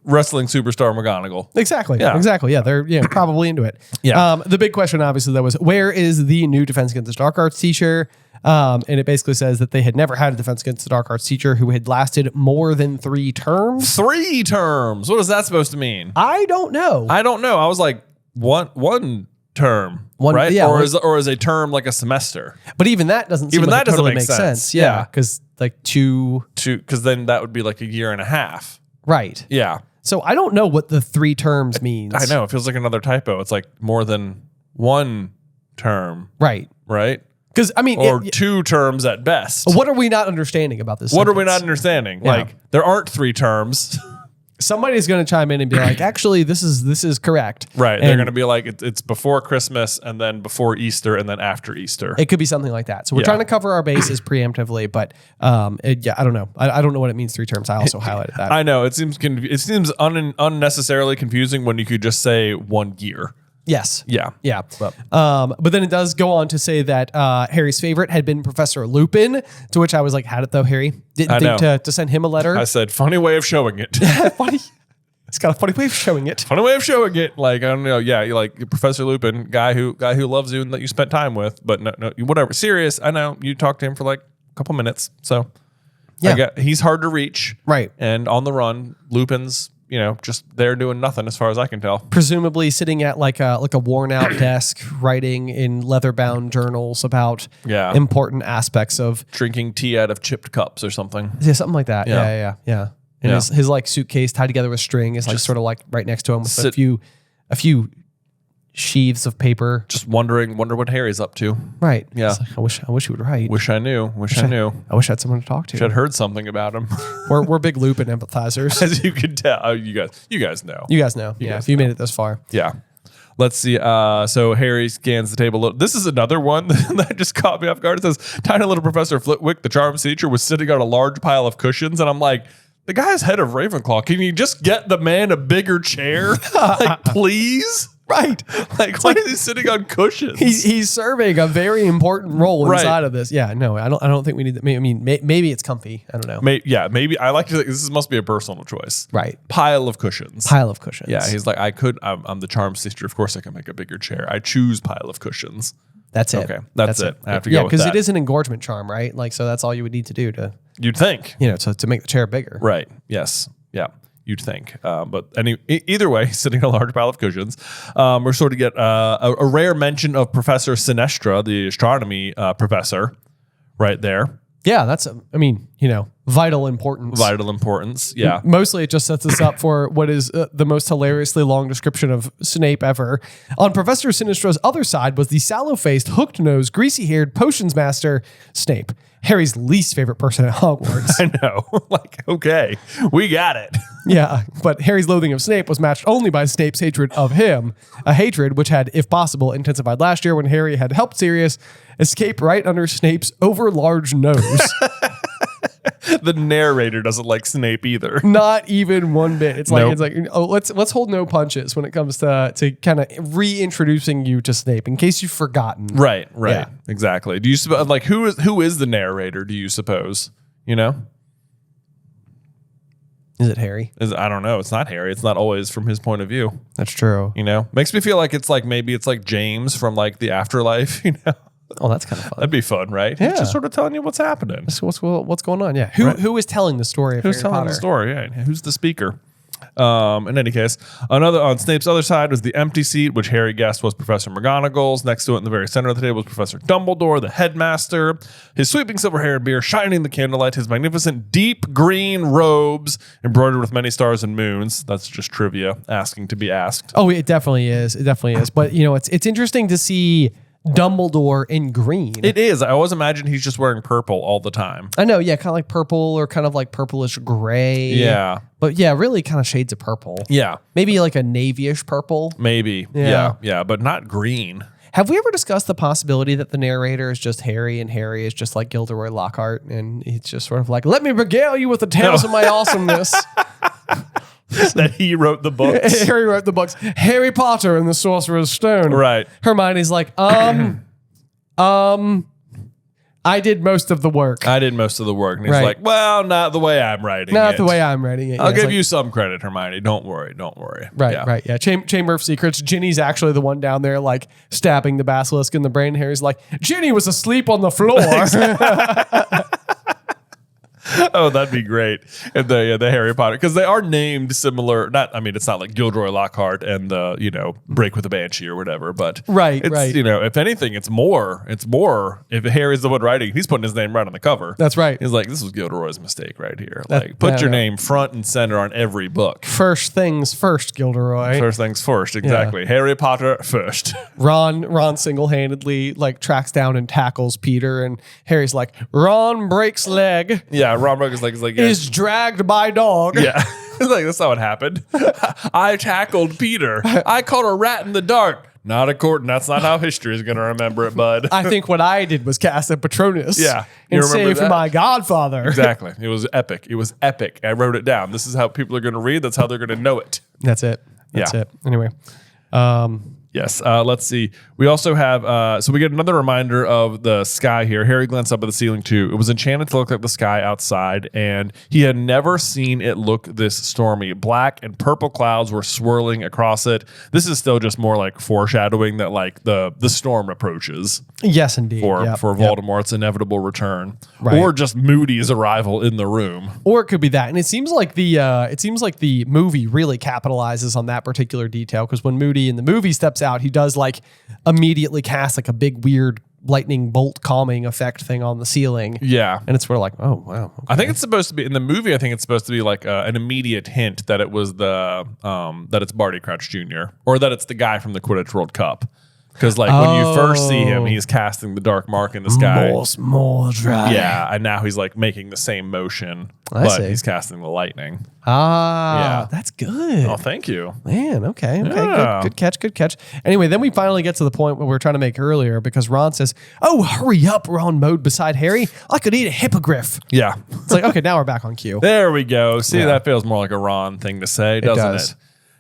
wrestling superstar McGonagall. Exactly. Yeah. Exactly. Yeah, they're probably into it. Yeah. The big question, obviously, though, was where is the new Defense Against the Dark Arts teacher? And it basically says that they had never had a Defense Against the Dark Arts teacher who had lasted more than 3 terms. 3 terms. What is that supposed to mean? I don't know. I don't know. I was like one term, right? Yeah, or is a term like a semester? But even that doesn't seem Even like that doesn't totally make make sense. Yeah, because like two, Because then that would be like a year and a half. right. Yeah, So I don't know what the 3 terms means. I know. It feels like another typo. It's like more than 1 term, Right. right? Because I mean, Or 2 terms at best. what are we not understanding about this? What are we not sentence? understanding? Yeah. Like there aren't 3 terms. Somebody's going to chime in and be like, actually, this is correct. Right. They're And going to be like, it's before Christmas and then before Easter and then after Easter. It could be something like that. So we're Yeah. trying to cover our bases preemptively, but I don't know. I don't know what it means 3 terms. I also highlighted that. I know. It seems unnecessarily confusing when you could just say 1 year. Yes. Yeah. Yeah. But then it does go on to say that Harry's favorite had been Professor Lupin, to which I was like, how'd it though, Harry? Didn't I think know. to send him a letter. I said, funny way of showing it. Funny. It's got a funny way of showing it. Funny way of showing it. Like, I don't know. Yeah. You like Professor Lupin, guy who loves you and that you spent time with, but no, whatever. Serious. I know you talked to him for like a couple minutes. So Yeah. he's hard to reach. Right. And on the run, Lupin's, just there doing nothing as far as I can tell. Presumably sitting at like a worn out desk, writing in leather bound journals about Yeah. important aspects of Drinking tea out of chipped cups or something. something like that. Yeah. Yeah. And Yeah. his like suitcase tied together with string is like sort of like right next to him with a few sheaves of paper. Just wonder what Harry's up to. Right. Yeah. It's like, I wish he would write. Wish I knew. I wish I had someone to talk Should to. have heard something about him. We're big Lupin empathizers. As you can tell. Oh, you guys know. You guys know. guys If you made it this far. Yeah. Let's see. So Harry scans the table. This is another one that just caught me off guard. It says, tiny little Professor Flitwick, the charms teacher, was sitting on a large pile of cushions. And I'm like, the guy's head of Ravenclaw. Can you just get the man a bigger chair? Like, please? Right. Like, why is he sitting on cushions? He's serving a very important role Right. inside of this. Yeah, no, I don't think we need that. I mean, maybe it's comfy. I don't know. Maybe. I like to think this must be a personal choice. Right. Pile of cushions. Pile of cushions. Yeah, he's like, I'm the charms teacher. Of course I can make a bigger chair. I choose pile of cushions. That's it. Okay, that's it. I have to go with because that. it is an engorgement charm, right? Like, so that's all you would need to do to, You'd think. to make the chair bigger. Right. Yes. Yeah. You'd think. But either way, sitting on a large pile of cushions, we're sort of get a rare mention of Professor Sinestra, the astronomy professor, right there. Yeah, that's, vital importance. Vital importance. Yeah. Mostly it just sets us up for what is the most hilariously long description of Snape ever. On Professor Sinistra's other side was the sallow-faced, hooked-nosed, greasy-haired potions master, Snape. Harry's least favorite person at Hogwarts. I know. Like, okay, we got it. Yeah, but Harry's loathing of Snape was matched only by Snape's hatred of him, a hatred which had, if possible, intensified last year when Harry had helped Sirius escape right under Snape's over-large nose. The narrator doesn't like Snape either. Not even one bit. It's like Nope. let's hold no punches when it comes to kind of reintroducing you to Snape in case you've forgotten. Right. Yeah. Exactly. Do you like who is the narrator? Do you suppose? Is Is it Harry? I don't know. It's not Harry. It's not always from his point of view. That's true. You know, makes me feel like it's like maybe it's like James from like the afterlife. You know, Oh, that's kind of fun. that'd be fun, right? Yeah. He's just sort of telling you what's happening. So what's going on? Yeah. Who is telling the story of Who's Harry telling Potter? the story? Yeah. Who's the speaker? In any case, on Snape's other side was the empty seat, which Harry guessed was Professor McGonagall's. Next to it in the very center of the table was Professor Dumbledore, the headmaster, his sweeping silver hair and beard shining in the candlelight, his magnificent deep green robes embroidered with many stars and moons. That's just trivia asking to be asked. Oh, it definitely is. It definitely is. But you know, it's interesting to see Dumbledore in green. It is. I always imagine he's just wearing purple all the time. I know, yeah, kind of like purple or kind of like purplish gray. Yeah. But yeah, really kind of shades of purple. Yeah. Maybe like a navyish purple. Maybe. Yeah. Yeah. But not green. Have we ever discussed the possibility that the narrator is just Harry and Harry is just like Gilderoy Lockhart and he's just sort of like, let me regale you with the tales of my awesomeness. That he wrote the books. Harry wrote the books. Harry Potter and the Sorcerer's Stone. Right. Hermione's like, I did most of the work. I did most of the work. And he's Right. like, well, not the way I'm writing it. Not the way I'm writing it. I'll Yeah, give it's you some credit, Hermione. Don't worry. Don't worry. Right, Yeah. right. Yeah. Chamber of Secrets. Ginny's actually the one down there, like stabbing the basilisk in the brain. Harry's like, Ginny was asleep on the floor. Oh, that'd be great. And the Harry Potter, because they are named similar. It's not like Gilderoy Lockhart and the, Break with a Banshee or whatever, but Right, it's, right. If anything, it's more. If Harry's the one writing, he's putting his name right on the cover. That's right. He's like, this was Gilderoy's mistake right here. That- Like, put yeah, your yeah. name front and center on every book. First things first, Gilderoy. First things first, exactly. Harry Potter first. Ron single-handedly like tracks down and tackles Peter, and Harry's like, Ron breaks leg, Yeah, Ron Burke is like, yeah. is dragged by dog. Yeah. It's like, that's not what happened. I tackled Peter. I caught a rat in the dark. Not according. That's not how history is going to remember it, bud. I think what I did was cast a Patronus. Yeah. You And remember save that? my godfather. Exactly. It was epic. It was epic. I wrote it down. This is how people are going to read. That's how they're going to know it. That's it. That's Yeah. it. Anyway. Yes. Let's see. We also have, so we get another reminder of the sky here. Harry glanced up at the ceiling too. It was enchanted to look like the sky outside, and he had never seen it look this stormy. Black and purple clouds were swirling across it. This is still just more like foreshadowing that like the storm approaches Yes, indeed. for Yep, yep. Voldemort's inevitable return, Right. or just Moody's arrival in the room. Or it could be that. And it seems like the movie really capitalizes on that particular detail, because when Moody in the movie steps out, he does like immediately cast like a big weird lightning bolt calming effect thing on the ceiling. Yeah. And it's sort of like, oh wow. Okay. I think it's supposed to be in the movie. I think it's supposed to be like an immediate hint that it was that it's Barty Crouch Jr. or that it's the guy from the Quidditch World Cup. Because like when you first see him, he's casting the dark mark in the sky. More dry. Yeah, and now he's like making the same motion, I but see. he's casting the lightning. Yeah. That's good. Oh, thank you. Man, okay. Yeah. Good catch. Anyway, then we finally get to the point where we were trying to make earlier, because Ron says, "Oh, hurry up!" Ron mowed beside Harry. I could eat a hippogriff. Yeah, It's like, okay, now we're back on cue. there we go. See, Yeah. that feels more like a Ron thing to say, doesn't does. it?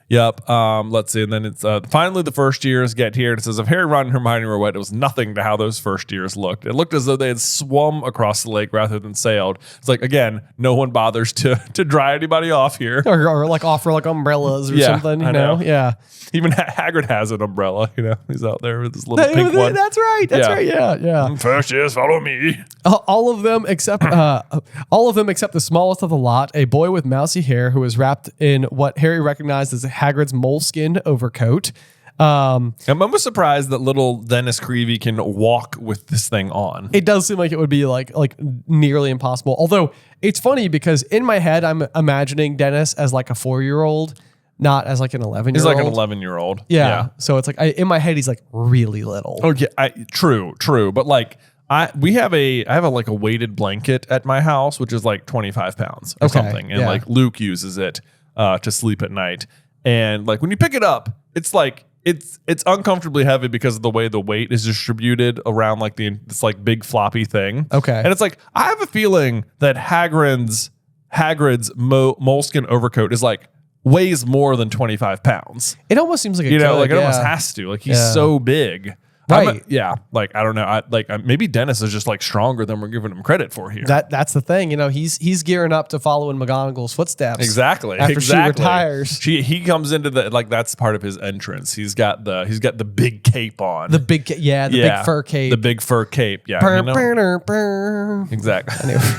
Yep. Let's see. And then it's finally the first years get here. And it says, if Harry, Ron, and Hermione were wet, it was nothing to how those first years looked. It looked as though they had swum across the lake rather than sailed. It's like, again, no one bothers to dry anybody off here. Or like offer like umbrellas or Yeah, something, I know. Yeah. Even Hagrid has an umbrella. He's out there with his little pink one. That's right. That's Yeah. right. Yeah. First years, follow me. All of them except the smallest of the lot, a boy with mousy hair who was wrapped in what Harry recognized as Hagrid's moleskin overcoat. I'm almost surprised that little Dennis Creevy can walk with this thing on. It does seem like it would be like nearly impossible. Although it's funny because in my head I'm imagining Dennis as like a 4-year-old, not as like an 11-year-old. He's like an 11-year-old. Yeah. So it's like in my head he's like really little. Okay, true. But like I have a weighted blanket at my house, which is like 25 pounds or Okay, something. And yeah. like Luke uses it to sleep at night. And like when you pick it up, it's like it's uncomfortably heavy because of the way the weight is distributed around like this like big floppy thing. Okay. And it's like I have a feeling that Hagrid's moleskin overcoat is like weighs more than 25 pounds. It almost seems like It almost has to. Like he's so big. Right. Yeah. Like, I don't know. Maybe Dennis is just like stronger than we're giving him credit for here. That's the thing. You know, he's gearing up to follow in McGonagall's footsteps. Exactly. After she retires. He comes into that's part of his entrance. He's got the big cape on. The big fur cape. The big fur cape. Yeah. Burr, you know? burr, burr. Exactly. Anyway.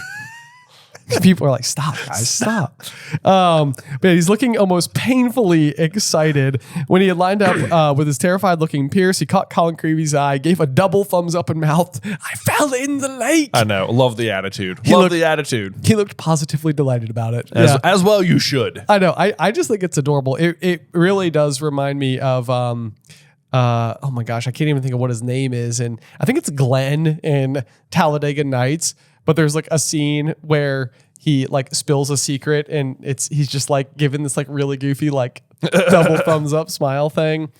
People are like, stop, guys, stop. But he's looking almost painfully excited. When he had lined up with his terrified looking Pierce, he caught Colin Creevy's eye, gave a double thumbs up and mouthed, "I fell in the lake." I know. Love the attitude. He looked positively delighted about it. As well you should. I know. I just think it's adorable. It really does remind me of oh my gosh, I can't even think of what his name is. And I think it's Glenn in Talladega Nights. But there's like a scene where he like spills a secret and he's just like giving this like really goofy like double thumbs up smile thing.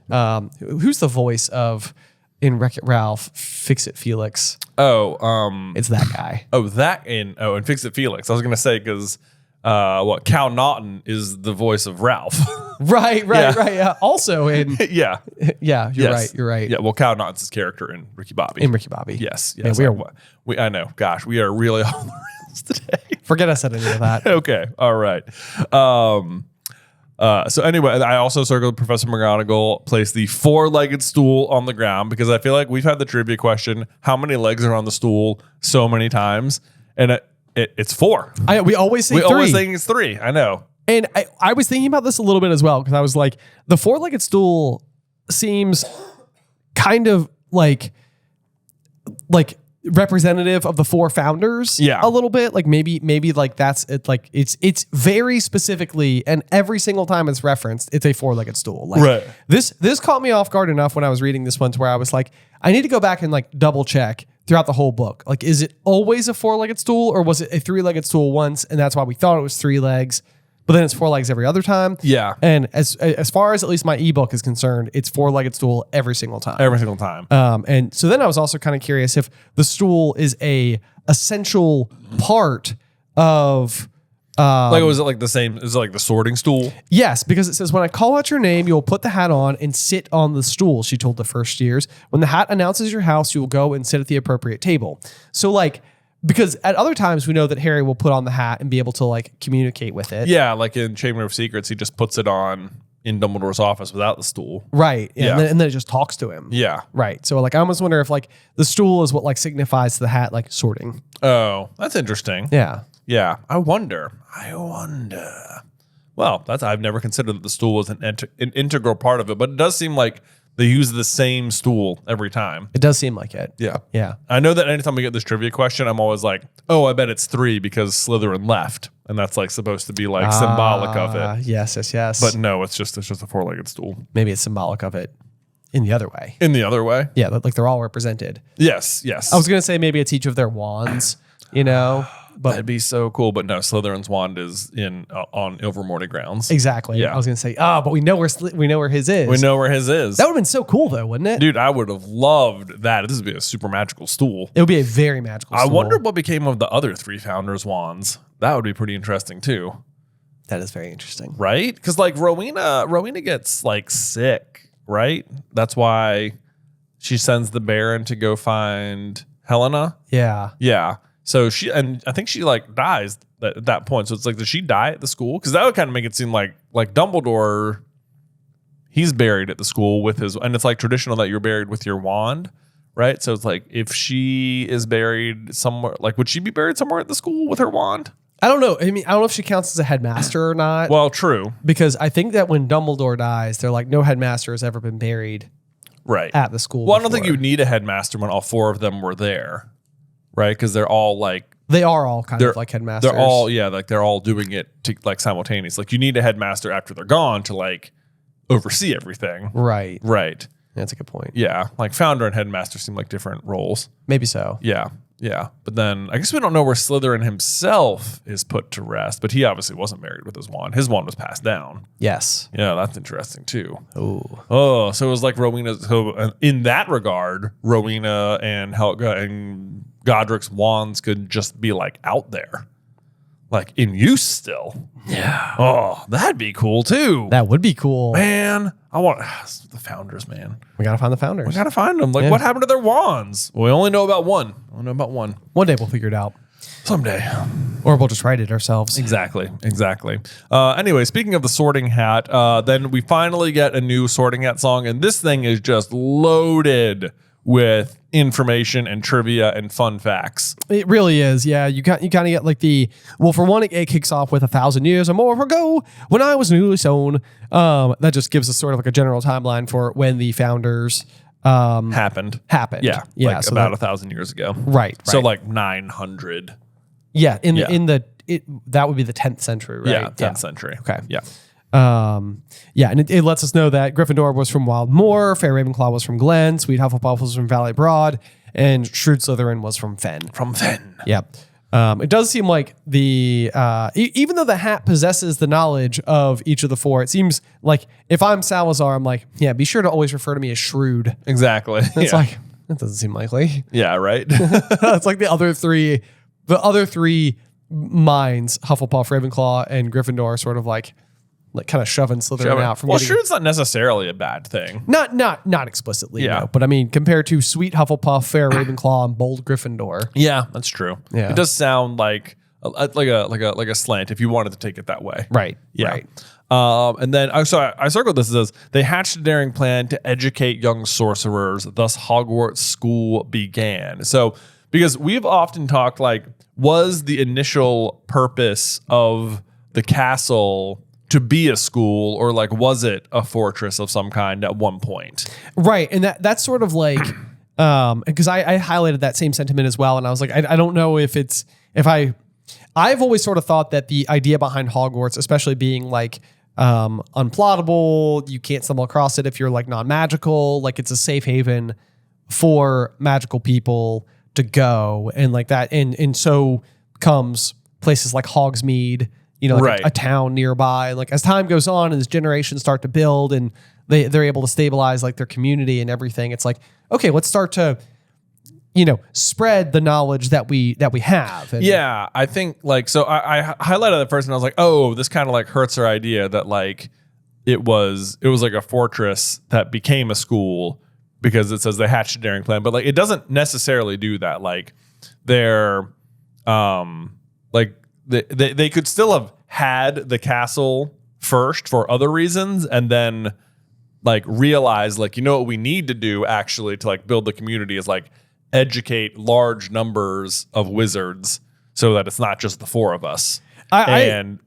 Who's the voice of in Wreck-It Ralph, Fix-It Felix? It's that guy. And Fix-It Felix. I was gonna say because Cal Naughton is the voice of Ralph. Right. Yeah. Also in yeah. You're right. Yeah, well, Cal Naughton's his character in Ricky Bobby. Yes. Man, I know. Gosh, we are really on the rails today. Forget I said any of that. Okay. All right. So anyway, I also circled Professor McGonagall placed the 4-legged stool on the ground because I feel like we've had the trivia question, how many legs are on the stool so many times? And it's 4. We always say 3. We always think it's 3. I know. And I was thinking about this a little bit as well because I was like, the 4-legged stool seems kind of like representative of the 4 founders. Yeah. A little bit. Like maybe like that's it. Like it's very specifically, and every single time it's referenced, it's a 4-legged stool. Like right. This caught me off guard enough when I was reading this one to where I was like, I need to go back and like double check throughout the whole book. Like, is it always a 4-legged stool or was it a 3-legged stool once? And that's why we thought it was 3 legs. But then it's 4 legs every other time. Yeah. And as far as at least my ebook is concerned, it's 4-legged stool every single time. Every single time. And so then I was also kind of curious if the stool is a essential part of was it like the same? Is it like the sorting stool? Yes, because it says, when I call out your name, you will put the hat on and sit on the stool, she told the first years. When the hat announces your house, you will go and sit at the appropriate table. So like, because at other times we know that Harry will put on the hat and be able to like communicate with it. Yeah, like in Chamber of Secrets, he just puts it on in Dumbledore's office without the stool. Right. Yeah. Yeah. And then it just talks to him. Yeah. Right. So like I almost wonder if like the stool is what like signifies to the hat like sorting. Oh, that's interesting. Yeah. Yeah. I wonder. Well, I've never considered that the stool was an integral part of it, but it does seem like they use the same stool every time. It does seem like it. Yeah. Yeah. I know that anytime we get this trivia question, I'm always like, oh, I bet it's 3 because Slytherin left. And that's like supposed to be like symbolic of it. Yes. But no, it's just a 4-legged stool. Maybe it's symbolic of it in the other way. In the other way? Yeah. Like they're all represented. Yes. I was going to say maybe it's each of their wands, you know? But that'd be so cool. But no, Slytherin's wand is on Ilvermorny grounds. Exactly. Yeah. I was gonna say, but we know where his is. We know where his is. That would have been so cool, though, wouldn't it? Dude, I would have loved that. This would be a super magical stool. It would be a very magical stool. I wonder what became of the other 3 founders' wands. That would be pretty interesting too. That is very interesting, right? Because like Rowena gets like sick, right? That's why she sends the Baron to go find Helena. Yeah. Yeah. So I think she like dies at that point. So it's like, does she die at the school? Because that would kind of make it seem like Dumbledore, he's buried at the school with and it's like traditional that you're buried with your wand, right? So it's like, if she is buried somewhere, like would she be buried somewhere at the school with her wand? I don't know. I mean, I don't know if she counts as a headmaster or not. Well, true. Because I think that when Dumbledore dies, they're like, no headmaster has ever been buried at the school. Well, I don't think you would need a headmaster when all 4 of them were there. Right, because they're all like kind of like headmasters. They're all doing it like simultaneous. Like you need a headmaster after they're gone to like oversee everything. Right. That's a good point. Yeah, like founder and headmaster seem like different roles. Maybe so. Yeah. But then I guess we don't know where Slytherin himself is put to rest. But he obviously wasn't married with his wand. His wand was passed down. Yes. Yeah, that's interesting too. Oh, so it was like Rowena. So in that regard, Rowena and Helga and Godric's wands could just be like out there. like in use still. Yeah. Oh, that'd be cool too. That would be cool. Man, I want the founders, man. We got to find the founders. We got to find them. Like, what happened to their wands? We only know about one. One day we'll figure it out. Someday. Or we'll just write it ourselves. Exactly. Anyway, speaking of the Sorting Hat, then we finally get a new Sorting Hat song, and this thing is just loaded with information and trivia and fun facts. It really is. Yeah, you kind of get like for one, it kicks off with 1,000 years or more ago when I was newly sown. That just gives us sort of like a general timeline for when the founders happened. Yeah. Like so about 1,000 years ago. Right. So like 900. Yeah. That would be the 10th century, right? Yeah, 10th century. Okay. Yeah. And it lets us know that Gryffindor was from Wildmoor, Fair Ravenclaw was from Glen, Sweet Hufflepuff was from Valley Broad, and Shrewd Slytherin was from Fen. Yeah. It does seem like even though the hat possesses the knowledge of each of the four, it seems like if I'm Salazar, I'm like, yeah, be sure to always refer to me as Shrewd. Exactly. It's like, that doesn't seem likely. Yeah, right. It's like the other three minds, Hufflepuff, Ravenclaw, and Gryffindor, are sort of like kind of shoving Slytherin out from. Well, Shrewd's not necessarily a bad thing. Not explicitly, no. But I mean, compared to Sweet Hufflepuff, Fair Ravenclaw, and Bold Gryffindor. Yeah, that's true. Yeah. It does sound like a slant if you wanted to take it that way. Right. Yeah. Right. And then I circled this. It says they hatched a daring plan to educate young sorcerers. Thus, Hogwarts school began. So, because we've often talked like, was the initial purpose of the castle to be a school, or like was it a fortress of some kind at one point? Right, and that's sort of like because I highlighted that same sentiment as well, and I was like, I don't know if I've always sort of thought that the idea behind Hogwarts, especially being like unplottable, you can't stumble across it if you're like non-magical, like it's a safe haven for magical people to go, and like that, and so comes places like Hogsmeade, like a town nearby. Like as time goes on and as generations start to build and they're able to stabilize like their community and everything, it's like, okay, let's start to spread the knowledge that we have. And yeah, I think like, so I highlighted it first and I was like, oh, this kind of like hurts our idea that like it was like a fortress that became a school because it says they hatched a daring plan, but like it doesn't necessarily do that. Like they're like they could still have had the castle first for other reasons and then like realize like, what we need to do actually to like build the community is like educate large numbers of wizards so that it's not just the four of us. But then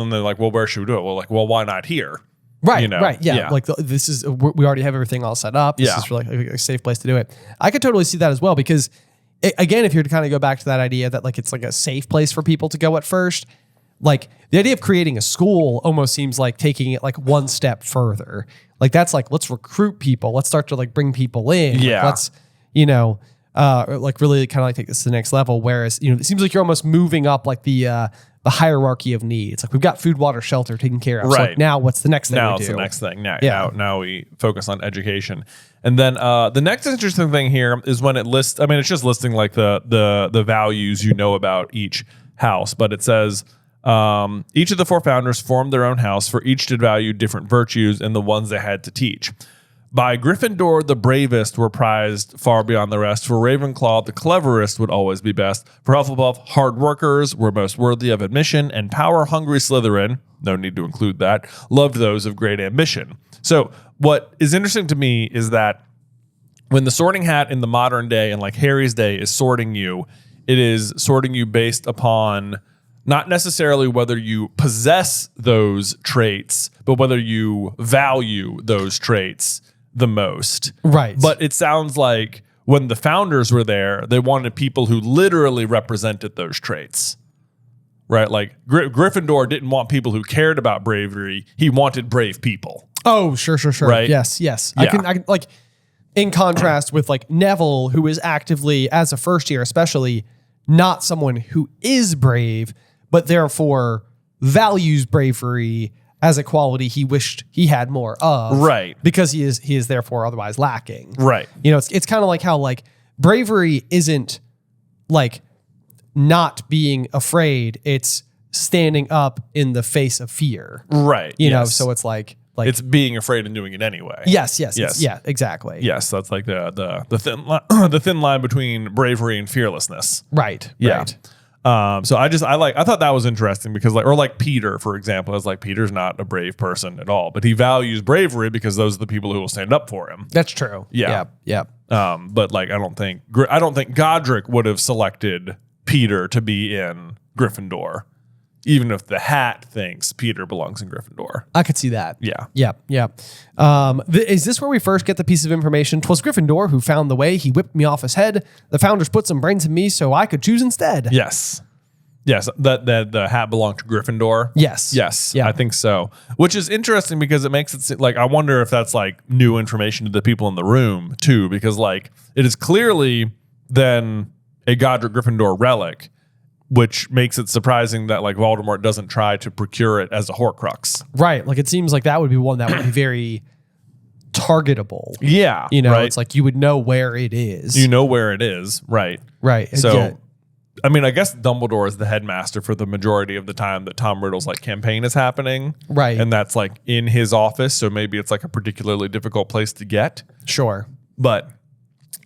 they're like, well, where should we do it? Well, like, why not here? Right, right, yeah. Like this is, we already have everything all set up. This is really a safe place to do it. I could totally see that as well because, again, if you're to kind of go back to that idea that like it's like a safe place for people to go at first, like the idea of creating a school almost seems like taking it like one step further. Like that's like, let's recruit people. Let's start to like bring people in. Yeah. Like, let's, like really kind of like take this to the next level. Whereas, it seems like you're almost moving up like the hierarchy of need. It's like we've got food, water, shelter taken care of. Right. So like now what's the next thing now we do? It's the next thing. Now we focus on education. And then the next interesting thing here is when it lists, it's just listing like the values about each house, but it says each of the four founders formed their own house, for each to value different virtues and the ones they had to teach. By Gryffindor, the bravest were prized far beyond the rest. For Ravenclaw, the cleverest would always be best. For Hufflepuff, hard workers were most worthy of admission, and power-hungry Slytherin, no need to include that, loved those of great ambition. So what is interesting to me is that when the sorting hat in the modern day and like Harry's day is sorting you, it is sorting you based upon not necessarily whether you possess those traits, but whether you value those traits the most. Right. But it sounds like when the founders were there, they wanted people who literally represented those traits. Right? Like Gryffindor didn't want people who cared about bravery. He wanted brave people. Oh, sure. Right? Yes. Yeah. I can like, in contrast with like Neville, who is actively, as a first year especially, not someone who is brave, but therefore values bravery as a quality he wished he had more of. Right. Because he is therefore otherwise lacking. Right. It's kind of like how like bravery isn't like not being afraid. It's standing up in the face of fear. Right. You know, so it's like it's being afraid and doing it anyway. Yes. Yeah, exactly. Yes, that's like the the thin line between bravery and fearlessness. Right. Yeah. Right. So I thought that was interesting because like Peter, for example, is like Peter's not a brave person at all, but he values bravery because those are the people who will stand up for him. That's true. Yeah. Yep. But like I don't think Godric would have selected Peter to be in Gryffindor, even if the hat thinks Peter belongs in Gryffindor. I could see that. Yeah. Yep. Is this where we first get the piece of information? 'Twas Gryffindor who found the way. He whipped me off his head. The founders put some brains in me so I could choose instead. Yes. That the hat belonged to Gryffindor. Yes. Yeah. I think so. Which is interesting because it makes it seem like I wonder if that's like new information to the people in the room too, because like it is clearly then a Godric Gryffindor relic, which makes it surprising that like Voldemort doesn't try to procure it as a Horcrux. Right. Like it seems like that would be one that would be very targetable. Yeah. You know, right? it's like you would know where it is. You know where it is. Right. Right. So, Yeah. I mean, I guess Dumbledore is the headmaster for the majority of the time that Tom Riddle's like campaign is happening. Right. And that's like in his office. So maybe it's like a particularly difficult place to get. Sure. But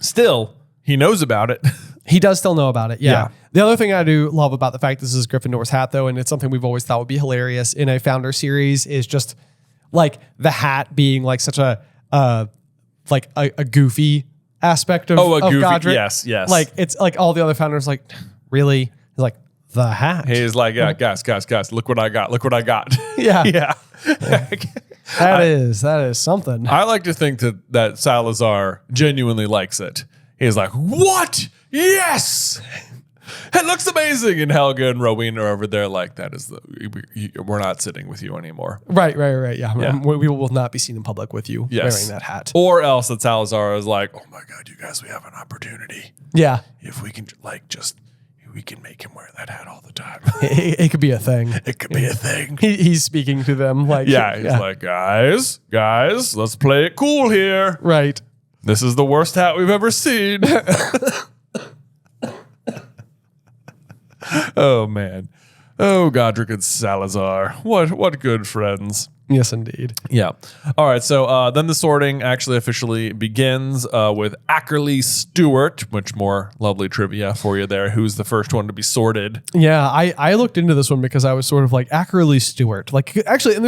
still, he knows about it. He does still know about it. Yeah. Yeah. The other thing I do love about the fact this is Gryffindor's hat, though, and it's something we've always thought would be hilarious in a Founder series, is just like the hat being like such a goofy aspect of, goofy. Godric. Yes. Like it's like all the other founders like, really? He's like, the hat. He's like, yeah, guys, look what I got. Yeah. Yeah. That is something. I like to think that Salazar genuinely likes it. He's like, what? Yes. It looks amazing. And Helga and Rowena are over there like, we're not sitting with you anymore. Right. Yeah. We will not be seen in public with you wearing that hat. Or else that Salazar is like, oh my God, you guys, we have an opportunity. Yeah. If we can we can make him wear that hat all the time. It could be a thing. It could be a thing. He's speaking to them like, He's like, guys, let's play it cool here. Right. This is the worst hat we've ever seen. Oh, man. Oh, Godric and Salazar. What good friends. Yes, indeed. Yeah. All right. So then the sorting actually officially begins with Ackerley Stewart, which more lovely trivia for you there. Who's the first one to be sorted? Yeah, I looked into this one because I was sort of like Ackerley Stewart. Like actually, and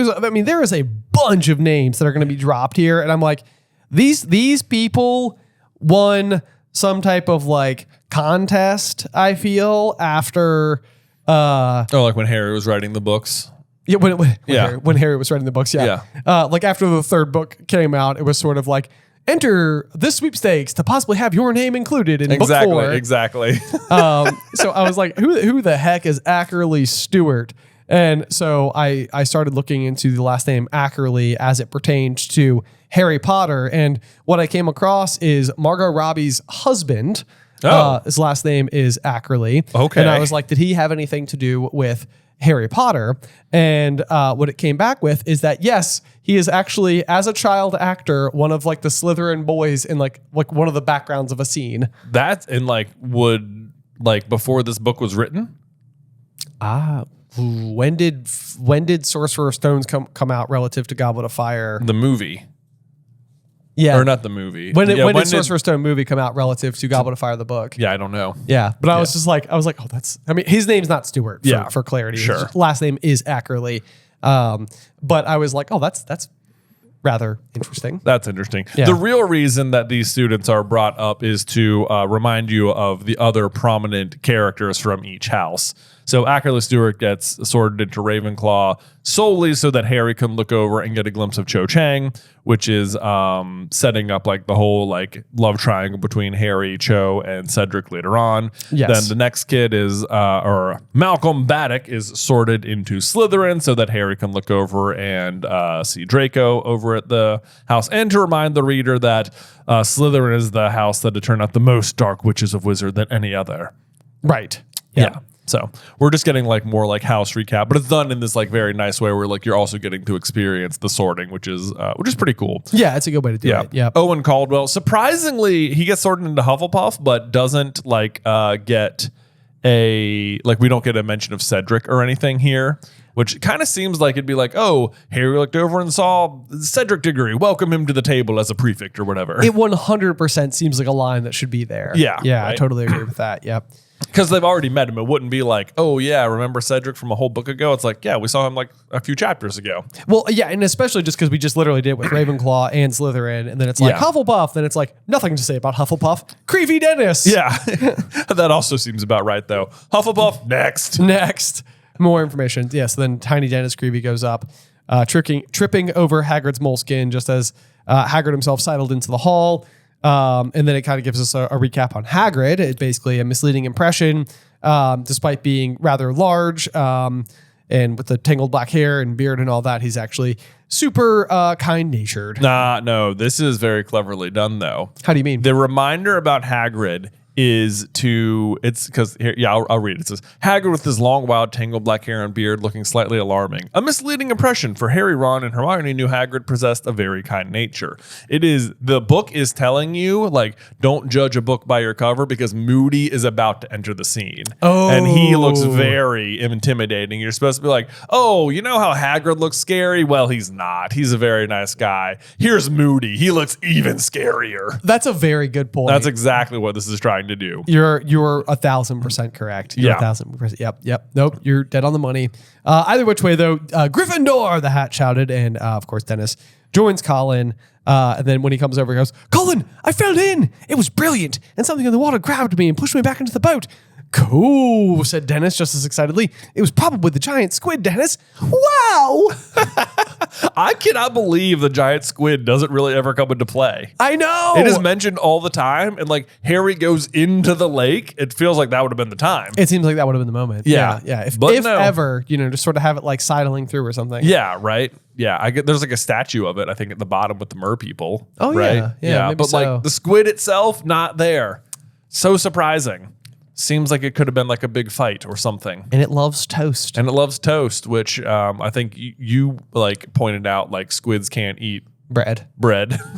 there is a bunch of names that are going to be dropped here, and I'm like, these people won some type of like contest. I feel after. Like when Harry was writing the books. Yeah, when Harry was writing the books, yeah. Like after the third book came out, it was sort of like, enter this sweepstakes to possibly have your name included in book 4. Exactly. So I was like, who the heck is Ackerley Stewart? And so I started looking into the last name Ackerley as it pertained to Harry Potter. And what I came across is Margot Robbie's husband. His last name is Ackerley. Okay. And I was like, did he have anything to do with Harry Potter? And what it came back with is that, yes, he is actually, as a child actor, one of like the Slytherin boys in like one of the backgrounds of a scene. That's in before this book was written? When did Sorcerer's Stones come out relative to Goblet of Fire? The movie. Yeah. Or not the movie. When did Sorcerer's Stone movie come out relative to Goblet of Fire, the book? Yeah, I don't know. Yeah. But I was like, his name's not Stewart for clarity. Sure. His last name is Ackerley. But I was like, oh, that's rather interesting. That's interesting. Yeah. The real reason that these students are brought up is to remind you of the other prominent characters from each house. So Ackerley Stewart gets sorted into Ravenclaw solely so that Harry can look over and get a glimpse of Cho Chang, which is setting up like the whole like love triangle between Harry, Cho, and Cedric later on. Yes. Then the next kid is, or Malcolm Baddock is sorted into Slytherin so that Harry can look over and see Draco over at the house. And to remind the reader that Slytherin is the house that had turned out the most dark witches of wizard than any other. Right. Yeah. So we're just getting like more like house recap, but it's done in this like very nice way where like you're also getting to experience the sorting, which is pretty cool. Yeah, it's a good way to do it. Yeah. Owen Caldwell, surprisingly, he gets sorted into Hufflepuff, but doesn't like get we don't get a mention of Cedric or anything here, which kind of seems like it'd be like, oh, Harry looked over and saw Cedric Diggory, welcome him to the table as a prefect or whatever. It 100% seems like a line that should be there. Yeah, Yeah, right? I totally agree with that. Yep. Because they've already met him. It wouldn't be like, oh, yeah, remember Cedric from a whole book ago? It's like, yeah, we saw him like a few chapters ago. Well, yeah, and especially just because we just literally did it with Ravenclaw and Slytherin, and then it's like Yeah. Hufflepuff, then it's like nothing to say about Hufflepuff. Creepy Dennis. Yeah. That also seems about right, though. Hufflepuff, next. Next, more information. Yes, then Tiny Dennis Creevy goes up, tripping over Hagrid's moleskin just as Hagrid himself sidled into the hall. And then it kind of gives us a recap on Hagrid. It's basically a misleading impression, despite being rather large and with the tangled black hair and beard and all that. He's actually super kind-natured. No, this is very cleverly done, though. How do you mean? The reminder about Hagrid is it's because here, yeah, I'll read it. It says, Hagrid with his long, wild, tangled black hair and beard looking slightly alarming. A misleading impression, for Harry, Ron, and Hermione knew Hagrid possessed a very kind nature. The book is telling you, like, don't judge a book by your cover because Moody is about to enter the scene. Oh. And he looks very intimidating. You're supposed to be like, oh, you know how Hagrid looks scary? Well, he's not. He's a very nice guy. Here's Moody. He looks even scarier. That's a very good point. That's exactly what this is trying to do. You're 1,000% correct. You're Yeah. 1,000%. Yep. Nope. You're dead on the money. Either which way though, Gryffindor, the hat shouted, and of course Dennis joins Colin. And then when he comes over, he goes, Colin, I fell in. It was brilliant, and something in the water grabbed me and pushed me back into the boat. Cool, said Dennis just as excitedly. It was probably the giant squid, Dennis. Wow. I cannot believe the giant squid doesn't really ever come into play. I know. It is mentioned all the time, and like Harry goes into the lake, it feels like that would have been the time. It seems like that would have been the moment. Yeah. Yeah. If But no. ever, just sort of have it like sidling through or something. Yeah, right. Yeah, there's like a statue of it, I think, at the bottom with the mer people. Oh, right? yeah. Yeah, maybe but so. like the squid itself, not there. So surprising. Seems like it could have been like a big fight or something. And it loves toast. And it loves toast, which I think you like pointed out, like squids can't eat bread.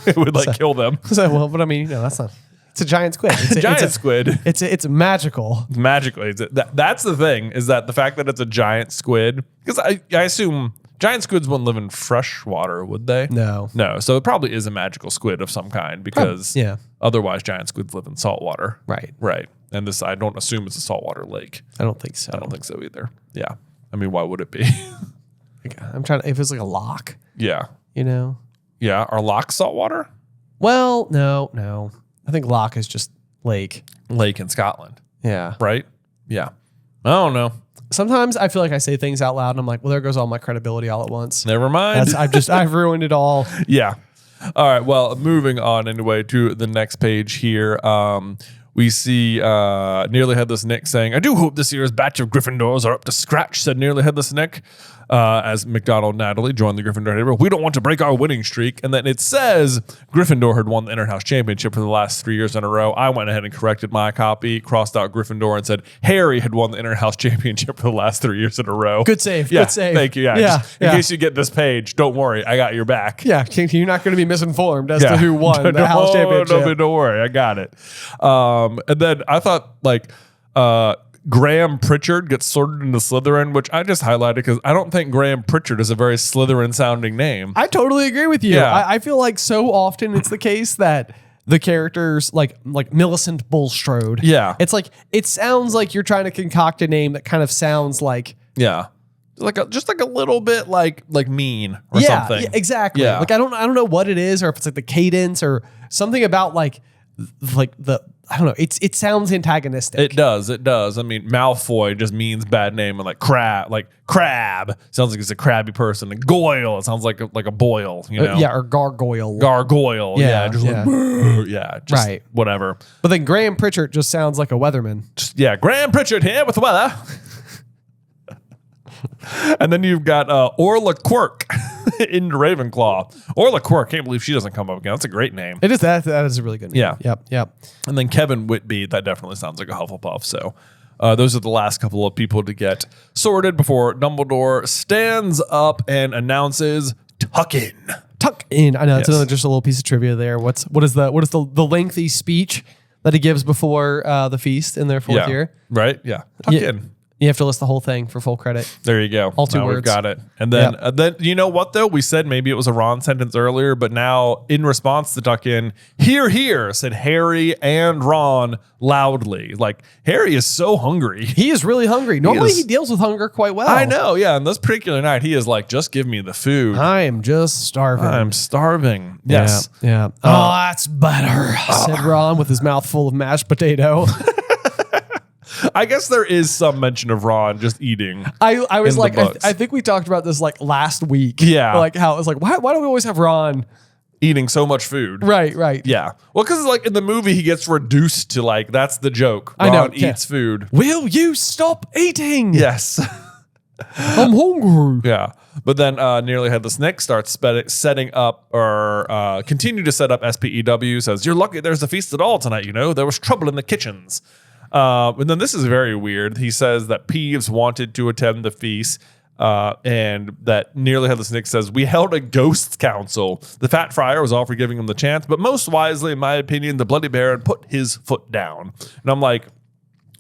It would like kill them. So, well, but I mean, that's not. It's a giant squid. It's Giant squid. It's magical. Magically. That's the thing, is that the fact that it's a giant squid, because I assume giant squids wouldn't live in fresh water, would they? No. So it probably is a magical squid of some kind, because yeah. otherwise giant squids live in salt water. Right. And this, I don't assume it's a saltwater lake. I don't think so. I don't think so either. Yeah. I mean, why would it be? I'm trying to. If it's like a lock, Yeah. Yeah. Are locks saltwater? Well, no. I think lock is just lake. Lake in Scotland. Yeah. Right? Yeah. I don't know. Sometimes I feel like I say things out loud and I'm like, well, there goes all my credibility all at once. Never mind. I've ruined it all. Yeah. All right. Well, moving on anyway to the next page here. We see Nearly Headless Nick saying, I do hope this year's batch of Gryffindors are up to scratch, said Nearly Headless Nick, as McDonald Natalie joined the Gryffindor table. We don't want to break our winning streak. And then it says Gryffindor had won the Inner House Championship for the last 3 years in a row. I went ahead and corrected my copy, crossed out Gryffindor, and said Harry had won the Inner House Championship for the last 3 years in a row. Good save. Yeah, Good save. thank you. Yeah. Just in case you get this page, don't worry. I got your back. Yeah. You're not going to be misinformed as to who won the House Championship. Don't worry. I got it. And then I thought Graham Pritchard gets sorted into Slytherin, which I just highlighted because I don't think Graham Pritchard is a very Slytherin sounding name. I totally agree with you. Yeah. I feel like so often it's the case that the characters like Millicent Bulstrode. Yeah. It's like, it sounds like you're trying to concoct a name that kind of sounds like. Yeah. Just like a little bit like mean or something. Yeah, exactly. Yeah. Like I don't know what it is, or if it's like the cadence or something about like the I don't know. It sounds antagonistic. It does. I mean, Malfoy just means bad name, and like crab sounds like it's a crabby person. And Goyle, it sounds like a boil, or gargoyle. Gargoyle. Yeah, Just yeah. like, just Right. whatever. But then Graham Pritchard just sounds like a weatherman. Graham Pritchard here with the weather. And then you've got Orla Quirk in Ravenclaw. Orla Quirk, can't believe she doesn't come up again. That's a great name. It is that is a really good name. Yeah. Yep. And then Kevin Whitby, that definitely sounds like a Hufflepuff. So those are the last couple of people to get sorted before Dumbledore stands up and announces Tuck in. Tuck in. I know it's Yes. another just a little piece of trivia there. What is the lengthy speech that he gives before the feast in their fourth year. Right? Yeah. Tuck in. You have to list the whole thing for full credit. There you go. All two now words. We've got it. And then, then you know what though? We said maybe it was a Ron sentence earlier, but now in response to tuck in, "Hear, hear," said Harry and Ron loudly. Like Harry is so hungry. He is really hungry. Normally he deals with hunger quite well. I know. Yeah. And this particular night, he is like, "Just give me the food. I am just starving. I'm starving." Yes. Yeah. Oh, that's better, said Ron with his mouth full of mashed potato. I guess there is some mention of Ron just eating. I was in like, the books. I think we talked about this like last week. Yeah. Like how it was like, why do we always have Ron eating so much food? Right. Yeah. Well, because like in the movie, he gets reduced to like, that's the joke. I know. Ron eats food. Will you stop eating? Yes. I'm hungry. Yeah. But then Nearly Headless Nick starts setting up or continue to set up SPEW, says, "You're lucky there's a feast at all tonight, you know. There was trouble in the kitchens." And then this is very weird. He says that Peeves wanted to attend the feast, and that Nearly Headless Nick says, "We held a ghosts council. The Fat Friar was all for giving him the chance, but most wisely, in my opinion, the Bloody Baron put his foot down." And I'm like,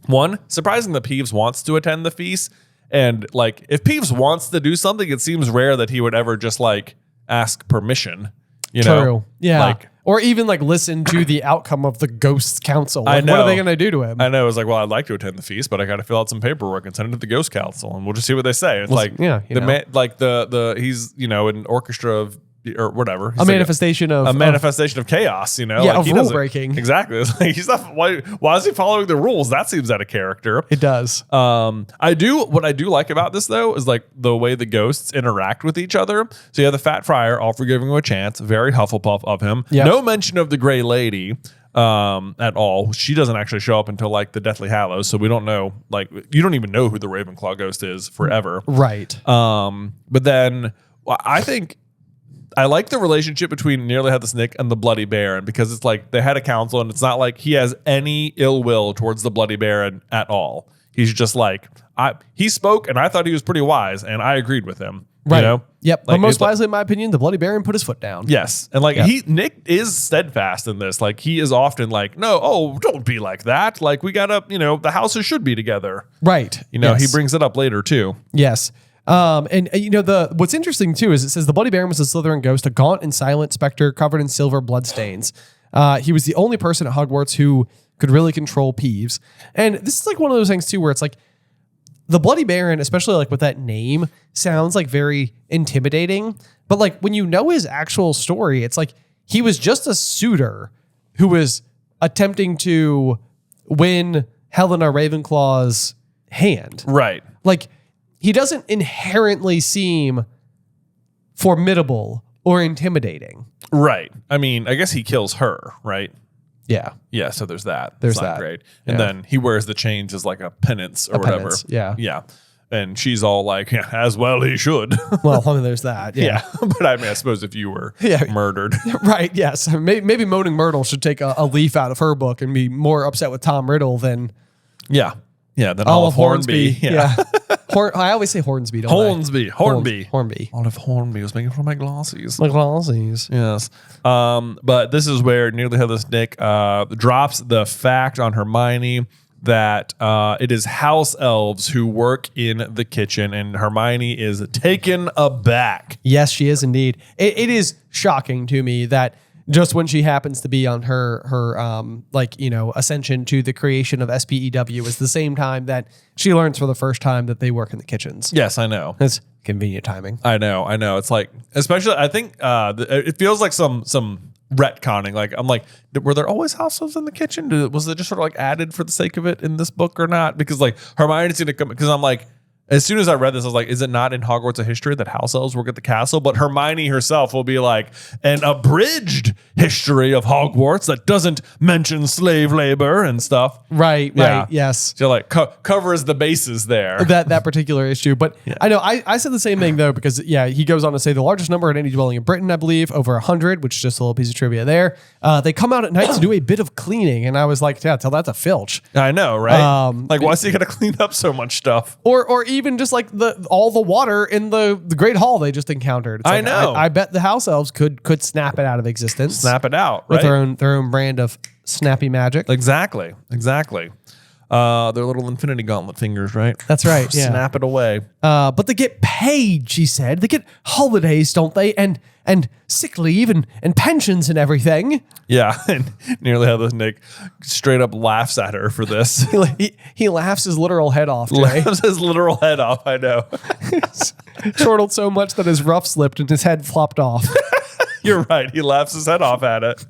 one, surprising that Peeves wants to attend the feast. And like, if Peeves wants to do something, it seems rare that he would ever just like ask permission. You know? Yeah. Like, or even like listen to the outcome of the Ghosts Council. Like, I know. What are they going to do to him? I know. It was like, well, I'd like to attend the feast, but I got to fill out some paperwork and send it to the Ghost Council, and we'll just see what they say. It's like, yeah, the man, like the he's an orchestra of or whatever. He's a like manifestation of manifestation of chaos. You know, Yeah, like of he rule doesn't- breaking. Exactly. It's like he's not. Why is he following the rules? That seems out of character. It does. What I do like about this though is like the way the ghosts interact with each other. So you have the Fat Friar, all for giving him a chance, very Hufflepuff of him. Yep. No mention of the Gray Lady at all. She doesn't actually show up until like the Deathly Hallows, so we don't know. Like you don't even know who the Ravenclaw ghost is forever. Right. But then I think I like the relationship between Nearly Headless Nick and the Bloody Baron because it's like they had a council and it's not like he has any ill will towards the Bloody Baron at all. He's just like, he spoke and I thought he was pretty wise and I agreed with him. Right. You know? Yep. Like, but most it's like- wisely, in my opinion, the Bloody Baron put his foot down. Yes. And like Nick is steadfast in this. Like he is often like, no, don't be like that. Like we gotta, the houses should be together. Right. He Yes. brings it up later too. Yes. And what's interesting too is it says the Bloody Baron was a Slytherin ghost, a gaunt and silent specter covered in silver bloodstains. He was the only person at Hogwarts who could really control Peeves. And this is like one of those things too, where it's like the Bloody Baron, especially like with that name, sounds like very intimidating. But like when you know his actual story, it's like he was just a suitor who was attempting to win Helena Ravenclaw's hand. Right. Like he doesn't inherently seem formidable or intimidating. Right. I mean, I guess he kills her, right? Yeah. Yeah, so there's that. There's It's not that. great. And Yeah. then he wears the chains as like a penance or whatever. penance, yeah. Yeah. And she's all like, yeah, as well he should. Well, I mean, there's that. Yeah. But I mean, I suppose if you were murdered. Right. Yes. Maybe Moaning Myrtle should take a leaf out of her book and be more upset with Tom Riddle than Yeah. Yeah. Then Olive Hornby. Yeah. I always say Hornsby. Don't Hornsby. Hornby. Hornby. Olive Hornby was making fun of my glasses. My glasses. Yes. But this is where Nearly Headless Nick drops the fact on Hermione that it is house elves who work in the kitchen, and Hermione is taken aback. Yes, she is indeed. It is shocking to me that just when she happens to be on her ascension to the creation of SPEW is the same time that she learns for the first time that they work in the kitchens. Yes, I know. It's convenient timing. I know. It's like, especially, I think it feels like some retconning. Like, I'm like, were there always house elves in the kitchen? Was it just sort of like added for the sake of it in this book or not? Because like Hermione's going to come, because I'm like, as soon as I read this, I was like, is it not in Hogwarts of history that house elves work at the castle? But Hermione herself will be like, an abridged history of Hogwarts that doesn't mention slave labor and stuff. Right. Yeah. Yes. So like covers the bases there. That particular issue. But I know I said the same thing though, because he goes on to say the largest number at any dwelling in Britain, I believe, over 100, which is just a little piece of trivia there. They come out at night to do a bit of cleaning. And I was like, yeah, tell that to Filch. I know, right? Like, why is he gonna clean up so much stuff? Or even just like all the water in the Great Hall they just encountered. It's I like, know. I bet the house elves could snap it out of existence. Snap it out, With right? their own brand of snappy magic. Exactly. Their little infinity gauntlet fingers, right? That's right. Yeah. Snap it away. But they get paid, she said. They get holidays, don't they? And sick leave and pensions and everything. Yeah, and nearly how this Nick straight up laughs at her for this. He laughs his literal head off, Jay. Laughs his literal head off, I know. Chortled so much that his ruff slipped and his head flopped off. You're right. He laughs his head off at it.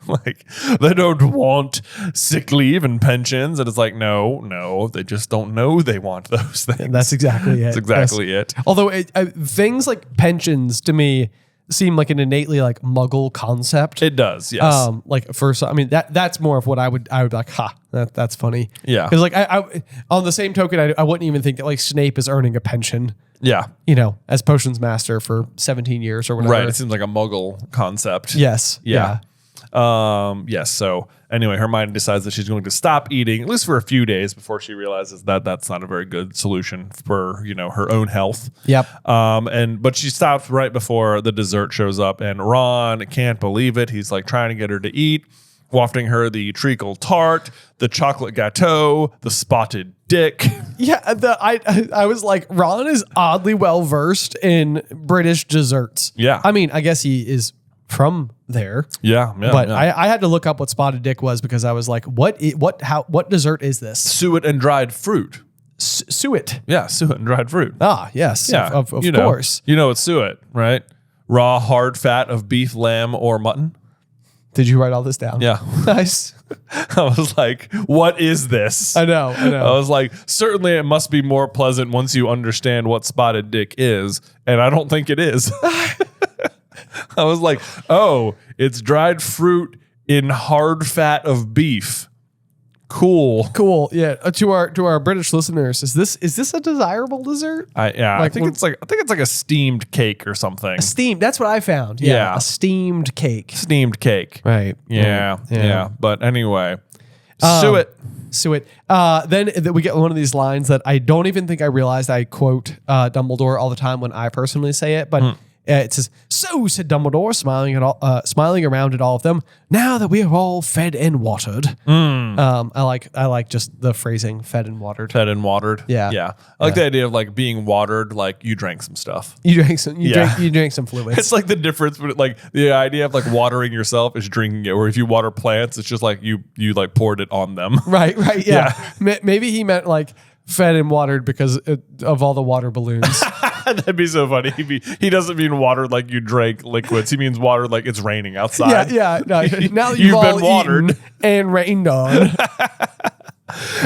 Like, they don't want sick leave and pensions. And it's like, no, they just don't know they want those things. And that's exactly it. That's exactly it. Although things like pensions to me seem like an innately like Muggle concept. It does, yes. Like first, I mean that's more of what I would be like, that's funny. Yeah. Because like I on the same token, I wouldn't even think that like Snape is earning a pension. Yeah. You know, as potions master for 17 years or whatever. Right. It seems like a Muggle concept. Yes. Yeah. Yes. So anyway, Hermione decides that she's going to stop eating at least for a few days before she realizes that that's not a very good solution for, her own health. Yep. But she stops right before the dessert shows up, and Ron can't believe it. He's like trying to get her to eat, wafting her the treacle tart, the chocolate gâteau, the spotted dick. Yeah, I was like, Ron is oddly well versed in British desserts. Yeah. I mean, I guess he is from there. Yeah. But I had to look up what spotted dick was because I was like, what dessert is this? Suet and dried fruit. Suet. Yeah, suet and dried fruit. Ah, yes. Yeah, Of course. You know it's suet, right? Raw, hard fat of beef, lamb, or mutton. Did you write all this down? Yeah. Nice. I was like, what is this? I know. I was like, certainly it must be more pleasant once you understand what spotted dick is. And I don't think it is. I was like, oh, it's dried fruit in hard fat of beef. Cool. Yeah. To our British listeners, is this a desirable dessert? I think it's like a steamed cake or something. A steamed. That's what I found. Yeah. A steamed cake. Steamed cake. Right. Yeah. But anyway, Suet. Then we get one of these lines that I don't even think I realized I quote Dumbledore all the time when I personally say it, but it says, "So," said Dumbledore, smiling around at all of them. "Now that we are all fed and watered." I like just the phrasing, "fed and watered." Fed and watered. Yeah. I like the idea of like being watered, like you drank some stuff. You drank some fluids. It's like the difference, but like the idea of like watering yourself is drinking it. Or if you water plants, it's just like you like poured it on them. Right. Yeah. Maybe he meant like fed and watered because of all the water balloons. That'd be so funny. He doesn't mean watered like you drank liquids. He means watered like it's raining outside. Yeah. No, now that you've all been watered and rained on.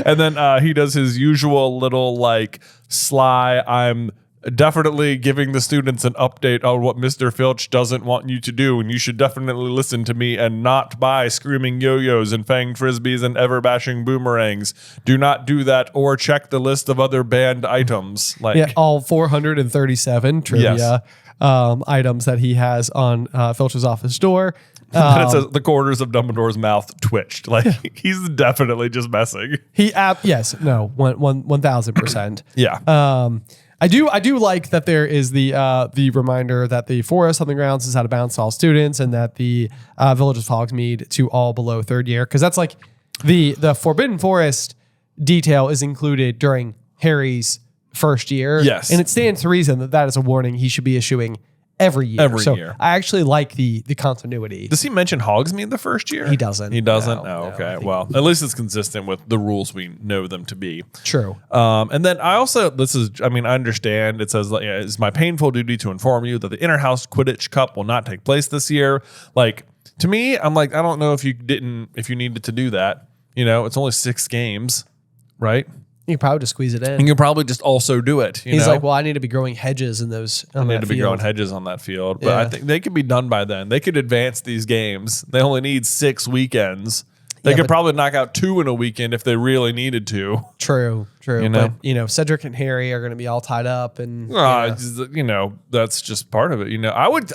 And then he does his usual little like sly, I'm definitely giving the students an update on what Mr. Filch doesn't want you to do, and you should definitely listen to me and not buy screaming yo-yos and fanged frisbees and ever-bashing boomerangs. Do not do that, or check the list of other banned items. Like all 437 trivia items that he has on Filch's office door. And it says the corners of Dumbledore's mouth twitched. Like he's definitely just messing. 1000%. Yeah. I do like that there is the reminder that the Forest Hunting Grounds is out of bounds to all students, and that the Village of Hogsmeade to all below third year, because that's like the Forbidden Forest detail is included during Harry's first year. Yes, and it stands to reason that is a warning he should be issuing every year. Every year. I actually like the continuity. Does he mention Hogsmeade the first year? He doesn't. He doesn't? No, Okay. Well, at least it's consistent with the rules we know them to be. True. And then I understand it says, it's my painful duty to inform you that the Inner-House Quidditch Cup will not take place this year. Like, to me, I'm like, I don't know if you needed to do that. It's only 6 games, right? You can probably just squeeze it in. You can probably just also do it. He's like, well, I need to be growing hedges in those. I need to be growing hedges on that field. But I think they could be done by then. They could advance these games. They only need 6 weekends. They could probably knock out 2 in a weekend if they really needed to. True. But Cedric and Harry are going to be all tied up, and that's just part of it.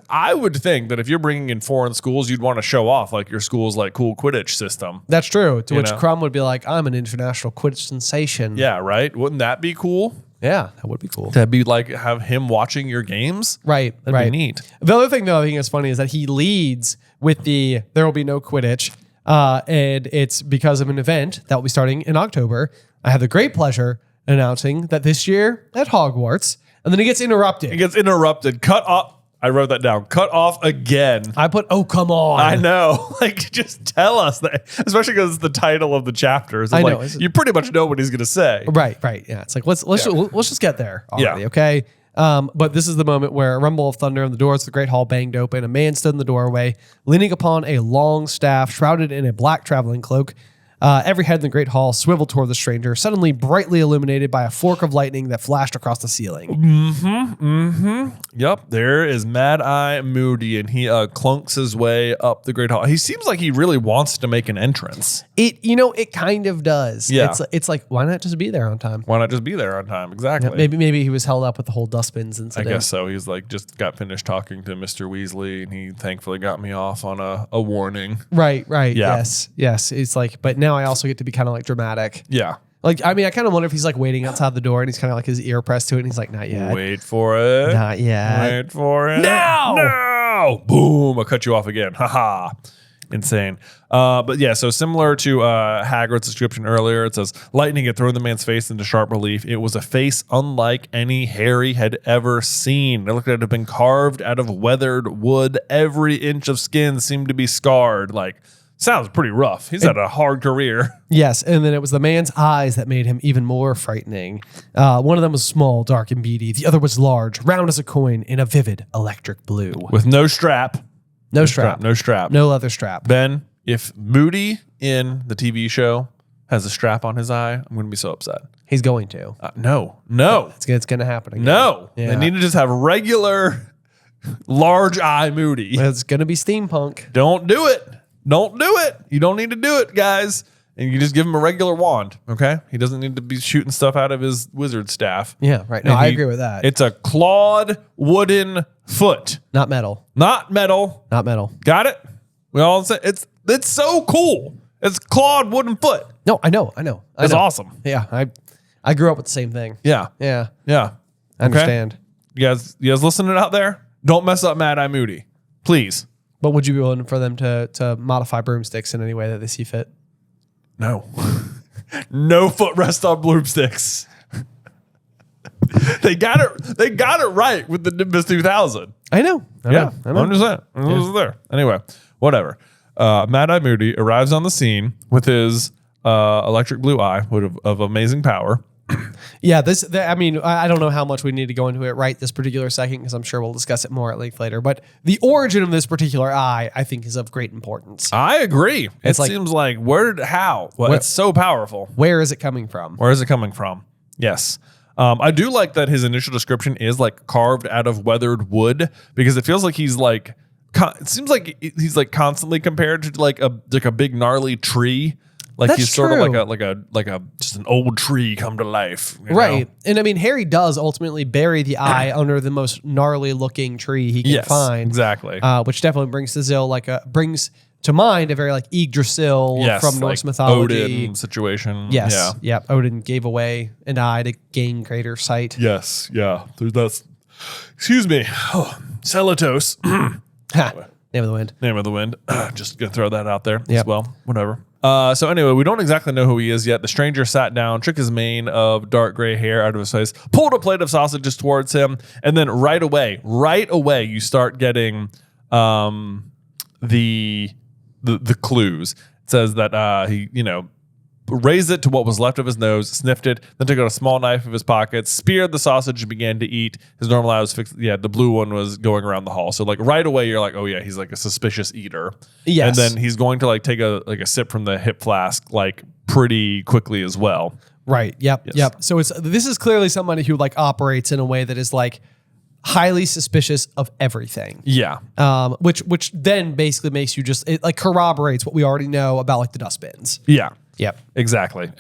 I would think that if you're bringing in foreign schools, you'd want to show off like your school's like cool Quidditch system. That's true. To which Crumb would be like, "I'm an international Quidditch sensation." Yeah, right. Wouldn't that be cool? Yeah, that would be cool. That'd be like have him watching your games. Right. That'd be neat. The other thing though I think is funny is that he leads with there will be no Quidditch. And it's because of an event that will be starting in October. I have the great pleasure announcing that this year at Hogwarts, and then it gets interrupted. It gets interrupted. Cut off. I wrote that down. Cut off again. I put, oh, come on. I know. Like, just tell us that, especially because it's the title of the chapter. So I know. like, you pretty much know what he's going to say. Right. Yeah. It's like, let's just get there already, Yeah. okay? But this is the moment where a rumble of thunder and the doors of the great hall banged open. A man stood in the doorway, leaning upon a long staff, shrouded in a black traveling cloak. Every head in the great hall swiveled toward the stranger, suddenly brightly illuminated by a fork of lightning that flashed across the ceiling. Yep, there is Mad Eye Moody, and he clunks his way up the great hall. He seems like he really wants to make an entrance. It kind of does. Yeah. It's like, why not just be there on time? Why not just be there on time? Exactly. Maybe he was held up with the whole dustbins I incident. guess so. He's like, just got finished talking to Mr. Weasley, and he thankfully got me off on a warning. Right. Yeah. Yes. It's like, but now I also get to be kind of like dramatic. Yeah. Like, I mean, I kind of wonder if he's like waiting outside the door and he's kind of like his ear pressed to it and he's like, not yet. Wait for it. Not yet. Wait for it. Now! No! Boom! I cut you off again. Haha. Insane. But yeah, so similar to Hagrid's description earlier, it says, lightning had thrown the man's face into sharp relief. It was a face unlike any Harry had ever seen. It looked like it had been carved out of weathered wood. Every inch of skin seemed to be scarred. Like, sounds pretty rough. He's had a hard career. Yes, and then it was the man's eyes that made him even more frightening. One of them was small, dark, and beady. The other was large, round as a coin, in a vivid electric blue. With no strap. No strap. No strap. No leather strap. Ben, if Moody in the TV show has a strap on his eye, I'm going to be so upset. He's going to. No. It's going to happen again. No. Yeah. They need to just have regular large eye Moody. It's going to be steampunk. Don't do it. Don't do it. You don't need to do it, guys. And you just give him a regular wand, okay? He doesn't need to be shooting stuff out of his wizard staff. Yeah, right. No, I agree with that. It's a clawed wooden foot. Not metal. Not metal. Not metal. Got it? We all say it's so cool. It's clawed wooden foot. No, I know. That's awesome. Yeah, I grew up with the same thing. Yeah. Yeah. Yeah. I understand. You guys listening out there? Don't mess up Mad Eye Moody. Please. But would you be willing for them to modify broomsticks in any way that they see fit? No. No footrest on broomsticks. They got it right with the Nimbus 2000. I know. I know. 100%. It was there. Anyway, whatever. Mad Eye Moody arrives on the scene with his electric blue eye of amazing power. Yeah, I mean, I don't know how much we need to go into it right this particular second because I'm sure we'll discuss it more at length later. But the origin of this particular eye, I think, is of great importance. I agree. It's it like, seems like how? Well, it's so powerful. Where is it coming from? Where is it coming from? Yes. I do like that his initial description is like carved out of weathered wood because it feels like he's like, it seems like he's like constantly compared to like a big gnarly tree. Like That's he's sort true. of like a just an old tree come to life. You Right. know? And I mean, Harry does ultimately bury the eye under the most gnarly looking tree he can find. Exactly. Which definitely brings to mind a very like Yggdrasil from Norse mythology. Odin situation. Yes. Yeah. Odin gave away an eye to gain greater sight. Yes. Yeah. That's. Excuse me. Oh, Celatos. Name of the wind. Name of the wind. Just gonna throw that out there as Yep. well. Whatever. So anyway, we don't exactly know who he is yet. The stranger sat down, took his mane of dark gray hair out of his face, pulled a plate of sausages towards him, and then right away, you start getting the clues. It says that he, raised it to what was left of his nose, sniffed it, then took out a small knife of his pocket, speared the sausage, and began to eat. His normal eye was fixed. Yeah, the blue one was going around the hall. So like right away, you're like, oh yeah, he's like a suspicious eater. Yes. And then he's going to like take a sip from the hip flask like pretty quickly as well. Right. Yep. Yes. Yep. So this is clearly somebody who like operates in a way that is like highly suspicious of everything. Yeah. Which then basically makes you it like corroborates what we already know about like the dustbins. Yeah. Yep. Exactly.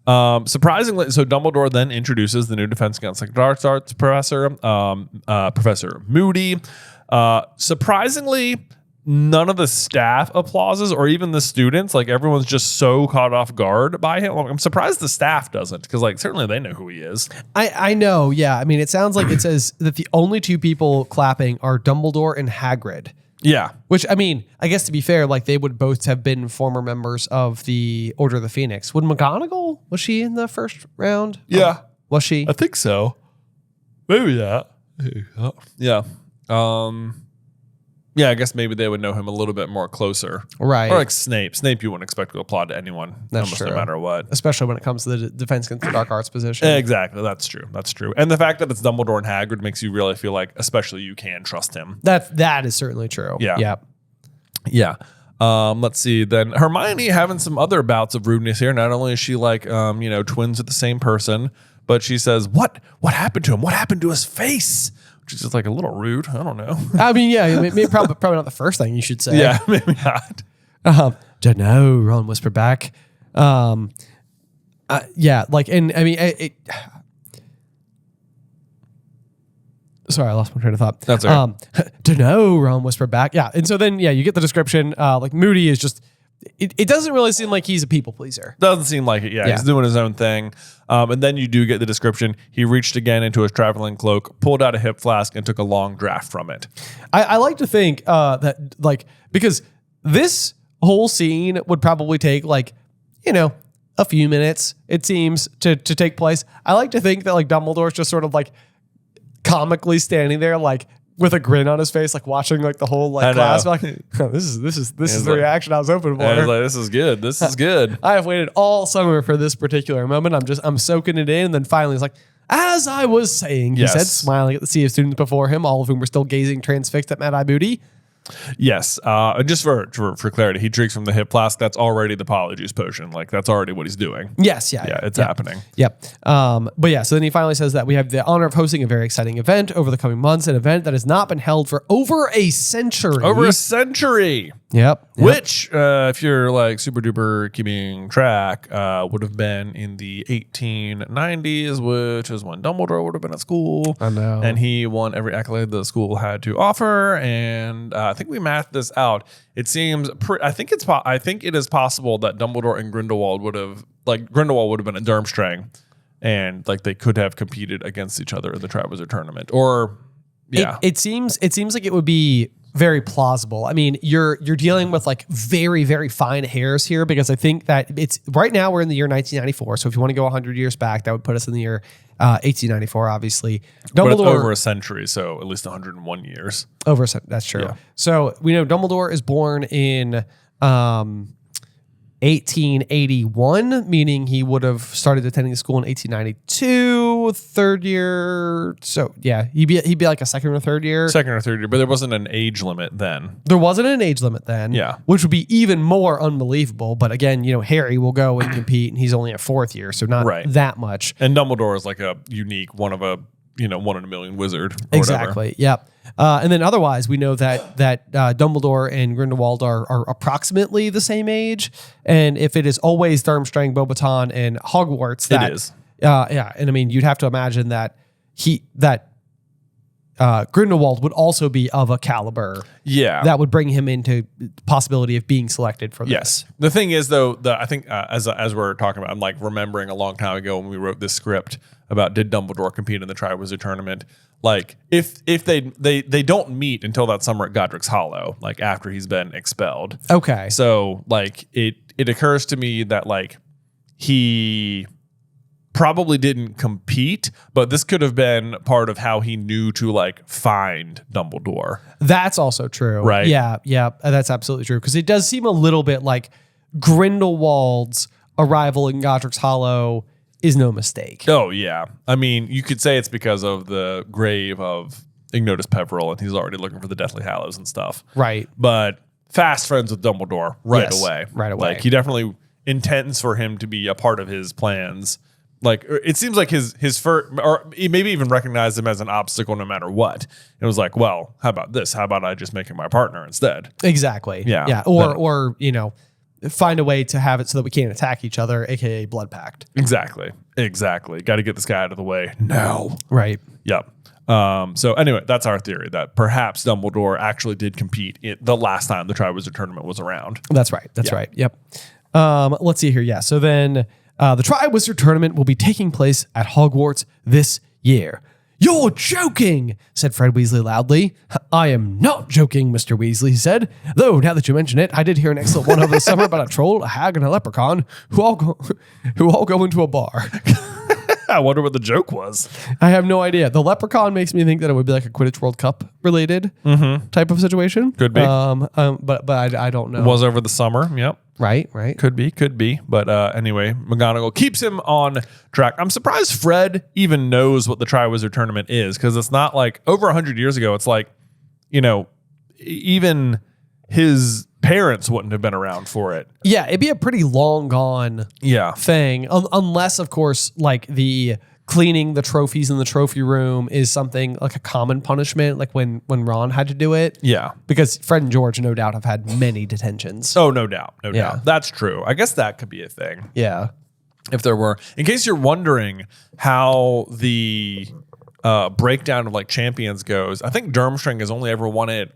Surprisingly, so Dumbledore then introduces the new Defense Against the Dark Arts professor, Professor Moody. Surprisingly, none of the staff applauses or even the students, like everyone's just so caught off guard by him. I'm surprised the staff doesn't because like certainly they know who he is. I know. Yeah. I mean, it sounds like it says that the only two people clapping are Dumbledore and Hagrid. Yeah. Which, I mean, I guess to be fair, like they would both have been former members of the Order of the Phoenix. Would McGonagall, was she in the first round? Yeah. Was she? I think so. Maybe that. Yeah. Yeah, I guess maybe they would know him a little bit more closer. Right. Or like Snape. Snape you wouldn't expect to apply to anyone. That's almost true. no matter what. Especially when it comes to the defense against the dark arts position. Exactly. That's true. That's true. And the fact that it's Dumbledore and Hagrid makes you really feel like, especially you can trust him. That is certainly true. Yeah. Yep. Yeah. Let's see. Then Hermione having some other bouts of rudeness here. Not only is she like, twins with the same person, but she says, What happened to him? What happened to his face? Which is just like a little rude. I don't know. I mean, yeah, probably not the first thing you should say. Yeah, maybe not. Don't know, Ron whispered back. Yeah, like, and I mean, sorry, I lost my train of thought. That's all right. Don't know, Ron whispered back. Yeah, and so then, yeah, you get the description. Like, Moody is just, it doesn't really seem like he's a people pleaser. Doesn't seem like it. Yeah, he's doing his own thing. And then you do get the description. He reached again into his traveling cloak, pulled out a hip flask, and took a long draft from it. I like to think that, like, because this whole scene would probably take, like, a few minutes, it seems, to take place. I like to think that, like, Dumbledore's just sort of, like, comically standing there, like, with a grin on his face, like watching like the whole like class. Like, this is the reaction I was hoping for. I was like, this is good. This is good. I have waited all summer for this particular moment. I'm soaking it in, and then finally it's like, as I was saying, he said, smiling at the sea of students before him, all of whom were still gazing transfixed at Mad-Eye Moody. Yes. And just for clarity, he drinks from the hip flask. That's already the Polyjuice potion. Like that's already what he's doing. Yes. Yeah. It's happening. Yep. But yeah, so then he finally says that we have the honor of hosting a very exciting event over the coming months, an event that has not been held for over a century. Yep. Which, if you're like super duper keeping track, would have been in the 1890s, which is when Dumbledore would have been at school. I know. And he won every accolade the school had to offer. And I think we mathed this out. It seems, I think it is possible that Dumbledore and Grindelwald would have been a Durmstrang, and like they could have competed against each other in the Triwizard Tournament. Or, yeah. It seems like it would be very plausible. I mean, you're dealing with like very, very fine hairs here, because I think that it's right now we're in the year 1994. So if you want to go 100 years back, that would put us in the year 1894, obviously. Dumbledore, over a century, so at least 101 years. That's true. Yeah. So we know Dumbledore is born in 1881, meaning he would have started attending school in 1892, third year. So yeah, he'd be like a second or third year. But there wasn't an age limit then. There wasn't an age limit then. Yeah. Which would be even more unbelievable. But again, Harry will go and compete, and he's only a fourth year, so not that much. And Dumbledore is like a unique one in a million wizard. Exactly. Whatever. Yep. And then otherwise, we know that Dumbledore and Grindelwald are approximately the same age. And if it is always Durmstrang, Beauxbaton, and Hogwarts, it is. Yeah. And I mean, you'd have to imagine that Grindelwald would also be of a caliber. Yeah. That would bring him into possibility of being selected for this. Yes. The thing is, though, I think as we're talking about, I'm like remembering a long time ago when we wrote this script about did Dumbledore compete in the Triwizard Tournament. Like if they don't meet until that summer at Godric's Hollow, like after he's been expelled. Okay. So like it occurs to me that like he probably didn't compete, but this could have been part of how he knew to like find Dumbledore. That's also true. Right. Yeah. That's absolutely true. Because it does seem a little bit like Grindelwald's arrival in Godric's Hollow is no mistake. Oh, yeah. I mean, you could say it's because of the grave of Ignotus Peverell, and he's already looking for the Deathly Hallows and stuff. Right. But fast friends with Dumbledore right away. Right away. Like, he definitely intends for him to be a part of his plans. Like, it seems like his first, or he maybe even recognized him as an obstacle no matter what. It was like, well, how about this? How about I just make him my partner instead? Exactly. Yeah. Or find a way to have it so that we can't attack each other, aka blood pact. Exactly. Got to get this guy out of the way now. Right. Yep. So anyway, that's our theory that perhaps Dumbledore actually did compete the last time the Triwizard Tournament was around. That's right. Yep. Let's see here. Yeah. So then the Triwizard Tournament will be taking place at Hogwarts this year. "You're joking," said Fred Weasley loudly. "I am not joking, Mr. Weasley," he said. "Though, now that you mention it, I did hear an excellent one over the summer about a troll, a hag, and a leprechaun who all go into a bar." I wonder what the joke was. I have no idea. The leprechaun makes me think that it would be like a Quidditch World Cup related type of situation. Could be. But I don't know. Was over the summer. Yep. Right. Could be. But anyway, McGonagall keeps him on track. I'm surprised Fred even knows what the Triwizard Tournament is, because it's not like over 100 years ago. It's like, even his parents wouldn't have been around for it. Yeah, it'd be a pretty long gone thing. Unless, of course, like the cleaning the trophies in the trophy room is something like a common punishment, like when Ron had to do it. Yeah. Because Fred and George, no doubt, have had many detentions. Oh, no doubt. No doubt. That's true. I guess that could be a thing. Yeah. If there were. In case you're wondering how the breakdown of like champions goes, I think Durmstrang has only ever won it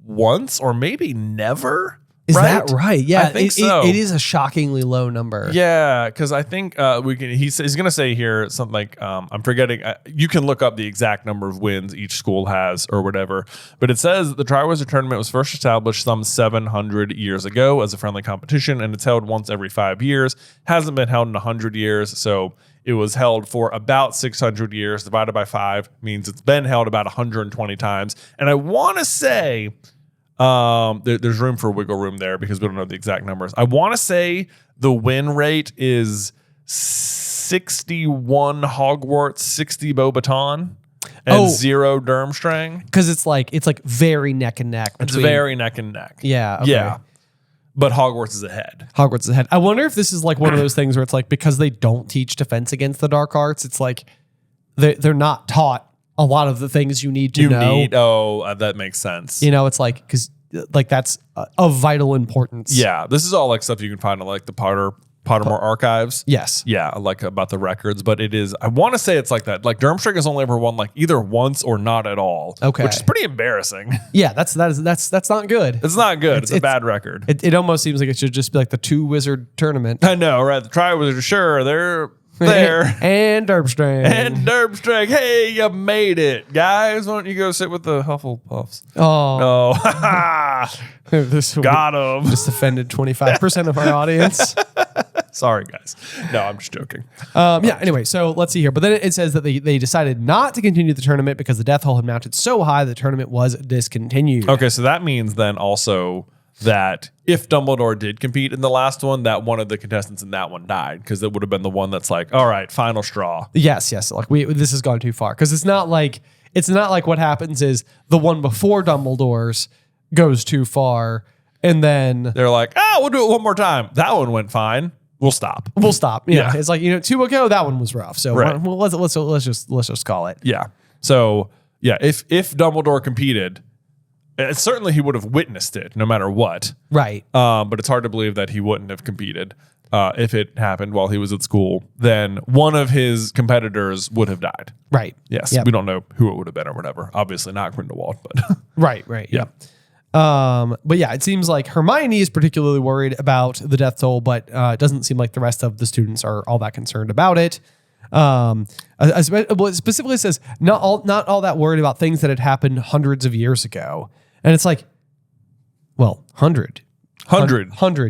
once or maybe never. Is that right? Yeah, I think so. It is a shockingly low number. Yeah, because I think he's going to say here something like, I'm forgetting. You can look up the exact number of wins each school has or whatever. But it says the Triwizard Tournament was first established some 700 years ago as a friendly competition, and it's held once every 5 years. Hasn't been held in 100 years, so it was held for about 600 years. Divided by 5 means it's been held about 120 times. And I want to say... there's room for wiggle room there because we don't know the exact numbers. I want to say the win rate is 61 Hogwarts, 60 Beauxbaton, and 0 Durmstrang. Because it's like very neck and neck. It's very neck and neck. Yeah. Okay. Yeah. But Hogwarts is ahead. Hogwarts is ahead. I wonder if this is like one of those things where it's like, because they don't teach defense against the dark arts, it's like they're not taught a lot of the things you need to know. That makes sense. It's like, because like that's of vital importance. Yeah, this is all like stuff you can find in like the Pottermore archives. Yes. Yeah, like about the records, but it is. I want to say it's like that. Like Durmstrang has only ever won like either once or not at all. Okay, which is pretty embarrassing. Yeah, that's not good. It's not good. It's a bad record. It almost seems like it should just be like the 2 wizard tournament. I know, right? The Triwizard, sure, they're there. And Durmstrang. Hey, you made it, guys. Why don't you go sit with the Hufflepuffs? Oh, no. Got him. Just offended 25% of our audience. Sorry, guys. No, I'm just joking. Anyway, so let's see here. But then it says that they decided not to continue the tournament because the death toll had mounted so high the tournament was discontinued. Okay, so that means then also that if Dumbledore did compete in the last one, that one of the contestants in that one died, because it would have been the one that's like, all right, final straw. Yes. Like this has gone too far, because it's not like what happens is the one before Dumbledore's goes too far, and then they're like, we'll do it one more time. That one went fine. We'll stop. Yeah. It's like 2 ago that one was rough. So right. let's just call it. Yeah. So yeah, if Dumbledore competed. Certainly he would have witnessed it no matter what. Right. But it's hard to believe that he wouldn't have competed if it happened while he was at school. Then one of his competitors would have died. Right. Yes. Yep. We don't know who it would have been or whatever. Obviously not Grindelwald, but Right. Yeah. But yeah, it seems like Hermione is particularly worried about the death toll, but it doesn't seem like the rest of the students are all that concerned about it. It specifically says not all that worried about things that had happened hundreds of years ago. And it's like, well, 100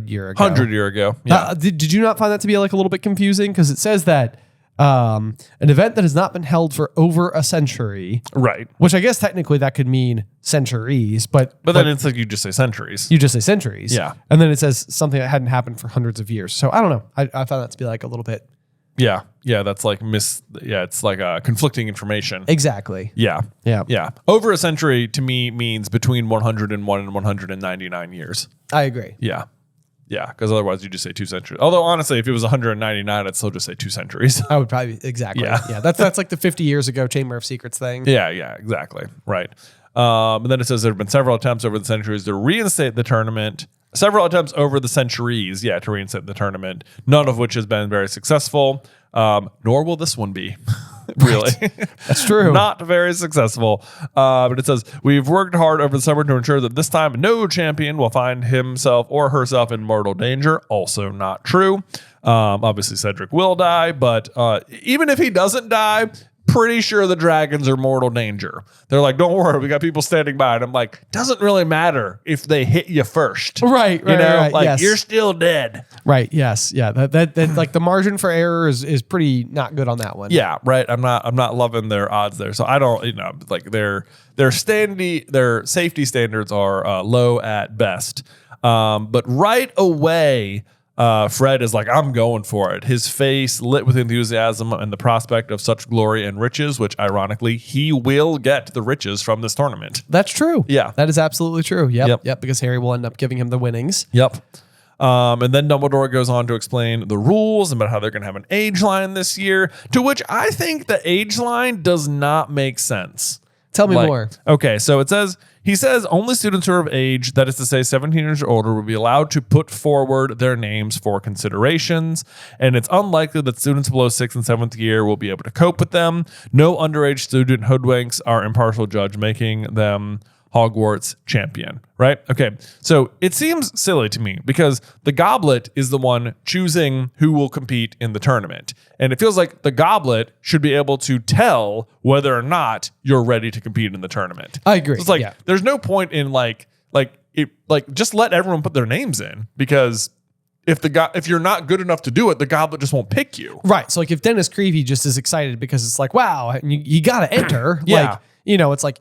year ago. 100 year ago. Yeah. Did you not find that to be like a little bit confusing? Because it says that an event that has not been held for over a century. Right. Which I guess technically that could mean centuries, but then it's like you just say centuries. You just say centuries. Yeah. And then it says something that hadn't happened for hundreds of years. So I don't know. I found that to be like a little bit. Yeah. Yeah. That's like it's like conflicting information. Exactly. Yeah. Yeah. Yeah. Over a century to me means between 101 and 199 years. I agree. Yeah. Yeah. Because otherwise you just say 2 centuries. Although honestly, if it was 199, I'd still just say 2 centuries. I would probably, exactly. Yeah. That's like the 50 years ago Chamber of Secrets thing. Yeah. Yeah. Exactly. Right. And then it says there have been several attempts over the centuries to reinstate the tournament. Several attempts over the centuries, to reinstate the tournament, none of which has been very successful, nor will this one be, really. That's true. Not very successful. But it says, we've worked hard over the summer to ensure that this time no champion will find himself or herself in mortal danger. Also not true. Obviously, Cedric will die, but even if he doesn't die, pretty sure the dragons are mortal danger. They're like, don't worry, we got people standing by. And I'm like, doesn't really matter if they hit you first. Right. Right. Like yes. you're still dead. Right. Yes. Yeah. That like the margin for error is pretty not good on that one. Yeah. Right. I'm not loving their odds there. So I don't, like their safety standards are low at best. But right away, Fred is like, I'm going for it. His face lit with enthusiasm and the prospect of such glory and riches, which ironically, he will get the riches from this tournament. That's true. Yeah. That is absolutely true. Yep. Because Harry will end up giving him the winnings. Yep. And then Dumbledore goes on to explain the rules about how they're going to have an age line this year, to which I think the age line does not make sense. Tell me more. Okay, so he says only students who are of age, that is to say 17 years or older, will be allowed to put forward their names for considerations, and it's unlikely that students below 6th and 7th year will be able to cope with them. No underage student hoodwinks our impartial judge, making them Hogwarts champion, right? Okay, so it seems silly to me because the Goblet is the one choosing who will compete in the tournament. And it feels like the Goblet should be able to tell whether or not you're ready to compete in the tournament. I agree. So it's like, there's no point in just let everyone put their names in, because if you're not good enough to do it, the Goblet just won't pick you. Right. So like if Dennis Creevy just is excited because it's like, wow, and you got to enter. Yeah. Like, it's like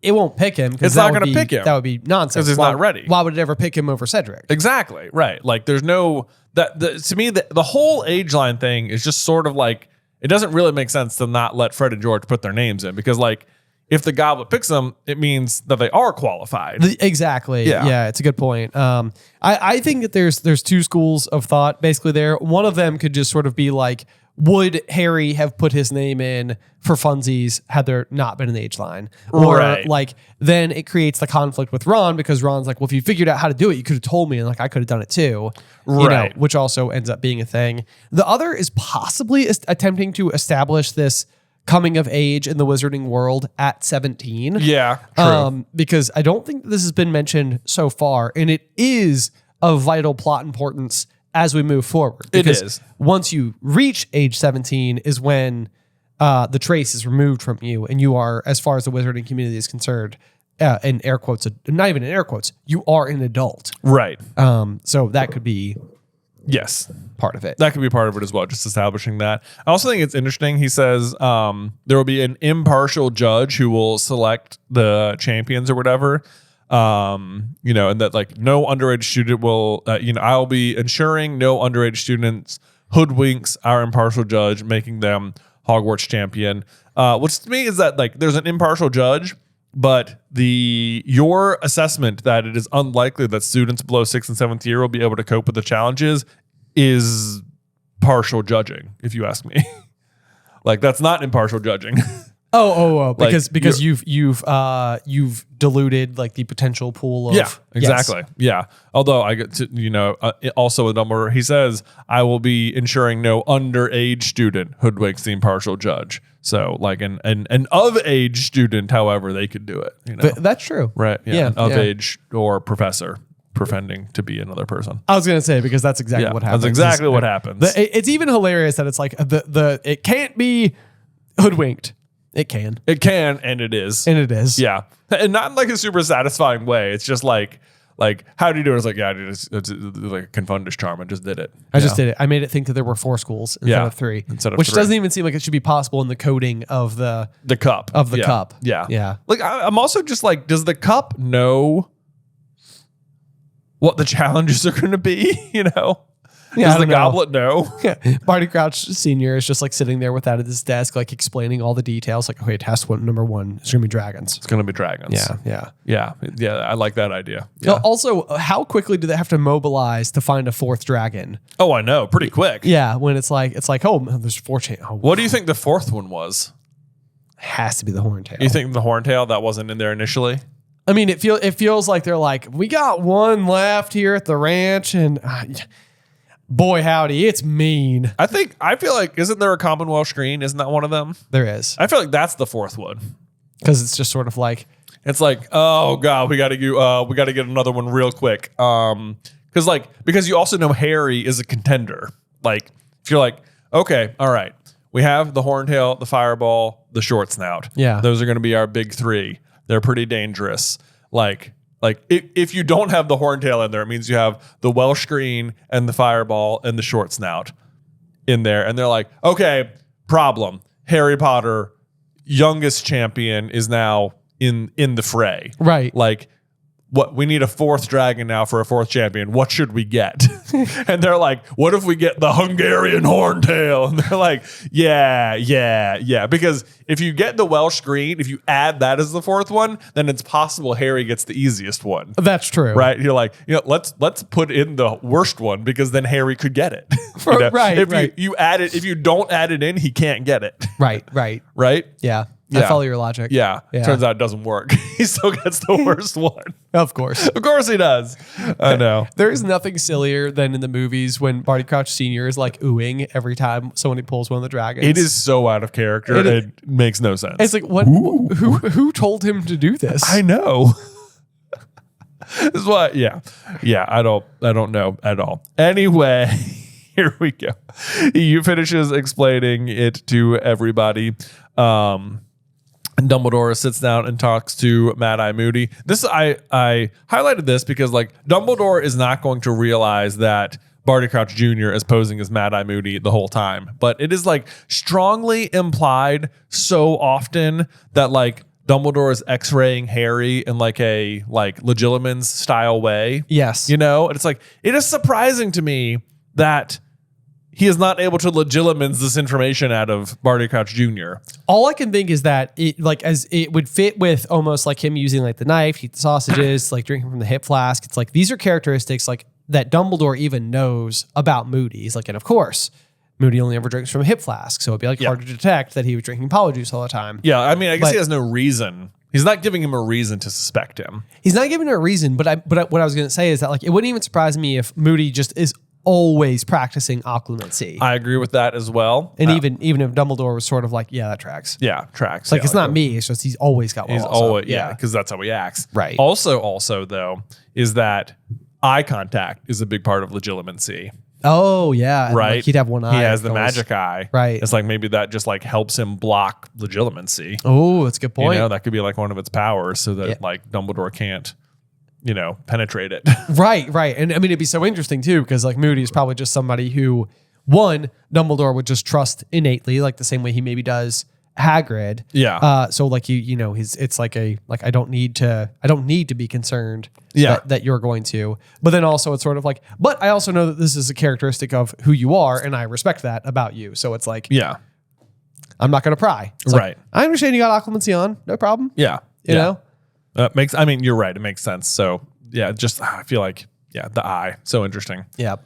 it won't pick him. It's not going to pick him. That would be nonsense. Because he's not ready. Why would it ever pick him over Cedric? Exactly. Right. Like there's no, to me, the whole age line thing is just sort of like, it doesn't really make sense to not let Fred and George put their names in, because like if the Goblet picks them, it means that they are qualified. Exactly. Yeah. Yeah. It's a good point. I think that there's two schools of thought basically there. One of them could just sort of be like, would Harry have put his name in for funsies had there not been an age line? Or like then it creates the conflict with Ron, because Ron's like, well, if you figured out how to do it, you could have told me, and like I could have done it too. Right. Which also ends up being a thing. The other is possibly attempting to establish this coming of age in the wizarding world at 17. Yeah. True. Because I don't think this has been mentioned so far, and it is of vital plot importance as we move forward. Because it is. Once you reach age 17 is when the trace is removed from you, and you are, as far as the wizarding community is concerned, in air quotes, not even in air quotes, you are an adult. Right. So that could be part of it. That could be part of it as well, just establishing that. I also think it's interesting. He says there will be an impartial judge who will select the champions or whatever. And that like no underage student will, I'll be ensuring no underage students hoodwinks our impartial judge, making them Hogwarts champion. Which to me is that like there's an impartial judge, but your assessment that it is unlikely that students below 6th and 7th year will be able to cope with the challenges is partial judging, if you ask me. Like that's not impartial judging. Because you've diluted like the potential pool of exactly. Yes. Yeah. Although I get to also a number, he says I will be ensuring no underage student hoodwinks the impartial judge. So like an of age student, however, they could do it. That's true. Right. Yeah. An of age or professor pretending to be another person. I was gonna say, because that's exactly what happens. That's exactly what happens. It's even hilarious that it's like it can't be hoodwinked. It can. It can, and it is. And it is. Yeah. And not in like a super satisfying way. It's just like how do you do it? It's like, yeah, dude, it's like a confundus charm. I just did it. I just did it. I made it think that there were 4 schools instead of 3. Which doesn't even seem like it should be possible in the coding of the cup. Of the cup. Yeah. Yeah. Like I'm also just like, does the cup know what the challenges are going to be? Does the Goblet know? Yeah. Barty Crouch Sr. is just like sitting there without at his desk, like explaining all the details. Like, okay, task number 1 is going to be dragons. It's going to be dragons. Yeah. I like that idea. Yeah. Also, how quickly do they have to mobilize to find a 4th dragon? Oh, I know. Pretty quick. Yeah. When it's like, oh, there's 4 What do you think the 4th one was? Has to be the Horntail. You think the Horntail that wasn't in there initially? I mean, it feels like they're like, we got 1 left here at the ranch, and boy, howdy, it's mean. I feel like, isn't there a Commonwealth screen? Isn't that one of them? There is. I feel like that's the 4th one. Because it's just sort of like, it's like, oh God, we got to get another one real quick. Because you also know Harry is a contender. Like, if you're like, okay, all right, we have the Horntail, the Fireball, the Short Snout. Yeah. Those are going to be our big three. They're pretty dangerous. Like if you don't have the Horntail in there, it means you have the Welsh Green and the Fireball and the Short Snout in there. And they're like, okay, problem. Harry Potter, youngest champion, is now in the fray. Right. Like, what we need a fourth dragon now for a fourth champion. What should we get? And they're like, what if we get the Hungarian Horntail? And they're like, yeah. Because if you get the Welsh Green, if you add that as the fourth one, then it's possible Harry gets the easiest one. That's true. Right? You're like, let's put in the worst one because then Harry could get it. Right. If you add it, if you don't add it in, he can't get it. Right. Right? Yeah. I Yeah. follow your logic. Yeah. Turns out it doesn't work. He still gets the worst one. Of course. Of course he does. I know. There is nothing sillier than in the movies when Barty Crouch Sr. is like oohing every time somebody pulls one of the dragons. It is so out of character. It makes no sense. It's like, what? Who told him to do this? I know. This is what. Yeah. I don't know at all. Anyway, here we go. He finishes explaining it to everybody. And Dumbledore sits down and talks to Mad-Eye Moody. This I highlighted this because like Dumbledore is not going to realize that Barty Crouch Jr. is posing as Mad-Eye Moody the whole time, but it is like strongly implied so often that like Dumbledore is X-raying Harry in like a Legilimens style way. Yes. And it's like it is surprising to me that he is not able to Legilimens this information out of Barty Crouch Jr. All I can think is that it would fit with almost like him using like the knife, to eat the sausages, like drinking from the hip flask. It's like these are characteristics like that Dumbledore even knows about Moody. He's like, and of course, Moody only ever drinks from a hip flask, so it'd be like hard to detect that he was drinking Polyjuice all the time. Yeah, I mean, I guess he has no reason. He's not giving him a reason to suspect him. He's not giving him a reason, but what I was going to say is that like it wouldn't even surprise me if Moody just is always practicing occlumency. I agree with that as well. And even if Dumbledore was sort of like, yeah, that tracks. Yeah, tracks. Like it's not me. It's just he's always got one. He's always because that's how he acts. Right. Also though, is that eye contact is a big part of Legilimency. Oh yeah, Right. Like he'd have one eye. He has the magic eye. Right. It's like maybe that just like helps him block Legilimency. Oh, that's a good point. That could be like one of its powers, so that like Dumbledore can't, penetrate it. Right. And I mean, it'd be so interesting too, because like Moody is probably just somebody who, one, Dumbledore would just trust innately, like the same way he maybe does Hagrid. Yeah. So like it's like I don't need to be concerned. Yeah. That you're going to. But then also it's sort of like, but I also know that this is a characteristic of who you are, and I respect that about you. So it's like, Yeah. I'm not going to pry. It's Right. Like, I understand you got occlumency on, no problem. Yeah. You know. You're right. It makes sense. So yeah, just I feel like the eye, so interesting. Yeah.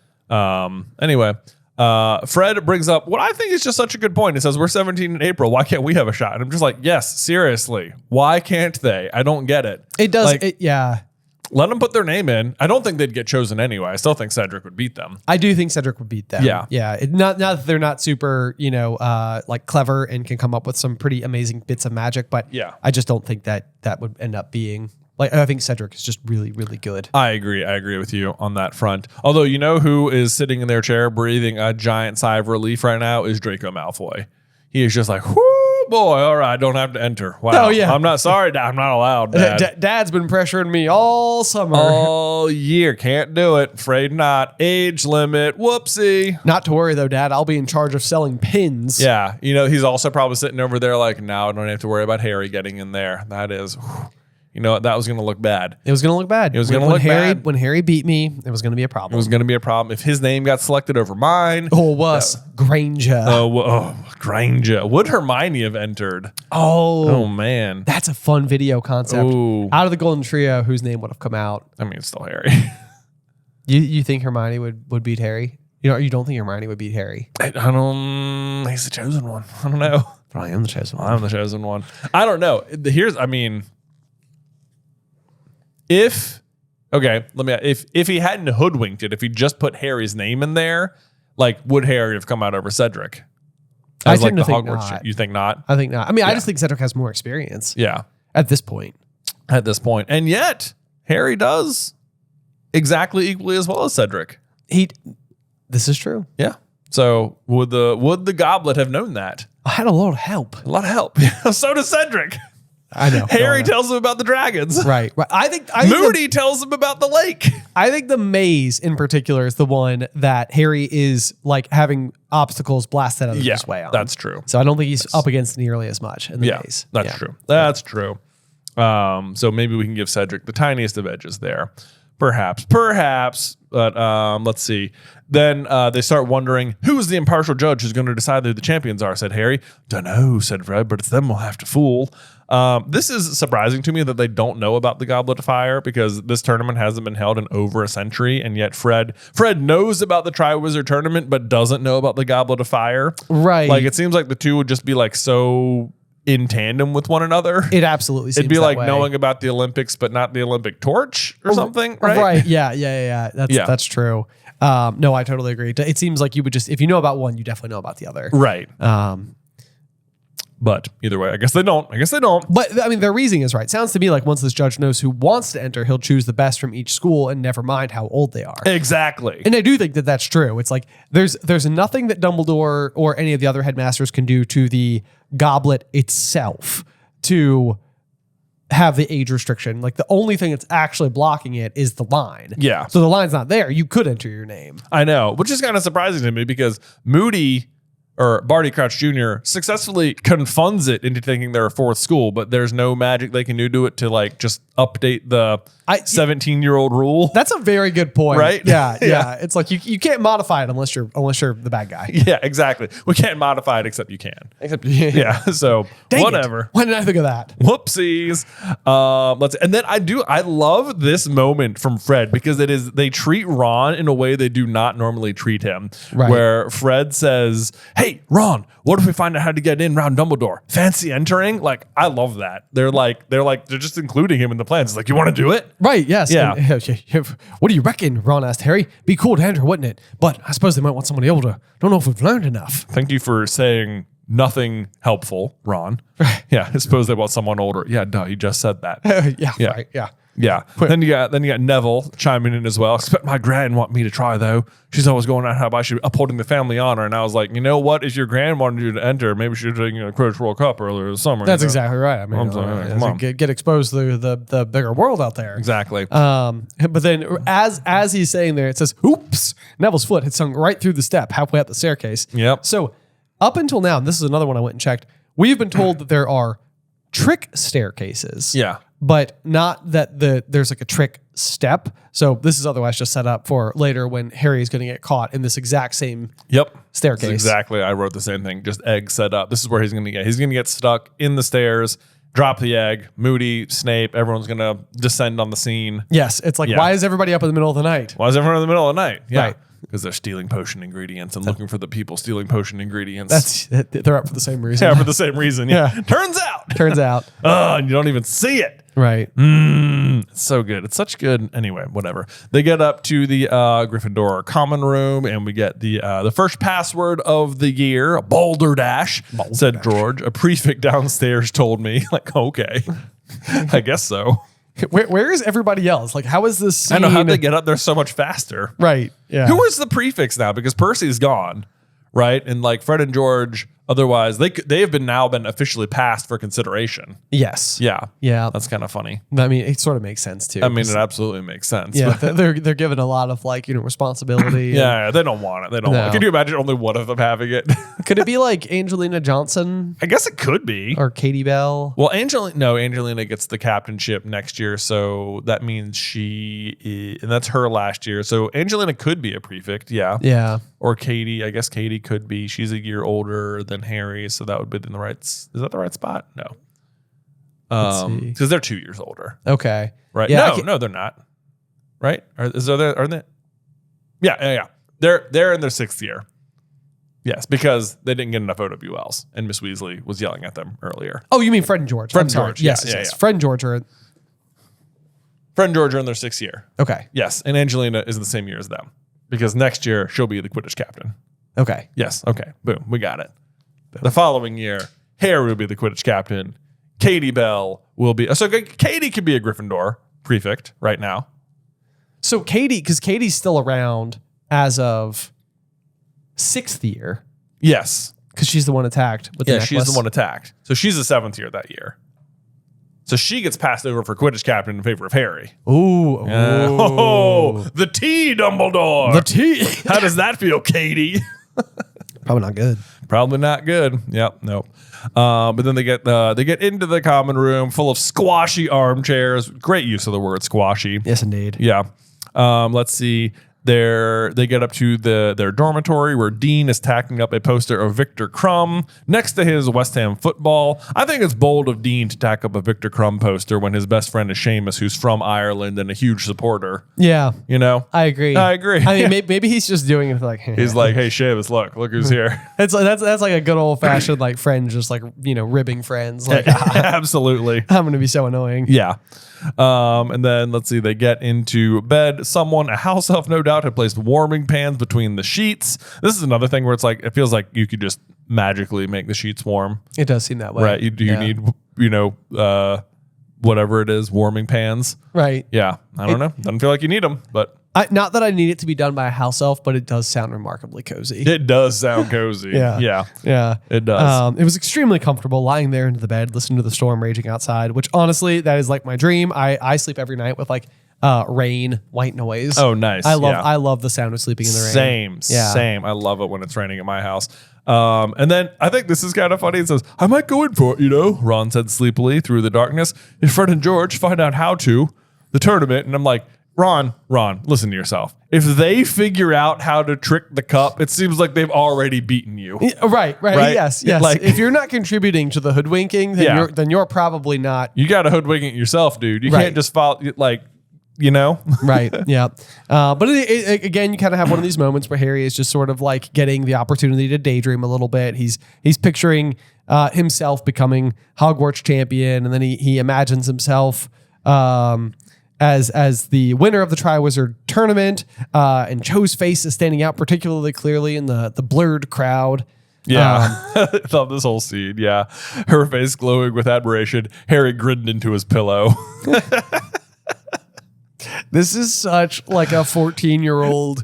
Anyway, Fred brings up what I think is just such a good point. It says we're 17 in April. Why can't we have a shot? And I'm just like, yes, seriously. Why can't they? I don't get it. It does. Like, let them put their name in. I don't think they'd get chosen anyway. I still think Cedric would beat them. I do think Cedric would beat them. Yeah. Yeah. Not that they're not super, like clever and can come up with some pretty amazing bits of magic, but I just don't think that would end up being like, I think Cedric is just really, really good. I agree with you on that front. Although, who is sitting in their chair breathing a giant sigh of relief right now is Draco Malfoy. He is just like, whoo, boy, all right, I don't have to enter. Wow. Oh, yeah. I'm not sorry, Dad. I'm not allowed, Dad. Dad's been pressuring me all summer. All year. Can't do it. Afraid not. Age limit. Whoopsie. Not to worry, though, Dad. I'll be in charge of selling pins. Yeah. He's also probably sitting over there like, now I don't have to worry about Harry getting in there. That is... that was going to look bad. It was going to look bad. It was going to look bad. When Harry beat me, it was going to be a problem. It was going to be a problem. If his name got selected over mine. Oh, it was. Granger. Granger. Would Hermione have entered? Oh, man. That's a fun video concept. Ooh. Out of the Golden Trio, whose name would have come out? I mean, it's still Harry. You think Hermione would beat Harry? You don't think Hermione would beat Harry? I don't... He's the chosen one. I don't know. But I am the chosen one. I'm the chosen one. I don't know. If he hadn't hoodwinked it, if he just put Harry's name in there, like would Harry have come out over Cedric? I tend to think not. You think not? I think not. I mean, I just think Cedric has more experience. Yeah. At this point. And yet Harry does exactly equally as well as Cedric. This is true. Yeah. So would the Goblet have known that? I had a lot of help. A lot of help. So does Cedric. I know. Harry tells him about the dragons. Right. I think Moody tells him about the lake. I think the maze in particular is the one that Harry is like having obstacles blasted out of his way on. That's true. So I don't think he's up against nearly as much in the maze. That's true. That's true. So maybe we can give Cedric the tiniest of edges there. Perhaps. But let's see. Then they start wondering, who's the impartial judge who's going to decide who the champions are, said Harry. Dunno, said Fred, but it's them we'll have to fool. This is surprising to me that they don't know about the Goblet of Fire because this tournament hasn't been held in over a century, and yet Fred knows about the Triwizard Tournament but doesn't know about the Goblet of Fire. Right. Like, it seems like the two would just be like so in tandem with one another. It absolutely seems It'd be that like way. knowing about the Olympics but not the Olympic torch or something, right? Right. Yeah. That's true. No, I totally agree. It seems like you would just, if you know about one, you definitely know about the other. Right. But either way, I guess they don't. But I mean, their reasoning is right. Sounds to me like once this judge knows who wants to enter, he'll choose the best from each school and never mind how old they are. Exactly. And I do think that that's true. It's like there's nothing that Dumbledore or any of the other headmasters can do to the Goblet itself to have the age restriction. Like the only thing that's actually blocking it is the line. Yeah. So the line's not there. You could enter your name. I know, which is kind of surprising to me because Moody or Barty Crouch Jr. successfully confunds it into thinking they're a fourth school, but there's no magic they can do to it to like just update the 17-year-old rule. That's a very good point. Right? Yeah. It's like you can't modify it unless you're the bad guy. Yeah, exactly. We can't modify it except you can. Yeah. So Dang whatever. it. Why didn't I think of that? Whoopsies. And then I love this moment from Fred because they treat Ron in a way they do not normally treat him. Right. Where Fred says, "Hey, Ron, what if we find out how to get in round Dumbledore? Fancy entering?" Like, I love that. They're just including him in the plans. It's like, you want to do it? Right, yes. Yeah. And, what do you reckon? Ron asked Harry. Be cool to enter, wouldn't it? But I suppose they might want someone older. Don't know if we've learned enough. Thank you for saying nothing helpful, Ron. Yeah, I suppose they want someone older. Yeah, duh, you just said that. Yeah, right, yeah. Yeah. Then you got Neville chiming in as well. Expect my gran want me to try though. She's always going on how I should be upholding the family honor. And I was like, you know what? If your gran wanted you to enter, maybe she should have taken a Quidditch World Cup earlier this summer. That's exactly right. I mean, I'm sorry, come on. get exposed to the bigger world out there. Exactly. But then as he's saying there, it says, "Oops!" Neville's foot had sunk right through the step halfway up the staircase. Yep. So up until now, and this is another one I went and checked. We've been told that there are trick staircases. Yeah. But not that there's like a trick step. So this is otherwise just set up for later when Harry is going to get caught in this exact same staircase. That's exactly. I wrote the same thing. Just egg set up. This is where he's going to get. He's going to get stuck in the stairs. Drop the egg. Moody, Snape. Everyone's going to descend on the scene. Yes. It's like, why is everybody up in the middle of the night? Why is everyone in the middle of the night? Yeah. Right. Because they're stealing potion ingredients and looking for the people stealing potion ingredients. They're up for the same reason. Yeah, for the same reason. Yeah. Turns out. And you don't even see it. Right. It's so good. It's such good. Anyway, whatever. They get up to the Gryffindor common room, and we get the first password of the year, Boulder Dash, said George. A prefect downstairs told me. Like, okay, I guess so. Where is everybody else? Like, how is this scene? I know how they get up there so much faster. Right. Yeah. Who is the prefix now? Because Percy's gone, right? And like Fred and George, otherwise they have now been officially passed for consideration. Yes. Yeah. Yeah. That's kind of funny. I mean, it sort of makes sense too. I mean, it absolutely makes sense. Yeah, they're given a lot of like, responsibility. Yeah, they don't want it. They don't want it. Can you imagine only one of them having it? Could it be like Angelina Johnson I guess it could be. or Katie Bell? Well, Angelina gets the captainship next year, so that means and that's her last year. So Angelina could be a prefect, yeah. Yeah. Or Katie, I guess Katie could be. She's a year older than Harry, so that would be in the right. Is that the right spot? No. Because they're 2 years older. Okay. Right. Yeah, No, they're not. Right? Are they? Yeah. They're in their 6th year. Yes, because they didn't get enough OWLs, and Miss Weasley was yelling at them earlier. Oh, you mean Fred and George? Fred I'm and sorry. George. Yes, Yeah. Fred and George are Fred and George are in their 6th year. okay. Yes, and Angelina is the same year as them because next year she'll be the Quidditch captain. Okay. Yes. Okay. Boom. We got it. The following year, Harry will be the Quidditch captain. Katie Bell will be. So Katie could be a Gryffindor prefect right now. So because Katie's still around as of 6th year. Yes. Because she's the one attacked with the necklace. She's the one attacked. So she's the 7th year that year. So she gets passed over for Quidditch captain in favor of Harry. Ooh. Oh, the T, Dumbledore. The T. How does that feel, Katie? Probably not good. Probably not good. Yep. Nope. But then they get into the common room full of squashy armchairs. Great use of the word squashy. Yes, indeed. Yeah. Let's see. They get up to their dormitory where Dean is tacking up a poster of Victor Crumb next to his West Ham football. I think it's bold of Dean to tack up a Victor Crumb poster when his best friend is Seamus, who's from Ireland and a huge supporter. Yeah. You know? I agree. I agree. I mean, maybe he's just doing it like, He's like, hey, Seamus, look who's here. that's like a good old fashioned like friend, just like, ribbing friends. Like, Absolutely. I'm going to be so annoying. Yeah. And then let's see, they get into bed. Someone, a house elf no doubt, had placed warming pans between the sheets. This is another thing where it's like, it feels like you could just magically make the sheets warm. It does seem that way. Right. You need, whatever it is, warming pans. Right. Yeah. I don't know. Doesn't feel like you need them, but Not that I need it to be done by a house elf, but it does sound remarkably cozy. it does sound cozy. Yeah. Yeah. It does. It was extremely comfortable lying there into the bed, listening to the storm raging outside, which honestly, that is like my dream. I sleep every night with like rain, white noise. Oh, nice. I Yeah. love the sound of sleeping in the rain. Same. I love it when it's raining at my house. And then I think this is kind of funny. It says, I might go in for it, Ron said sleepily through the darkness. If Fred and George find out how to, the tournament. And I'm like, Ron, listen to yourself. If they figure out how to trick the cup, it seems like they've already beaten you. Right. Yes. Like, if you're not contributing to the hoodwinking, then you're probably not. You got to hoodwink it yourself, dude. You Right. can't just follow, Right. Yeah. But again, you kind of have one of these moments where Harry is just sort of like getting the opportunity to daydream a little bit. He's picturing himself becoming Hogwarts champion, and then he imagines himself as the winner of the Triwizard tournament, and Cho's face is standing out particularly clearly in the blurred crowd. Yeah. I love this whole scene. Yeah. Her face glowing with admiration. Harry grinned into his pillow. This is such like a 14-year-old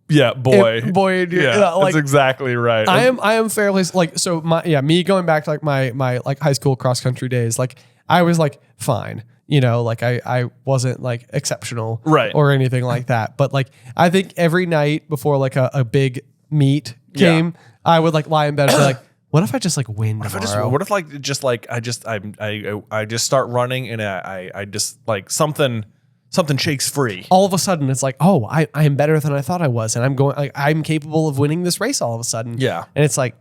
Yeah, boy. Yeah, like, that's exactly right. I am fairly like, so me going back to like my like high school cross country days, like I was like fine, like I wasn't like exceptional, Right. or anything like that. But like I think every night before like a big meet came, I would like lie in bed and be like, what if I just like win tomorrow? What if I just start running and I just like something shakes free. All of a sudden it's like, oh, I am better than I thought I was, and I'm capable of winning this race all of a sudden. Yeah. And it's like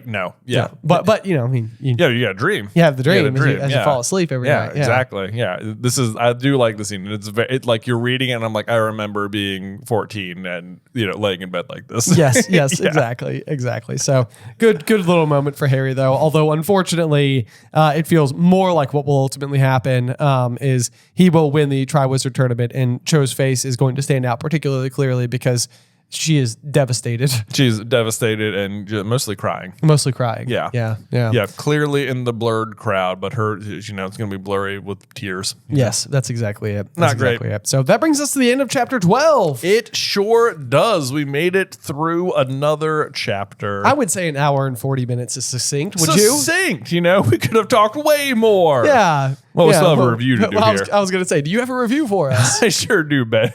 no. Yeah. But I mean, you got a dream. you have the dream, You as you fall asleep every night. Yeah, Exactly. Yeah. I do like the scene. It's like you're reading it and I'm like, I remember being 14 and, laying in bed like this. Yes, Yeah. exactly. So good little moment for Harry though. Although unfortunately, it feels more like what will ultimately happen is he will win the Triwizard tournament, and Cho's face is going to stand out particularly clearly because she is devastated. She's devastated and mostly crying. Mostly crying. Yeah. Yeah. Clearly in the blurred crowd, but her, it's going to be blurry with tears. Yes, that's exactly it. Not great. So that brings us to the end of chapter 12. It sure does. We made it through another chapter. I would say an hour and 40 minutes is succinct. Would you? Succinct. We could have talked way more. Yeah. Well, we still have a review to do here. I was going to say, do you have a review for us? I sure do, Ben.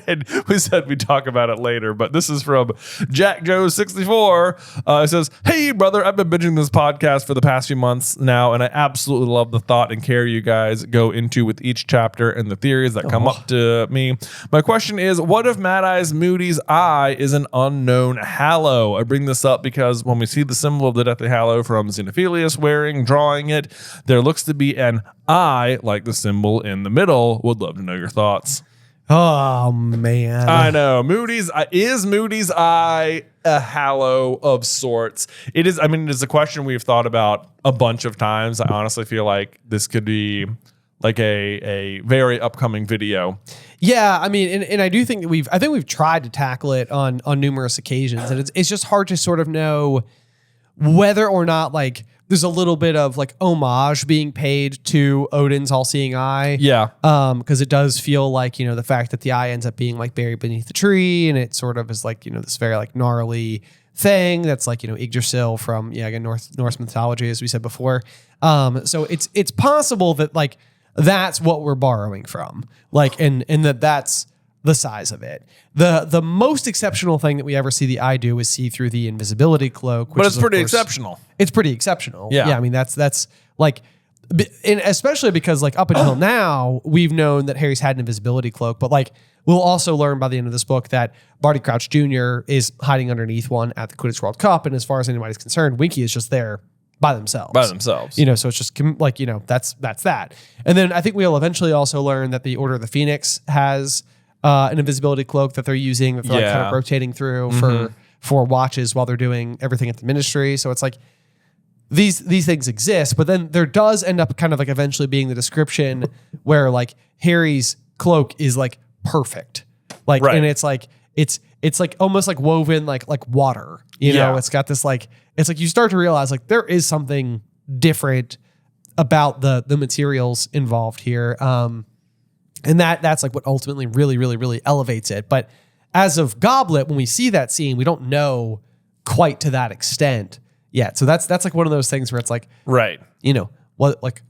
And we said we'd talk about it later, but this is from Jack Joe 64. It says, hey, brother, I've been binging this podcast for the past few months now, and I absolutely love the thought and care you guys go into with each chapter and the theories that come up to me. My question is, what if Mad Eye's Moody's eye is an unknown Hallow? I bring this up because when we see the symbol of the Deathly Hallow from Xenophilius drawing it, there looks to be an eye like the symbol in the middle. Would love to know your thoughts. Oh, man. I know. Moody's eye a Hallow of sorts? It is. I mean, it's a question we've thought about a bunch of times. I honestly feel like this could be like a very upcoming video. Yeah, I mean, and I do think that we've tried to tackle it on numerous occasions, and it's just hard to sort of know whether or not like there's a little bit of like homage being paid to Odin's all-seeing eye. Yeah. Because it does feel like, the fact that the eye ends up being like buried beneath the tree, and it sort of is like, this very like gnarly thing that's like, Yggdrasil from, again, Norse mythology, as we said before. So it's possible that like that's what we're borrowing from, like, and that's the size of it. The most exceptional thing that we ever see the eye do is see through the invisibility cloak, which But it's is, of pretty course, exceptional. It's pretty exceptional. Yeah. I mean, that's like, and especially because like up until now, we've known that Harry's had an invisibility cloak, but like we'll also learn by the end of this book that Barty Crouch Jr. is hiding underneath one at the Quidditch World Cup. And as far as anybody's concerned, Winky is just there by themselves. So it's just like, that's that. And then I think we'll eventually also learn that the Order of the Phoenix has an invisibility cloak that they're using, that they're like kind of rotating through for watches while they're doing everything at the ministry. So it's like these things exist, but then there does end up kind of like eventually being the description where like Harry's cloak is like perfect. Like, and it's like almost like woven like water, it's got this like, it's like you start to realize like there is something different about the materials involved here. And that's like what ultimately really, really, really elevates it. But as of Goblet, when we see that scene, we don't know quite to that extent yet. So that's like one of those things where it's like, right. What like,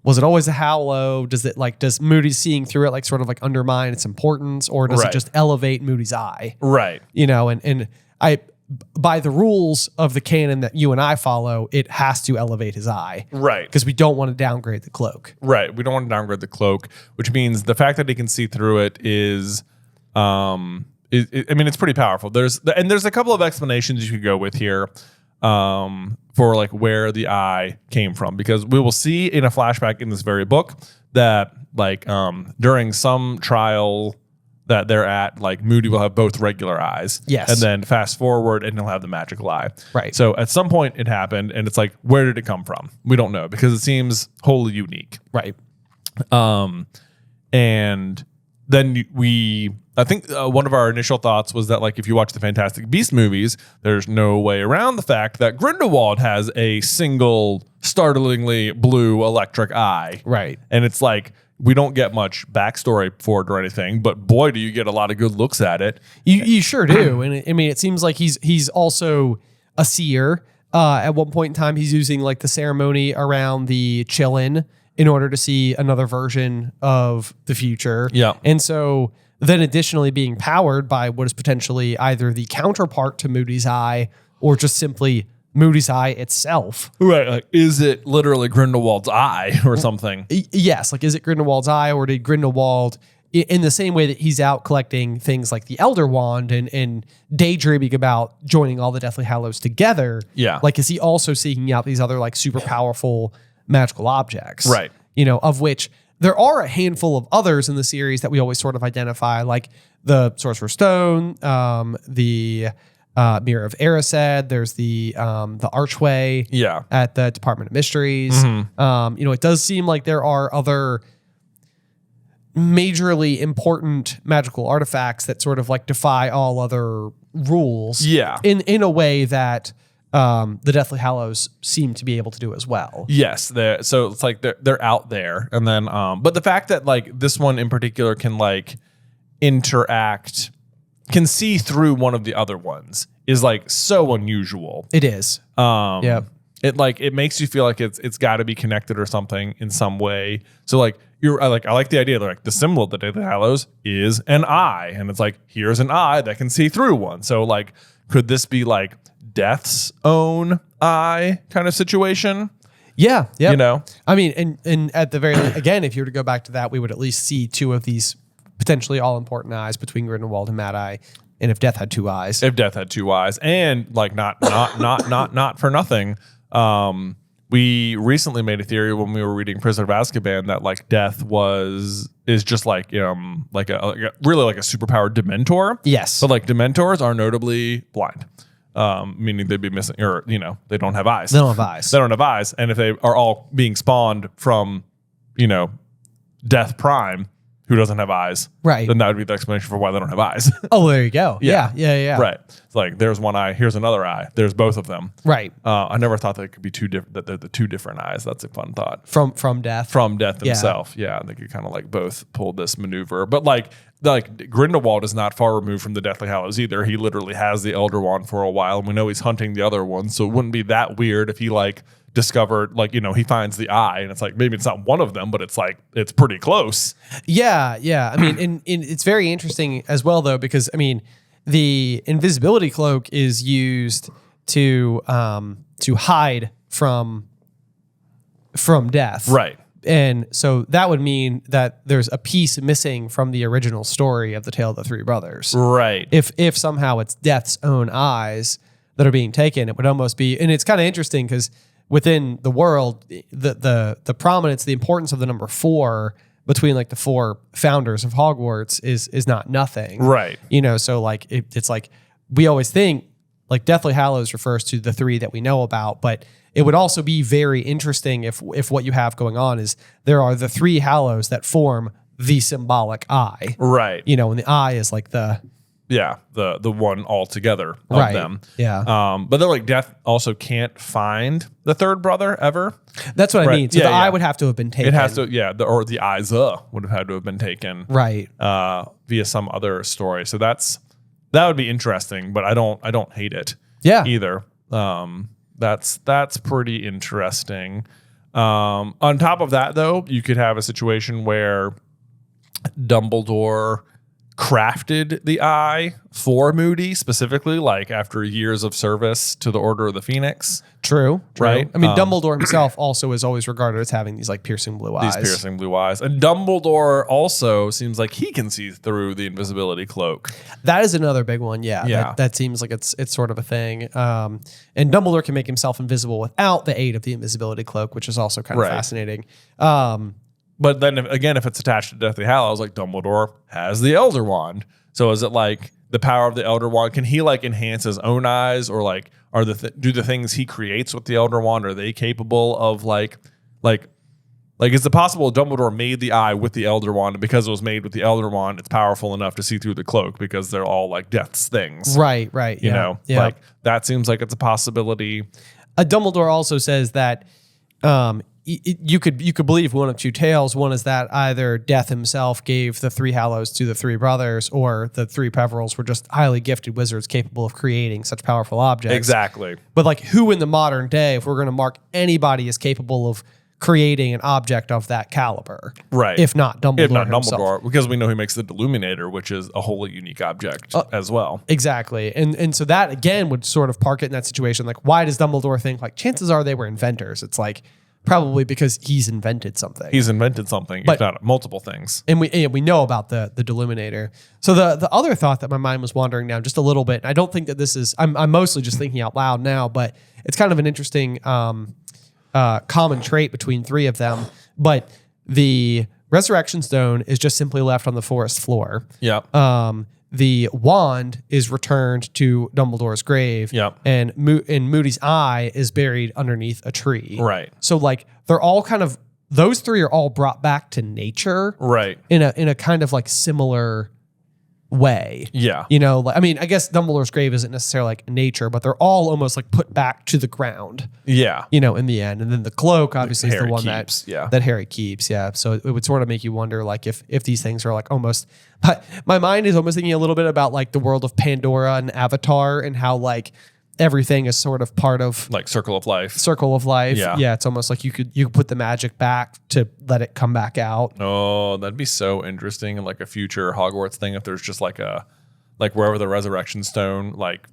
was it always a Hallow? Does Moody seeing through it like sort of like undermine its importance, or does it just elevate Moody's eye? Right. And I, by the rules of the canon that you and I follow, it has to elevate his eye. Right. Because we don't want to downgrade the cloak. Right. We don't want to downgrade the cloak, which means the fact that he can see through it is, it's pretty powerful. There's a couple of explanations you could go with here, for like where the eye came from, because we will see in a flashback in this very book that like, during some trial that they're at, like Moody will have both regular eyes. Yes. And then fast forward and he'll have the magical eye. Right. So at some point it happened, and it's like, where did it come from? We don't know, because it seems wholly unique. Right. And then I think one of our initial thoughts was that like, if you watch the Fantastic Beasts movies, there's no way around the fact that Grindelwald has a single startlingly blue electric eye. Right. And it's like, we don't get much backstory for it or anything, but boy, do you get a lot of good looks at it. You sure do. And it seems like he's also a seer. At one point in time, he's using like the ceremony around the Chillin in order to see another version of the future. Yeah. And so then additionally being powered by what is potentially either the counterpart to Moody's eye or just simply Moody's eye itself. Right. Like, is it literally Grindelwald's eye or something? Yes. Like, is it Grindelwald's eye, or did Grindelwald, in the same way that he's out collecting things like the Elder Wand and daydreaming about joining all the Deathly Hallows together? Yeah. Like, is he also seeking out these other like super powerful magical objects? Right. Of which there are a handful of others in the series that we always sort of identify, like the Sorcerer's Stone, the Mirror of Erised. There's the Archway. Yeah. At the Department of Mysteries. It does seem like there are other majorly important magical artifacts that sort of like defy all other rules. Yeah. In a way that the Deathly Hallows seem to be able to do as well. Yes. So it's like they're out there, and then but the fact that like this one in particular can like interact, can see through one of the other ones, is like so unusual. It is. Yeah. It makes you feel like it's got to be connected or something in some way. So like I like the idea that like the symbol of the Deathly Hallows is an eye, and it's like, here's an eye that can see through one. So like, could this be like Death's own eye kind of situation? Yeah. Yeah. I mean, and at the very again, if you were to go back to that, we would at least see two of these potentially all important eyes between Grindelwald and Mad Eye. And if Death had two eyes. If Death had two eyes. And like not for nothing. We recently made a theory when we were reading Prisoner of Azkaban that like Death is just like like a really like a superpowered Dementor. Yes. But like Dementors are notably blind. Meaning they'd be missing, or they don't have eyes. They don't have eyes. They don't have eyes. And if they are all being spawned from, Death Prime, who doesn't have eyes. Right. Then that would be the explanation for why they don't have eyes. Oh, there you go. Yeah. Right. It's like there's one eye, here's another eye. There's both of them. Right. I never thought they could be two different. That they're the two different eyes. That's a fun thought. From Death. From Death himself. Yeah. They could kind of like both pull this maneuver, but like Grindelwald is not far removed from the Deathly Hallows either. He literally has the Elder Wand for a while, and we know he's hunting the other one. So it wouldn't be that weird if he like discovered, like, you know, he finds the eye and it's like, maybe it's not one of them, but it's like, it's pretty close. Yeah. I mean, and it's very interesting as well, though, because I mean, the invisibility cloak is used to hide from death. Right. And so that would mean that there's a piece missing from the original story of the Tale of the Three Brothers. Right. If somehow it's Death's own eyes that are being taken, it would almost be, and it's kind of interesting because within the world, the prominence, the importance of the number 4 between like the 4 founders of Hogwarts is not nothing. Right. You know, so like it's like we always think like Deathly Hallows refers to the 3 that we know about, but it would also be very interesting if what you have going on is there are the 3 Hallows that form the symbolic eye. Right. You know, and the eye is like the one altogether of them. Yeah. But they're like Death also can't find the third brother ever. That's what I mean. So the eye would have to have been taken. It has to, or the eyes would have had to have been taken. Right. Via some other story. So that would be interesting, but I don't hate it. Yeah. Either. That's pretty interesting. On top of that, though, you could have a situation where Dumbledore crafted the eye for Moody specifically, like after years of service to the Order of the Phoenix. True. Right? I mean, Dumbledore himself also is always regarded as having these like piercing blue eyes. These piercing blue eyes. And Dumbledore also seems like he can see through the invisibility cloak. That is another big one. Yeah. That seems like it's sort of a thing. And Dumbledore can make himself invisible without the aid of the invisibility cloak, which is also kind of fascinating. But then if it's attached to Deathly Hallows, like Dumbledore has the Elder Wand. So is it like the power of the Elder Wand? Can he like enhance his own eyes, or like do the things he creates with the Elder Wand, are they capable of like is it possible Dumbledore made the eye with the Elder Wand, and because it was made with the Elder Wand, it's powerful enough to see through the cloak because they're all like Death's things. Right. You know, like that seems like it's a possibility. Dumbledore also says that you could believe one of two tales. One is that either Death himself gave the 3 Hallows to the 3 brothers, or the 3 Peverils were just highly gifted wizards capable of creating such powerful objects. Exactly. But like, who in the modern day, if we're going to mark anybody as capable of creating an object of that caliber? Right. If not Dumbledore himself. Dumbledore, because we know he makes the Deluminator, which is a wholly unique object as well. Exactly. And so that again would sort of park it in that situation. Like, why does Dumbledore think like chances are they were inventors? It's like, probably because he's invented something. He's invented something, if not multiple things. And we know about the Deluminator. So the other thought that my mind was wandering down just a little bit, and I don't think that this is, I'm mostly just thinking out loud now, but it's kind of an interesting common trait between 3 of them. But the Resurrection Stone is just simply left on the forest floor. Yeah. The wand is returned to Dumbledore's grave. Yep. And Moody's eye is buried underneath a tree. Right. So like they're all kind of, those 3 are all brought back to nature. Right. In a kind of like similar way. Yeah. You know, like, I mean, I guess Dumbledore's grave isn't necessarily like nature, but they're all almost like put back to the ground. Yeah. You know, in the end. And then the cloak obviously is the one keeps, that Harry keeps. Yeah. So it would sort of make you wonder like if these things are like almost, but my mind is almost thinking a little bit about like the world of Pandora and Avatar, and how like everything is sort of part of like Circle of Life. Yeah. It's almost like you could put the magic back to let it come back out. Oh, that'd be so interesting. And like a future Hogwarts thing, if there's just like wherever the Resurrection Stone like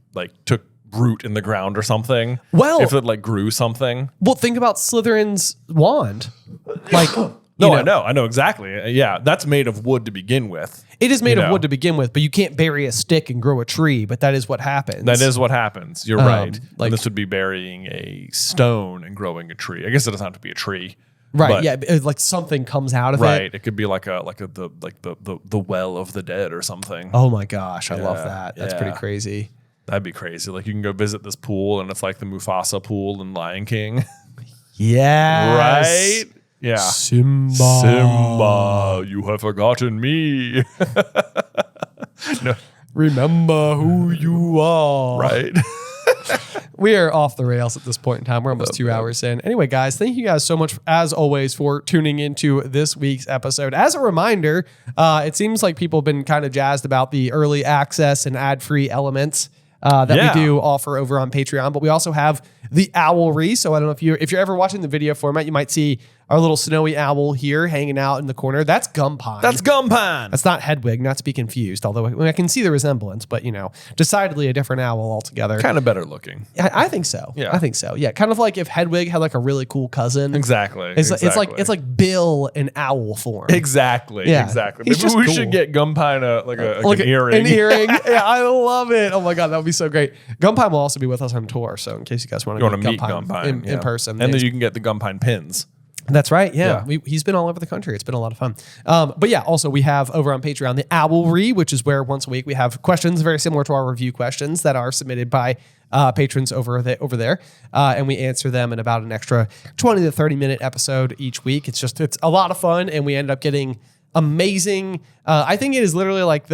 took root in the ground or something. Well, if it like grew something. Well, think about Slytherin's wand. Like, no, I know exactly. Yeah, that's made of wood to begin with. It is made of wood to begin with, but you can't bury a stick and grow a tree, but that is what happens. That is what happens. You're right. Like, and this would be burying a stone and growing a tree. I guess it doesn't have to be a tree. Right. Yeah. Like something comes out of it. Right. It could be like the well of the dead or something. Oh my gosh. I love that. That's pretty crazy. That'd be crazy. Like you can go visit this pool and it's like the Mufasa pool in Lion King. Yeah. Right? Yeah. Simba, you have forgotten me. No, remember who you are. right? We are off the rails at this point in time. We're almost 2 hours in. Anyway, guys, thank you guys so much, as always, for tuning into this week's episode. As a reminder, it seems like people have been kind of jazzed about the early access and ad-free elements that we do offer over on Patreon. But we also have the owlry. So I don't know if you're ever watching the video format, you might see our little snowy owl here hanging out in the corner. That's Gumpine. That's Gumpine. That's not Hedwig, not to be confused, although I can see the resemblance, but, decidedly a different owl altogether. Kind of better looking. I think so. Yeah. I think so. Yeah. Kind of like if Hedwig had like a really cool cousin. Exactly. It's like Bill in owl form. Exactly. Yeah. Exactly. He's Maybe just we cool. should get Gumpine an earring. An earring. Yeah, I love it. Oh my God, that would be so great. Gumpine will also be with us on tour. So in case you guys want to meet Gumpine in person. And then you can get the Gumpine pins. That's right. Yeah. He's been all over the country. It's been a lot of fun. But yeah, also we have over on Patreon the Owlry, which is where once a week we have questions very similar to our review questions that are submitted by patrons over there. And we answer them in about an extra 20 to 30 minute episode each week. It's a lot of fun. And we end up getting amazing. I think it is literally like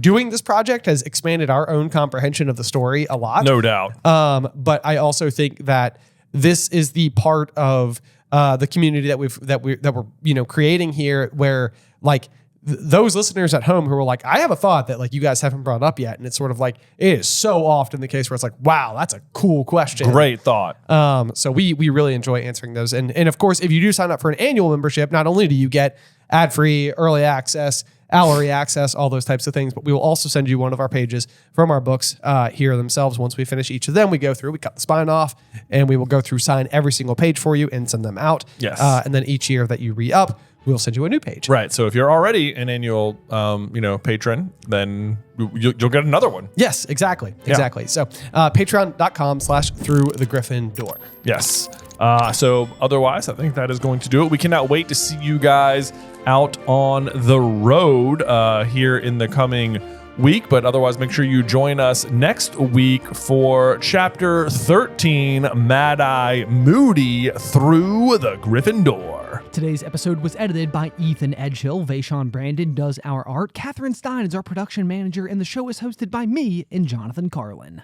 doing this project has expanded our own comprehension of the story a lot. No doubt. But I also think that this is the part of the community that we're creating here, where like those listeners at home who are like, I have a thought that like you guys haven't brought up yet, and it's sort of like it is so often the case where it's like, wow, that's a cool question. Great thought. So we really enjoy answering those, and of course, if you do sign up for an annual membership, not only do you get ad-free, early access, owlry access, all those types of things, but we will also send you one of our pages from our books here themselves. Once we finish each of them, we cut the spine off, and we will go through, sign every single page for you and send them out. Yes. And then each year that you re-up, we'll send you a new page. Right. So if you're already an annual, patron, then you'll get another one. Yes, exactly. So patreon.com/Through the Griffin Door. Yes. So otherwise, I think that is going to do it. We cannot wait to see you guys out on the road here in the coming week. But otherwise, make sure you join us next week for Chapter 13, Mad Eye Moody, Through the Griffin Door. Today's episode was edited by Ethan Edghill. Vaishon Brandon does our art. Catherine Stein is our production manager, and the show is hosted by me and Jonathan Carlin.